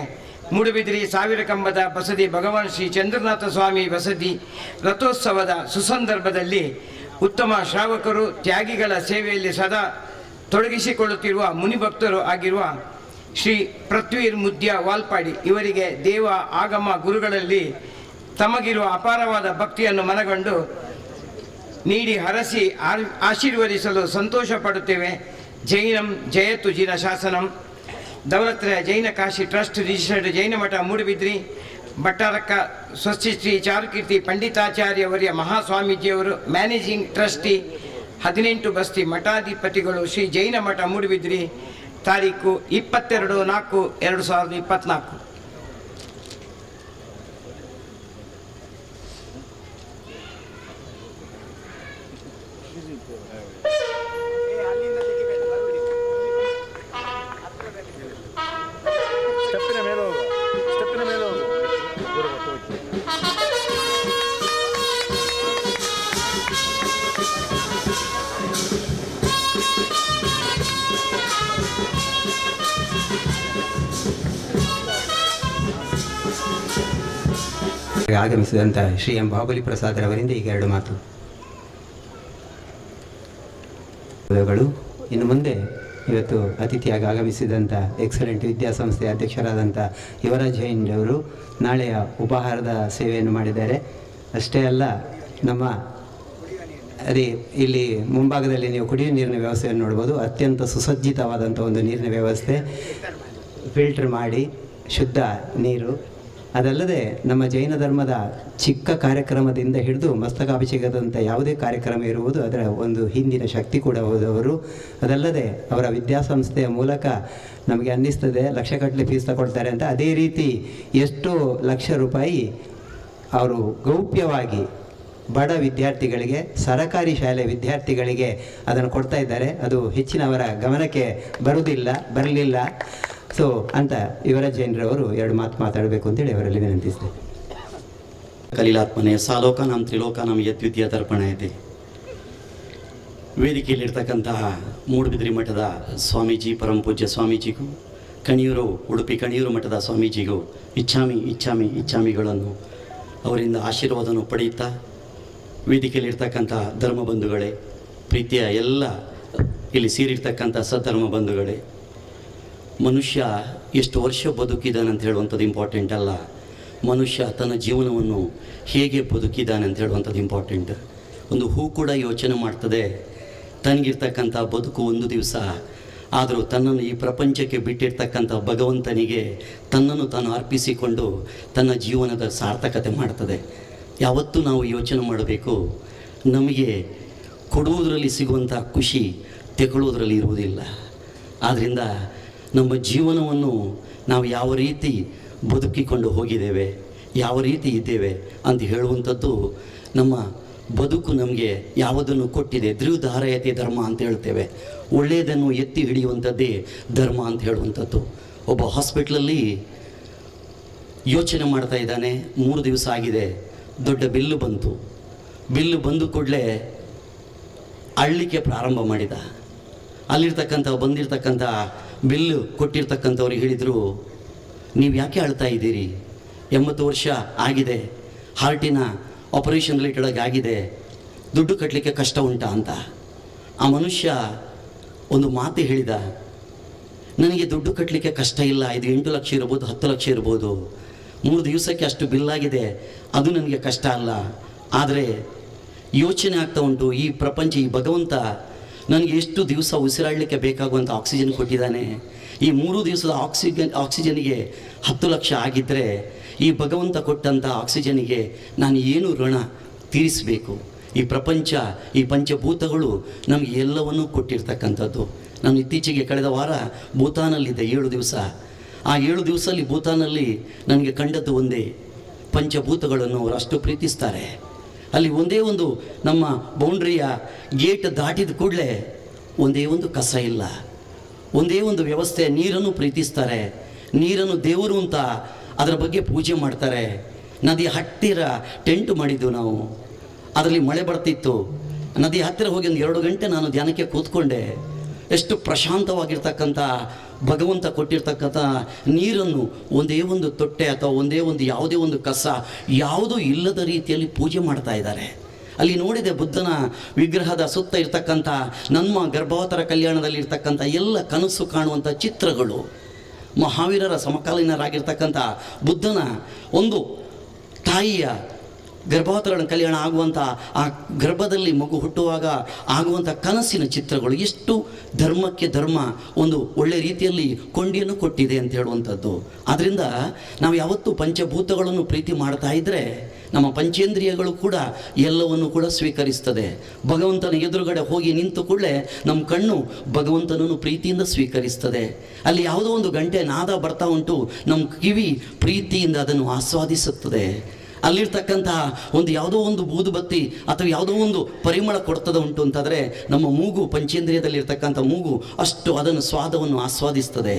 ಮೂಡುಬಿದಿರಿ ಸಾವಿರ ಕಂಬದ ಬಸದಿ ಭಗವಾನ್ ಶ್ರೀ ಚಂದ್ರನಾಥ ಸ್ವಾಮಿ ಬಸದಿ ರಥೋತ್ಸವದ ಸುಸಂದರ್ಭದಲ್ಲಿ ಉತ್ತಮ ಶ್ರಾವಕರು, ತ್ಯಾಗಿಗಳ ಸೇವೆಯಲ್ಲಿ ಸದಾ ತೊಡಗಿಸಿಕೊಳ್ಳುತ್ತಿರುವ ಮುನಿಭಕ್ತರು ಆಗಿರುವ ಶ್ರೀ ಪೃಥ್ವೀರ್ ಮುದ್ಯ ವಾಲ್ಪಾಡಿ ಇವರಿಗೆ ದೇವ ಆಗಮ ಗುರುಗಳಲ್ಲಿ ತಮಗಿರುವ ಅಪಾರವಾದ ಭಕ್ತಿಯನ್ನು ಮನಗಂಡು ನೀಡಿ ಹರಸಿ ಆಶೀರ್ವದಿಸಲು ಸಂತೋಷ ಪಡುತ್ತೇವೆ. ಜೈನಂ ಜಯತು ಜಿನ ಶಾಸನಂ. ದೌಲತ್ರಯ ಜೈನ ಕಾಶಿ ಟ್ರಸ್ಟ್ ರಿಜಿಸ್ಟರ್ಡ್ ಜೈನ ಮಠ ಮೂಡುಬಿದ್ರಿ ಭಟ್ಟಾರಕ ಸ್ವಸ್ತಿ ಶ್ರೀ ಚಾರುಕೀರ್ತಿ ಪಂಡಿತಾಚಾರ್ಯವರ್ಯ ಮಹಾಸ್ವಾಮೀಜಿಯವರು ಮ್ಯಾನೇಜಿಂಗ್ ಟ್ರಸ್ಟಿ 18 ಬಸ್ತಿ ಮಠಾಧಿಪತಿಗಳು ಶ್ರೀ ಜೈನ ಮಠ ಮೂಡುಬಿದ್ರಿ ತಾರೀಕು 22/4/2024. ಆಗಮಿಸಿದಂಥ ಶ್ರೀ ಎಂ ಬಾಹುಬಲಿ ಪ್ರಸಾದರವರಿಂದ ಈಗ 2 ಮಾತು. ಇನ್ನು ಮುಂದೆ ಇವತ್ತು ಅತಿಥಿಯಾಗಿ ಆಗಮಿಸಿದಂಥ ಎಕ್ಸಲೆಂಟ್ ವಿದ್ಯಾಸಂಸ್ಥೆಯ ಅಧ್ಯಕ್ಷರಾದಂಥ ಯುವರಾಜ್ ಜೈನ್ ಅವರು ನಾಳೆಯ ಉಪಹಾರದ ಸೇವೆಯನ್ನು ಮಾಡಿದ್ದಾರೆ. ಅಷ್ಟೇ ಅಲ್ಲ, ನಮ್ಮ ಇಲ್ಲಿ ಮುಂಭಾಗದಲ್ಲಿ ನೀವು ಕುಡಿಯುವ ನೀರಿನ ವ್ಯವಸ್ಥೆಯನ್ನು ನೋಡ್ಬೋದು. ಅತ್ಯಂತ ಸುಸಜ್ಜಿತವಾದಂಥ ಒಂದು ನೀರಿನ ವ್ಯವಸ್ಥೆ, ಫಿಲ್ಟರ್ ಮಾಡಿ ಶುದ್ಧ ನೀರು. ಅದಲ್ಲದೆ ನಮ್ಮ ಜೈನ ಧರ್ಮದ ಚಿಕ್ಕ ಕಾರ್ಯಕ್ರಮದಿಂದ ಹಿಡಿದು ಮಸ್ತಕಾಭಿಷೇಕದಂಥ ಯಾವುದೇ ಕಾರ್ಯಕ್ರಮ ಇರುವುದು ಅದರ ಒಂದು ಹಿಂದಿನ ಶಕ್ತಿ ಕೂಡ ಹೌದವರು. ಅದಲ್ಲದೆ ಅವರ ವಿದ್ಯಾಸಂಸ್ಥೆಯ ಮೂಲಕ ನಮಗೆ ಅನ್ನಿಸ್ತದೆ ಲಕ್ಷಗಟ್ಟಲೆ ಫೀಸ್ ತಗೊಳ್ತಾರೆ ಅಂತ. ಅದೇ ರೀತಿ ಎಷ್ಟೋ ಲಕ್ಷ ರೂಪಾಯಿ ಅವರು ಗೌಪ್ಯವಾಗಿ ಬಡ ವಿದ್ಯಾರ್ಥಿಗಳಿಗೆ, ಸರಕಾರಿ ಶಾಲೆ ವಿದ್ಯಾರ್ಥಿಗಳಿಗೆ ಅದನ್ನು ಕೊಡ್ತಾ ಇದ್ದಾರೆ. ಅದು ಹೆಚ್ಚಿನವರ ಗಮನಕ್ಕೆ ಬರಲಿಲ್ಲ. ಸೊ ಅಂತ ಯುವರಾಜ್ ಜೈನ್ರವರು 2 ಮಾತು ಮಾತಾಡಬೇಕು ಅಂತೇಳಿ ಅವರಲ್ಲಿ ವಿನಂತಿಸ್ತೇನೆ. ಕಲೀಲಾತ್ಮನೆ ಸಾಲೋಕಾನಾಂ ತ್ರಿಲೋಕಾನಾಂ ಯದ್ವಿದ್ಯಾ ದರ್ಪಣ ಇದೆ. ವೇದಿಕೆಯಲ್ಲಿರ್ತಕ್ಕಂತಹ ಮೂಡುಬಿದಿರಿ ಮಠದ ಸ್ವಾಮೀಜಿ, ಪರಮಪೂಜ್ಯ ಸ್ವಾಮೀಜಿಗೂ, ಉಡುಪಿ ಕಣಿಯೂರು ಮಠದ ಸ್ವಾಮೀಜಿಗೂ ಇಚ್ಛಾಮಿಗಳನ್ನು ಅವರಿಂದ ಆಶೀರ್ವಾದವನ್ನು ಪಡೆಯುತ್ತಾ, ವೇದಿಕೆಯಲ್ಲಿರ್ತಕ್ಕಂಥ ಧರ್ಮ ಬಂಧುಗಳೇ, ಪ್ರೀತಿಯ ಎಲ್ಲ ಇಲ್ಲಿ ಸೇರಿರ್ತಕ್ಕಂಥ ಸದ್ಧರ್ಮ ಬಂಧುಗಳೇ, ಮನುಷ್ಯ ಎಷ್ಟು ವರ್ಷ ಬದುಕಿದ್ದಾನಂತ ಹೇಳುವಂಥದ್ದು ಇಂಪಾರ್ಟೆಂಟ್ ಅಲ್ಲ, ಮನುಷ್ಯ ತನ್ನ ಜೀವನವನ್ನು ಹೇಗೆ ಬದುಕಿದ್ದಾನೆ ಅಂತ ಹೇಳುವಂಥದ್ದು ಇಂಪಾರ್ಟೆಂಟ್. ಒಂದು ಹೂ ಕೂಡ ಯೋಚನೆ ಮಾಡ್ತದೆ ತನಗಿರ್ತಕ್ಕಂಥ ಬದುಕು ಒಂದು ದಿವಸ, ಆದರೂ ತನ್ನನ್ನು ಈ ಪ್ರಪಂಚಕ್ಕೆ ಬಿಟ್ಟಿರ್ತಕ್ಕಂಥ ಭಗವಂತನಿಗೆ ತನ್ನನ್ನು ತಾನು ಅರ್ಪಿಸಿಕೊಂಡು ತನ್ನ ಜೀವನದ ಸಾರ್ಥಕತೆ ಮಾಡ್ತದೆ. ಯಾವತ್ತೂ ನಾವು ಯೋಚನೆ ಮಾಡಬೇಕು, ನಮಗೆ ಕೊಡುವುದರಲ್ಲಿ ಸಿಗುವಂಥ ಖುಷಿ ತೆಗೊಳ್ಳೋದ್ರಲ್ಲಿ ಇರುವುದಿಲ್ಲ. ಆದ್ದರಿಂದ ನಮ್ಮ ಜೀವನವನ್ನು ನಾವು ಯಾವ ರೀತಿ ಬದುಕಿಕೊಂಡು ಹೋಗಿದ್ದೇವೆ, ಯಾವ ರೀತಿ ಇದ್ದೇವೆ ಅಂತ ಹೇಳುವಂಥದ್ದು ನಮ್ಮ ಬದುಕು ನಮಗೆ ಯಾವುದನ್ನು ಕೊಟ್ಟಿದೆ. ಧ್ರುವಧಾರಯತೆ ಧರ್ಮ ಅಂತ ಹೇಳ್ತೇವೆ. ಒಳ್ಳೆಯದನ್ನು ಎತ್ತಿ ಹಿಡಿಯುವಂಥದ್ದೇ ಧರ್ಮ ಅಂತ ಹೇಳುವಂಥದ್ದು. ಒಬ್ಬ ಹಾಸ್ಪಿಟ್ಲಲ್ಲಿ ಯೋಚನೆ ಮಾಡ್ತಾ ಇದ್ದಾನೆ, 3 ದಿವಸ ಆಗಿದೆ, ದೊಡ್ಡ ಬಿಲ್ಲು ಬಂದು ಕೂಡಲೇ ಅಳ್ಳಿಕ್ಕೆ ಪ್ರಾರಂಭ ಮಾಡಿದ. ಬಂದಿರತಕ್ಕಂಥ ಬಿಲ್ಲು ಕೊಟ್ಟಿರ್ತಕ್ಕಂಥವ್ರಿಗೆ ಹೇಳಿದರು, ನೀವು ಯಾಕೆ ಅಳ್ತಾ ಇದ್ದೀರಿ? 80 ವರ್ಷ ಆಗಿದೆ, ಹಾರ್ಟಿನ ಆಪರೇಷನ್ ರಿಲೇಟೆಡ್ ಆಗಿದೆ, ದುಡ್ಡು ಕಟ್ಟಲಿಕ್ಕೆ ಕಷ್ಟ ಉಂಟಾ ಅಂತ. ಆ ಮನುಷ್ಯ ಒಂದು ಮಾತು ಹೇಳಿದ, ನನಗೆ ದುಡ್ಡು ಕಟ್ಟಲಿಕ್ಕೆ ಕಷ್ಟ ಇಲ್ಲ, ಇದು 8 ಲಕ್ಷ ಇರ್ಬೋದು, 10 ಲಕ್ಷ ಇರ್ಬೋದು, 3 ದಿವಸಕ್ಕೆ ಅಷ್ಟು ಬಿಲ್ಲಾಗಿದೆ, ಅದು ನನಗೆ ಕಷ್ಟ ಅಲ್ಲ. ಆದರೆ ಯೋಚನೆ ಆಗ್ತಾ ಉಂಟು, ಈ ಪ್ರಪಂಚ, ಈ ಭಗವಂತ ನನಗೆ ಎಷ್ಟು ದಿವಸ ಉಸಿರಾಡಲಿಕ್ಕೆ ಬೇಕಾಗುವಂಥ ಆಕ್ಸಿಜನ್ ಕೊಟ್ಟಿದ್ದಾನೆ. ಈ 3 ದಿವಸದ ಆಕ್ಸಿಜನ್ಗೆ 10 ಲಕ್ಷ ಆಗಿದ್ದರೆ ಈ ಭಗವಂತ ಕೊಟ್ಟಂಥ ಆಕ್ಸಿಜನ್ಗೆ ನಾನು ಏನು ಋಣ ತೀರಿಸಬೇಕು? ಈ ಪ್ರಪಂಚ, ಈ ಪಂಚಭೂತಗಳು ನಮಗೆ ಎಲ್ಲವನ್ನೂ ಕೊಟ್ಟಿರ್ತಕ್ಕಂಥದ್ದು. ನಾನು ಇತ್ತೀಚೆಗೆ ಕಳೆದ ವಾರ ಭೂತಾನಲ್ಲಿದ್ದೆ 7 ದಿವಸ. ಆ 7 ದಿವಸದಲ್ಲಿ ಭೂತಾನಲ್ಲಿ ನನಗೆ ಕಂಡದ್ದು ಒಂದೇ, ಪಂಚಭೂತಗಳನ್ನು ಅವರು ಅಷ್ಟು ಪ್ರೀತಿಸ್ತಾರೆ. ಅಲ್ಲಿ ಒಂದೇ ಒಂದು ನಮ್ಮ ಬೌಂಡ್ರಿಯ ಗೇಟ್ ದಾಟಿದ ಕೂಡಲೇ ಒಂದೇ ಒಂದು ಕಸ ಇಲ್ಲ, ಒಂದೇ ಒಂದು ವ್ಯವಸ್ಥೆ. ನೀರನ್ನು ಪ್ರೀತಿಸ್ತಾರೆ, ನೀರನ್ನು ದೇವರು ಅಂತ ಅದರ ಬಗ್ಗೆ ಪೂಜೆ ಮಾಡ್ತಾರೆ. ನದಿ ಹತ್ತಿರ ಟೆಂಟ್ ಮಾಡಿದ್ದು ನಾವು, ಅದರಲ್ಲಿ ಮಳೆ ಬರ್ತಿತ್ತು. ನದಿ ಹತ್ತಿರ ಹೋಗಿ ಒಂದು 2 ಗಂಟೆ ನಾನು ಧ್ಯಾನಕ್ಕೆ ಕೂತ್ಕೊಂಡೆ. ಎಷ್ಟು ಪ್ರಶಾಂತವಾಗಿರ್ತಕ್ಕಂಥ ಭಗವಂತ ಕೊಟ್ಟಿರ್ತಕ್ಕಂಥ ನೀರನ್ನು ಒಂದೇ ಒಂದು ತೊಟ್ಟೆ ಅಥವಾ ಒಂದೇ ಒಂದು ಯಾವುದೇ ಒಂದು ಕಸ ಯಾವುದೂ ಇಲ್ಲದ ರೀತಿಯಲ್ಲಿ ಪೂಜೆ ಮಾಡ್ತಾ ಇದ್ದಾರೆ. ಅಲ್ಲಿ ನೋಡಿದೆ ಬುದ್ಧನ ವಿಗ್ರಹದ ಸುತ್ತ ಇರ್ತಕ್ಕಂಥ ನಮ್ಮ ಗರ್ಭಾವತರ ಕಲ್ಯಾಣದಲ್ಲಿ ಇರ್ತಕ್ಕಂಥ ಎಲ್ಲ ಕನಸು ಕಾಣುವಂಥ ಚಿತ್ರಗಳು, ಮಹಾವೀರರ ಸಮಕಾಲೀನರಾಗಿರ್ತಕ್ಕಂಥ ಬುದ್ಧನ ಒಂದು ತಾಯಿಯ ಗರ್ಭಾವತರ ಕಲ್ಯಾಣ ಆಗುವಂಥ ಆ ಗರ್ಭದಲ್ಲಿ ಮಗು ಹುಟ್ಟುವಾಗ ಆಗುವಂಥ ಕನಸಿನ ಚಿತ್ರಗಳು, ಎಷ್ಟು ಧರ್ಮಕ್ಕೆ ಧರ್ಮ ಒಂದು ಒಳ್ಳೆ ರೀತಿಯಲ್ಲಿ ಕೊಂಡಿಯನ್ನು ಕೊಟ್ಟಿದೆ ಅಂತ ಹೇಳುವಂಥದ್ದು. ಆದ್ದರಿಂದ ನಾವು ಯಾವತ್ತೂ ಪಂಚಭೂತಗಳನ್ನು ಪ್ರೀತಿ ಮಾಡ್ತಾ ಇದ್ದರೆ ನಮ್ಮ ಪಂಚೇಂದ್ರಿಯಗಳು ಕೂಡ ಎಲ್ಲವನ್ನು ಕೂಡ ಸ್ವೀಕರಿಸ್ತದೆ. ಭಗವಂತನ ಎದುರುಗಡೆ ಹೋಗಿ ನಿಂತು ಕೂಡಲೇ ನಮ್ಮ ಕಣ್ಣು ಭಗವಂತನನ್ನು ಪ್ರೀತಿಯಿಂದ ಸ್ವೀಕರಿಸ್ತದೆ. ಅಲ್ಲಿ ಯಾವುದೋ ಒಂದು ಗಂಟೆ ನಾದ ಬರ್ತಾ ಉಂಟು, ನಮ್ಮ ಕಿವಿ ಪ್ರೀತಿಯಿಂದ ಅದನ್ನು ಆಸ್ವಾದಿಸುತ್ತದೆ. ಅಲ್ಲಿರ್ತಕ್ಕಂತಹ ಒಂದು ಯಾವುದೋ ಒಂದು ಬೂದುಬತ್ತಿ ಅಥವಾ ಯಾವುದೋ ಒಂದು ಪರಿಮಳ ಕೊಡ್ತದ ಉಂಟು ಅಂತಂದರೆ ನಮ್ಮ ಮೂಗು, ಪಂಚೇಂದ್ರಿಯದಲ್ಲಿರ್ತಕ್ಕಂಥ ಮೂಗು ಅಷ್ಟು ಅದನ್ನು ಸ್ವಾದವನ್ನು ಆಸ್ವಾದಿಸ್ತದೆ.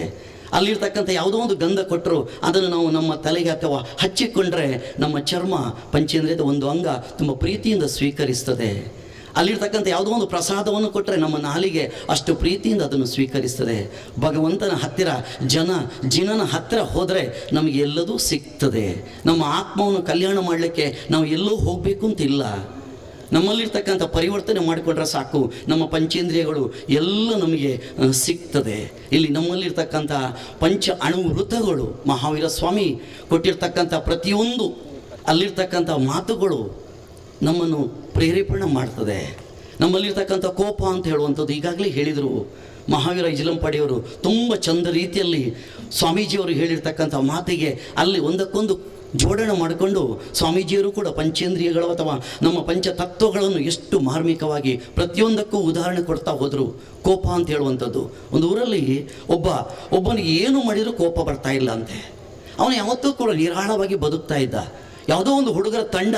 ಅಲ್ಲಿರ್ತಕ್ಕಂಥ ಯಾವುದೋ ಒಂದು ಗಂಧ ಕೊಟ್ಟರು ಅದನ್ನು ನಾವು ನಮ್ಮ ತಲೆಗೆ ಅಥವಾ ಹಚ್ಚಿಕೊಂಡ್ರೆ ನಮ್ಮ ಚರ್ಮ, ಪಂಚೇಂದ್ರಿಯದ ಒಂದು ಅಂಗ ತುಂಬ ಪ್ರೀತಿಯಿಂದ ಸ್ವೀಕರಿಸ್ತದೆ. ಅಲ್ಲಿರ್ತಕ್ಕಂಥ ಯಾವುದೋ ಒಂದು ಪ್ರಸಾದವನ್ನು ಕೊಟ್ಟರೆ ನಮ್ಮ ನಾಲಿಗೆ ಅಷ್ಟು ಪ್ರೀತಿಯಿಂದ ಅದನ್ನು ಸ್ವೀಕರಿಸ್ತದೆ. ಭಗವಂತನ ಹತ್ತಿರ, ಜಿನನ ಹತ್ತಿರ ಹೋದರೆ ನಮಗೆ ಎಲ್ಲದೂ ಸಿಗ್ತದೆ. ನಮ್ಮ ಆತ್ಮವನ್ನು ಕಲ್ಯಾಣ ಮಾಡಲಿಕ್ಕೆ ನಾವು ಎಲ್ಲೂ ಹೋಗಬೇಕು ಅಂತಿಲ್ಲ. ನಮ್ಮಲ್ಲಿರ್ತಕ್ಕಂಥ ಪರಿವರ್ತನೆ ಮಾಡಿಕೊಂಡ್ರೆ ಸಾಕು, ನಮ್ಮ ಪಂಚೇಂದ್ರಿಯಗಳು ಎಲ್ಲ ನಮಗೆ ಸಿಗ್ತದೆ. ಇಲ್ಲಿ ನಮ್ಮಲ್ಲಿರ್ತಕ್ಕಂಥ ಪಂಚ ಅಣುವೃತಗಳು, ಮಹಾವೀರ ಸ್ವಾಮಿ ಕೊಟ್ಟಿರ್ತಕ್ಕಂಥ ಪ್ರತಿಯೊಂದು ಅಲ್ಲಿರ್ತಕ್ಕಂಥ ಮಾತುಗಳು ನಮ್ಮನ್ನು ಪ್ರೇರೇಪಣೆ ಮಾಡ್ತದೆ. ನಮ್ಮಲ್ಲಿರ್ತಕ್ಕಂಥ ಕೋಪ ಅಂತ ಹೇಳುವಂಥದ್ದು ಈಗಾಗಲೇ ಹೇಳಿದರು ಮಹಾವೀರ ಇಜಲಂಪಾಡಿಯವರು ತುಂಬ ಚಂದ ರೀತಿಯಲ್ಲಿ ಸ್ವಾಮೀಜಿಯವರು ಹೇಳಿರ್ತಕ್ಕಂಥ ಮಾತಿಗೆ ಅಲ್ಲಿ ಒಂದಕ್ಕೊಂದು ಜೋಡಣೆ ಮಾಡಿಕೊಂಡು ಸ್ವಾಮೀಜಿಯವರು ಕೂಡ ಪಂಚೇಂದ್ರಿಯಗಳು ಅಥವಾ ನಮ್ಮ ಪಂಚತತ್ವಗಳನ್ನು ಎಷ್ಟು ಮಾರ್ಮಿಕವಾಗಿ ಪ್ರತಿಯೊಂದಕ್ಕೂ ಉದಾಹರಣೆ ಕೊಡ್ತಾ ಹೋದರು. ಕೋಪ ಅಂತ ಹೇಳುವಂಥದ್ದು, ಒಂದು ಊರಲ್ಲಿ ಒಬ್ಬನಿಗೆ ಏನು ಮಾಡಿದರೂ ಕೋಪ ಬರ್ತಾ ಇಲ್ಲ ಅಂತೆ. ಅವನು ಯಾವತ್ತೂ ಕೂಡ ನಿರಾಳವಾಗಿ ಬದುಕ್ತಾ ಇದ್ದ. ಯಾವುದೋ ಒಂದು ಹುಡುಗರ ತಂಡ,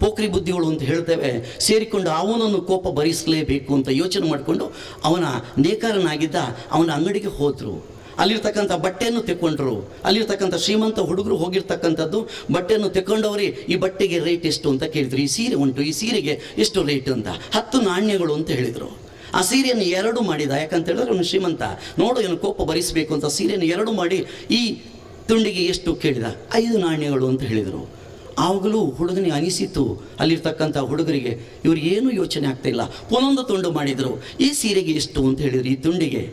ಪೋಖ್ರಿ ಬುದ್ಧಿಗಳು ಅಂತ ಹೇಳ್ತೇವೆ, ಸೇರಿಕೊಂಡು ಅವನನ್ನು ಕೋಪ ಭರಿಸಲೇಬೇಕು ಅಂತ ಯೋಚನೆ ಮಾಡಿಕೊಂಡು ಅವನ ನೇಕಾರನಾಗಿದ್ದ ಅವನ ಅಂಗಡಿಗೆ ಹೋದರು. ಅಲ್ಲಿರ್ತಕ್ಕಂಥ ಬಟ್ಟೆಯನ್ನು ತೆಕ್ಕೊಂಡ್ರು. ಅಲ್ಲಿರ್ತಕ್ಕಂಥ ಶ್ರೀಮಂತ ಹುಡುಗರು ಹೋಗಿರ್ತಕ್ಕಂಥದ್ದು ಬಟ್ಟೆಯನ್ನು ತೆಕ್ಕೊಂಡವ್ರಿ, ಈ ಬಟ್ಟೆಗೆ ರೇಟ್ ಎಷ್ಟು ಅಂತ ಕೇಳಿದ್ರು. ಈ ಸೀರೆ ಉಂಟು, ಈ ಸೀರೆಗೆ ಎಷ್ಟು ರೇಟ್ ಅಂತ 10 ನಾಣ್ಯಗಳು ಅಂತ ಹೇಳಿದರು. ಆ ಸೀರೆಯನ್ನು 2 ಮಾಡಿದ. ಯಾಕಂತ ಹೇಳಿದ್ರೆ ಅವನು ಶ್ರೀಮಂತ, ನೋಡು ಇವನು ಕೋಪ ಭರಿಸಬೇಕು ಅಂತ ಸೀರೆಯನ್ನು 2 ಮಾಡಿ ಈ ತುಂಡಿಗೆ ಎಷ್ಟು ಕೇಳಿದ, 5 ನಾಣ್ಯಗಳು ಅಂತ ಹೇಳಿದರು. ಆವಾಗಲೂ ಹುಡುಗನಿಗೆ ಅನಿಸಿತು, ಅಲ್ಲಿರ್ತಕ್ಕಂಥ ಹುಡುಗರಿಗೆ ಇವ್ರಿಗೇನು ಯೋಚನೆ ಆಗ್ತಾಯಿಲ್ಲ. ಒಂದೊಂದು ತುಂಡು ಮಾಡಿದರು. ಈ ಸೀರೆಗೆ ಎಷ್ಟು ಅಂತ ಹೇಳಿದರು, ಈ ತುಂಡಿಗೆ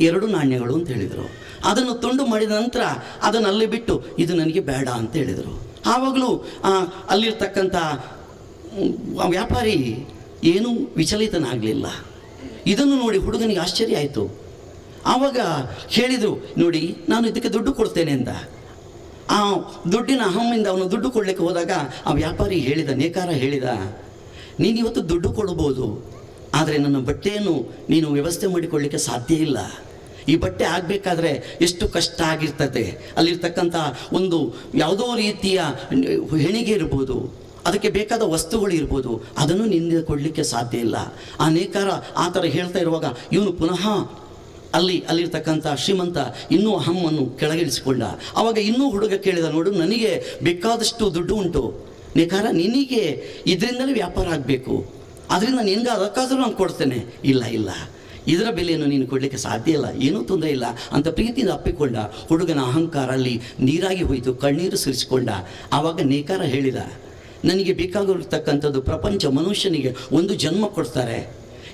2 ನಾಣ್ಯಗಳು ಅಂತ ಹೇಳಿದರು. ಅದನ್ನು ತುಂಡು ಮಾಡಿದ ನಂತರ ಅದನ್ನು ಅಲ್ಲಿ ಬಿಟ್ಟು ಇದು ನನಗೆ ಬೇಡ ಅಂತ ಹೇಳಿದರು. ಆವಾಗಲೂ ಅಲ್ಲಿರ್ತಕ್ಕಂಥ ವ್ಯಾಪಾರಿ ಏನೂ ವಿಚಲಿತನಾಗಲಿಲ್ಲ. ಇದನ್ನು ನೋಡಿ ಹುಡುಗನಿಗೆ ಆಶ್ಚರ್ಯ ಆಯಿತು. ಆವಾಗ ಹೇಳಿದರು, ನೋಡಿ ನಾನು ಇದಕ್ಕೆ ದುಡ್ಡು ಕೊಡ್ತೇನೆ ಅಂತ. ಆ ದುಡ್ಡಿನ ಅಹಮ್ಮಿಂದ ಅವನು ದುಡ್ಡು ಕೊಡಲಿಕ್ಕೆ ಹೋದಾಗ ಆ ವ್ಯಾಪಾರಿ ಹೇಳಿದ, ನೇಕಾರ ಹೇಳಿದ, ನೀನು ಇವತ್ತು ದುಡ್ಡು ಕೊಡ್ಬೋದು, ಆದರೆ ನನ್ನ ಬಟ್ಟೆಯನ್ನು ನೀನು ವ್ಯವಸ್ಥೆ ಮಾಡಿಕೊಳ್ಳಲಿಕ್ಕೆ ಸಾಧ್ಯ ಇಲ್ಲ. ಈ ಬಟ್ಟೆ ಆಗಬೇಕಾದ್ರೆ ಎಷ್ಟು ಕಷ್ಟ ಆಗಿರ್ತದೆ. ಅಲ್ಲಿರ್ತಕ್ಕಂಥ ಒಂದು ಯಾವುದೋ ರೀತಿಯ ಹೆಣಿಗೆ ಇರ್ಬೋದು, ಅದಕ್ಕೆ ಬೇಕಾದ ವಸ್ತುಗಳು ಇರ್ಬೋದು, ಅದನ್ನು ನಿನ್ನೆ ಕೊಡಲಿಕ್ಕೆ ಸಾಧ್ಯ ಇಲ್ಲ. ಆ ನೇಕಾರ ಆ ಥರ ಹೇಳ್ತಾ ಇರುವಾಗ ಇವನು ಪುನಃ ಅಲ್ಲಿರ್ತಕ್ಕಂಥ ಶ್ರೀಮಂತ ಇನ್ನೂ ಅಹಮ್ಮನ್ನು ಕೆಳಗಿಳಿಸಿಕೊಂಡ. ಆವಾಗ ಇನ್ನೂ ಹುಡುಗ ಕೇಳಿದ, ನೋಡು ನನಗೆ ಬೇಕಾದಷ್ಟು ದುಡ್ಡು ಉಂಟು, ನೇಕಾರ ನಿನಗೆ ಇದರಿಂದಲೇ ವ್ಯಾಪಾರ ಆಗಬೇಕು, ಅದರಿಂದ ನಿನಗೆ ಅದಕ್ಕಾದರೂ ನಾನು ಕೊಡ್ತೇನೆ. ಇಲ್ಲ, ಇದರ ಬೆಲೆಯನ್ನು ನೀನು ಕೊಡಲಿಕ್ಕೆ ಸಾಧ್ಯ ಇಲ್ಲ, ಏನೂ ತೊಂದರೆ ಇಲ್ಲ ಅಂತ ಪ್ರೀತಿಯಿಂದ ಅಪ್ಪಿಕೊಂಡ. ಹುಡುಗನ ಅಹಂಕಾರ ಅಲ್ಲಿ ನೀರಾಗಿ ಹೋಯಿತು, ಕಣ್ಣೀರು ಸುರಿಸಿಕೊಂಡ. ಆವಾಗ ನೇಕಾರ ಹೇಳಿದ, ನನಗೆ ಬೇಕಾಗಿರ್ತಕ್ಕಂಥದ್ದು ಪ್ರಪಂಚ ಮನುಷ್ಯನಿಗೆ ಒಂದು ಜನ್ಮ ಕೊಡ್ತಾರೆ,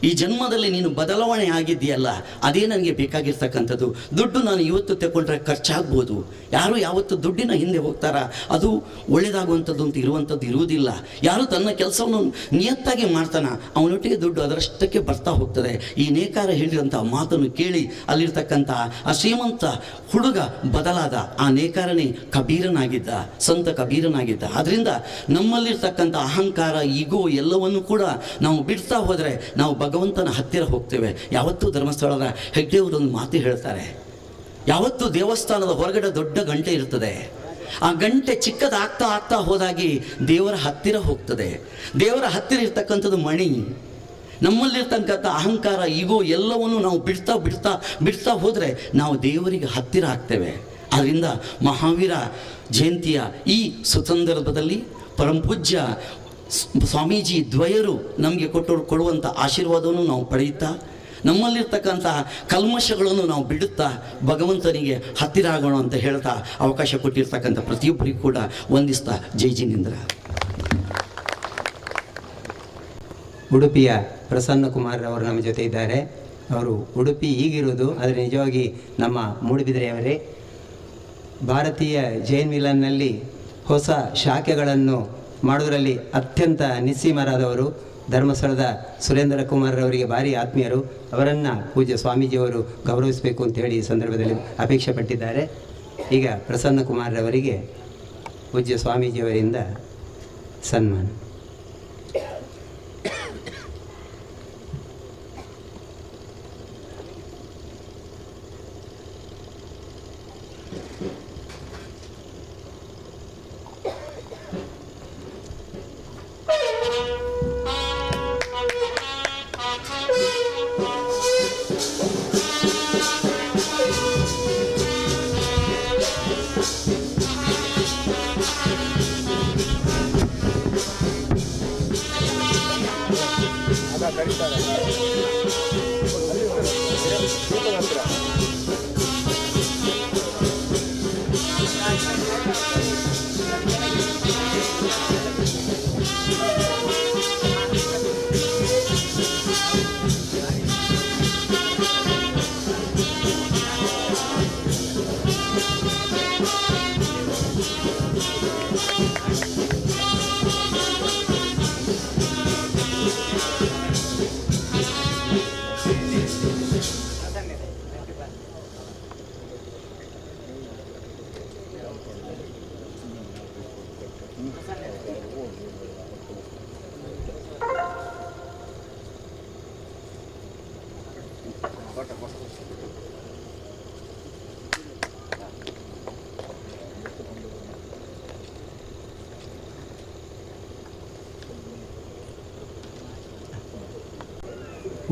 ಈ ಜನ್ಮದಲ್ಲಿ ನೀನು ಬದಲಾವಣೆ ಆಗಿದೆಯಲ್ಲ, ಅದೇ ನನಗೆ ಬೇಕಾಗಿರ್ತಕ್ಕಂಥದ್ದು. ದುಡ್ಡು ನಾನು ಇವತ್ತು ತಗೊಂಡ್ರೆ ಖರ್ಚಾಗ್ಬೋದು, ಯಾರು ಯಾವತ್ತು ದುಡ್ಡಿನ ಹಿಂದೆ ಹೋಗ್ತಾರ, ಅದು ಒಳ್ಳೆಯದಾಗುವಂಥದ್ದು ಅಂತ ಇರುವುದಿಲ್ಲ. ಯಾರು ತನ್ನ ಕೆಲಸವನ್ನು ನಿಯತ್ತಾಗಿ ಮಾಡ್ತಾನ, ಅವನೊಟ್ಟಿಗೆ ದುಡ್ಡು ಅದರಷ್ಟಕ್ಕೆ ಬರ್ತಾ ಹೋಗ್ತದೆ. ಈ ನೇಕಾರ ಹೇಳಿದಂಥ ಮಾತನ್ನು ಕೇಳಿ ಅಲ್ಲಿರ್ತಕ್ಕಂಥ ಆ ಶ್ರೀಮಂತ ಹುಡುಗ ಬದಲಾದ. ಆ ನೇಕಾರನೇ ಕಬೀರನಾಗಿದ್ದ, ಸಂತ ಕಬೀರನಾಗಿದ್ದ. ಆದ್ದರಿಂದ ನಮ್ಮಲ್ಲಿರ್ತಕ್ಕಂಥ ಅಹಂಕಾರ, ಈಗೋ ಎಲ್ಲವನ್ನು ಕೂಡ ನಾವು ಬಿಡ್ತಾ ಹೋದರೆ ನಾವು ಭಗವಂತನ ಹತ್ತಿರ ಹೋಗ್ತೇವೆ. ಯಾವತ್ತೂ ಧರ್ಮಸ್ಥಳದ ಹೆಗ್ಡೆಯವರೊಂದು ಮಾತು ಹೇಳ್ತಾರೆ, ಯಾವತ್ತೂ ದೇವಸ್ಥಾನದ ಹೊರಗಡೆ ದೊಡ್ಡ ಗಂಟೆ ಇರ್ತದೆ, ಆ ಗಂಟೆ ಚಿಕ್ಕದಾಗ್ತಾ ಆಗ್ತಾ ಹೋದಾಗಿ ದೇವರ ಹತ್ತಿರ ಹೋಗ್ತದೆ. ದೇವರ ಹತ್ತಿರ ಇರ್ತಕ್ಕಂಥದ್ದು ಮಣಿ. ನಮ್ಮಲ್ಲಿರ್ತಕ್ಕಂಥ ಅಹಂಕಾರ, ಈಗೋ ಎಲ್ಲವನ್ನು ನಾವು ಬಿಡ್ತಾ ಹೋದರೆ ನಾವು ದೇವರಿಗೆ ಹತ್ತಿರ ಆಗ್ತೇವೆ. ಆದ್ದರಿಂದ ಮಹಾವೀರ ಜಯಂತಿಯ ಈ ಸುಸಂದರ್ಭದಲ್ಲಿ ಪರಮಪೂಜ್ಯ ಸ್ವಾಮೀಜಿ ದ್ವಯರು ನಮಗೆ ಕೊಡುವಂಥ ಆಶೀರ್ವಾದವನ್ನು ನಾವು ಪಡೆಯುತ್ತಾ, ನಮ್ಮಲ್ಲಿರ್ತಕ್ಕಂತಹ ಕಲ್ಮಶಗಳನ್ನು ನಾವು ಬಿಡುತ್ತಾ ಭಗವಂತನಿಗೆ ಹತ್ತಿರ ಆಗೋಣ ಅಂತ ಹೇಳ್ತಾ ಅವಕಾಶ ಕೊಟ್ಟಿರ್ತಕ್ಕಂಥ ಪ್ರತಿಯೊಬ್ಬರಿಗೂ ಕೂಡ ವಂದಿಸ್ತಾ ಜೈ ಜಿನೇಂದ್ರ. ಉಡುಪಿಯ ಪ್ರಸನ್ನ ಕುಮಾರ್ ಅವರು ನಮ್ಮ ಜೊತೆ ಇದ್ದಾರೆ. ಅವರು ಉಡುಪಿ ಈಗಿರುವುದು ಆದರೆ ನಿಜವಾಗಿ ನಮ್ಮ ಮೂಡುಬಿದಿರೆಯವರೇ. ಭಾರತೀಯ ಜೈನ್ ಮಿಲನ್ನಲ್ಲಿ ಹೊಸ ಶಾಖೆಗಳನ್ನು ಮಾಡೋದರಲ್ಲಿ ಅತ್ಯಂತ ನಿಸ್ಸೀಮರಾದವರು. ಧರ್ಮಸ್ಥಳದ ಸುರೇಂದ್ರ ಕುಮಾರ್ ಅವರಿಗೆ ಭಾರಿ ಆತ್ಮೀಯರು. ಅವರನ್ನು ಪೂಜ್ಯ ಸ್ವಾಮೀಜಿಯವರು ಗೌರವಿಸಬೇಕು ಅಂತೇಳಿ ಈ ಸಂದರ್ಭದಲ್ಲಿ ಅಪೇಕ್ಷೆ ಪಟ್ಟಿದ್ದಾರೆ. ಈಗ ಪ್ರಸನ್ನ ಕುಮಾರ್ ಅವರಿಗೆ ಪೂಜ್ಯ ಸ್ವಾಮೀಜಿಯವರಿಂದ ಸನ್ಮಾನ.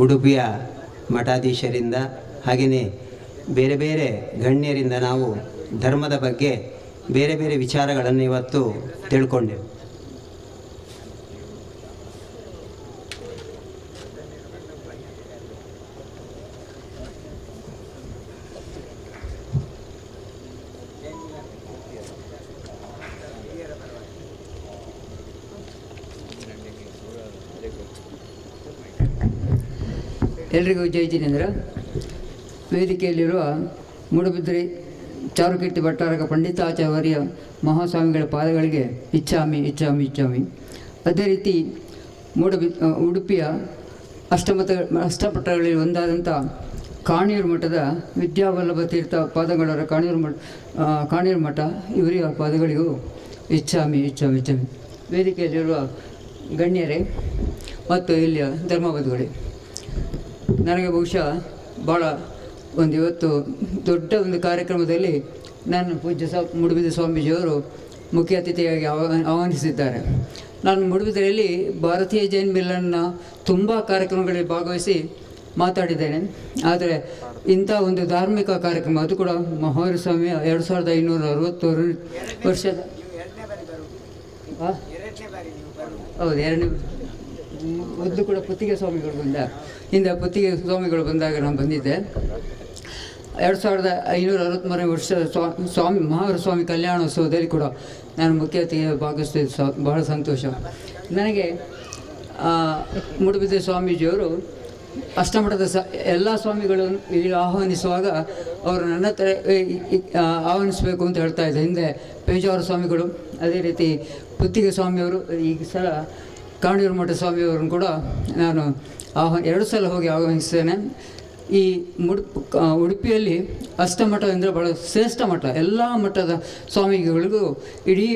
ಉಡುಪಿಯ ಮಠಾಧೀಶರಿಂದ ಹಾಗೆಯೇ ಬೇರೆ ಬೇರೆ ಗಣ್ಯರಿಂದ ನಾವು ಧರ್ಮದ ಬಗ್ಗೆ ಬೇರೆ ಬೇರೆ ವಿಚಾರಗಳನ್ನು ಇವತ್ತು ತಿಳ್ಕೊಂಡೆವು. ಎಲ್ರಿಗೂ ಜೈ ಜಿನೇಂದ್ರ. ವೇದಿಕೆಯಲ್ಲಿರುವ ಮೂಡುಬಿದಿರೆ ಚಾರುಕೀರ್ತಿ ಭಟ್ಟಾರಕ ಪಂಡಿತಾಚಾರ್ಯ ಮಹಾಸ್ವಾಮಿಗಳ ಪಾದಗಳಿಗೆ ಇಚ್ಛಾಮಿ ಇಚ್ಛಾಮಿ ಇಚ್ಛಾಮಿ. ಅದೇ ರೀತಿ ಉಡುಪಿಯ ಅಷ್ಟಮಠಗಳಲ್ಲಿ ಒಂದಾದಂಥ ಕಾಣಿಯೂರು ಮಠದ ವಿದ್ಯಾವಲ್ಲಭ ತೀರ್ಥ ಪಾದಗಳವರ ಕಾಣಿಯೂರು ಮಠ ಇವರ ಪಾದಗಳಿಗೂ ಇಚ್ಛಾಮಿ ಇಚ್ಛಾಮಿ ಇಚ್ಛಾಮಿ. ವೇದಿಕೆಯಲ್ಲಿರುವ ಗಣ್ಯರೇ ಮತ್ತು ಇಲ್ಲಿಯ ಧರ್ಮಬಂಧುಗಳೇ, ನನಗೆ ಬಹುಶಃ ಭಾಳ ಇವತ್ತು ದೊಡ್ಡ ಒಂದು ಕಾರ್ಯಕ್ರಮದಲ್ಲಿ ನಾನು ಪೂಜ್ಯ ಮೂಡುಬಿದಿರೆ ಸ್ವಾಮೀಜಿಯವರು ಮುಖ್ಯ ಅತಿಥಿಯಾಗಿ ಆಹ್ವಾನಿಸಿದ್ದಾರೆ. ನಾನು ಮೂಡುಬಿದಿರೆಯಲ್ಲಿ ಭಾರತೀಯ ಜೈನ್ ಮಿಲನ್ನ ತುಂಬ ಕಾರ್ಯಕ್ರಮಗಳಲ್ಲಿ ಭಾಗವಹಿಸಿ ಮಾತಾಡಿದ್ದೇನೆ. ಆದರೆ ಇಂಥ ಒಂದು ಧಾರ್ಮಿಕ ಕಾರ್ಯಕ್ರಮ, ಅದು ಕೂಡ ಮಹಾವೀರ ಸ್ವಾಮಿಯ 2560 ವರ್ಷದ ಹೌದು ಮೊದಲು ಕೂಡ ಪುತ್ತಿಗೆ ಸ್ವಾಮಿಗಳು ಹಿಂದೆ ಪುತ್ತಿಗೆ ಸ್ವಾಮಿಗಳು ಬಂದಾಗ ನಾನು ಬಂದಿದ್ದೆ. 2563ನೇ ವರ್ಷ ಸ್ವಾಮಿ ಮಹಾವೀರ ಸ್ವಾಮಿ ಕಲ್ಯಾಣೋತ್ಸವದಲ್ಲಿ ಕೂಡ ನಾನು ಮುಖ್ಯ ಅತಿಥಿಯಾಗಿ ಭಾಗವಹಿಸ್ತಿದ್ದೆ. ಬಹಳ ಸಂತೋಷ ನನಗೆ. ಮೂಡುಬಿದ್ರೆ ಸ್ವಾಮೀಜಿಯವರು ಅಷ್ಟಮಠದ ಎಲ್ಲ ಸ್ವಾಮಿಗಳನ್ನು ಇಲ್ಲಿ ಆಹ್ವಾನಿಸುವಾಗ ಅವರು ನನ್ನ ಹತ್ರ ಆಹ್ವಾನಿಸಬೇಕು ಅಂತ ಹೇಳ್ತಾ ಇದ್ದೆ. ಹಿಂದೆ ಪೇಜಾವರ ಸ್ವಾಮಿಗಳು, ಅದೇ ರೀತಿ ಪುತ್ತಿಗೆ ಸ್ವಾಮಿಯವರು, ಈ ಸಲ ಕಾಣಿಯೂರು ಮಠ ಸ್ವಾಮಿಯವರನ್ನು ಕೂಡ ನಾನು 2 ಸಲ ಹೋಗಿ ಆಹ್ವಾನಿಸ್ತೇನೆ. ಈ ಉಡುಪಿಯಲ್ಲಿ ಅಷ್ಟಮಠ ಅಂದರೆ ಬಹಳ ಶ್ರೇಷ್ಠ ಮಠ. ಎಲ್ಲ ಮಠದ ಸ್ವಾಮಿಗಳಿಗೂ ಇಡೀ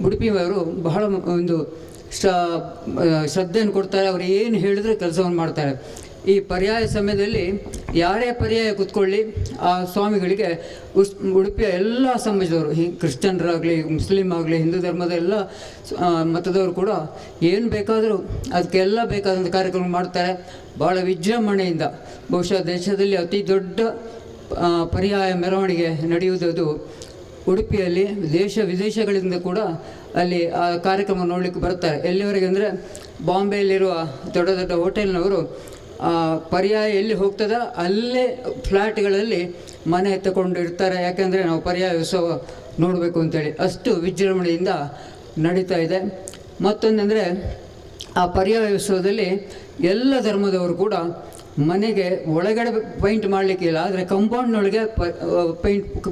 ಉಡುಪಿಯವರು ಬಹಳ ಒಂದು ಶ್ರದ್ಧೆಯನ್ನು ಕೊಡ್ತಾರೆ. ಅವರು ಏನು ಹೇಳಿದ್ರೆ ಕೆಲಸವನ್ನು ಮಾಡ್ತಾರೆ. ಈ ಪರ್ಯಾಯ ಸಮಯದಲ್ಲಿ ಯಾರೇ ಪರ್ಯಾಯ ಕೂತ್ಕೊಳ್ಳಿ ಆ ಸ್ವಾಮಿಗಳಿಗೆ ಉಡುಪಿಯ ಎಲ್ಲ ಸಮಾಜದವರು, ಕ್ರಿಶ್ಚಿಯನ್ರಾಗಲಿ, ಮುಸ್ಲಿಮ್ ಆಗಲಿ, ಹಿಂದೂ ಧರ್ಮದ ಎಲ್ಲ ಮತದವರು ಕೂಡ ಏನು ಬೇಕಾದರೂ ಅದಕ್ಕೆಲ್ಲ ಬೇಕಾದಂಥ ಕಾರ್ಯಕ್ರಮ ಮಾಡ್ತಾರೆ. ಭಾಳ ವಿಜೃಂಭಣೆಯಿಂದ. ಬಹುಶಃ ದೇಶದಲ್ಲಿ ಅತಿ ದೊಡ್ಡ ಪರ್ಯಾಯ ಮೆರವಣಿಗೆ ನಡೆಯುವುದು ಉಡುಪಿಯಲ್ಲಿ. ದೇಶ ವಿದೇಶಗಳಿಂದ ಕೂಡ ಅಲ್ಲಿ ಆ ಕಾರ್ಯಕ್ರಮ ನೋಡಲಿಕ್ಕೆ ಬರ್ತಾರೆ. ಎಲ್ಲಿವರೆಗೆ ಅಂದರೆ ಬಾಂಬೆಯಲ್ಲಿರುವ ದೊಡ್ಡ ದೊಡ್ಡ ಹೋಟೆಲ್ನವರು ಪರ್ಯಾಯ ಎಲ್ಲಿ ಹೋಗ್ತದ ಅಲ್ಲೇ ಫ್ಲ್ಯಾಟ್ಗಳಲ್ಲಿ ಮನೆ ಎತ್ತುಕೊಂಡು ಇರ್ತಾರೆ. ಯಾಕೆಂದರೆ ನಾವು ಪರ್ಯಾಯ ಉತ್ಸವ ನೋಡಬೇಕು ಅಂತೇಳಿ ಅಷ್ಟು ವಿಜೃಂಭಣೆಯಿಂದ ನಡೀತಾ ಇದೆ. ಮತ್ತೊಂದಂದರೆ ಆ ಪರ್ಯಾಯ ಉತ್ಸವದಲ್ಲಿ ಎಲ್ಲ ಧರ್ಮದವರು ಕೂಡ ಮನೆಗೆ ಒಳಗಡೆ ಪೈಂಟ್ ಮಾಡಲಿಕ್ಕಿಲ್ಲ, ಆದರೆ ಕಾಂಪೌಂಡ್ನೊಳಗೆ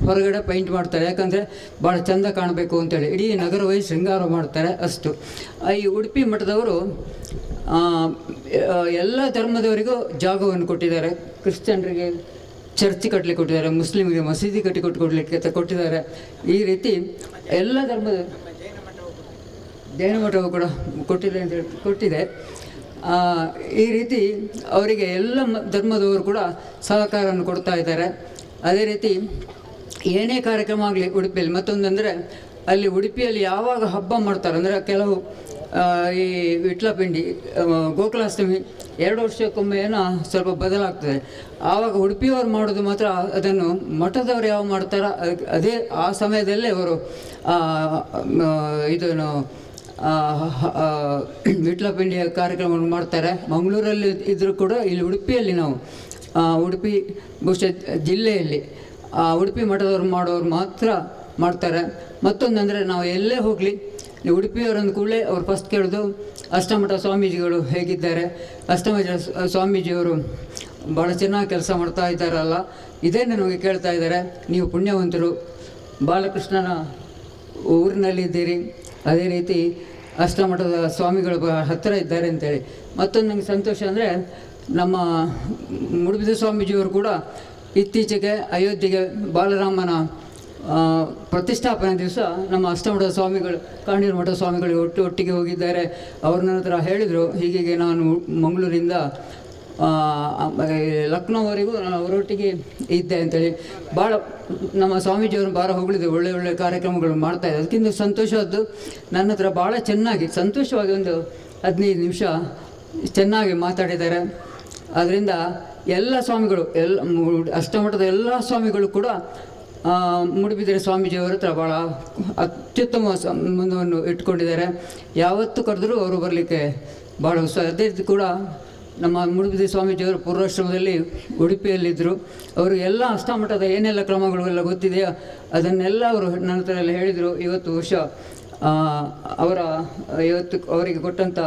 ಹೊರಗಡೆ ಪೈಂಟ್ ಮಾಡ್ತಾರೆ. ಯಾಕಂದರೆ ಭಾಳ ಚೆಂದ ಕಾಣಬೇಕು ಅಂತೇಳಿ ಇಡೀ ನಗರವೇ ಶೃಂಗಾರ ಮಾಡ್ತಾರೆ. ಅಷ್ಟು ಈ ಉಡುಪಿ ಮಠದವರು ಎಲ್ಲ ಧರ್ಮದವರಿಗೂ ಜಾಗವನ್ನು ಕೊಟ್ಟಿದ್ದಾರೆ. ಕ್ರಿಶ್ಚಿಯನ್ರಿಗೆ ಚರ್ಚ್ ಕಟ್ಟಲಿಕ್ಕೆ ಕೊಟ್ಟಿದ್ದಾರೆ, ಮುಸ್ಲಿಮ್ಗೆ ಮಸೀದಿ ಕೊಡಲಿಕ್ಕೆ ಕೊಟ್ಟಿದ್ದಾರೆ. ಈ ರೀತಿ ಎಲ್ಲ ಧರ್ಮದ ಜೈನ ಮಠವು ಕೂಡ ಕೊಟ್ಟಿದೆ ಅಂತೇಳಿ ಕೊಟ್ಟಿದೆ. ಈ ರೀತಿ ಅವರಿಗೆ ಎಲ್ಲ ಧರ್ಮದವರು ಕೂಡ ಸಹಕಾರವನ್ನು ಕೊಡ್ತಾ ಇದ್ದಾರೆ. ಅದೇ ರೀತಿ ಏನೇ ಕಾರ್ಯಕ್ರಮ ಆಗಲಿ ಉಡುಪಿಯಲ್ಲಿ. ಮತ್ತೊಂದಂದರೆ ಅಲ್ಲಿ ಉಡುಪಿಯಲ್ಲಿ ಯಾವಾಗ ಹಬ್ಬ ಮಾಡ್ತಾರೆ ಅಂದರೆ ಕೆಲವು ಈ ವಿಟ್ಲಪಿಂಡಿ, ಗೋಕುಲಾಷ್ಟಮಿ 2 ವರ್ಷಕ್ಕೊಮ್ಮೆ ಏನೋ ಸ್ವಲ್ಪ ಬದಲಾಗ್ತದೆ. ಆವಾಗ ಉಡುಪಿಯವರು ಮಾಡೋದು ಮಾತ್ರ ಅದನ್ನು ಮಠದವರು ಯಾವ ಮಾಡ್ತಾರೋ ಅದೇ ಆ ಸಮಯದಲ್ಲೇ ಅವರು ಇದನ್ನು ವಿಟ್ಲಪಿಂಡಿಯ ಕಾರ್ಯಕ್ರಮವನ್ನು ಮಾಡ್ತಾರೆ. ಮಂಗಳೂರಲ್ಲಿ ಇದ್ದರೂ ಕೂಡ ಇಲ್ಲಿ ಉಡುಪಿಯಲ್ಲಿ ನಾವು ಉಡುಪಿ ಬಹುಶಃ ಜಿಲ್ಲೆಯಲ್ಲಿ ಉಡುಪಿ ಮಠದವರು ಮಾಡೋರು ಮಾತ್ರ ಮಾಡ್ತಾರೆ. ಮತ್ತೊಂದಂದರೆ ನಾವು ಎಲ್ಲೇ ಹೋಗಲಿ ಉಡುಪಿಯವರನ್ನು ಕೂಡಲೇ ಅವ್ರು ಫಸ್ಟ್ ಕೇಳೋದು ಅಷ್ಟಮಠ ಸ್ವಾಮೀಜಿಗಳು ಹೇಗಿದ್ದಾರೆ, ಅಷ್ಟಮಠ ಸ್ವಾಮೀಜಿಯವರು ಭಾಳ ಚೆನ್ನಾಗಿ ಕೆಲಸ ಮಾಡ್ತಾ ಇದ್ದಾರಲ್ಲ, ಇದೇ ನನಗೆ ಕೇಳ್ತಾ ಇದ್ದಾರೆ. ನೀವು ಪುಣ್ಯವಂತರು, ಬಾಲಕೃಷ್ಣನ ಊರಿನಲ್ಲಿದ್ದೀರಿ, ಅದೇ ರೀತಿ ಅಷ್ಟಮಠದ ಸ್ವಾಮಿಗಳು ಹತ್ತಿರ ಇದ್ದಾರೆ ಅಂತೇಳಿ. ಮತ್ತೊಂದು ನನಗೆ ಸಂತೋಷ ಅಂದರೆ ನಮ್ಮ ಮೂಡುಬಿದ್ರೆ ಸ್ವಾಮೀಜಿಯವರು ಕೂಡ ಇತ್ತೀಚೆಗೆ ಅಯೋಧ್ಯೆಗೆ ಬಾಲರಾಮನ ಪ್ರತಿಷ್ಠಾಪನೆ ದಿವಸ ನಮ್ಮ ಅಷ್ಟಮಠದ ಸ್ವಾಮಿಗಳು, ಕಾಣಿಯೂರು ಮಠದ ಸ್ವಾಮಿಗಳು ಒಟ್ಟಿಗೆ ಹೋಗಿದ್ದಾರೆ. ಅವ್ರ ನನ್ನ ಹತ್ರ ಹೇಳಿದರು, ಹೀಗೆ ನಾನು ಮಂಗಳೂರಿಂದ ಲಕ್ನೋವರೆಗೂ ನಾನು ಅವರೊಟ್ಟಿಗೆ ಇದ್ದೆ ಅಂತೇಳಿ. ಭಾಳ ನಮ್ಮ ಸ್ವಾಮೀಜಿಯವ್ರನ್ನ ಭಾಳ ಹೊಗಳಿದೆ, ಒಳ್ಳೆ ಒಳ್ಳೆ ಕಾರ್ಯಕ್ರಮಗಳು ಮಾಡ್ತಾಯಿದ್ದೆ. ಅದಕ್ಕಿಂತ ಸಂತೋಷವಾದ್ದು ನನ್ನ ಹತ್ರ ಭಾಳ ಚೆನ್ನಾಗಿ ಸಂತೋಷವಾಗಿ ಒಂದು 15 ನಿಮಿಷ ಚೆನ್ನಾಗಿ ಮಾತಾಡಿದ್ದಾರೆ. ಅದರಿಂದ ಎಲ್ಲ ಸ್ವಾಮಿಗಳು, ಅಷ್ಟಮಠದ ಎಲ್ಲ ಸ್ವಾಮಿಗಳು ಕೂಡ ಮೂಡುಬಿದಿರೆ ಸ್ವಾಮೀಜಿಯವರ ಹತ್ರ ಭಾಳ ಅತ್ಯುತ್ತಮ ಸಂಬಂಧವನ್ನು ಇಟ್ಕೊಂಡಿದ್ದಾರೆ. ಯಾವತ್ತೂ ಕರೆದರೂ ಅವರು ಬರಲಿಕ್ಕೆ ಭಾಳ ಉತ್ಸಾಹ. ಅದೇ ರೀತಿ ಕೂಡ ನಮ್ಮ ಮೂಡುಬಿದಿರೆ ಸ್ವಾಮೀಜಿಯವರು ಪೂರ್ವಾಶ್ರಮದಲ್ಲಿ ಉಡುಪಿಯಲ್ಲಿದ್ದರು. ಅವರು ಎಲ್ಲ ಅಷ್ಟಮಠದ ಏನೆಲ್ಲ ಕ್ರಮಗಳು ಎಲ್ಲ ಗೊತ್ತಿದೆಯೋ ಅದನ್ನೆಲ್ಲ ಅವರು ನನ್ನ ಹತ್ರ ಎಲ್ಲ ಹೇಳಿದರು. ಇವತ್ತು ಬಹುಶಃ ಅವರಿಗೆ ಕೊಟ್ಟಂಥ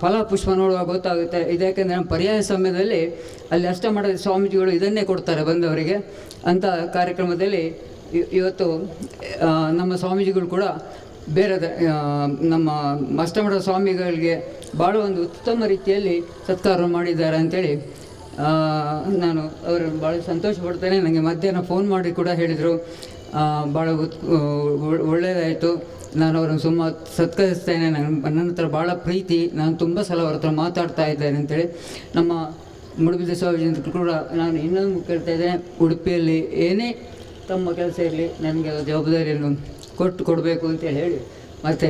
ಫಲಪುಷ್ಪ ನೋಡುವಾಗ ಗೊತ್ತಾಗುತ್ತೆ. ಇದಕ್ಕೆಂದರೆ ನಮ್ಮ ಪರ್ಯಾಯ ಸಮಯದಲ್ಲಿ ಅಲ್ಲಿ ಅಷ್ಟಮಠದ ಸ್ವಾಮೀಜಿಗಳು ಇದನ್ನೇ ಕೊಡ್ತಾರೆ ಬಂದವರಿಗೆ ಅಂಥ ಕಾರ್ಯಕ್ರಮದಲ್ಲಿ. ಇವತ್ತು ನಮ್ಮ ಸ್ವಾಮೀಜಿಗಳು ಕೂಡ ಬೇರೆ ನಮ್ಮ ಅಷ್ಟಮಠದ ಸ್ವಾಮಿಗಳಿಗೆ ಭಾಳ ಒಂದು ಉತ್ತಮ ರೀತಿಯಲ್ಲಿ ಸತ್ಕಾರ ಮಾಡಿದ್ದಾರೆ ಅಂಥೇಳಿ ನಾನು ಅವರನ್ನು ಭಾಳ ಸಂತೋಷ ಪಡ್ತೇನೆ. ನನಗೆ ಮಧ್ಯಾಹ್ನ ಫೋನ್ ಮಾಡಿ ಕೂಡ ಹೇಳಿದರು, ಭಾಳ ಒಳ್ಳೆಯದಾಯಿತು, ನಾನು ಅವರನ್ನು ಸತ್ಕರಿಸ್ತೇನೆ, ನನ್ನ ಹತ್ರ ಭಾಳ ಪ್ರೀತಿ, ನಾನು ತುಂಬ ಸಲ ಅವ್ರ ಹತ್ರ ಮಾತಾಡ್ತಾ ಇದ್ದೇನೆ ಅಂತೇಳಿ. ನಮ್ಮ ಮೂಡುಬಿದ್ರೆ ಸ್ವಾಮೀಜಿ ಕೂಡ ನಾನು ಇನ್ನೊಂದು ಕೇಳ್ತಾ ಇದ್ದೇನೆ, ಉಡುಪಿಯಲ್ಲಿ ಏನೇ ತಮ್ಮ ಕೆಲಸ ಇರಲಿ ನನಗೆ ಜವಾಬ್ದಾರಿಯನ್ನು ಕೊಡಬೇಕು ಅಂತೇಳಿ ಹೇಳಿ, ಮತ್ತು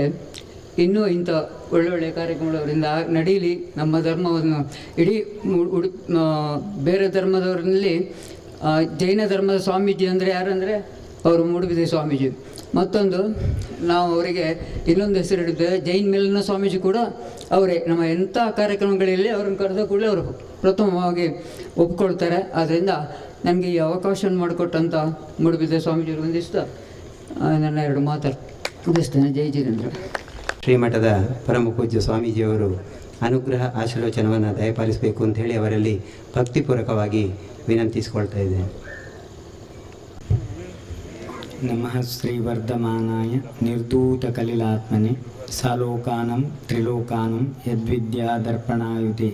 ಇನ್ನೂ ಇಂಥ ಒಳ್ಳೊಳ್ಳೆಯ ಕಾರ್ಯಕ್ರಮಗಳು ಅವರಿಂದ ನಡೀಲಿ. ನಮ್ಮ ಧರ್ಮವನ್ನು ಇಡೀ ಬೇರೆ ಧರ್ಮದವರಲ್ಲಿ ಜೈನ ಧರ್ಮದ ಸ್ವಾಮೀಜಿ ಅಂದರೆ ಯಾರಂದರೆ ಅವರು ಮೂಡುಬಿದಿರೆ ಸ್ವಾಮೀಜಿ. ಮತ್ತೊಂದು ನಾವು ಅವರಿಗೆ ಇನ್ನೊಂದು ಹೆಸರಿಡಿದ್ದೇವೆ, ಜೈನ್ ಮಿಲನ ಸ್ವಾಮೀಜಿ ಕೂಡ ಅವರೇ. ನಮ್ಮ ಎಂಥ ಕಾರ್ಯಕ್ರಮಗಳಲ್ಲಿ ಅವರನ್ನು ಕರೆದ ಕೂಡಲೇ ಅವರು ಪ್ರಥಮವಾಗಿ ಒಪ್ಕೊಳ್ತಾರೆ. ಆದ್ದರಿಂದ ನನಗೆ ಈ ಅವಕಾಶವನ್ನು ಮಾಡಿಕೊಟ್ಟಂಥ ಮೂಡುಬಿದಿರೆ ಸ್ವಾಮೀಜಿಯವರು ವಂದಿಸ್ತಾ ನನ್ನ 2 ಮಾತು ಮುಗಿಸ್ತೇನೆ. ಜೈ ಜಿನೇಂದ್ರ. ಶ್ರೀಮಠದ ಪರಮ ಪೂಜ್ಯ ಸ್ವಾಮೀಜಿಯವರು ಅನುಗ್ರಹ ಆಶೀರ್ವಚನವನ್ನು ದಯಪಾಲಿಸಬೇಕು ಅಂಥೇಳಿ ಅವರಲ್ಲಿ ಭಕ್ತಿಪೂರ್ವಕವಾಗಿ ವಿನಂತಿಸಿಕೊಳ್ತಾ ಇದ್ದೇನೆ. ನಮಃ ಶ್ರೀವರ್ಧಮಾನಾಯ ನಿರ್ಧೂತಕಲಿಲಾತ್ಮನೆ ಸಾಲೋಕಾನಂ ತ್ರಿಲೋಕಾನಂ ಯದ್ವಿದ್ಯಾದರ್ಪಣಾಯುತೆ.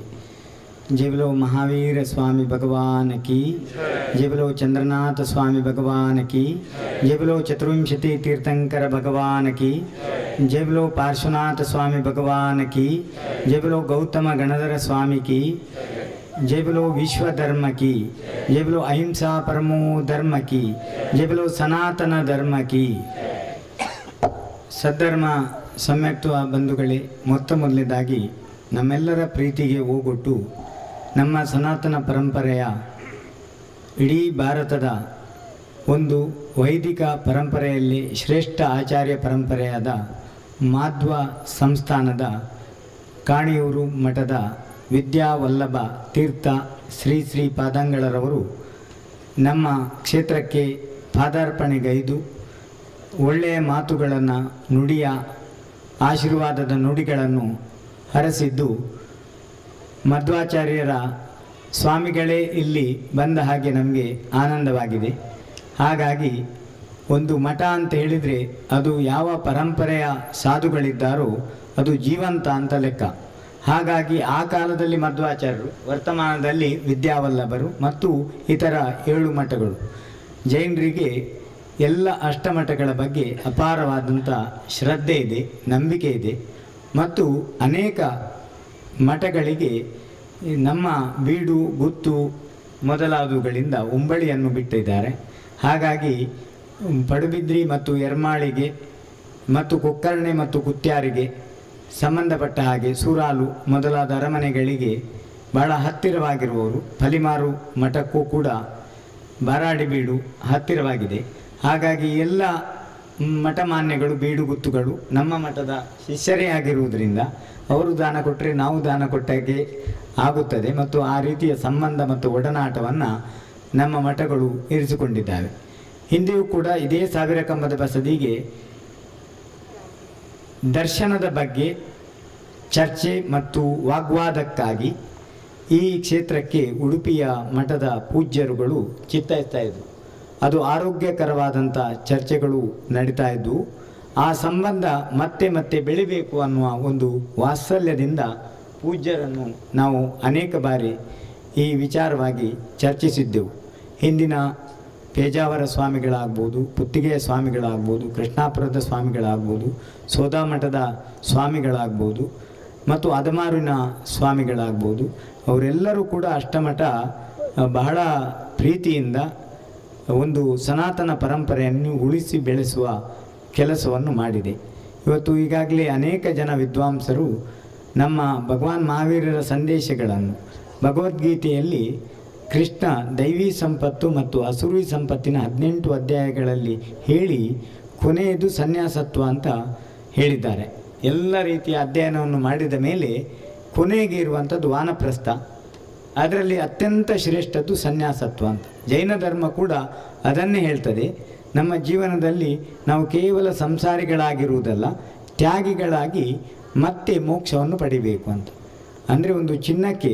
जय बोलो महावीर स्वामी भगवान की, जय बोलो चंद्रनाथ स्वामी भगवान की, जय बोलो चतुर्विंशति तीर्थंकर भगवान की, जय बोलो पार्श्वनाथ स्वामी भगवान की, जय बोलो गौतम गणधर स्वामी की, जय बोलो विश्व धर्म की, जय बोलो अहिंसा परमो धर्म की, जय बोलो सनातन धर्म की. ಸದ್ಧರ್ಮ ಸಮ್ಯಕ್ತ್ವ ಬಂಧುಗಳೇ, ಮೊದಲನೇದಾಗಿ ನಮ್ಮೆಲ್ಲರ ಪ್ರೀತಿಗೆ ಓಗೊಟ್ಟು ನಮ್ಮ ಸನಾತನ ಪರಂಪರೆಯ ಇಡೀ ಭಾರತದ ಒಂದು ವೈದಿಕ ಪರಂಪರೆಯಲ್ಲಿ ಶ್ರೇಷ್ಠ ಆಚಾರ್ಯ ಪರಂಪರೆಯಾದ ಮಾಧ್ವ ಸಂಸ್ಥಾನದ ಕಾಣಿಯೂರು ಮಠದ ವಿದ್ಯಾವಲ್ಲಭ ತೀರ್ಥ ಶ್ರೀ ಶ್ರೀ ಪಾದಂಗಳರವರು ನಮ್ಮ ಕ್ಷೇತ್ರಕ್ಕೆ ಪಾದಾರ್ಪಣೆಗೈದು ಒಳ್ಳೆಯ ಮಾತುಗಳನ್ನು ನುಡಿಯ ಆಶೀರ್ವಾದದ ನುಡಿಗಳನ್ನು ಹರಸಿದ್ದು, ಮಧ್ವಾಚಾರ್ಯರ ಸ್ವಾಮಿಗಳೇ ಇಲ್ಲಿ ಬಂದ ಹಾಗೆ ನಮಗೆ ಆನಂದವಾಗಿದೆ. ಹಾಗಾಗಿ ಒಂದು ಮಠ ಅಂತ ಹೇಳಿದರೆ ಅದು ಯಾವ ಪರಂಪರೆಯ ಸಾಧುಗಳಿದ್ದಾರೋ ಅದು ಜೀವಂತ ಅಂತ ಲೆಕ್ಕ. ಹಾಗಾಗಿ ಆ ಕಾಲದಲ್ಲಿ ಮಧ್ವಾಚಾರ್ಯರು, ವರ್ತಮಾನದಲ್ಲಿ ವಿದ್ಯಾವಲ್ಲಭರು ಮತ್ತು ಇತರ 7 ಮಠಗಳು. ಜೈನರಿಗೆ ಎಲ್ಲ ಅಷ್ಟಮಠಗಳ ಬಗ್ಗೆ ಅಪಾರವಾದಂಥ ಶ್ರದ್ಧೆ ಇದೆ, ನಂಬಿಕೆ ಇದೆ. ಮತ್ತು ಅನೇಕ ಮಠಗಳಿಗೆ ನಮ್ಮ ಬೀಡು, ಗುತ್ತು ಮೊದಲಾದವುಗಳಿಂದ ಉಂಬಳಿಯನ್ನು ಬಿಟ್ಟಿದ್ದಾರೆ. ಹಾಗಾಗಿ ಪಡುಬಿದ್ರಿ ಮತ್ತು ಎರ್ಮಾಳಿಗೆ ಮತ್ತು ಕೊಕ್ಕರ್ಣೆ ಮತ್ತು ಕುತ್ಯಾರಿಗೆ ಸಂಬಂಧಪಟ್ಟ ಹಾಗೆ ಸೂರಾಲು ಮೊದಲಾದ ಅರಮನೆಗಳಿಗೆ ಬಹಳ ಹತ್ತಿರವಾಗಿರುವವರು. ಫಲಿಮಾರು ಮಠಕ್ಕೂ ಕೂಡ ಬಾರಾಡಿಬೀಡು ಹತ್ತಿರವಾಗಿದೆ. ಹಾಗಾಗಿ ಎಲ್ಲ ಮಠಮಾನ್ಯಗಳು, ಬೀಡುಗುತ್ತುಗಳು ನಮ್ಮ ಮಠದ ಶಿಷ್ಯರೇ ಆಗಿರುವುದರಿಂದ ಅವರು ದಾನ ಕೊಟ್ಟರೆ ನಾವು ದಾನ ಕೊಟ್ಟಾಗೆ ಆಗುತ್ತದೆ. ಮತ್ತು ಆ ರೀತಿಯ ಸಂಬಂಧ ಮತ್ತು ಒಡನಾಟವನ್ನು ನಮ್ಮ ಮಠಗಳು ಇರಿಸಿಕೊಂಡಿದ್ದಾವೆ. ಹಿಂದೆಯೂ ಕೂಡ ಇದೇ 1000 ಕಂಬದ ಬಸದಿಗೆ ದರ್ಶನದ ಬಗ್ಗೆ ಚರ್ಚೆ ಮತ್ತು ವಾಗ್ವಾದಕ್ಕಾಗಿ ಈ ಕ್ಷೇತ್ರಕ್ಕೆ ಉಡುಪಿಯ ಮಠದ ಪೂಜ್ಯರುಗಳು ಚಿತ್ತೈಸ್ತಾ ಇದ್ದರು. ಅದು ಆರೋಗ್ಯಕರವಾದಂಥ ಚರ್ಚೆಗಳು ನಡೀತಾ ಇದ್ದವು. ಆ ಸಂಬಂಧ ಮತ್ತೆ ಮತ್ತೆ ಬೆಳಿಬೇಕು ಅನ್ನುವ ಒಂದು ವಾತ್ಸಲ್ಯದಿಂದ ಪೂಜ್ಯರನ್ನು ನಾವು ಅನೇಕ ಬಾರಿ ಈ ವಿಚಾರವಾಗಿ ಚರ್ಚಿಸಿದ್ದೆವು. ಹಿಂದಿನ ಪೇಜಾವರ ಸ್ವಾಮಿಗಳಾಗ್ಬೋದು, ಪುತ್ತಿಗೆಯ ಸ್ವಾಮಿಗಳಾಗ್ಬೋದು, ಕೃಷ್ಣಾಪುರದ ಸ್ವಾಮಿಗಳಾಗ್ಬೋದು, ಸೋದಾಮಠದ ಸ್ವಾಮಿಗಳಾಗ್ಬೋದು ಮತ್ತು ಅದಮಾರಿನ ಸ್ವಾಮಿಗಳಾಗ್ಬೋದು, ಅವರೆಲ್ಲರೂ ಕೂಡ ಅಷ್ಟಮಠ ಬಹಳ ಪ್ರೀತಿಯಿಂದ ಒಂದು ಸನಾತನ ಪರಂಪರೆಯನ್ನು ಉಳಿಸಿ ಬೆಳೆಸುವ ಕೆಲಸವನ್ನು ಮಾಡಿದೆ. ಇವತ್ತು ಈಗಾಗಲೇ ಅನೇಕ ಜನ ವಿದ್ವಾಂಸರು ನಮ್ಮ ಭಗವಾನ್ ಮಹಾವೀರರ ಸಂದೇಶಗಳನ್ನು, ಭಗವದ್ಗೀತೆಯಲ್ಲಿ ಕೃಷ್ಣ ದೈವಿ ಸಂಪತ್ತು ಮತ್ತು ಅಸುರಿ ಸಂಪತ್ತಿನ 18 ಅಧ್ಯಾಯಗಳಲ್ಲಿ ಹೇಳಿ ಕೊನೆಯದು ಸನ್ಯಾಸತ್ವ ಅಂತ ಹೇಳಿದ್ದಾರೆ. ಎಲ್ಲ ರೀತಿಯ ಅಧ್ಯಯನವನ್ನು ಮಾಡಿದ ಮೇಲೆ ಕೊನೆಗೆ ಇರುವಂಥದ್ದು ವಾನಪ್ರಸ್ಥ, ಅದರಲ್ಲಿ ಅತ್ಯಂತ ಶ್ರೇಷ್ಠದ್ದು ಸನ್ಯಾಸತ್ವ ಅಂತ. ಜೈನ ಧರ್ಮ ಕೂಡ ಅದನ್ನೇ ಹೇಳ್ತದೆ. ನಮ್ಮ ಜೀವನದಲ್ಲಿ ನಾವು ಕೇವಲ ಸಂಸಾರಿಗಳಾಗಿರುವುದಲ್ಲ, ತ್ಯಾಗಿಗಳಾಗಿ ಮತ್ತೆ ಮೋಕ್ಷವನ್ನು ಪಡಿಬೇಕು ಅಂತ. ಅಂದರೆ ಒಂದು ಚಿನ್ನಕ್ಕೆ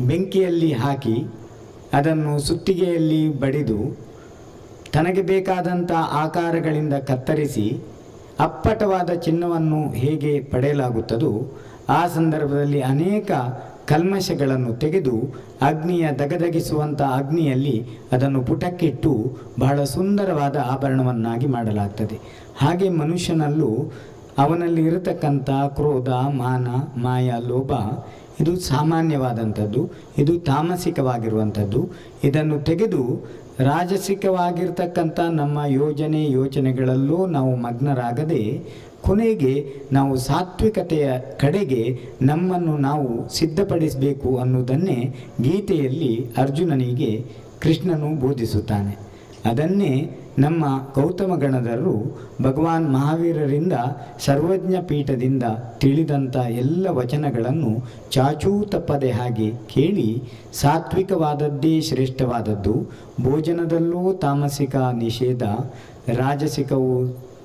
ಬೆಂಕಿಯಲ್ಲಿ ಹಾಕಿ ಅದನ್ನು ಸುತ್ತಿಗೆಯಲ್ಲಿ ಬಡಿದು ತನಗೆ ಬೇಕಾದಂಥ ಆಕಾರಗಳಿಂದ ಕತ್ತರಿಸಿ ಅಪ್ಪಟವಾದ ಚಿನ್ನವನ್ನು ಹೇಗೆ ಪಡೆಯಲಾಗುತ್ತದೋ ಆ ಸಂದರ್ಭದಲ್ಲಿ ಅನೇಕ ಕಲ್ಮಶಗಳನ್ನು ತೆಗೆದು ಅಗ್ನಿಯ ದಗದಗಿಸುವಂಥ ಅಗ್ನಿಯಲ್ಲಿ ಅದನ್ನು ಪುಟಕ್ಕಿಟ್ಟು ಬಹಳ ಸುಂದರವಾದ ಆಭರಣವನ್ನಾಗಿ ಮಾಡಲಾಗ್ತದೆ. ಹಾಗೆ ಮನುಷ್ಯನಲ್ಲೂ ಅವನಲ್ಲಿ ಇರತಕ್ಕಂಥ ಕ್ರೋಧ, ಮಾನ, ಮಾಯ, ಲೋಭ ಇದು ಸಾಮಾನ್ಯವಾದಂಥದ್ದು, ಇದು ತಾಮಸಿಕವಾಗಿರುವಂಥದ್ದು. ಇದನ್ನು ತೆಗೆದು ರಾಜಸಿಕವಾಗಿರ್ತಕ್ಕಂಥ ನಮ್ಮ ಯೋಚನೆಗಳಲ್ಲೂ ನಾವು ಮಗ್ನರಾಗದೆ ಕೊನೆಗೆ ನಾವು ಸಾತ್ವಿಕತೆಯ ಕಡೆಗೆ ನಮ್ಮನ್ನು ನಾವು ಸಿದ್ಧಪಡಿಸಬೇಕು ಅನ್ನುವುದನ್ನೇ ಗೀತೆಯಲ್ಲಿ ಅರ್ಜುನನಿಗೆ ಕೃಷ್ಣನು ಬೋಧಿಸುತ್ತಾನೆ. ಅದನ್ನೇ ನಮ್ಮ ಗೌತಮ ಗಣಧರರು ಭಗವಾನ್ ಮಹಾವೀರರಿಂದ ಸರ್ವಜ್ಞ ಪೀಠದಿಂದ ತಿಳಿದಂಥ ಎಲ್ಲ ವಚನಗಳನ್ನು ಚಾಚೂ ತಪ್ಪದೆ ಹಾಗೆ ಕೇಳಿ ಸಾತ್ವಿಕವಾದದ್ದೇ ಶ್ರೇಷ್ಠವಾದದ್ದು, ಭೋಜನದಲ್ಲೂ ತಾಮಸಿಕ ನಿಷೇಧ, ರಾಜಸಿಕವು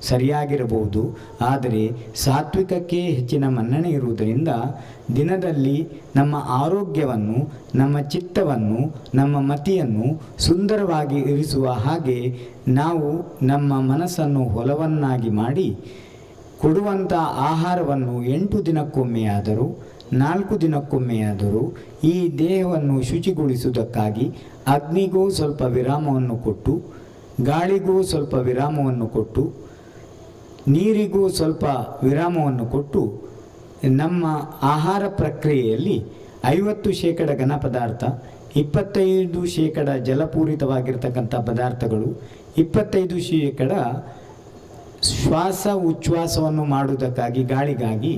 ಸರಿಯಾಗಿರಬಹುದು, ಆದರೆ ಸಾತ್ವಿಕಕ್ಕೆ ಹೆಚ್ಚಿನ ಮನ್ನಣೆ ಇರುವುದರಿಂದ ದಿನದಲ್ಲಿ ನಮ್ಮ ಆರೋಗ್ಯವನ್ನು, ನಮ್ಮ ಚಿತ್ತವನ್ನು, ನಮ್ಮ ಮತಿಯನ್ನು ಸುಂದರವಾಗಿ ಇರಿಸುವ ಹಾಗೆ ನಾವು ನಮ್ಮ ಮನಸ್ಸನ್ನು ಹೊಲವನ್ನಾಗಿ ಮಾಡಿ ಕೊಡುವಂಥ ಆಹಾರವನ್ನು 8 ದಿನಕ್ಕೊಮ್ಮೆಯಾದರೂ 4 ದಿನಕ್ಕೊಮ್ಮೆಯಾದರೂ ಈ ದೇಹವನ್ನು ಶುಚಿಗೊಳಿಸುವುದಕ್ಕಾಗಿ ಅಗ್ನಿಗೂ ಸ್ವಲ್ಪ ವಿರಾಮವನ್ನು ಕೊಟ್ಟು, ಗಾಳಿಗೂ ಸ್ವಲ್ಪ ವಿರಾಮವನ್ನು ಕೊಟ್ಟು, ನೀರಿಗೂ ಸ್ವಲ್ಪ ವಿರಾಮವನ್ನು ಕೊಟ್ಟು ನಮ್ಮ ಆಹಾರ ಪ್ರಕ್ರಿಯೆಯಲ್ಲಿ 50% ಘನ ಪದಾರ್ಥ, 25% ಜಲಪೂರಿತವಾಗಿರ್ತಕ್ಕಂಥ ಪದಾರ್ಥಗಳು, 25% ಶ್ವಾಸ ಉಚ್ಛ್ವಾಸವನ್ನು ಮಾಡುವುದಕ್ಕಾಗಿ ಗಾಳಿಗಾಗಿ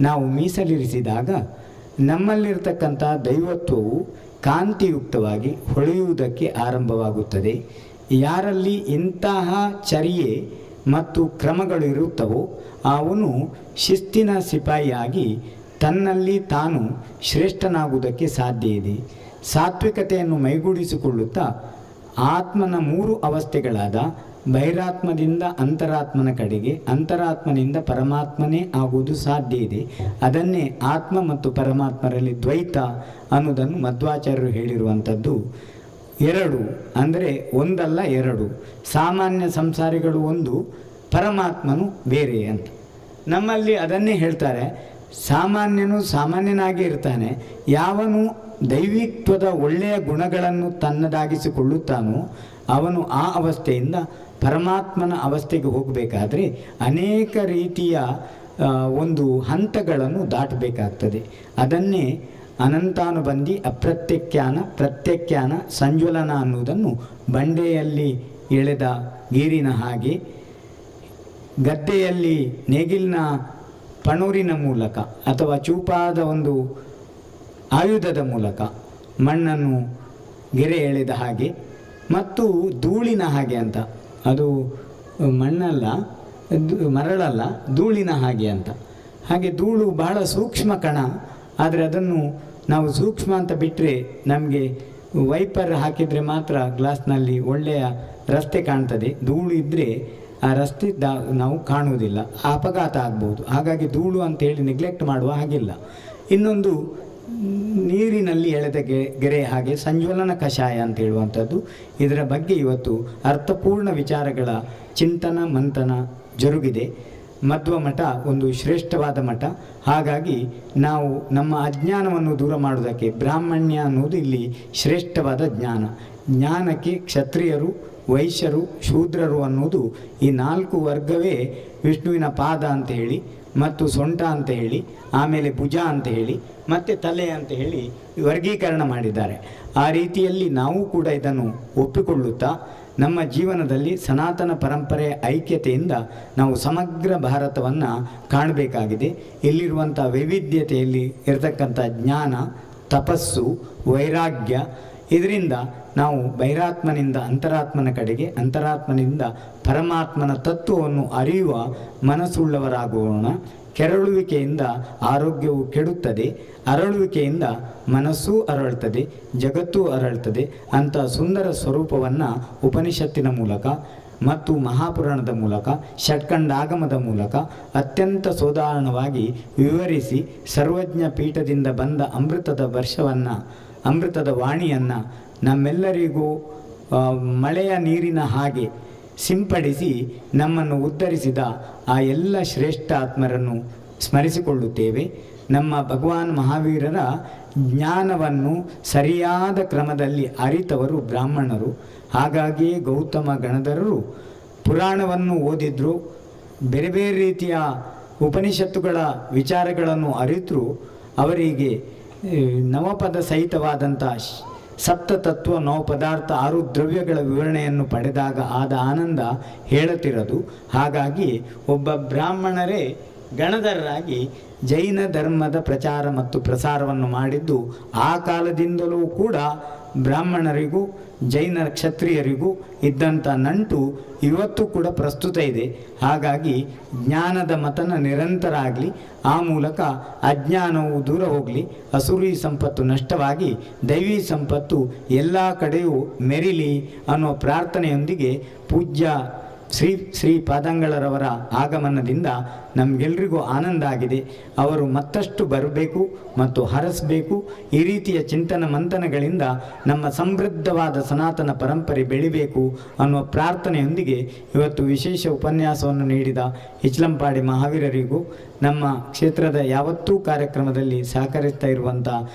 ನಾವು ಮೀಸಲಿರಿಸಿದಾಗ ನಮ್ಮಲ್ಲಿರ್ತಕ್ಕಂಥ ದೈವತ್ವವು ಕಾಂತಿಯುಕ್ತವಾಗಿ ಹೊಳೆಯುವುದಕ್ಕೆ ಆರಂಭವಾಗುತ್ತದೆ. ಯಾರಲ್ಲಿ ಇಂತಹ ಚರ್ಯೆ ಮತ್ತು ಕ್ರಮಗಳು ಇರುತ್ತವೋ ಅವನು ಶಿಸ್ತಿನ ಸಿಪಾಯಿಯಾಗಿ ತನ್ನಲ್ಲಿ ತಾನು ಶ್ರೇಷ್ಠನಾಗುವುದಕ್ಕೆ ಸಾಧ್ಯ ಇದೆ. ಸಾತ್ವಿಕತೆಯನ್ನು ಮೈಗೂಡಿಸಿಕೊಳ್ಳುತ್ತಾ ಆತ್ಮನ 3 ಅವಸ್ಥೆಗಳಾದ ಬಹಿರಾತ್ಮದಿಂದ ಅಂತರಾತ್ಮನ ಕಡೆಗೆ, ಅಂತರಾತ್ಮನಿಂದ ಪರಮಾತ್ಮನೇ ಆಗುವುದು ಸಾಧ್ಯ ಇದೆ. ಅದನ್ನೇ ಆತ್ಮ ಮತ್ತು ಪರಮಾತ್ಮರಲ್ಲಿ ದ್ವೈತ ಅನ್ನೋದನ್ನು ಮಧ್ವಾಚಾರ್ಯರು ಹೇಳಿರುವಂಥದ್ದು. 2 ಅಂದರೆ ಒಂದಲ್ಲ 2, ಸಾಮಾನ್ಯ ಸಂಸಾರಿಗಳು ಒಂದು, ಪರಮಾತ್ಮನು ಬೇರೆ ಅಂತ. ನಮ್ಮಲ್ಲಿ ಅದನ್ನೇ ಹೇಳ್ತಾರೆ, ಸಾಮಾನ್ಯನು ಸಾಮಾನ್ಯನಾಗಿ ಇರ್ತಾನೆ, ಯಾವನು ದೈವಿತ್ವದ ಒಳ್ಳೆಯ ಗುಣಗಳನ್ನು ತನ್ನದಾಗಿಸಿಕೊಳ್ಳುತ್ತಾನೋ ಅವನು ಆ ಅವಸ್ಥೆಯಿಂದ ಪರಮಾತ್ಮನ ಅವಸ್ಥೆಗೆ ಹೋಗಬೇಕಾದ್ರೆ ಅನೇಕ ರೀತಿಯ ಒಂದು ಹಂತಗಳನ್ನು ದಾಟಬೇಕಾಗ್ತದೆ. ಅದನ್ನೇ ಅನಂತಾನುಬಂಧಿ, ಅಪ್ರತ್ಯಖ್ಯಾನ, ಪ್ರತ್ಯಖ್ಯಾನ, ಸಂಜ್ವಲನ ಅನ್ನುವುದನ್ನು ಬಂಡೆಯಲ್ಲಿ ಎಳೆದ ಗೀರಿನ ಹಾಗೆ, ಗದ್ದೆಯಲ್ಲಿ ನೇಗಿಲಿನ ಪಣೂರಿನ ಮೂಲಕ ಅಥವಾ ಚೂಪಾದ ಒಂದು ಆಯುಧದ ಮೂಲಕ ಮಣ್ಣನ್ನು ಗೆರೆ ಎಳೆದ ಹಾಗೆ, ಮತ್ತು ಧೂಳಿನ ಹಾಗೆ ಅಂತ, ಅದು ಮಣ್ಣಲ್ಲ, ಮರಳಲ್ಲ, ಧೂಳಿನ ಹಾಗೆ ಅಂತ. ಹಾಗೆ ಧೂಳು ಬಹಳ ಸೂಕ್ಷ್ಮ ಕಣ, ಆದರೆ ಅದನ್ನು ನಾವು ಸೂಕ್ಷ್ಮ ಅಂತ ಬಿಟ್ಟರೆ ನಮಗೆ ವೈಪರ್ ಹಾಕಿದರೆ ಮಾತ್ರ ಗ್ಲಾಸ್ನಲ್ಲಿ ಒಳ್ಳೆಯ ರಸ್ತೆ ಕಾಣ್ತದೆ. ಧೂಳು ಇದ್ದರೆ ಆ ರಸ್ತೆ ನಾವು ಕಾಣುವುದಿಲ್ಲ, ಅಪಘಾತ ಆಗ್ಬೋದು. ಹಾಗಾಗಿ ಧೂಳು ಅಂತೇಳಿ ನೆಗ್ಲೆಕ್ಟ್ ಮಾಡುವ ಹಾಗಿಲ್ಲ. ಇನ್ನೊಂದು ನೀರಿನಲ್ಲಿ ಎಳೆದ ಗೆರೆ ಹಾಗೆ ಸಂಜ್ವಲನ ಕಷಾಯ ಅಂತ ಹೇಳುವಂಥದ್ದು. ಇದರ ಬಗ್ಗೆ ಇವತ್ತು ಅರ್ಥಪೂರ್ಣ ವಿಚಾರಗಳ ಚಿಂತನ ಮಂಥನ ಜರುಗಿದೆ. ಮಧ್ವ ಮಠ ಒಂದು ಶ್ರೇಷ್ಠವಾದ ಮಠ. ಹಾಗಾಗಿ ನಾವು ನಮ್ಮ ಅಜ್ಞಾನವನ್ನು ದೂರ ಮಾಡುವುದಕ್ಕೆ ಬ್ರಾಹ್ಮಣ್ಯ ಅನ್ನೋದು ಇಲ್ಲಿ ಶ್ರೇಷ್ಠವಾದ ಜ್ಞಾನ. ಜ್ಞಾನಕ್ಕೆ ಕ್ಷತ್ರಿಯರು, ವೈಶ್ಯರು, ಶೂದ್ರರು ಅನ್ನೋದು ಈ 4 ವರ್ಗವೇ ವಿಷ್ಣುವಿನ ಪಾದ ಅಂತ ಹೇಳಿ, ಮತ್ತು ಸೊಂಟ ಅಂತ ಹೇಳಿ, ಆಮೇಲೆ ಭುಜ ಅಂತ ಹೇಳಿ, ಮತ್ತು ತಲೆ ಅಂತ ಹೇಳಿ ವರ್ಗೀಕರಣ ಮಾಡಿದ್ದಾರೆ. ಆ ರೀತಿಯಲ್ಲಿ ನಾವು ಕೂಡ ಇದನ್ನು ಒಪ್ಪಿಕೊಳ್ಳುತ್ತಾ ನಮ್ಮ ಜೀವನದಲ್ಲಿ ಸನಾತನ ಪರಂಪರೆಯ ಐಕ್ಯತೆಯಿಂದ ನಾವು ಸಮಗ್ರ ಭಾರತವನ್ನು ಕಾಣಬೇಕಾಗಿದೆ. ಇಲ್ಲಿರುವಂಥ ವೈವಿಧ್ಯತೆಯಲ್ಲಿ ಇರತಕ್ಕಂಥ ಜ್ಞಾನ, ತಪಸ್ಸು, ವೈರಾಗ್ಯ, ಇದರಿಂದ ನಾವು ಬಹಿರಾತ್ಮನಿಂದ ಅಂತರಾತ್ಮನ ಕಡೆಗೆ, ಅಂತರಾತ್ಮನಿಂದ ಪರಮಾತ್ಮನ ತತ್ವವನ್ನು ಅರಿಯುವ ಮನಸ್ಸುಳ್ಳವರಾಗೋಣ. ಕೆರಳುವಿಕೆಯಿಂದ ಆರೋಗ್ಯವು ಕೆಡುತ್ತದೆ, ಅರಳುವಿಕೆಯಿಂದ ಮನಸ್ಸೂ ಅರಳುತ್ತದೆ, ಜಗತ್ತೂ ಅರಳುತ್ತದೆ ಅಂತ ಸುಂದರ ಸ್ವರೂಪವನ್ನು ಉಪನಿಷತ್ತಿನ ಮೂಲಕ ಮತ್ತು ಮಹಾಪುರಾಣದ ಮೂಲಕ, ಷಟ್ಖಂಡಾಗಮದ ಮೂಲಕ ಅತ್ಯಂತ ಸೋದಾಹರಣವಾಗಿ ವಿವರಿಸಿ ಸರ್ವಜ್ಞ ಪೀಠದಿಂದ ಬಂದ ಅಮೃತದ ವರ್ಷವನ್ನು, ಅಮೃತದ ವಾಣಿಯನ್ನು ನಮ್ಮೆಲ್ಲರಿಗೂ ಮಳೆಯ ನೀರಿನ ಹಾಗೆ ಸಿಂಪಡಿಸಿ ನಮ್ಮನ್ನು ಉದ್ಧರಿಸಿದ ಆ ಎಲ್ಲ ಶ್ರೇಷ್ಠ ಆತ್ಮರನ್ನು ಸ್ಮರಿಸಿಕೊಳ್ಳುತ್ತೇವೆ. ನಮ್ಮ ಭಗವಾನ್ ಮಹಾವೀರರ ಜ್ಞಾನವನ್ನು ಸರಿಯಾದ ಕ್ರಮದಲ್ಲಿ ಅರಿತವರು ಬ್ರಾಹ್ಮಣರು. ಹಾಗಾಗಿಯೇ ಗೌತಮ ಗಣಧರರು ಪುರಾಣವನ್ನು ಓದಿದ್ರು, ಬೇರೆ ಬೇರೆ ರೀತಿಯ ಉಪನಿಷತ್ತುಗಳ ವಿಚಾರಗಳನ್ನು ಅರಿತರು. ಅವರಿಗೆ ನವಪದ ಸಹಿತವಾದಂಥ ಸಪ್ತತತ್ವ, 9 ಪದಾರ್ಥ, 6 ದ್ರವ್ಯಗಳ ವಿವರಣೆಯನ್ನು ಪಡೆದಾಗ ಆದ ಆನಂದ ಹೇಳುತ್ತಿರೋದು. ಹಾಗಾಗಿ ಒಬ್ಬ ಬ್ರಾಹ್ಮಣರೇ ಗಣಧರರಾಗಿ ಜೈನ ಧರ್ಮದ ಪ್ರಚಾರ ಮತ್ತು ಪ್ರಸಾರವನ್ನು ಮಾಡಿದ್ದು ಆ ಕಾಲದಿಂದಲೂ ಕೂಡ ಬ್ರಾಹ್ಮಣರಿಗೂ ಜೈನ ಕ್ಷತ್ರಿಯರಿಗೂ ಇದ್ದಂಥ ನಂಟು ಇವತ್ತು ಕೂಡ ಪ್ರಸ್ತುತ ಇದೆ. ಹಾಗಾಗಿ ಜ್ಞಾನದ ಮತನ ನಿರಂತರ ಆಗಲಿ, ಆ ಮೂಲಕ ಅಜ್ಞಾನವು ದೂರ ಹೋಗಲಿ, ಅಸುರಿ ಸಂಪತ್ತು ನಷ್ಟವಾಗಿ ದೈವಿ ಸಂಪತ್ತು ಎಲ್ಲ ಕಡೆಯೂ ಮೆರಿಲಿ ಅನ್ನೋ ಪ್ರಾರ್ಥನೆಯೊಂದಿಗೆ ಪೂಜ್ಯ ಶ್ರೀ ಪಾದಂಗಳರವರ ಆಗಮನದಿಂದ ನಮಗೆಲ್ಲರಿಗೂ ಆನಂದ ಆಗಿದೆ. ಅವರು ಮತ್ತಷ್ಟು ಬರಬೇಕು ಮತ್ತು ಹರಸಬೇಕು. ಈ ರೀತಿಯ ಚಿಂತನ ಮಂಥನಗಳಿಂದ ನಮ್ಮ ಸಮೃದ್ಧವಾದ ಸನಾತನ ಪರಂಪರೆ ಬೆಳಿಬೇಕು ಅನ್ನುವ ಪ್ರಾರ್ಥನೆಯೊಂದಿಗೆ ಇವತ್ತು ವಿಶೇಷ ಉಪನ್ಯಾಸವನ್ನು ನೀಡಿದ ಇಚ್ಲಂಪಾಡಿ ಮಹಾವೀರರಿಗೂ, ನಮ್ಮ ಕ್ಷೇತ್ರದ ಯಾವತ್ತೂ ಕಾರ್ಯಕ್ರಮದಲ್ಲಿ ಸಹಕರಿಸ್ತಾ ಇರುವಂಥ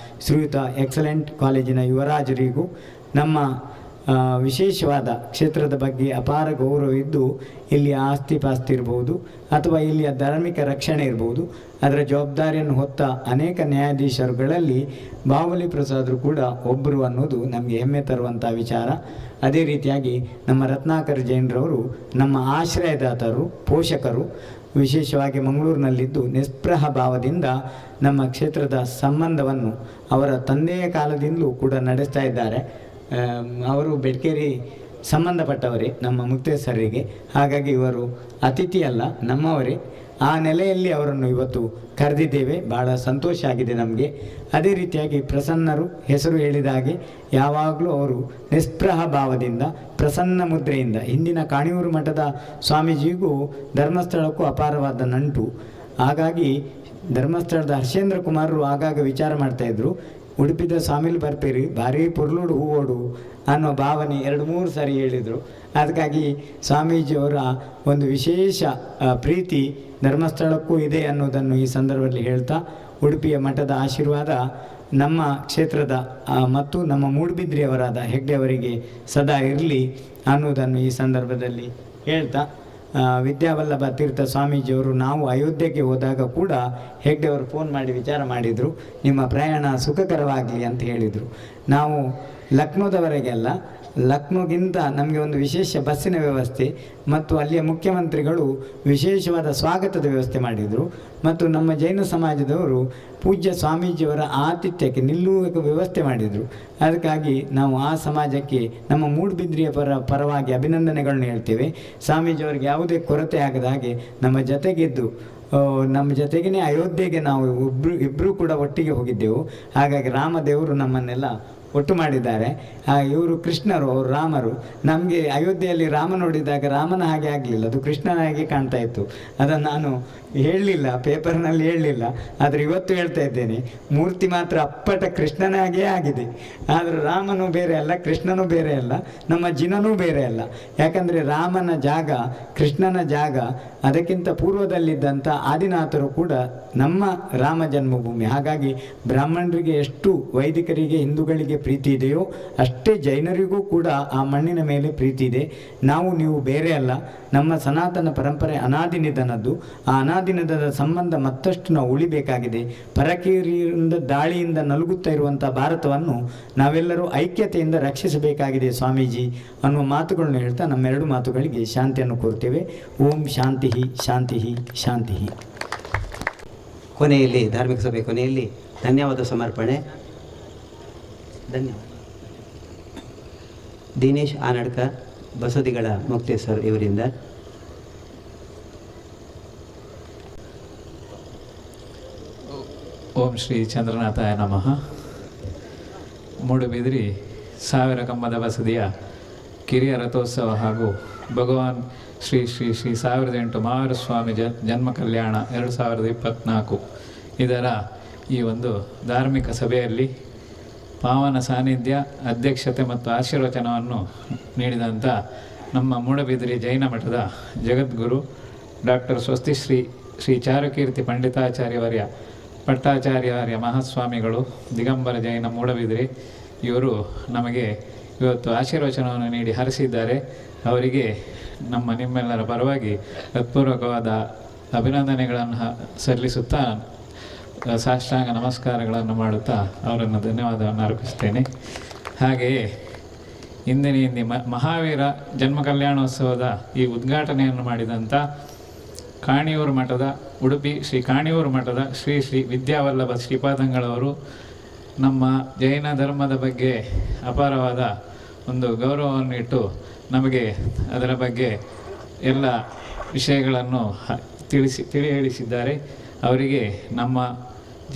ಶ್ರೀಯುತ ಎಕ್ಸಲೆಂಟ್ ಕಾಲೇಜಿನ ಯುವರಾಜರಿಗೂ, ನಮ್ಮ ವಿಶೇಷವಾದ ಕ್ಷೇತ್ರದ ಬಗ್ಗೆ ಅಪಾರ ಗೌರವವಿದ್ದು ಇಲ್ಲಿಯ ಆಸ್ತಿ ಪಾಸ್ತಿ ಇರ್ಬೋದು ಅಥವಾ ಇಲ್ಲಿಯ ಧಾರ್ಮಿಕ ರಕ್ಷಣೆ ಇರ್ಬೋದು, ಅದರ ಜವಾಬ್ದಾರಿಯನ್ನು ಹೊತ್ತ ಅನೇಕ ನ್ಯಾಯಾಧೀಶರುಗಳಲ್ಲಿ ಬಾವಲಿ ಪ್ರಸಾದರು ಕೂಡ ಒಬ್ಬರು ಅನ್ನೋದು ನಮಗೆ ಹೆಮ್ಮೆ ತರುವಂಥ ವಿಚಾರ. ಅದೇ ರೀತಿಯಾಗಿ ನಮ್ಮ ರತ್ನಾಕರ್ ಜೈನ್ರವರು ನಮ್ಮ ಆಶ್ರಯದಾತರು, ಪೋಷಕರು, ವಿಶೇಷವಾಗಿ ಮಂಗಳೂರಿನಲ್ಲಿದ್ದು ನಿಸ್ಪೃಹ ಭಾವದಿಂದ ನಮ್ಮ ಕ್ಷೇತ್ರದ ಸಂಬಂಧವನ್ನು ಅವರ ತಂದೆಯ ಕಾಲದಿಂದಲೂ ಕೂಡ ನಡೆಸ್ತಾ ಇದ್ದಾರೆ. ಅವರು ಬೆಡ್ಕೇರಿ ಸಂಬಂಧಪಟ್ಟವರೇ ನಮ್ಮ ಮುಕ್ತೇಶ್ವರರಿಗೆ. ಹಾಗಾಗಿ ಇವರು ಅತಿಥಿ ಅಲ್ಲ, ನಮ್ಮವರೇ. ಆ ನೆಲೆಯಲ್ಲಿ ಅವರನ್ನು ಇವತ್ತು ಕರೆದಿದ್ದೇವೆ. ಭಾಳ ಸಂತೋಷ ಆಗಿದೆ ನಮಗೆ. ಅದೇ ರೀತಿಯಾಗಿ ಪ್ರಸನ್ನರು ಹೆಸರು ಹೇಳಿದ ಹಾಗೆ ಯಾವಾಗಲೂ ಅವರು ನಿಸ್ಪೃಹ ಭಾವದಿಂದ, ಪ್ರಸನ್ನ ಮುದ್ರೆಯಿಂದ, ಹಿಂದಿನ ಕಾಣಿಯೂರು ಮಠದ ಸ್ವಾಮೀಜಿಗೂ ಧರ್ಮಸ್ಥಳಕ್ಕೂ ಅಪಾರವಾದ ನಂಟು. ಹಾಗಾಗಿ ಧರ್ಮಸ್ಥಳದ ಹರ್ಷೇಂದ್ರ ಕುಮಾರರು ಆಗಾಗ ವಿಚಾರ ಮಾಡ್ತಾಯಿದ್ರು, ಉಡುಪಿದ ಸ್ವಾಮಿಲಿ ಬರ್ತೀರಿ, ಭಾರಿ ಪುರ್ಲುಡು ಹೂವೋಡು ಅನ್ನೋ ಭಾವನೆ 2-3 ಸಾರಿ ಹೇಳಿದರು. ಅದಕ್ಕಾಗಿ ಸ್ವಾಮೀಜಿಯವರ ಒಂದು ವಿಶೇಷ ಪ್ರೀತಿ ಧರ್ಮಸ್ಥಳಕ್ಕೂ ಇದೆ ಅನ್ನೋದನ್ನು ಈ ಸಂದರ್ಭದಲ್ಲಿ ಹೇಳ್ತಾ, ಉಡುಪಿಯ ಮಠದ ಆಶೀರ್ವಾದ ನಮ್ಮ ಕ್ಷೇತ್ರದ ಮತ್ತು ನಮ್ಮ ಮೂಡುಬಿದ್ರೆಯವರಾದ ಹೆಗ್ಡೆ ಅವರಿಗೆ ಸದಾ ಇರಲಿ ಅನ್ನೋದನ್ನು ಈ ಸಂದರ್ಭದಲ್ಲಿ ಹೇಳ್ತಾ, ವಿದ್ಯಾವಲ್ಲಭ ತೀರ್ಥ ಸ್ವಾಮೀಜಿಯವರು ನಾವು ಅಯೋಧ್ಯೆಗೆ ಹೋದಾಗ ಕೂಡ ಹೆಗ್ಡೆ ಅವರು ಫೋನ್ ಮಾಡಿ ವಿಚಾರ ಮಾಡಿದರು, ನಿಮ್ಮ ಪ್ರಯಾಣ ಸುಖಕರವಾಗಲಿ ಅಂತ ಹೇಳಿದರು. ನಾವು ಲಕ್ನೋದವರೆಗೆಲ್ಲ, ಲಕ್ನೋಗಿಂತ ನಮಗೆ ಒಂದು ವಿಶೇಷ ಬಸ್ಸಿನ ವ್ಯವಸ್ಥೆ ಮತ್ತು ಅಲ್ಲಿಯ ಮುಖ್ಯಮಂತ್ರಿಗಳು ವಿಶೇಷವಾದ ಸ್ವಾಗತದ ವ್ಯವಸ್ಥೆ ಮಾಡಿದರು. ಮತ್ತು ನಮ್ಮ ಜೈನ ಸಮಾಜದವರು ಪೂಜ್ಯ ಸ್ವಾಮೀಜಿಯವರ ಆತಿಥ್ಯಕ್ಕೆ ನಿಲ್ಲುವ ವ್ಯವಸ್ಥೆ ಮಾಡಿದರು. ಅದಕ್ಕಾಗಿ ನಾವು ಆ ಸಮಾಜಕ್ಕೆ ನಮ್ಮ ಮೂಡುಬಿದ್ರೆಯ ಪರವಾಗಿ ಅಭಿನಂದನೆಗಳನ್ನ ಹೇಳ್ತೇವೆ. ಸ್ವಾಮೀಜಿಯವರಿಗೆ ಯಾವುದೇ ಕೊರತೆ ಆಗದ ಹಾಗೆ ನಮ್ಮ ಜೊತೆಗಿದ್ದು, ನಮ್ಮ ಜೊತೆಗೇ ಅಯೋಧ್ಯೆಗೆ ನಾವು ಇಬ್ಬರೂ ಕೂಡ ಒಟ್ಟಿಗೆ ಹೋಗಿದ್ದೆವು. ಹಾಗಾಗಿ ರಾಮದೇವರು ನಮ್ಮನ್ನೆಲ್ಲ ಒಟ್ಟು ಮಾಡಿದ್ದಾರೆ. ಇವರು ಕೃಷ್ಣರು, ಅವರು ರಾಮರು. ನಮಗೆ ಅಯೋಧ್ಯೆಯಲ್ಲಿ ರಾಮ ನೋಡಿದಾಗ ರಾಮನ ಹಾಗೆ ಆಗಲಿಲ್ಲ, ಅದು ಕೃಷ್ಣನ ಹಾಗೆ ಕಾಣ್ತಾ ಇತ್ತು. ಅದನ್ನು ನಾನು ಹೇಳಲಿಲ್ಲ, ಪೇಪರ್ನಲ್ಲಿ ಹೇಳಲಿಲ್ಲ. ಆದರೆ ಇವತ್ತು ಹೇಳ್ತಾ ಇದ್ದೇನೆ, ಮೂರ್ತಿ ಮಾತ್ರ ಅಪ್ಪಟ ಕೃಷ್ಣನ ಹಾಗೇ ಆಗಿದೆ. ಆದರೆ ರಾಮನೂ ಬೇರೆ ಅಲ್ಲ, ಕೃಷ್ಣನೂ ಬೇರೆ ಅಲ್ಲ, ನಮ್ಮ ಜಿನನೂ ಬೇರೆ ಅಲ್ಲ. ಯಾಕಂದರೆ ರಾಮನ ಜಾಗ, ಕೃಷ್ಣನ ಜಾಗ, ಅದಕ್ಕಿಂತ ಪೂರ್ವದಲ್ಲಿದ್ದಂಥ ಆದಿನಾಥರು ಕೂಡ ನಮ್ಮ ರಾಮ ಜನ್ಮಭೂಮಿ. ಹಾಗಾಗಿ ಬ್ರಾಹ್ಮಣರಿಗೆ ಎಷ್ಟು ವೈದಿಕರಿಗೆ, ಹಿಂದೂಗಳಿಗೆ ಪ್ರೀತಿ ಇದೆಯೋ ಅಷ್ಟೇ ಜೈನರಿಗೂ ಕೂಡ ಆ ಮಣ್ಣಿನ ಮೇಲೆ ಪ್ರೀತಿ ಇದೆ. ನಾವು ನೀವು ಬೇರೆ ಅಲ್ಲ. ನಮ್ಮ ಸನಾತನ ಪರಂಪರೆ ಅನಾದಿ ನಿಧನದ್ದು. ಆ ಅನಾದಿ ನಿಧನದ ಸಂಬಂಧ ಮತ್ತಷ್ಟು ನಾವು ಉಳಿಬೇಕಾಗಿದೆ. ಪರಕೀಯರಿಂದ ದಾಳಿಯಿಂದ ನಲುಗುತ್ತಾ ಇರುವಂಥ ಭಾರತವನ್ನು ನಾವೆಲ್ಲರೂ ಐಕ್ಯತೆಯಿಂದ ರಕ್ಷಿಸಬೇಕಾಗಿದೆ ಸ್ವಾಮೀಜಿ ಅನ್ನುವ ಮಾತುಗಳನ್ನು ಹೇಳ್ತಾ ನಮ್ಮೆರಡು ಮಾತುಗಳಿಗೆ ಶಾಂತಿಯನ್ನು ಕೋರ್ತೇವೆ. ಓಂ ಶಾಂತಿ ಶಾಂತಿ ಶಾಂತಿ. ಕೊನೆಯಲ್ಲಿ ಧಾರ್ಮಿಕ ಸಭೆ ಕೊನೆಯಲ್ಲಿ ಧನ್ಯವಾದ ಸಮರ್ಪಣೆ. ಧನ್ಯವಾದ. ದಿನೇಶ್ ಆನಡ್ಕರ್, ಬಸದಿಗಳ ಮುಕ್ತೇಶ್ವರ್ ಇವರಿಂದ. ಓಂ ಶ್ರೀ ಚಂದ್ರನಾಥಾಯ ನಮಃ. ಮೂಡುಬಿದಿರೆ 1000 ಕಂಬದ ಬಸದಿಯ ಕಿರಿಯ ರಥೋತ್ಸವ ಹಾಗೂ ಭಗವಾನ್ ಶ್ರೀ ಶ್ರೀ ಶ್ರೀ 1008 ಮಹಾವೀರ ಸ್ವಾಮಿ ಜನ್ಮ ಕಲ್ಯಾಣ 2024 ಇದರ ಈ ಒಂದು ಧಾರ್ಮಿಕ ಸಭೆಯಲ್ಲಿ ಪಾವನ ಸಾನ್ನಿಧ್ಯ, ಅಧ್ಯಕ್ಷತೆ ಮತ್ತು ಆಶೀರ್ವಚನವನ್ನು ನೀಡಿದಂಥ ನಮ್ಮ ಮೂಡುಬಿದಿರೆ ಜೈನ ಮಠದ ಜಗದ್ಗುರು ಡಾಕ್ಟರ್ ಸ್ವಸ್ತಿ ಶ್ರೀ ಚಾರುಕೀರ್ತಿ ಪಂಡಿತಾಚಾರ್ಯವರ್ಯ ಪಟ್ಟಾಚಾರ್ಯವರ್ಯ ಮಹಾಸ್ವಾಮಿಗಳು, ದಿಗಂಬರ ಜೈನ ಮೂಡುಬಿದಿರೆ, ಇವರು ನಮಗೆ ಇವತ್ತು ಆಶೀರ್ವಚನವನ್ನು ನೀಡಿ ಹರಿಸಿದ್ದಾರೆ. ಅವರಿಗೆ ನಿಮ್ಮೆಲ್ಲರ ಪರವಾಗಿ ಹೃತ್ಪೂರ್ವಕವಾದ ಅಭಿನಂದನೆಗಳನ್ನು ಸಲ್ಲಿಸುತ್ತಾ ಸಾಷ್ಟಾಂಗ ನಮಸ್ಕಾರಗಳನ್ನು ಮಾಡುತ್ತಾ ಅವರನ್ನು ಧನ್ಯವಾದವನ್ನು ಅರ್ಪಿಸ್ತೇನೆ. ಹಾಗೆಯೇ ಇಂದಿನ ಮಹಾವೀರ ಜನ್ಮ ಕಲ್ಯಾಣೋತ್ಸವದ ಈ ಉದ್ಘಾಟನೆಯನ್ನು ಮಾಡಿದಂಥ ಕಾಣಿಯೂರು ಮಠದ, ಉಡುಪಿ ಶ್ರೀ ಕಾಣಿಯೂರು ಮಠದ ಶ್ರೀ ಶ್ರೀ ವಿದ್ಯಾವಲ್ಲಭ ಶ್ರೀಪಾದಂಗಳವರು ನಮ್ಮ ಜೈನ ಧರ್ಮದ ಬಗ್ಗೆ ಅಪಾರವಾದ ಒಂದು ಗೌರವವನ್ನು ಇಟ್ಟು ನಮಗೆ ಅದರ ಬಗ್ಗೆ ಎಲ್ಲ ವಿಷಯಗಳನ್ನು ತಿಳಿ ಹೇಳಿಸಿದ್ದಾರೆ. ಅವರಿಗೆ ನಮ್ಮ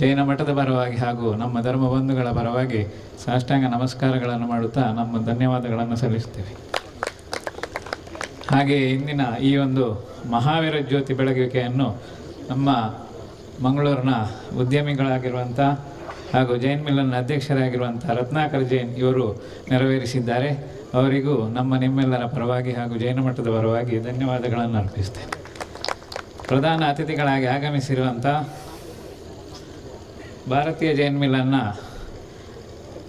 ಜೈನ ಮಠದ ಪರವಾಗಿ ಹಾಗೂ ನಮ್ಮ ಧರ್ಮ ಬಂಧುಗಳ ಪರವಾಗಿ ಸಾಷ್ಟಾಂಗ ನಮಸ್ಕಾರಗಳನ್ನು ಮಾಡುತ್ತಾ ನಮ್ಮ ಧನ್ಯವಾದಗಳನ್ನು ಸಲ್ಲಿಸುತ್ತೇವೆ. ಹಾಗೆಯೇ ಇಂದಿನ ಈ ಒಂದು ಮಹಾವೀರ ಜ್ಯೋತಿ ಬೆಳಗುವಿಕೆಯನ್ನು ನಮ್ಮ ಮಂಗಳೂರಿನ ಉದ್ಯಮಿಗಳಾಗಿರುವಂಥ ಹಾಗೂ ಜೈನ್ ಮಿಲ್ಲನ್ ಅಧ್ಯಕ್ಷರಾಗಿರುವಂಥ ರತ್ನಾಕರ್ ಜೈನ್ ಇವರು ನೆರವೇರಿಸಿದ್ದಾರೆ. ಅವರಿಗೂ ನಿಮ್ಮೆಲ್ಲರ ಪರವಾಗಿ ಹಾಗೂ ಜೈನ ಮಠದ ಪರವಾಗಿ ಧನ್ಯವಾದಗಳನ್ನು ಅರ್ಪಿಸ್ತೇನೆ. ಪ್ರಧಾನ ಅತಿಥಿಗಳಾಗಿ ಆಗಮಿಸಿರುವಂಥ ಭಾರತೀಯ ಜೈನ್ ಮಿಲ್ಲನ್ನ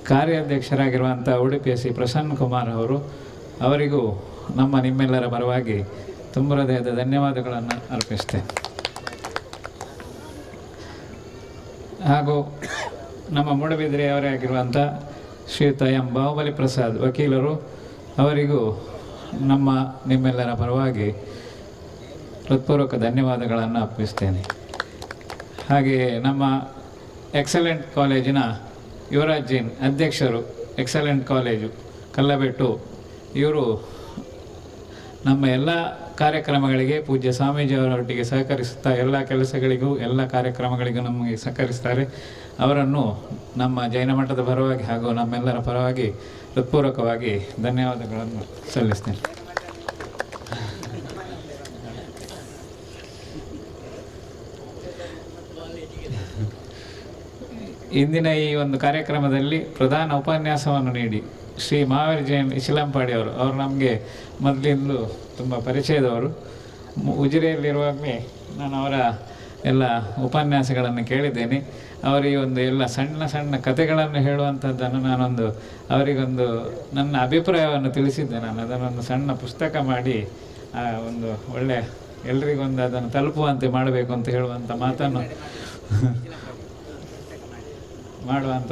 ಕಾರ್ಯಾಧ್ಯಕ್ಷರಾಗಿರುವಂಥ ಉಡುಪಿಯ ಶ್ರೀ ಪ್ರಸನ್ನ ಕುಮಾರ್ ಅವರಿಗೂ ನಿಮ್ಮೆಲ್ಲರ ಪರವಾಗಿ ತುಂಬ ಹೃದಯದ ಧನ್ಯವಾದಗಳನ್ನು ಅರ್ಪಿಸ್ತೇನೆ. ಹಾಗೂ ನಮ್ಮ ಮೂಡಬಿದ್ರೆಯವರೇ ಆಗಿರುವಂಥ ಶ್ರೀಯುತ ಎಂ ಬಾಹುಬಲಿ ಪ್ರಸಾದ್ ವಕೀಲರು ಅವರಿಗೂ ನಿಮ್ಮೆಲ್ಲರ ಪರವಾಗಿ ಹೃತ್ಪೂರ್ವಕ ಧನ್ಯವಾದಗಳನ್ನು ಅರ್ಪಿಸ್ತೇನೆ. ಹಾಗೆಯೇ ನಮ್ಮ ಎಕ್ಸಲೆಂಟ್ ಕಾಲೇಜಿನ ಯುವರಾಜ್ ಜೈನ್ ಅಧ್ಯಕ್ಷರು, ಎಕ್ಸಲೆಂಟ್ ಕಾಲೇಜು ಕಲ್ಲಬೆಟ್ಟು, ಇವರು ನಮ್ಮ ಎಲ್ಲ ಕಾರ್ಯಕ್ರಮಗಳಿಗೆ ಪೂಜ್ಯ ಸ್ವಾಮೀಜಿಯವರೊಟ್ಟಿಗೆ ಸಹಕರಿಸುತ್ತಾ ಎಲ್ಲ ಕೆಲಸಗಳಿಗೂ ಎಲ್ಲ ಕಾರ್ಯಕ್ರಮಗಳಿಗೂ ನಮಗೆ ಸಹಕರಿಸ್ತಾರೆ. ಅವರನ್ನು ನಮ್ಮ ಜೈನ ಮಠದ ಪರವಾಗಿ ಹಾಗೂ ನಮ್ಮೆಲ್ಲರ ಪರವಾಗಿ ಹೃತ್ಪೂರ್ವಕವಾಗಿ ಧನ್ಯವಾದಗಳನ್ನು ಸಲ್ಲಿಸ್ತೇನೆ. ಇಂದಿನ ಈ ಒಂದು ಕಾರ್ಯಕ್ರಮದಲ್ಲಿ ಪ್ರಧಾನ ಉಪನ್ಯಾಸವನ್ನು ನೀಡಿ ಶ್ರೀ ಮಹಾವೀರ್ ಜೈನ್ ಇಸ್ಲಾಂಪಾಡಿ ಅವರು ನಮಗೆ ಮೊದಲಿಂದಲೂ ತುಂಬ ಪರಿಚಯದವರು. ಉಜಿರೆಯಲ್ಲಿರುವಾಗಲೇ ನಾನು ಅವರ ಎಲ್ಲ ಉಪನ್ಯಾಸಗಳನ್ನು ಕೇಳಿದ್ದೇನೆ. ಅವರಿಗೆ ಒಂದು ಎಲ್ಲ ಸಣ್ಣ ಸಣ್ಣ ಕಥೆಗಳನ್ನು ಹೇಳುವಂಥದ್ದನ್ನು ಅವರಿಗೊಂದು ನನ್ನ ಅಭಿಪ್ರಾಯವನ್ನು ತಿಳಿಸಿದ್ದೆ. ನಾನು ಅದನ್ನೊಂದು ಸಣ್ಣ ಪುಸ್ತಕ ಮಾಡಿ ಒಂದು ಒಳ್ಳೆಯ ಎಲ್ರಿಗೊಂದು ಅದನ್ನು ತಲುಪುವಂತೆ ಮಾಡಬೇಕು ಅಂತ ಹೇಳುವಂಥ ಮಾತನ್ನು ಮಾಡುವಂಥ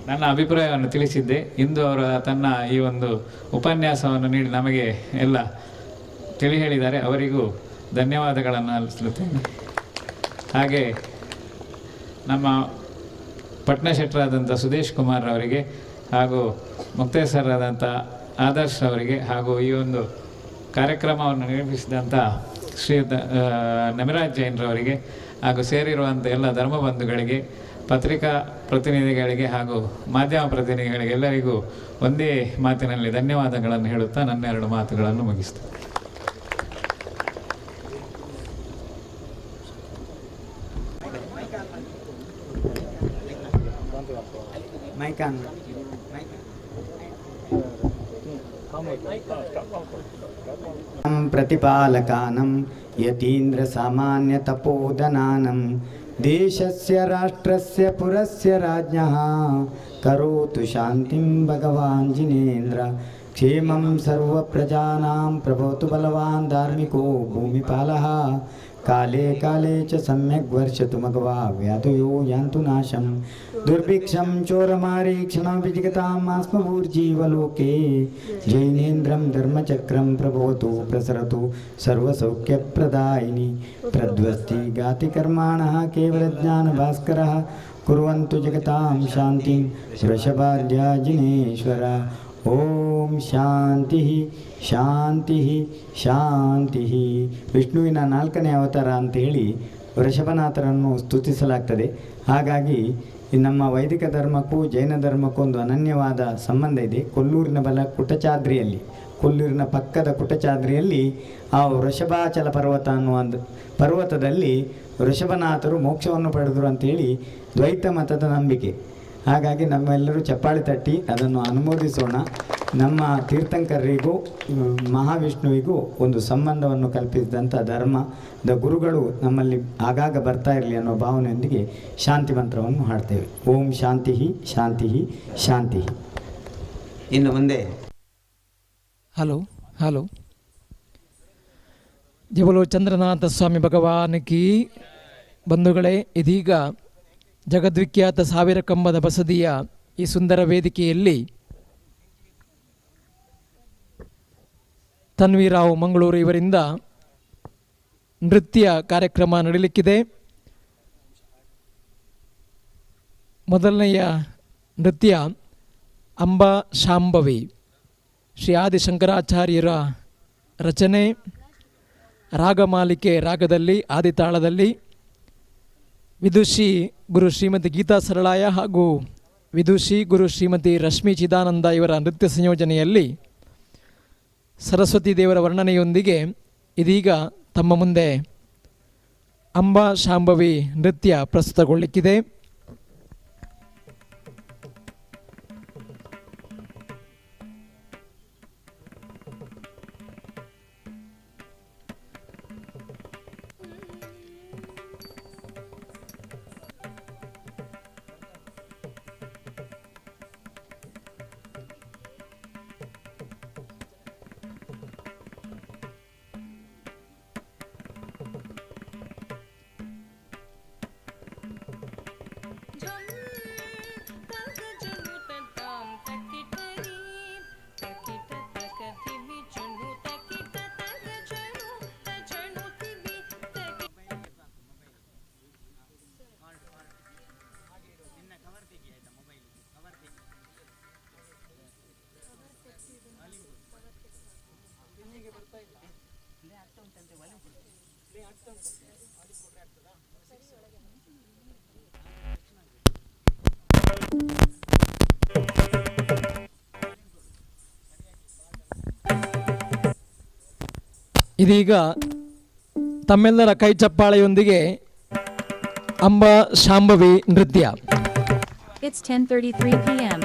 ನನ್ನ ಅಭಿಪ್ರಾಯವನ್ನು ತಿಳಿಸಿದ್ದೆ. ಇಂದು ಅವರು ತನ್ನ ಈ ಒಂದು ಉಪನ್ಯಾಸವನ್ನು ನೀಡಿ ನಮಗೆ ಎಲ್ಲ ತಿಳಿ ಹೇಳಿದ್ದಾರೆ. ಅವರಿಗೂ ಧನ್ಯವಾದಗಳನ್ನು ಅರ್ಪಿಸುತ್ತೇನೆ. ಹಾಗೆ ನಮ್ಮ ಪಟ್ನ ಶೆಟ್ಟರಾದಂಥ ಸುದೇಶ್ ಕುಮಾರ್ ಅವರಿಗೆ ಹಾಗೂ ಮುಕ್ತೇಶ್ವರರಾದಂಥ ಆದರ್ಶ್ ಅವರಿಗೆ ಹಾಗೂ ಈ ಒಂದು ಕಾರ್ಯಕ್ರಮವನ್ನು ನಿರ್ಮಿಸಿದಂಥ ಶ್ರೀಯುತ ನಮಿರಾಜ್ ಜೈನ್ರವರಿಗೆ ಹಾಗೂ ಸೇರಿರುವಂಥ ಎಲ್ಲ ಧರ್ಮ ಬಂಧುಗಳಿಗೆ, ಪತ್ರಿಕಾ ಪ್ರತಿನಿಧಿಗಳಿಗೆ ಹಾಗೂ ಮಾಧ್ಯಮ ಪ್ರತಿನಿಧಿಗಳಿಗೆ ಎಲ್ಲರಿಗೂ ಒಂದೇ ಮಾತಿನಲ್ಲಿ ಧನ್ಯವಾದಗಳನ್ನು ಹೇಳುತ್ತಾ ನನ್ನ 2 ಮಾತುಗಳನ್ನು ಮುಗಿಸ್ತೇನೆ. प्रतिपालकानं यतीन्द्र सामान्य तपोधनानं देशस्य राष्ट्रस्य पुरस्य राज्ञः करोतु शान्तिं भगवान् जिनेन्द्र क्षेमं सर्वप्रजानां प्रभवतु बलवान् धार्मिको भूमिपालः काले काले च सम्यक् वर्षतु मघवा व्याधयो यान्तु नाशं दुर्भिक्षं चोरमारीक्षणमपि जिगताम् आस्मभूर्जीवलोके जैनेन्द्रं धर्मचक्रं प्रभवतु प्रसरतु सर्वसौख्यप्रदायिनी प्रध्वस्ति गाति कर्माणः केवलज्ञानभास्करः कुर्वन्तु जगतां शान्तिं वृषभाद्या जिनेश्वर ಓಂ ಶಾಂತಿ ಶಾಂತಿ ಶಾಂತಿ. ವಿಷ್ಣುವಿನ 4ನೇ ಅವತಾರ ಅಂತೇಳಿ ವೃಷಭನಾಥರನ್ನು ಸ್ತುತಿಸಲಾಗ್ತದೆ. ಹಾಗಾಗಿ ನಮ್ಮ ವೈದಿಕ ಧರ್ಮಕ್ಕೂ ಜೈನ ಧರ್ಮಕ್ಕೂ ಒಂದು ಅನನ್ಯವಾದ ಸಂಬಂಧ ಇದೆ. ಕೊಲ್ಲೂರಿನ ಕುಟಚಾದ್ರಿಯಲ್ಲಿ, ಕೊಲ್ಲೂರಿನ ಪಕ್ಕದ ಕುಟಚಾದ್ರಿಯಲ್ಲಿ ಆ ವೃಷಭಾಚಲ ಪರ್ವತ ಅನ್ನುವ ಪರ್ವತದಲ್ಲಿ ವೃಷಭನಾಥರು ಮೋಕ್ಷವನ್ನು ಪಡೆದರು ಅಂತೇಳಿ ದ್ವೈತ ಮತದ ನಂಬಿಕೆ. ಹಾಗಾಗಿ ನಮ್ಮೆಲ್ಲರೂ ಚಪ್ಪಾಳೆ ತಟ್ಟಿ ಅದನ್ನು ಅನುಮೋದಿಸೋಣ. ನಮ್ಮ ತೀರ್ಥಂಕರರಿಗೂ ಮಹಾವಿಷ್ಣುವಿಗೂ ಒಂದು ಸಂಬಂಧವನ್ನು ಕಲ್ಪಿಸಿದಂಥ ಧರ್ಮದ ಗುರುಗಳು ನಮ್ಮಲ್ಲಿ ಆಗಾಗ ಬರ್ತಾ ಇರಲಿ ಅನ್ನೋ ಭಾವನೆಯೊಂದಿಗೆ ಶಾಂತಿ ಮಂತ್ರವನ್ನು ಹಾಡ್ತೇವೆ. ಓಂ ಶಾಂತಿ ಶಾಂತಿ ಶಾಂತಿ. ಇನ್ನು ಮುಂದೆ ಹಲೋ ಜಬಲೋ ಚಂದ್ರನಾಥ ಸ್ವಾಮಿ ಭಗವಾನಕಿ. ಬಂಧುಗಳೇ, ಇದೀಗ ಜಗದ್ವಿಖ್ಯಾತ 1000 ಕಂಬದ ಬಸದಿಯ ಈ ಸುಂದರ ವೇದಿಕೆಯಲ್ಲಿ ತನ್ವೀರಾವ್ ಮಂಗಳೂರು ಇವರಿಂದ ನೃತ್ಯ ಕಾರ್ಯಕ್ರಮ ನಡೆಯಲಿಕ್ಕಿದೆ. ಮೊದಲನೆಯ ನೃತ್ಯ ಅಂಬಾ ಶಾಂಭವಿ. ಶ್ರೀ ಆದಿಶಂಕರಾಚಾರ್ಯರ ರಚನೆ, ರಾಗಮಾಲಿಕೆ ರಾಗದಲ್ಲಿ ಆದಿತಾಳದಲ್ಲಿ ವಿದುಷಿ ಗುರು ಶ್ರೀಮತಿ ಗೀತಾ ಸರಳಾಯ ಹಾಗೂ ವಿದುಷಿ ಗುರು ಶ್ರೀಮತಿ ರಶ್ಮಿ ಚಿದಾನಂದ ಇವರ ನೃತ್ಯ ಸಂಯೋಜನೆಯಲ್ಲಿ ಸರಸ್ವತಿ ದೇವರ ವರ್ಣನೆಯೊಂದಿಗೆ ಇದೀಗ ತಮ್ಮ ಮುಂದೆ ಅಂಬಾ ಶಾಂಭವಿ ನೃತ್ಯ ಪ್ರಸ್ತುತಗೊಳ್ಳಿಕ್ಕಿದೆ. ಇದೀಗ ತಮ್ಮೆಲ್ಲರ ಕೈ ಚಪ್ಪಾಳೆಯೊಂದಿಗೆ ಅಂಬಾ ಶಾಂಭವಿ ನೃತ್ಯ. It's 10:33 p.m.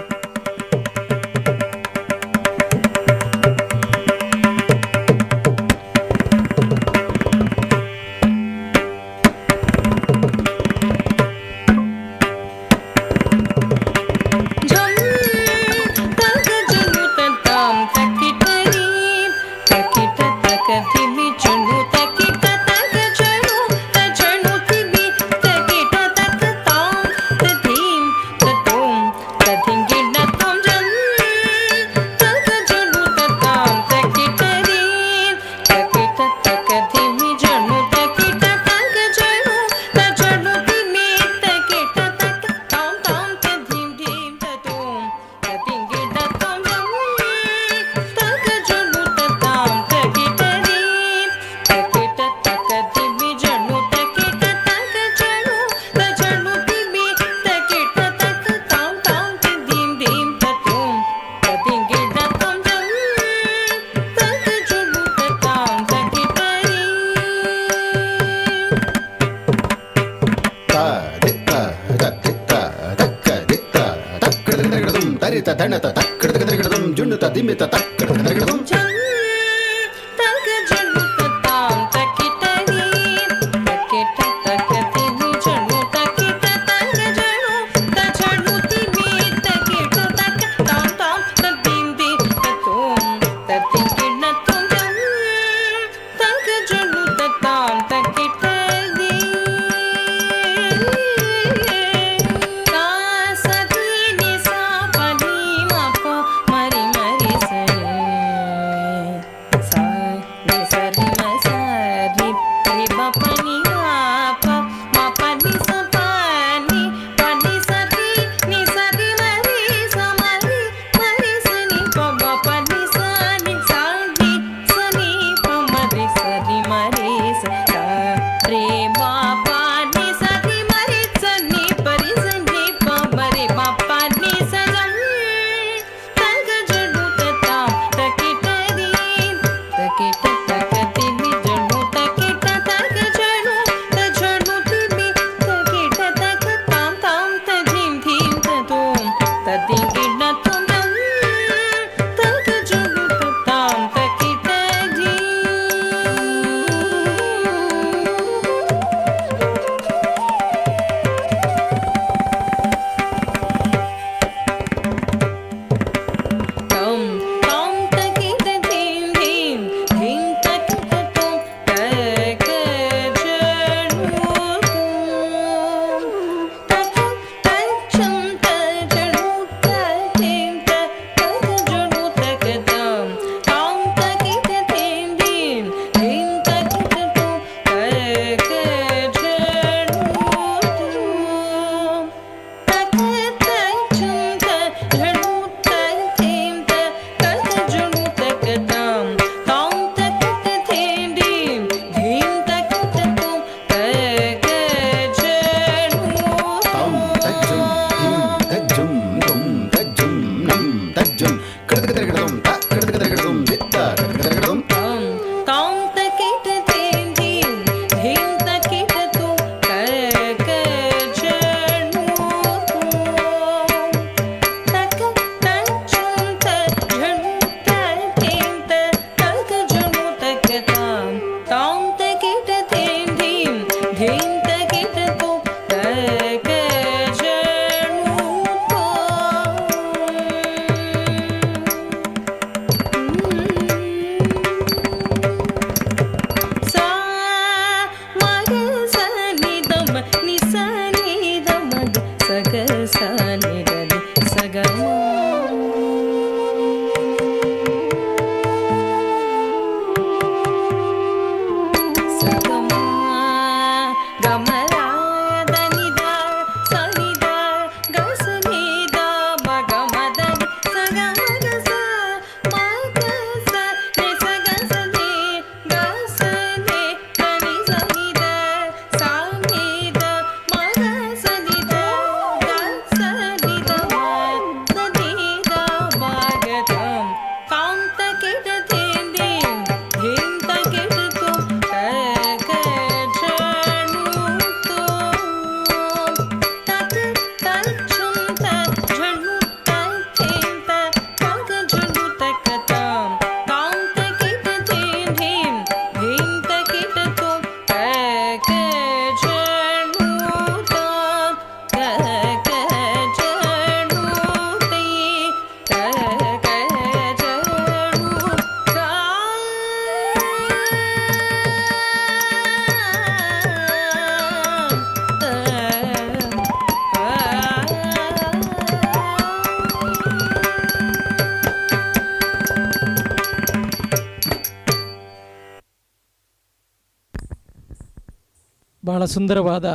ಬಹಳ ಸುಂದರವಾದ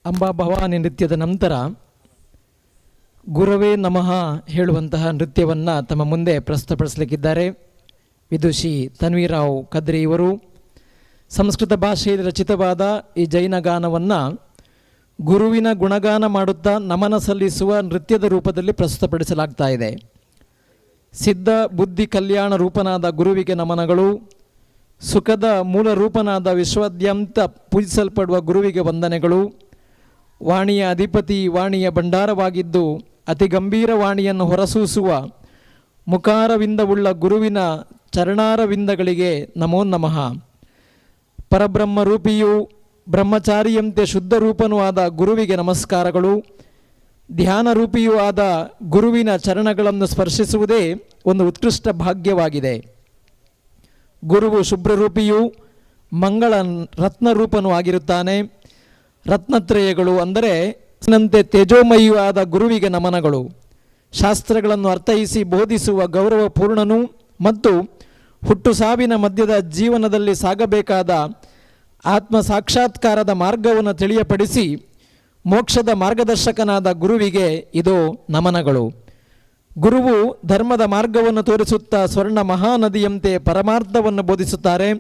ಅಂಬಾ ಭವಾನಿ ನೃತ್ಯದ ನಂತರ ಗುರವೇ ನಮಃ ಹೇಳುವಂತಹ ನೃತ್ಯವನ್ನು ತಮ್ಮ ಮುಂದೆ ಪ್ರಸ್ತುತಪಡಿಸಲಿಕ್ಕಿದ್ದಾರೆ ವಿದುಷಿ ತನ್ವೀರಾವ್ ಕದ್ರಿ ಇವರು. ಸಂಸ್ಕೃತ ಭಾಷೆಯಲ್ಲಿ ರಚಿತವಾದ ಈ ಜೈನ ಗಾನವನ್ನು ಗುರುವಿನ ಗುಣಗಾನ ಮಾಡುತ್ತಾ ನಮನ ಸಲ್ಲಿಸುವ ನೃತ್ಯದ ರೂಪದಲ್ಲಿ ಪ್ರಸ್ತುತಪಡಿಸಲಾಗ್ತಾ ಇದೆ. ಸಿದ್ಧ ಬುದ್ಧಿ ಕಲ್ಯಾಣ ರೂಪನಾದ ಗುರುವಿಗೆ ನಮನಗಳು, ಸುಖದ ಮೂಲ ರೂಪನಾದ ವಿಶ್ವಾದ್ಯಂತ ಪೂಜಿಸಲ್ಪಡುವ ಗುರುವಿಗೆ ವಂದನೆಗಳು, ವಾಣಿಯ ಅಧಿಪತಿ ವಾಣಿಯ ಭಂಡಾರವಾಗಿದ್ದು ಅತಿ ಗಂಭೀರ ವಾಣಿಯನ್ನು ಹೊರಸೂಸುವ ಮುಖಾರವಿಂದವುಳ್ಳ ಗುರುವಿನ ಚರಣಾರವಿಂದಗಳಿಗೆ ನಮೋ ನಮಃ. ಪರಬ್ರಹ್ಮರೂಪಿಯೂ ಬ್ರಹ್ಮಚಾರಿಯಂತೆ ಶುದ್ಧ ರೂಪನೂ ಆದ ಗುರುವಿಗೆ ನಮಸ್ಕಾರಗಳು. ಧ್ಯಾನ ರೂಪಿಯೂ ಆದ ಗುರುವಿನ ಚರಣಗಳನ್ನು ಸ್ಪರ್ಶಿಸುವುದೇ ಒಂದು ಉತ್ಕೃಷ್ಟ ಭಾಗ್ಯವಾಗಿದೆ. ಗುರುವು ಶುಭ್ರರೂಪಿಯೂ ಮಂಗಳ ರತ್ನರೂಪನೂ ಆಗಿರುತ್ತಾನೆ. ರತ್ನತ್ರಯಗಳು ಅಂದರೆ ನಂತೆ ತೇಜೋಮಯಿಯೂ ಆದ ಗುರುವಿಗೆ ನಮನಗಳು. ಶಾಸ್ತ್ರಗಳನ್ನು ಅರ್ಥೈಸಿ ಬೋಧಿಸುವ ಗೌರವಪೂರ್ಣನೂ ಮತ್ತು ಹುಟ್ಟು ಸಾವಿನ ಮಧ್ಯದ ಜೀವನದಲ್ಲಿ ಸಾಗಬೇಕಾದ ಆತ್ಮ ಸಾಕ್ಷಾತ್ಕಾರದ ಮಾರ್ಗವನ್ನು ತಿಳಿಯಪಡಿಸಿ ಮೋಕ್ಷದ ಮಾರ್ಗದರ್ಶಕನಾದ ಗುರುವಿಗೆ ಇದು ನಮನಗಳು. ಗುರುವು ಧರ್ಮದ ಮಾರ್ಗವನ್ನು ತೋರಿಸುತ್ತಾ ಸ್ವರ್ಣ ಮಹಾನದಿಯಂತೆ ಪರಮಾರ್ಥವನ್ನು ಬೋಧಿಸುತ್ತಾರೆ.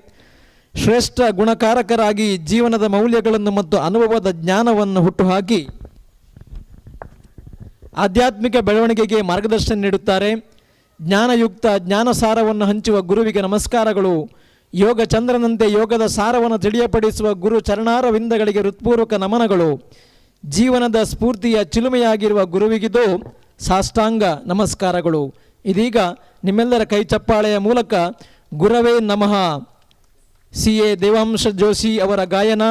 ಶ್ರೇಷ್ಠ ಗುಣಕಾರಕರಾಗಿ ಜೀವನದ ಮೌಲ್ಯಗಳನ್ನು ಮತ್ತು ಅನುಭವದ ಜ್ಞಾನವನ್ನು ಹುಟ್ಟುಹಾಕಿ ಆಧ್ಯಾತ್ಮಿಕ ಬೆಳವಣಿಗೆಗೆ ಮಾರ್ಗದರ್ಶನ ನೀಡುತ್ತಾರೆ. ಜ್ಞಾನಯುಕ್ತ ಜ್ಞಾನಸಾರವನ್ನು ಹಂಚುವ ಗುರುವಿಗೆ ನಮಸ್ಕಾರಗಳು. ಯೋಗ ಚಂದ್ರನಂತೆ ಯೋಗದ ಸಾರವನ್ನು ತಿಳಿಯಪಡಿಸುವ ಗುರು ಚರಣಾರವಿಂದಗಳಿಗೆ ಹೃತ್ಪೂರ್ವಕ ನಮನಗಳು. ಜೀವನದ ಸ್ಫೂರ್ತಿಯ ಚಿಲುಮೆಯಾಗಿರುವ ಗುರುವಿಗಿದು ಸಾಷ್ಟಾಂಗ ನಮಸ್ಕಾರಗಳು. ಇದೀಗ ನಿಮ್ಮೆಲ್ಲರ ಕೈ ಚಪ್ಪಾಳೆಯ ಮೂಲಕ ಗುರವೇ ನಮಃ ಸಿ.ಎ. ದೇವಾಂಶ ಜೋಶಿ ಅವರ ಗಾಯನ,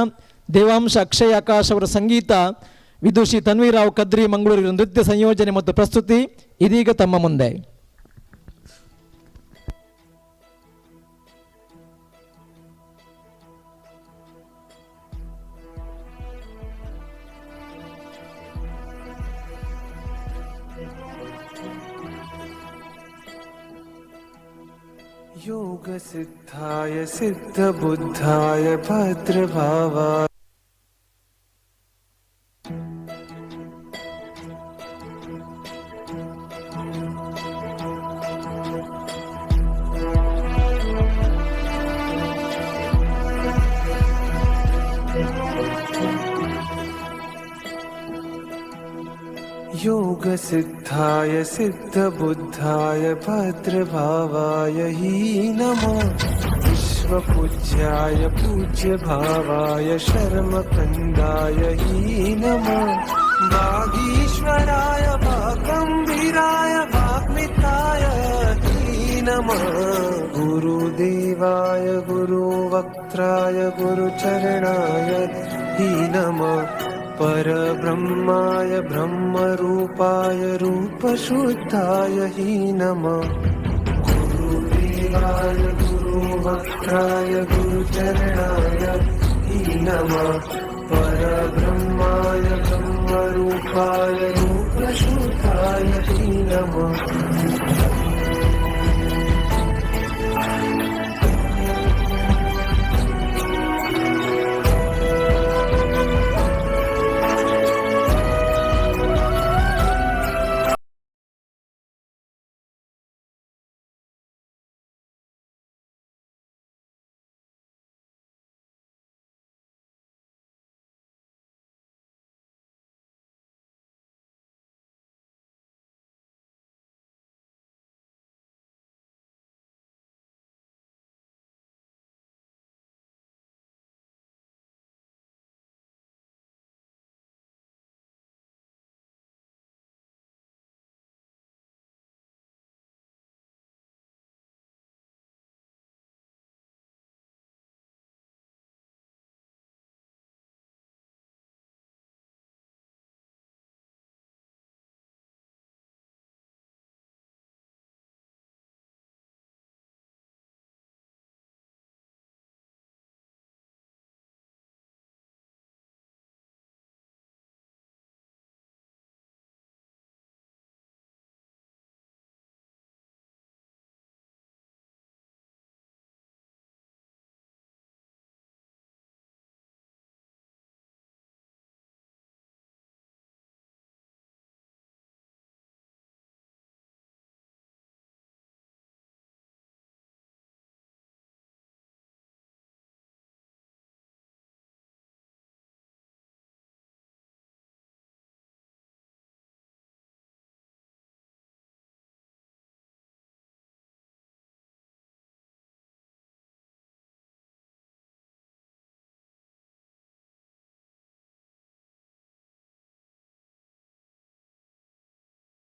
ದೇವಾಂಶ ಅಕ್ಷಯ ಆಕಾಶ್ ಅವರ ಸಂಗೀತ, ವಿದುಷಿ ತನ್ವೀರಾವ್ ಕದ್ರಿ ಮಂಗಳೂರಿನ ನೃತ್ಯ ಸಂಯೋಜನೆ ಮತ್ತು ಪ್ರಸ್ತುತಿ ಇದೀಗ ತಮ್ಮ ಮುಂದೆ. योग सिद्धाय सिद्ध बुद्धाय भद्रभावाय योग सिद्धाय सिद्ध बुद्धाय भद्रभावाय ही नमः. विश्वपूज्याय पूज्य भावाय शर्मकन्दाय ही नमः. वागीश्वराय वागम्भीराय वाग्मिताय ही नमः. गुरुदेवाय गुरुवक्त्राय गुरुचरणाय ही नमः. परब्रह्माय ब्रह्मरूपाय रूपशुद्धाय हि नमः. गुरुदेवाय गुरुवक्त्राय गुरुचरणाय हि नमः. परब्रह्माय ब्रह्मरूपाय रूपशुद्धाय हि नमः.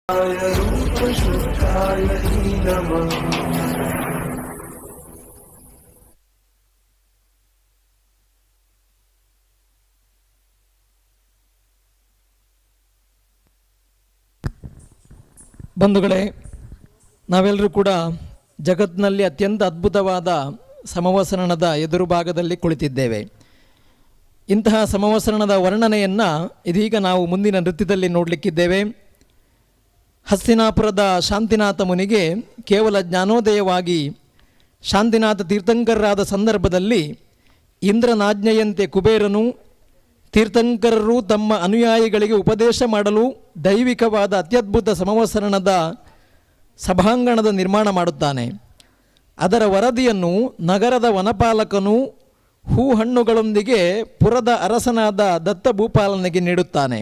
रूपशुद्धाय नमः। ಬಂಧುಗಳೇ, ನಾವೆಲ್ಲರೂ ಕೂಡ ಜಗತ್ತಿನಲ್ಲಿ ಅತ್ಯಂತ ಅದ್ಭುತವಾದ ಸಮವಸರಣದ ಎದುರು ಭಾಗದಲ್ಲಿ ಕುಳಿತಿದ್ದೇವೆ. ಇಂತಹ ಸಮವಸರಣದ ವರ್ಣನೆಯನ್ನು ಇದೀಗ ನಾವು ಮುಂದಿನ ನೃತ್ಯದಲ್ಲಿ ನೋಡಲಿಕ್ಕಿದ್ದೇವೆ. ಹಸ್ತಿನಾಪುರದ ಶಾಂತಿನಾಥ ಮುನಿಗೆ ಕೇವಲ ಜ್ಞಾನೋದಯವಾಗಿ ಶಾಂತಿನಾಥ ತೀರ್ಥಂಕರರಾದ ಸಂದರ್ಭದಲ್ಲಿ ಇಂದ್ರನಾಜ್ಞೆಯಂತೆ ಕುಬೇರನು ತೀರ್ಥಂಕರರು ತಮ್ಮ ಅನುಯಾಯಿಗಳಿಗೆ ಉಪದೇಶ ಮಾಡಲು ದೈವಿಕವಾದ ಅತ್ಯದ್ಭುತ ಸಮವಸರಣದ ಸಭಾಂಗಣದ ನಿರ್ಮಾಣ ಮಾಡುತ್ತಾನೆ. ಅದರ ವರದಿಯನ್ನು ನಗರದ ವನಪಾಲಕನು ಹೂ ಹಣ್ಣುಗಳೊಂದಿಗೆ ಪುರದ ಅರಸನಾದ ದತ್ತ ಭೂಪಾಲನಿಗೆ ನೀಡುತ್ತಾನೆ.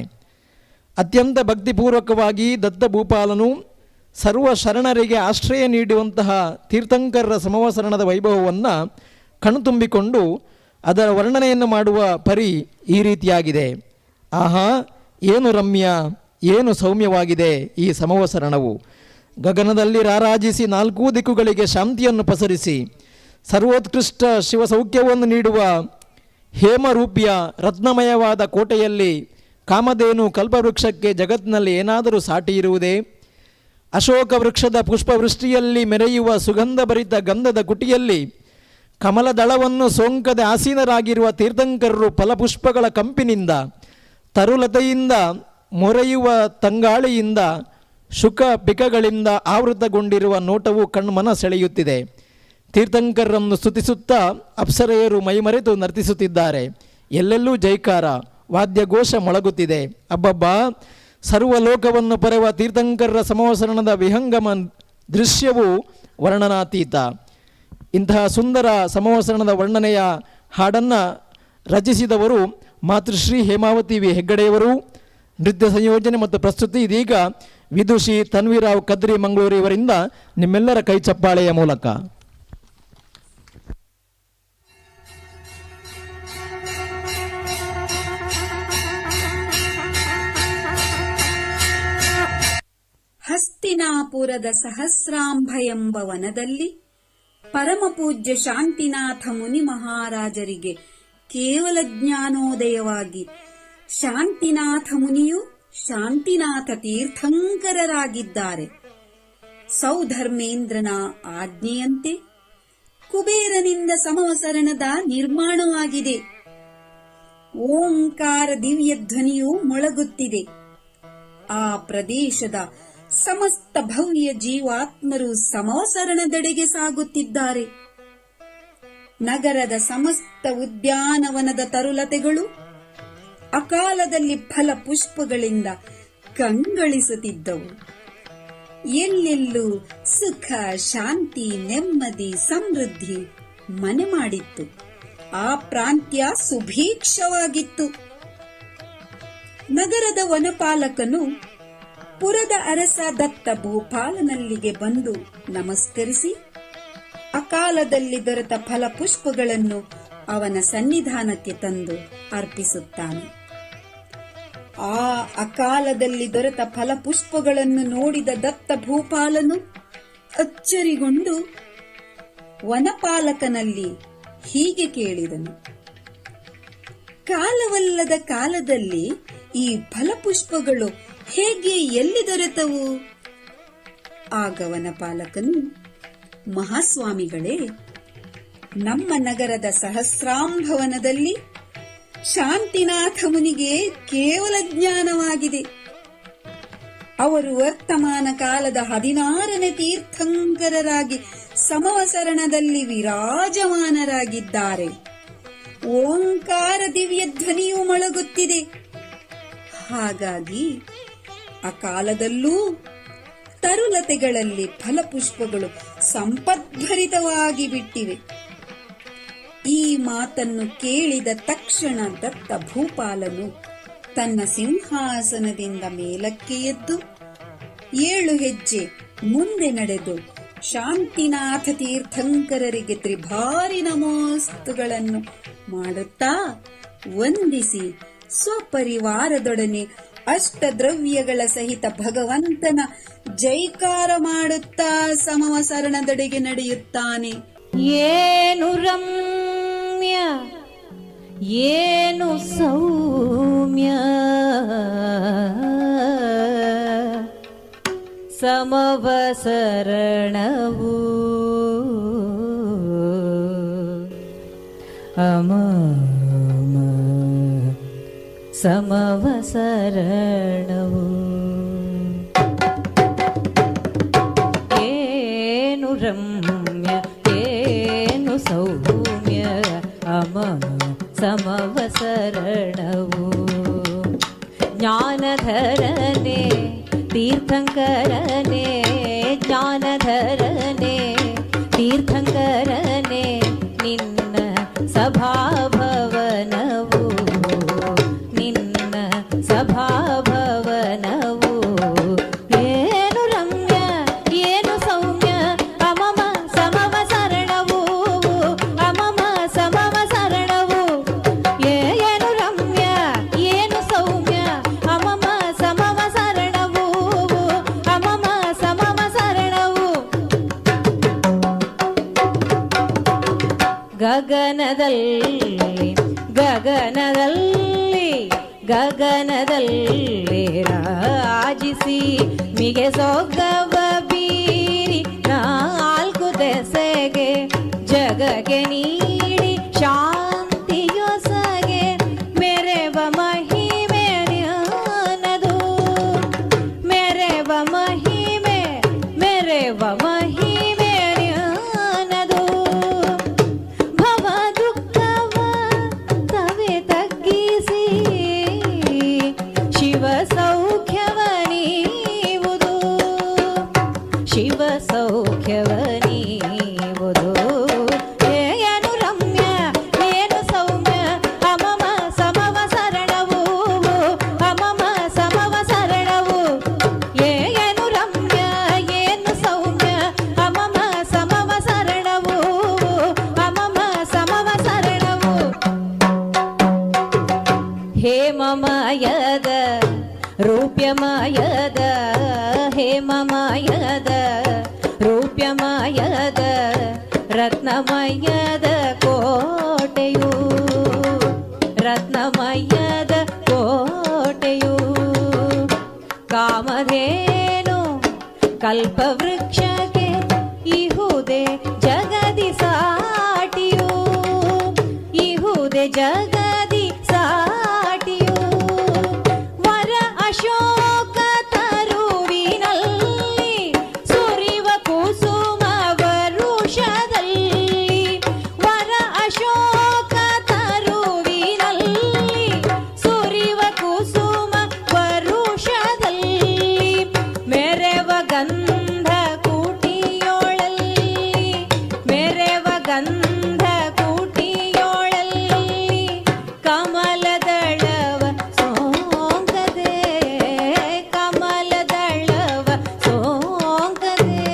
ಅತ್ಯಂತ ಭಕ್ತಿಪೂರ್ವಕವಾಗಿ ದತ್ತ ಭೂಪಾಲನು ಸರ್ವ ಶರಣರಿಗೆ ಆಶ್ರಯ ನೀಡುವಂತಹ ತೀರ್ಥಂಕರರ ಸಮವಸರಣದ ವೈಭವವನ್ನು ಕಣ್ತುಂಬಿಕೊಂಡು ಅದರ ವರ್ಣನೆಯನ್ನು ಮಾಡುವ ಪರಿ ಈ ರೀತಿಯಾಗಿದೆ. ಆಹಾ, ಏನು ರಮ್ಯ, ಏನು ಸೌಮ್ಯವಾಗಿದೆ ಈ ಸಮವಸರಣವು. ಗಗನದಲ್ಲಿ ರಾರಾಜಿಸಿ ನಾಲ್ಕೂ ದಿಕ್ಕುಗಳಿಗೆ ಶಾಂತಿಯನ್ನು ಪಸರಿಸಿ ಸರ್ವೋತ್ಕೃಷ್ಟ ಶಿವಸೌಖ್ಯವನ್ನು ನೀಡುವ ಹೇಮರೂಪಿಯ ರತ್ನಮಯವಾದ ಕೋಟೆಯಲ್ಲಿ ಕಾಮಧೇನು ಕಲ್ಪವೃಕ್ಷಕ್ಕೆ ಜಗತ್ತಿನಲ್ಲಿ ಏನಾದರೂ ಸಾಟಿ ಇರುವುದೇ? ಅಶೋಕ ವೃಕ್ಷದ ಪುಷ್ಪವೃಷ್ಟಿಯಲ್ಲಿ ಮೆರೆಯುವ ಸುಗಂಧಭರಿತ ಗಂಧದ ಕುಟಿಯಲ್ಲಿ ಕಮಲದಳವನ್ನು ಸೋಂಕದೆ ಆಸೀನರಾಗಿರುವ ತೀರ್ಥಂಕರರು ಫಲಪುಷ್ಪಗಳ ಕಂಪಿನಿಂದ, ತರುಲತೆಯಿಂದ, ಮೊರೆಯುವ ತಂಗಾಳಿಯಿಂದ, ಶುಕ ಪಿಕಗಳಿಂದ ಆವೃತಗೊಂಡಿರುವ ನೋಟವು ಕಣ್ಮನ ಸೆಳೆಯುತ್ತಿದೆ. ತೀರ್ಥಂಕರರನ್ನು ಸ್ತುತಿಸುತ್ತಾ ಅಪ್ಸರೆಯರು ಮೈಮರೆತು ನರ್ತಿಸುತ್ತಿದ್ದಾರೆ. ಎಲ್ಲೆಲ್ಲೂ ಜೈಕಾರ, ವಾದ್ಯಘೋಷ ಮೊಳಗುತ್ತಿದೆ. ಅಬ್ಬಬ್ಬಾ, ಸರ್ವಲೋಕವನ್ನು ಪರೆವ ತೀರ್ಥಂಕರರ ಸಮವಸರಣದ ವಿಹಂಗಮ ದೃಶ್ಯವು ವರ್ಣನಾತೀತ. ಇಂತಹ ಸುಂದರ ಸಮವಸರಣದ ವರ್ಣನೆಯ ಹಾಡನ್ನು ರಚಿಸಿದವರು ಮಾತೃಶ್ರೀ ಹೇಮಾವತಿ ವಿ ಹೆಗ್ಗಡೆಯವರು. ನೃತ್ಯ ಸಂಯೋಜನೆ ಮತ್ತು ಪ್ರಸ್ತುತಿ ಇದೀಗ ವಿದುಷಿ ತನ್ವೀರಾವ್ ಕದ್ರಿ ಮಂಗಳೂರು ಇವರಿಂದ ನಿಮ್ಮೆಲ್ಲರ ಕೈ ಚಪ್ಪಾಳೆಯ ಮೂಲಕ. ಹಸ್ತಿನಾಪುರದ ಸಹಸ್ರಾಂಬ ಎಂಬ ವನದಲ್ಲಿ ಪರಮಪೂಜ್ಯ ಶಾಂತಿನಾಥ ಮುನಿ ಮಹಾರಾಜರಿಗೆ ಕೇವಲ ಜ್ಞಾನೋದಯವಾಗಿ ಶಾಂತಿನಾಥ ಮುನಿಯು ಶಾಂತಿನಾಥ ತೀರ್ಥಂಕರರಾಗಿದ್ದಾರೆ. ಸೌಧರ್ಮೇಂದ್ರನ ಆಜ್ಞೆಯಂತೆ ಕುಬೇರನಿಂದ ಸಮವಸರಣದ ನಿರ್ಮಾಣವಾಗಿದೆ. ಓಂಕಾರ ದಿವ್ಯಧ್ವನಿಯು ಮೊಳಗುತ್ತಿದೆ. ಆ ಪ್ರದೇಶದ ಸಮಸ್ತ ಭವ್ಯ ಜೀವಾತ್ಮರು ಸಮವಸರಣದೆಡೆಗೆ ಸಾಗುತ್ತಿದ್ದಾರೆ. ನಗರದ ಸಮಸ್ತ ಉದ್ಯಾನವನದ ತರುಲತೆಗಳು ಅಕಾಲದಲ್ಲಿ ಫಲ ಪುಷ್ಪಗಳಿಂದ ಕಂಗಳಿಸುತ್ತಿದ್ದವು. ಎಲ್ಲೆಲ್ಲೂ ಸುಖ, ಶಾಂತಿ, ನೆಮ್ಮದಿ, ಸಮೃದ್ಧಿ ಮನೆ ಮಾಡಿತ್ತು. ಆ ಪ್ರಾಂತ್ಯ ಸುಭೀಕ್ಷವಾಗಿತ್ತು. ನಗರದ ವನಪಾಲಕನು ಪುರದ ಅರಸ ದತ್ತ ಭೂಪಾಲನಲ್ಲಿಗೆ ಬಂದು ನಮಸ್ಕರಿಸಿ ಅಕಾಲದಲ್ಲಿ ದೊರೆತ ಫಲಪುಷ್ಪಗಳನ್ನು ಅವನ ಸನ್ನಿಧಾನಕ್ಕೆ ತಂದು ಅರ್ಪಿಸುತ್ತಾನೆ. ಆ ಅಕಾಲದಲ್ಲಿ ದೊರೆತ ಫಲಪುಷ್ಪಗಳನ್ನು ನೋಡಿದ ದತ್ತ ಭೂಪಾಲನು ಅಚ್ಚರಿಗೊಂಡು ವನಪಾಲಕನಲ್ಲಿ ಹೀಗೆ ಕೇಳಿದನು: ಕಾಲವಲ್ಲದ ಕಾಲದಲ್ಲಿ ಈ ಫಲಪುಷ್ಪಗಳು ಹೇಗೆ ಎಲ್ಲಿ ದೊರೆತವು? ಆಗ ವನಪಾಲಕನು, ಮಹಾಸ್ವಾಮಿಗಳೇ, ನಮ್ಮ ನಗರದ ಸಹಸ್ರಾಂಭವನದಲ್ಲಿ ಶಾಂತಿನಾಥ ಮುನಿಗೆ ಕೇವಲ ಜ್ಞಾನವಾಗಿದೆ. ಅವರು ವರ್ತಮಾನ ಕಾಲದ 16ನೇ ತೀರ್ಥಂಕರರಾಗಿ ಸಮವಸರಣದಲ್ಲಿ ವಿರಾಜಮಾನರಾಗಿದ್ದಾರೆ. ಓಂಕಾರ ದಿವ್ಯ ಧ್ವನಿಯು ಮೊಳಗುತ್ತಿದೆ. ಹಾಗಾಗಿ ಆ ಕಾಲದಲ್ಲೂ ತರುಲತೆಗಳಲ್ಲಿ ಫಲಪುಷ್ಪಗಳು ಸಂಪದ್ಭರಿತವಾಗಿ ಬಿಟ್ಟಿವೆ. ಈ ಮಾತನ್ನು ಕೇಳಿದ ತಕ್ಷಣ ದತ್ತ ಭೂಪಾಲನು ತನ್ನ ಸಿಂಹಾಸನದಿಂದ ಮೇಲಕ್ಕೆ ಎದ್ದು 7 ಹೆಜ್ಜೆ ಮುಂದೆ ನಡೆದು ಶಾಂತಿನಾಥ ತೀರ್ಥಂಕರರಿಗೆ ತ್ರಿಭಾರಿ ನಮೋಸ್ತುಗಳನ್ನು ಮಾಡುತ್ತಾ ವಂದಿಸಿ ಸ್ವಪರಿವಾರದೊಡನೆ ಅಷ್ಟದ್ರವ್ಯಗಳ ಸಹಿತ ಭಗವಂತನ ಜೈಕಾರ ಮಾಡುತ್ತಾ ಸಮವಸರಣದೆಡೆಗೆ ನಡೆಯುತ್ತಾನೆ. ಏನು ರಮ್ಯ ಏನು ಸೌಮ್ಯ ಸಮವಸರಣವು ಅಮಮ ಸಮವಸರಣವು. ಏನು ರಮ್ಯ ಏನು ಸೌಮ್ಯ ಅಮಮ ಸಮವಸರಣವು. ಜ್ಞಾನಧರನೆ ತೀರ್ಥಂಕರನೆ ಜ್ಞಾನಧರನೆ ತೀರ್ಥಂಕರನೆ ನಿನ್ನ ಸಭಾಭವನವು ನಿನ್ನ ಸಭಾಭವನವು. ಏನು ರಮ್ಯ ಏನು ಸೌಮ್ಯ ಅಮಮ ಸಮವಸರಣವು ಅಮಮ ಸಮವಸರಣವು. ಏನು ರಮ್ಯ ಏನು ಸೌಮ್ಯ ಅಮಮ ಸಮವಸರಣವು ಅಮಮ ಸಮವಸರಣವು. ಗಗನದಲ್ಲಿ ಗಗನದಲ್ಲಿ ಗಗನದಲ್ಲಿ ರಾಜಿಸಿ ಮಿಗೆ ಸೊಗ್ಗವ ಬೀರಿ ನಾಲ್ಕು ದೆಸೆಗೆ ಜಗಕ್ಕೆ ನೀಡಿ ಶಾಂತಿಯೊಸಗೆ ಮೆರೆವ ಮಹಿಮೆ ಜ್ಞಾನದು ಮೆರೆವ ಮಹಿಮೆ ಮೆರೆವ ಮಹಿಮೆ ಜ್ಞಾನದು. ಭವ ದುಃಖವ ತವೆ ತಗ್ಗಿಸಿ ಶಿವ ಸೌಖ್ಯವ ನೀವುದು ಶಿವ ಸೌಖ್ಯವ ನೀವುದು. ಏನು ರಮ್ಯ ಏನು ಸೌಮ್ಯ ಅಮಮ ಸಮವಸರಣವು ಅಮಮ ಸಮವಸರಣವು. ಏನು ರಮ್ಯ ಏನು ಸೌಮ್ಯ ಅಮಮ ಸಮವಸರಣವು ಅಮಮ ಸಮವಸರಣವು. ಹೇಮಮಯದ ರೂಪ್ಯಮಯದ ಹೇಮಮಯದ ರೂಪ್ಯಮಯದ ರತ್ನಮಯದ ಕೋಟೆಯು ರತ್ನಮಯದ ಕೋಟೆಯು. ಕಾಮಧೇನು ಕಲ್ಪವೃಕ್ಷಕ್ಕೆ ಇಹುದೆ ಜಗದಿ ಸಾಟಿಯು ಇಹುದೆ ಜಗದಿ ಸಾಟಿಯು. ವರ ಅಶೋಕ ತರುವಿನಲ್ಲಿ ಸುರಿವ ಕುಸುಮ ವರುಷದಲ್ಲಿ ವರ ಅಶೋಕ ತರುವಿನಲ್ಲಿ ಸುರಿವ ಕುಸುಮ ವರುಷದಲ್ಲಿ ಮೆರೆವ ಗಂಧ ಕೂಟಿಯೊಳಲ್ಲಿ ಮೆರೆವ ಗಂಧ ಕೂಟಿಯೊಳಲ್ಲಿ ಕಮಲದಳವ ಸೋಂಕದೆ ಕಮಲದಳವ ಸೋಂಕದೆ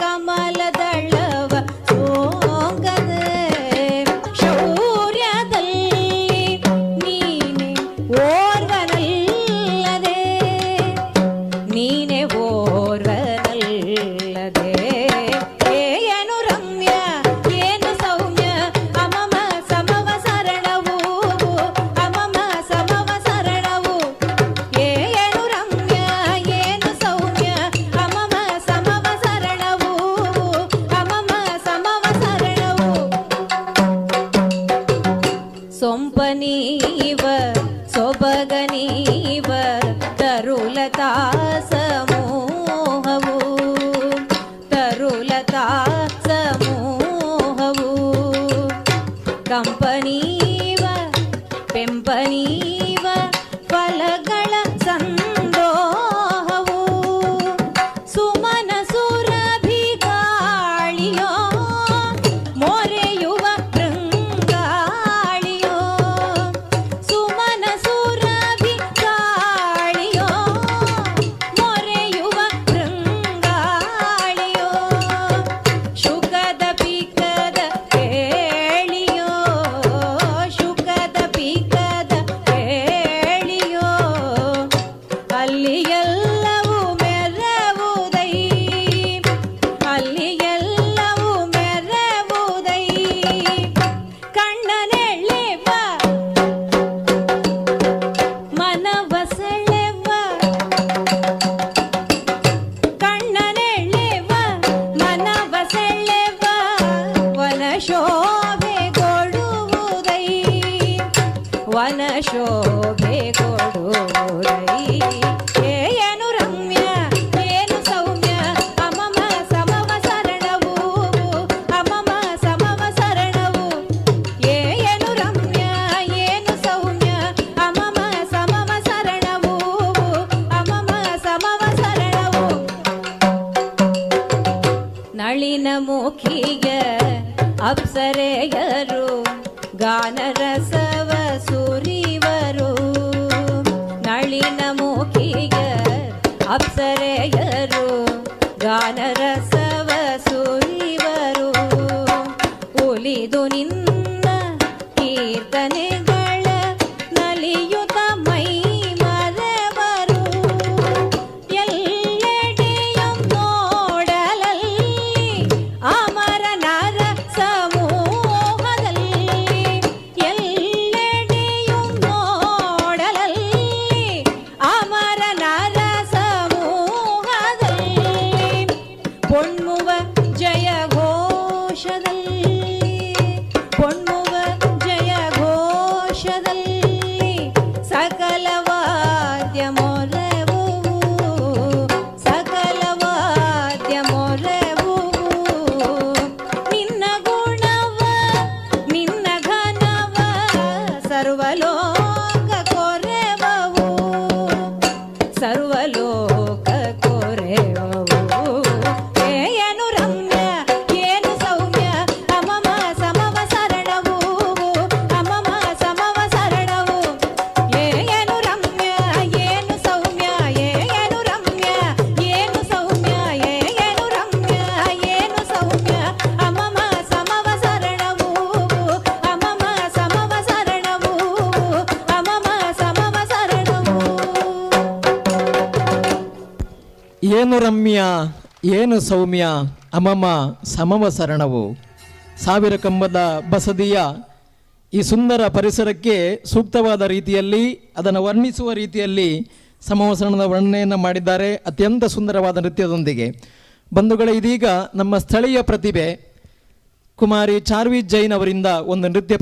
ಕಮಲದಳವ ಸೋಂಕದೆ. ಶೌರ್ಯದಲ್ಲಿ ನೀನೆ ಓರ್ವನಲ್ಲದೆ ನೀನೆ ಓರ್ವನಲ್ಲದೆ. ಏನು ರಮ್ಯ ಏನು ಸೌಮ್ಯ ಅಮಮ ಸಮವಸರಣವು ಅಮಮ ಸಮವಸರಣವು. ಏನು ರಮ್ಯ ಏನು ಸೌಮ್ಯ ಅಮಮ ಸಮವಸರಣವು ಅಮಮ ಸಮವಸರಣವು. ಸೊಂಪನೀವ ಸೊಬಗನೀವ ತರುಲತಾ ಸಮೂಹವು ತರುಲತಾ ಸಮೂಹವು. ಕಂಪನೀವ ಪೆಂಪನೀವ ಫಲಗಳ ಸಂದೋಹವು. ಸುಮನ ಸುರಭಿ ಗಾಳಿಯೋ ಮೊರೆಯುವ ಭೃಂಗಾಳಿಯೋ ಸುಮನ ಸುರಭಿ ಗಾಳಿಯೋ ಮೊರೆಯುವ ಭೃಂಗಾಳಿಯೋ. ಶುಕದ ಪಿಕದ ಕೇಳಿಯೋ ಶುಕದ ಪಿಕದ ಕೇಳಿಯೋ ವನ ಶೋಭೆ ಕೊಡುವುದೈ ಏನು ರಮ್ಯ ಏನು ಸೌಮ್ಯ ಅಮಮ ಸಮವ ಸರಣವು ಅಮಮ ಸಮವ ಸರಣವು ಏನು ರಮ್ಯ ಏನು ಸೌಮ್ಯ ಅಮಮ ಸಮವ ಸರಣವು ಅಮಮ ಸಮವ ಸರಣವು ನಳಿನ ಮುಖಿಗ ಅಪ್ಸರೆಯರು ಗಾನರಸವ ಸುರಿವರು ನಳಿನ ಮುಖಿಗ ಅಪ್ಸರೆಯರು ಗಾನರಸವ ಸುರಿವರು ಒಲಿದು ನಿನ್ನ ಕೀರ್ತನೆಗಳ ನಲಿಯುತ ಮೈ ಮರೆವರು ಎಲ್ಲೆಡೆಯಂ ನೋಡಲಲ್ಲಿ ಅಮರ ನರ ಸಮೂಹದಲ್ಲಿ ಎಲ್ಲೆಡೆಯಂ ನೋಡಲಲ್ಲಿ ಅಮರ ನರ ಸಮೂಹದಲ್ಲಿ ಪೊಣ್ಮುವ ಜಯ ಘೋಷದಲ್ಲಿ ಪೊಣ್ಮುವ ಜಯ ಘೋಷದಲ್ಲಿ ಸಕಲ ವಾದ್ಯ ಮೊರೆವು ಸಕಲ ವಾದ್ಯ ಮೊರೆವು ನಿನ್ನ ಗುಣವ ನಿನ್ನ ಘನವ ಸರ್ವಲೋಕ ಕೊರೆವವು ಸರ್ವಲೋಕ ಕೊರೆವವು ಏನು ರಮ್ಯ ಏನು ಸೌಮ್ಯ ಅಮಮ ಸಮವ ಸರಣವು ಅಮಮ ಸಮವ ಸರಣವು ಏನು ರಮ್ಯ ಏನು ಸೌಮ್ಯ ಏನು ರಮ್ಯ ಏನು ಸೌಮ್ಯ ಏನು ರಮ್ಯ ಏನು ಸೌಮ್ಯ ಅಮಮ ಸಮವ ಸರಣವು ಅಮಮ ಸಮವ ಸರಣವು ಅಮಮ ಸಮವ ಸರಣವು ಏನು ರಮ್ಯ ಏನು ಸೌಮ್ಯ ಅಮಮ ಸಮವ ಸರಣವು. ಸಾವಿರ ಕಂಬದ ಬಸದಿಯ ಈ ಸುಂದರ ಪರಿಸರಕ್ಕೆ ಸೂಕ್ತವಾದ ರೀತಿಯಲ್ಲಿ ಅದನ್ನು ವರ್ಣಿಸುವ ರೀತಿಯಲ್ಲಿ ಸಮವಸರಣದ ವರ್ಣನೆಯನ್ನು ಮಾಡಿದ್ದಾರೆ ಅತ್ಯಂತ ಸುಂದರವಾದ ನೃತ್ಯದೊಂದಿಗೆ. ಬಂಧುಗಳೇ, ಇದೀಗ ನಮ್ಮ ಸ್ಥಳೀಯ ಪ್ರತಿಭೆ ಕುಮಾರಿ ಚಾರ್ವಿ ಜೈನ್ ಅವರಿಂದ ಒಂದು ನೃತ್ಯ